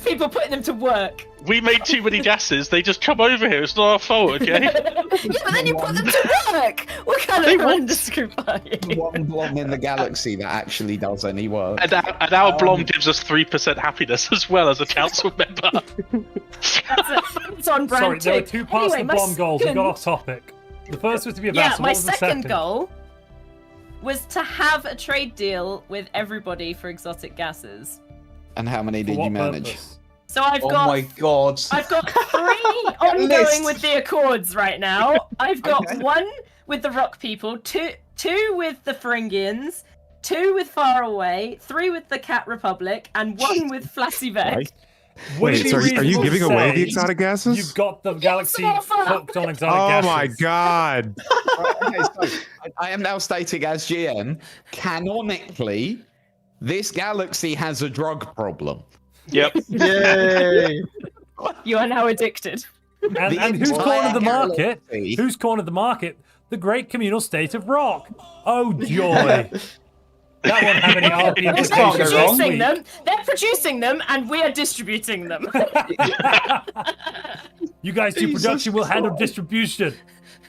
people putting them to work. We made too many gases. They just come over here. It's not our fault, okay? Yeah, but then you put them to work. What kind of horrendous group are you? One blom in the galaxy that actually does any work. And our blom gives us 3% happiness as well as a council member. It's on brand Sorry, too. there were two parts Anyway, of my the blom goals. We got second- off topic. The first was to be a Yeah, vassal. my What was the second goal was to have a trade deal with everybody for exotic gases. And how many did you manage? So I've Oh got my god. I've got 3 ongoing with the Accords right now. I've got 1 with the Rock People, two with the Pharyngians, 2 with Far Away, 3 with the Cat Republic, and 1 with Flassivec. Wait, so are you giving away the exotic gases? You've got the galaxy hooked on exotic Oh gases. my god. Okay, so I am now stating as GM, canonically, this galaxy has a drug problem. Yep. Yay! You are now addicted. And who's cornered the market? Who's cornered the market? The great communal state of rock. Oh joy! That won't have any RP implications. They're producing them, and we are distributing them. You guys do production, we'll handle distribution.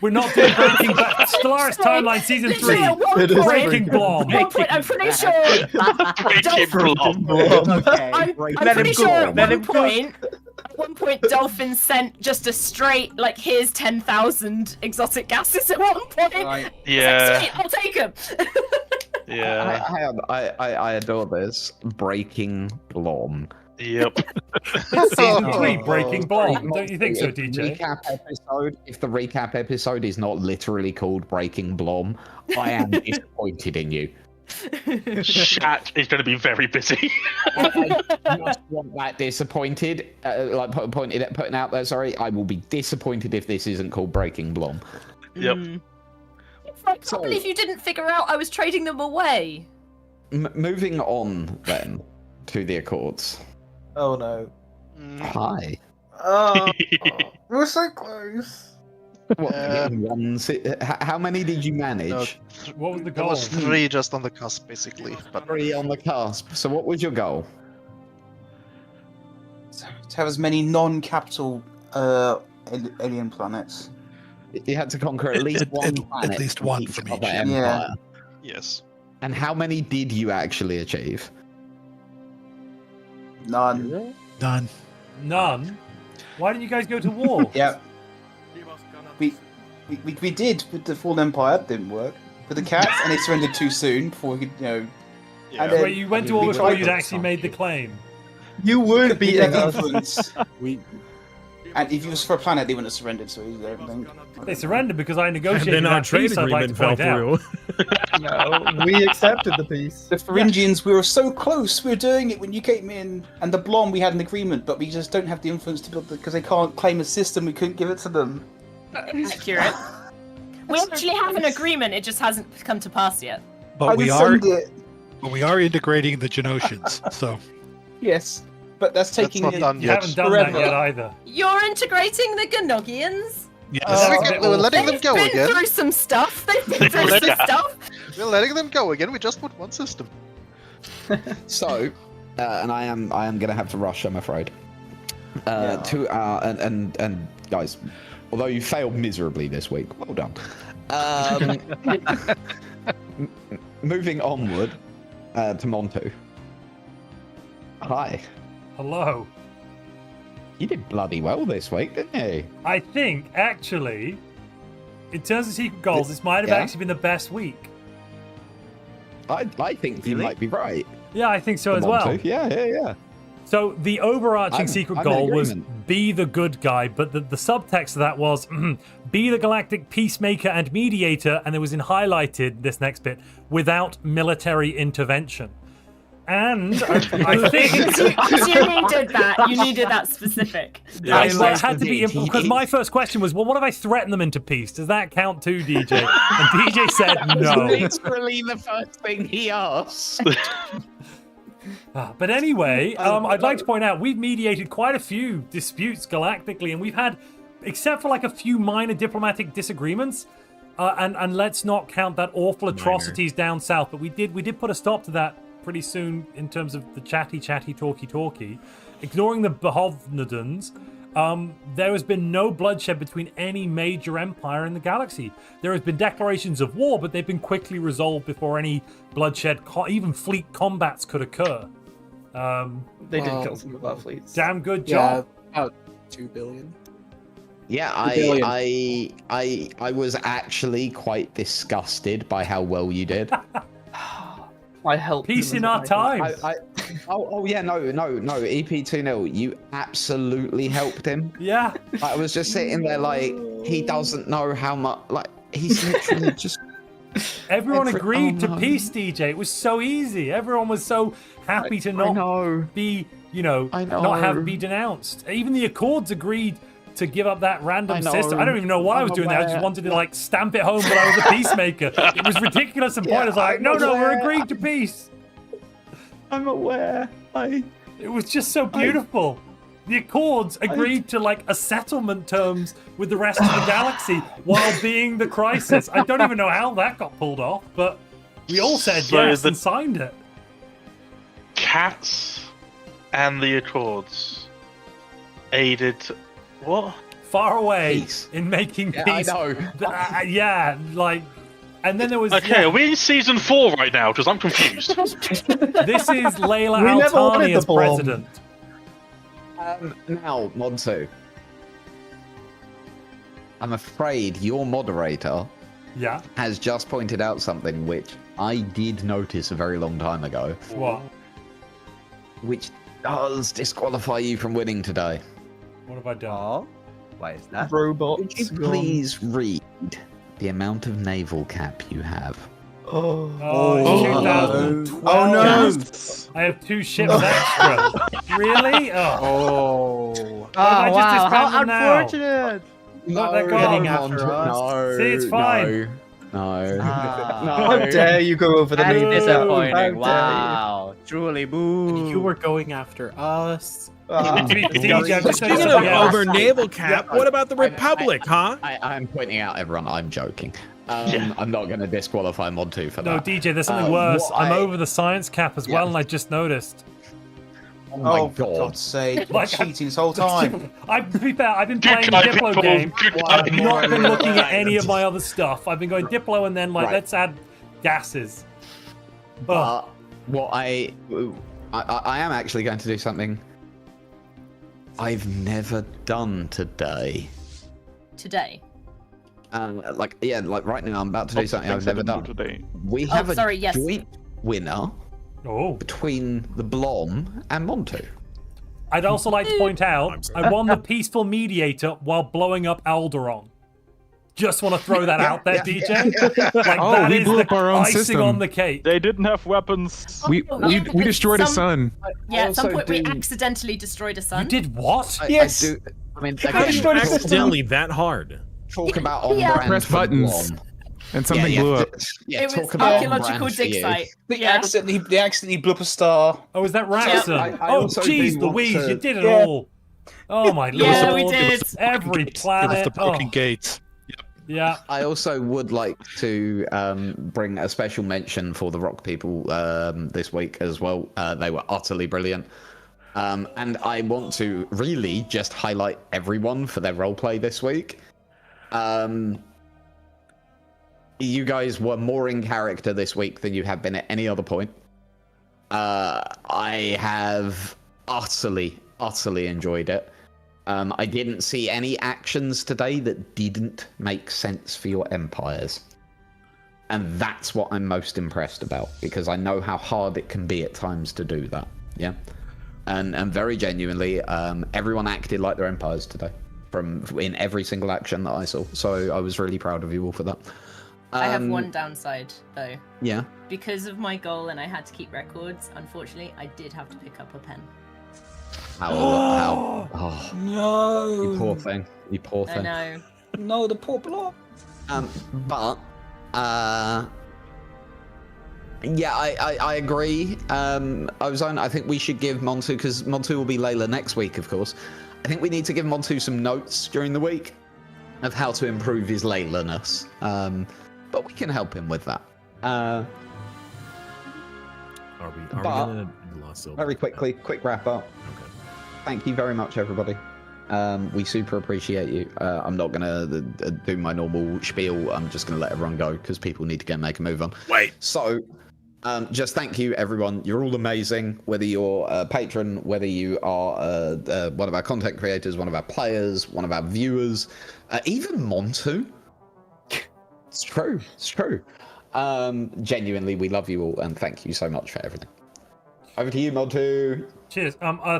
We're not doing Breaking Bad. Stellaris Timeline Season 3. Breaking Blom. I'm pretty sure. Breaking Blom. I'm pretty sure at one point Dolphin sent just a straight, like, here's 10,000 exotic gases at one point. Right. Yeah. Sweet, I'll take them. Yeah. I adore this. Breaking Blom. Yep. It's Season 3, Breaking Blom. Don't you think so, DJ? If the recap episode is not literally called Breaking Blom, I am disappointed in you. Shat is going to be very busy. I just want that disappointed, putting out there. Sorry, I will be disappointed if this isn't called Breaking Blom. Yep. I can't believe you didn't figure out I was trading them away. Moving on then to the Accords. Oh no. Hi. Oh, we're so close. How many did you manage? No, what was the There goal? was 3 just on the cusp, basically. But 3 on the cusp. So what was your goal? To have as many non-capital alien planets. You had to conquer at least one planet. At least one from each. Yeah. Yes. And how many did you actually achieve? None. None. None? Why didn't you guys go to war? Yeah. We did with the Fallen Empire. That didn't work. With the cats, and they surrendered too soon before we could, And then, Wait, you went to war before you'd actually made the claim. You weren't Be beating their us. influence. And if it was for a planet, they wouldn't have surrendered. So everything. They surrendered because I And negotiated then our that trade peace, I'd like to agreement fell point out. through. No, we accepted the peace. The Pharyngians, we were so close. We were doing it when you came in, and the Blom, we had an agreement, but we just don't have the influence to build it because they can't claim a system. We couldn't give it to them. Accurate. We actually have an agreement, it just hasn't come to pass yet. But we are integrating the Genosians, so Yes, but that's taking. not done You yet. haven't done Forever. that yet either. You're integrating the Ganogians? yes. We're letting them They've go been again. through some stuff. They've been through some stuff. We're letting them go again. We just put one system. So, and I am going to have to rush, I'm afraid. Yeah. To and guys, although you failed miserably this week, well done. Moving onward to Montu. Hi. Hello. You did bloody well this week, didn't you? I think, actually, in terms of secret goals, this might have Yeah. actually been the best week. I think you might be right. Yeah, I think so as Come on, well. Tooth. Yeah. So the overarching secret I'm in goal was agreement. be the good guy, but the subtext of that was be the galactic peacemaker and mediator, and it was in highlighted, this next bit, without military intervention. And I think You needed that. You needed that specific. Well, it had to be because my first question was, well, what if I threaten them into peace? Does that count too, DJ? And DJ said no. Literally the first thing he asked. But anyway, I'd like to point out we've mediated quite a few disputes galactically, and we've had, except for like a few minor diplomatic disagreements, and let's not count that awful atrocities down south. But we did put a stop to that pretty soon in terms of the chatty, talky. Ignoring the Behovnadons, there has been no bloodshed between any major empire in the galaxy. There has been declarations of war, but they've been quickly resolved before any bloodshed, even fleet combats could occur. They did kill some of our fleets. Damn good job. Yeah, about 2 billion. Yeah, I was actually quite disgusted by how well you did. I helped. Peace in our times. Yeah, no, EP2-0, you absolutely helped him. Yeah. I was just sitting there like, he doesn't know how much, like, he's literally just... Everyone agreed to peace, DJ. It was so easy. Everyone was so happy to not be, be denounced. Even the Accords agreed to give up that random system. I don't even know why I was doing that. I just wanted to like stamp it home that I was a peacemaker. It was ridiculous and pointless. Like, no, we're agreeing to peace. I'm aware. It was just so beautiful. The Accords agreed to like a settlement terms with the rest of the galaxy while being the crisis. I don't even know how that got pulled off, but we all said yes and signed it. Cats and the Accords aided what? Far away peace. In making peace. I know. And then there was. Okay, are we in season 4 right now? Because I'm confused. This is Layla Al-Thani as president. Now, Montu, I'm afraid your moderator has just pointed out something which I did notice a very long time ago. What? Which does disqualify you from winning today. What have I done? Oh, why is that? Robots. Could you please read the amount of naval cap you have? Oh, 2012. Oh no! I have 2 ships extra. Really? Oh. Wow, how unfortunate! No, they're going after us. No, See, it's fine. No. How dare you go over the That is moon? disappointing. Wow. Truly, boo. You were going after us. Speaking of over naval cap, what about the Republic, huh? I'm pointing out, everyone, I'm joking. I'm not going to disqualify Montu for that. No, DJ, there's something worse. I'm over the science cap as well, and I just noticed. Oh my for god. God's sake, Like, cheating this whole time. To be fair, I've been playing the Diplo game. I've not been looking at any of my other stuff. I've been going Diplo and then let's add gases. But what I am actually going to do something I've never done today. Today? Right now I'm about to do something I've never done. Today. We have a joint winner between the Blom and Montu. I'd also like to point out, I won the Peaceful Mediator while blowing up Alderaan. Just want to throw that out there, DJ. That we is blew the up our own icing system. on the cake. They didn't have weapons. We destroyed a sun. Yeah, at some point we accidentally destroyed a sun. You did what? Yes. I mean, How did you destroy a system? Accidentally that hard. Talk about on-brand Press for buttons. Blom. And something blew up. It talk was about archaeological on-brand for dig you. site. They accidentally blew up a star. Oh, is that Raxon? I Oh, also jeez do want Louise, to- you did it all. Oh, my lord. Yeah, we did. Every It was planet. the broken gates. Yeah. I also would like to bring a special mention for the Rock people this week as well. They were utterly brilliant. And I want to really just highlight everyone for their roleplay this week. You guys were more in character this week than you have been at any other point. I have utterly enjoyed it. I didn't see any actions today that didn't make sense for your empires. And that's what I'm most impressed about, because I know how hard it can be at times to do that. Yeah. And very genuinely, everyone acted like their empires today, in every single action that I saw. So I was really proud of you all for that. I have one downside, though. Yeah. Because of my goal and I had to keep records, unfortunately, I did have to pick up a pen. How? Oh, No. you poor thing. You poor I thing. know. No, the poor block. But yeah, I agree. Ozone, I think we should give Montu, because Montu will be Layla next week, of course. I think we need to give Montu some notes during the week of how to improve his Layla-ness. But we can help him with that. Are we But- gonna gloss over? Very quickly, quick wrap up. Okay. Thank you very much, everybody. We super appreciate you. I'm not gonna do my normal spiel. I'm just gonna let everyone go because people need to make a move on. Wait. So, just thank you, everyone. You're all amazing. Whether you're a patron, whether you are one of our content creators, one of our players, one of our viewers, even Montu. It's true. It's true. Genuinely, we love you all, and thank you so much for everything. Over to you, Montu. Cheers.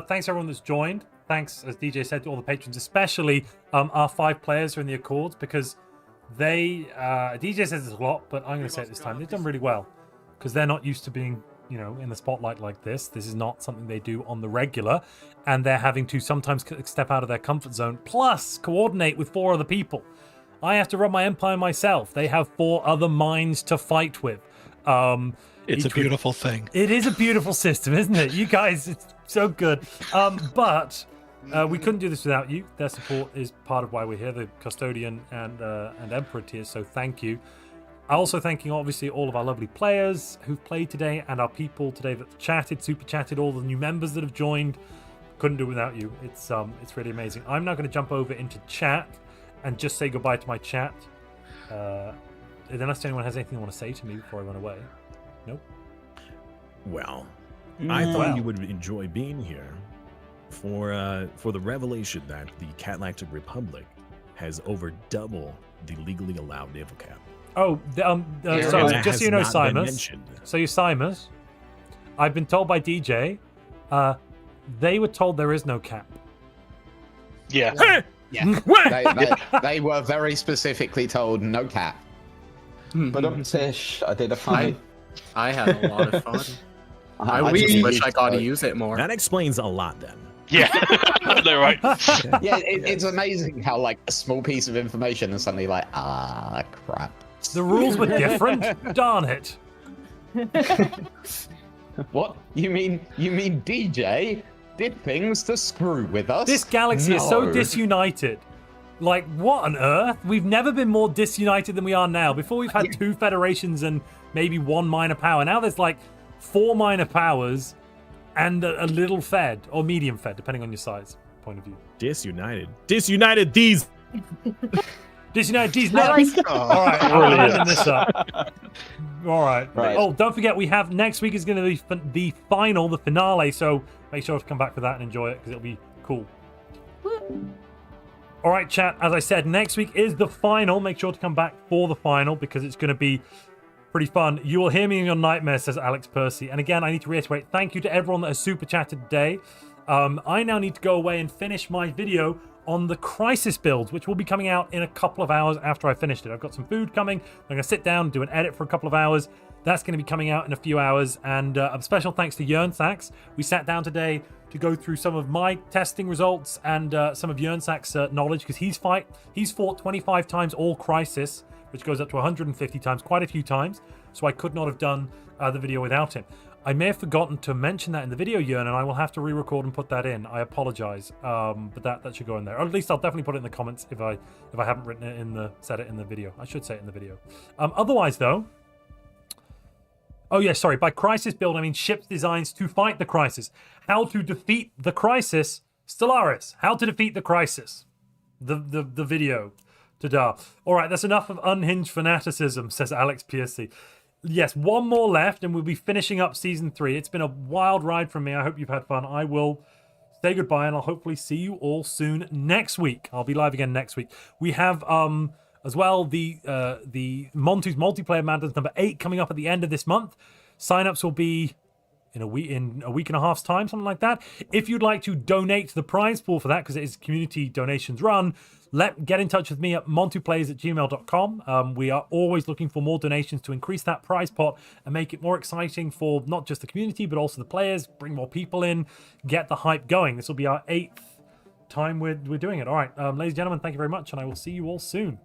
Thanks everyone that's joined. Thanks, as DJ said, to all the patrons, especially our 5 players who are in the Accords, because they, DJ says this a lot, but I'm going to say it this time, they've done really well, because they're not used to being, in the spotlight like this. This is not something they do on the regular, and they're having to sometimes step out of their comfort zone, plus coordinate with 4 other people. I have to run my empire myself. They have 4 other minds to fight with. It's a beautiful thing. It is a beautiful system, isn't it? You guys, it's so good. But we couldn't do this without you. Their support is part of why we're here, the Custodian and Emperor tiers, so thank you. Also thanking, obviously, all of our lovely players who've played today and our people today that chatted, super chatted, all the new members that have joined. Couldn't do it without you. It's really amazing. I'm now going to jump over into chat and just say goodbye to my chat. Unless anyone has anything they want to say to me before I run away. Nope. Well, I thought you would enjoy being here for the revelation that the Galactic Republic has over double the legally allowed naval cap. Oh, so just so you know, Simus. So you Simus, I've been told by DJ, they were told there is no cap. Yeah. Yeah. They were very specifically told no cap. But I did a fun. I had a lot of fun. I just wish I got to use it more. That explains a lot then. Yeah, they're right. Yeah, it's amazing how a small piece of information is suddenly crap. The rules were different. Darn it. What? You mean DJ did things to screw with us? This galaxy is so disunited. What on earth? We've never been more disunited than we are now. Before we've had 2 federations and maybe 1 minor power. Now there's 4 minor powers and a little fed or medium fed, depending on your size point of view. Disunited these. Disunited these nuts. All right, I'm ending this up. All right. Oh, don't forget, we have next week is going to be the final, the finale. So make sure to come back for that and enjoy it because it'll be cool. All right, chat. As I said, next week is the final. Make sure to come back for the final because it's going to be pretty fun. You will hear me in your nightmares, says Alex Percy. And again, I need to reiterate, thank you to everyone that has super chatted today. I now need to go away and finish my video on the Crisis builds, which will be coming out in a couple of hours after I finished it. I've got some food coming. I'm going to sit down, do an edit for a couple of hours. That's going to be coming out in a few hours. And a special thanks to Jörn Sachs. We sat down today to go through some of my testing results and some of Jörn Sachs' knowledge, because he's fought 25 times all Crisis, which goes up to 150 times, quite a few times. So I could not have done the video without him. I may have forgotten to mention that in the video, Jörn, and I will have to re-record and put that in. I apologize, but that should go in there. Or at least I'll definitely put it in the comments if I haven't written it said it in the video. I should say it in the video. Otherwise, though. Oh yeah, sorry. By Crisis build, I mean ships designs to fight the Crisis. How to defeat the Crisis. Stellaris. How to defeat the Crisis. The video. Ta-da. All right, that's enough of unhinged fanaticism, says Alex Piercy. Yes, 1 more left, and we'll be finishing up Season 3. It's been a wild ride from me. I hope you've had fun. I will say goodbye, and I'll hopefully see you all soon next week. I'll be live again next week. We have, as well, the Montu's Multiplayer Madness number 8 coming up at the end of this month. Sign-ups will be in a week and a half's time, something like that. If you'd like to donate to the prize pool for that, because it is community donations run, get in touch with me at montuplays@gmail.com. We are always looking for more donations to increase that prize pot and make it more exciting for not just the community, but also the players, bring more people in, get the hype going. This will be our 8th time we're doing it. All right, ladies and gentlemen, thank you very much, and I will see you all soon.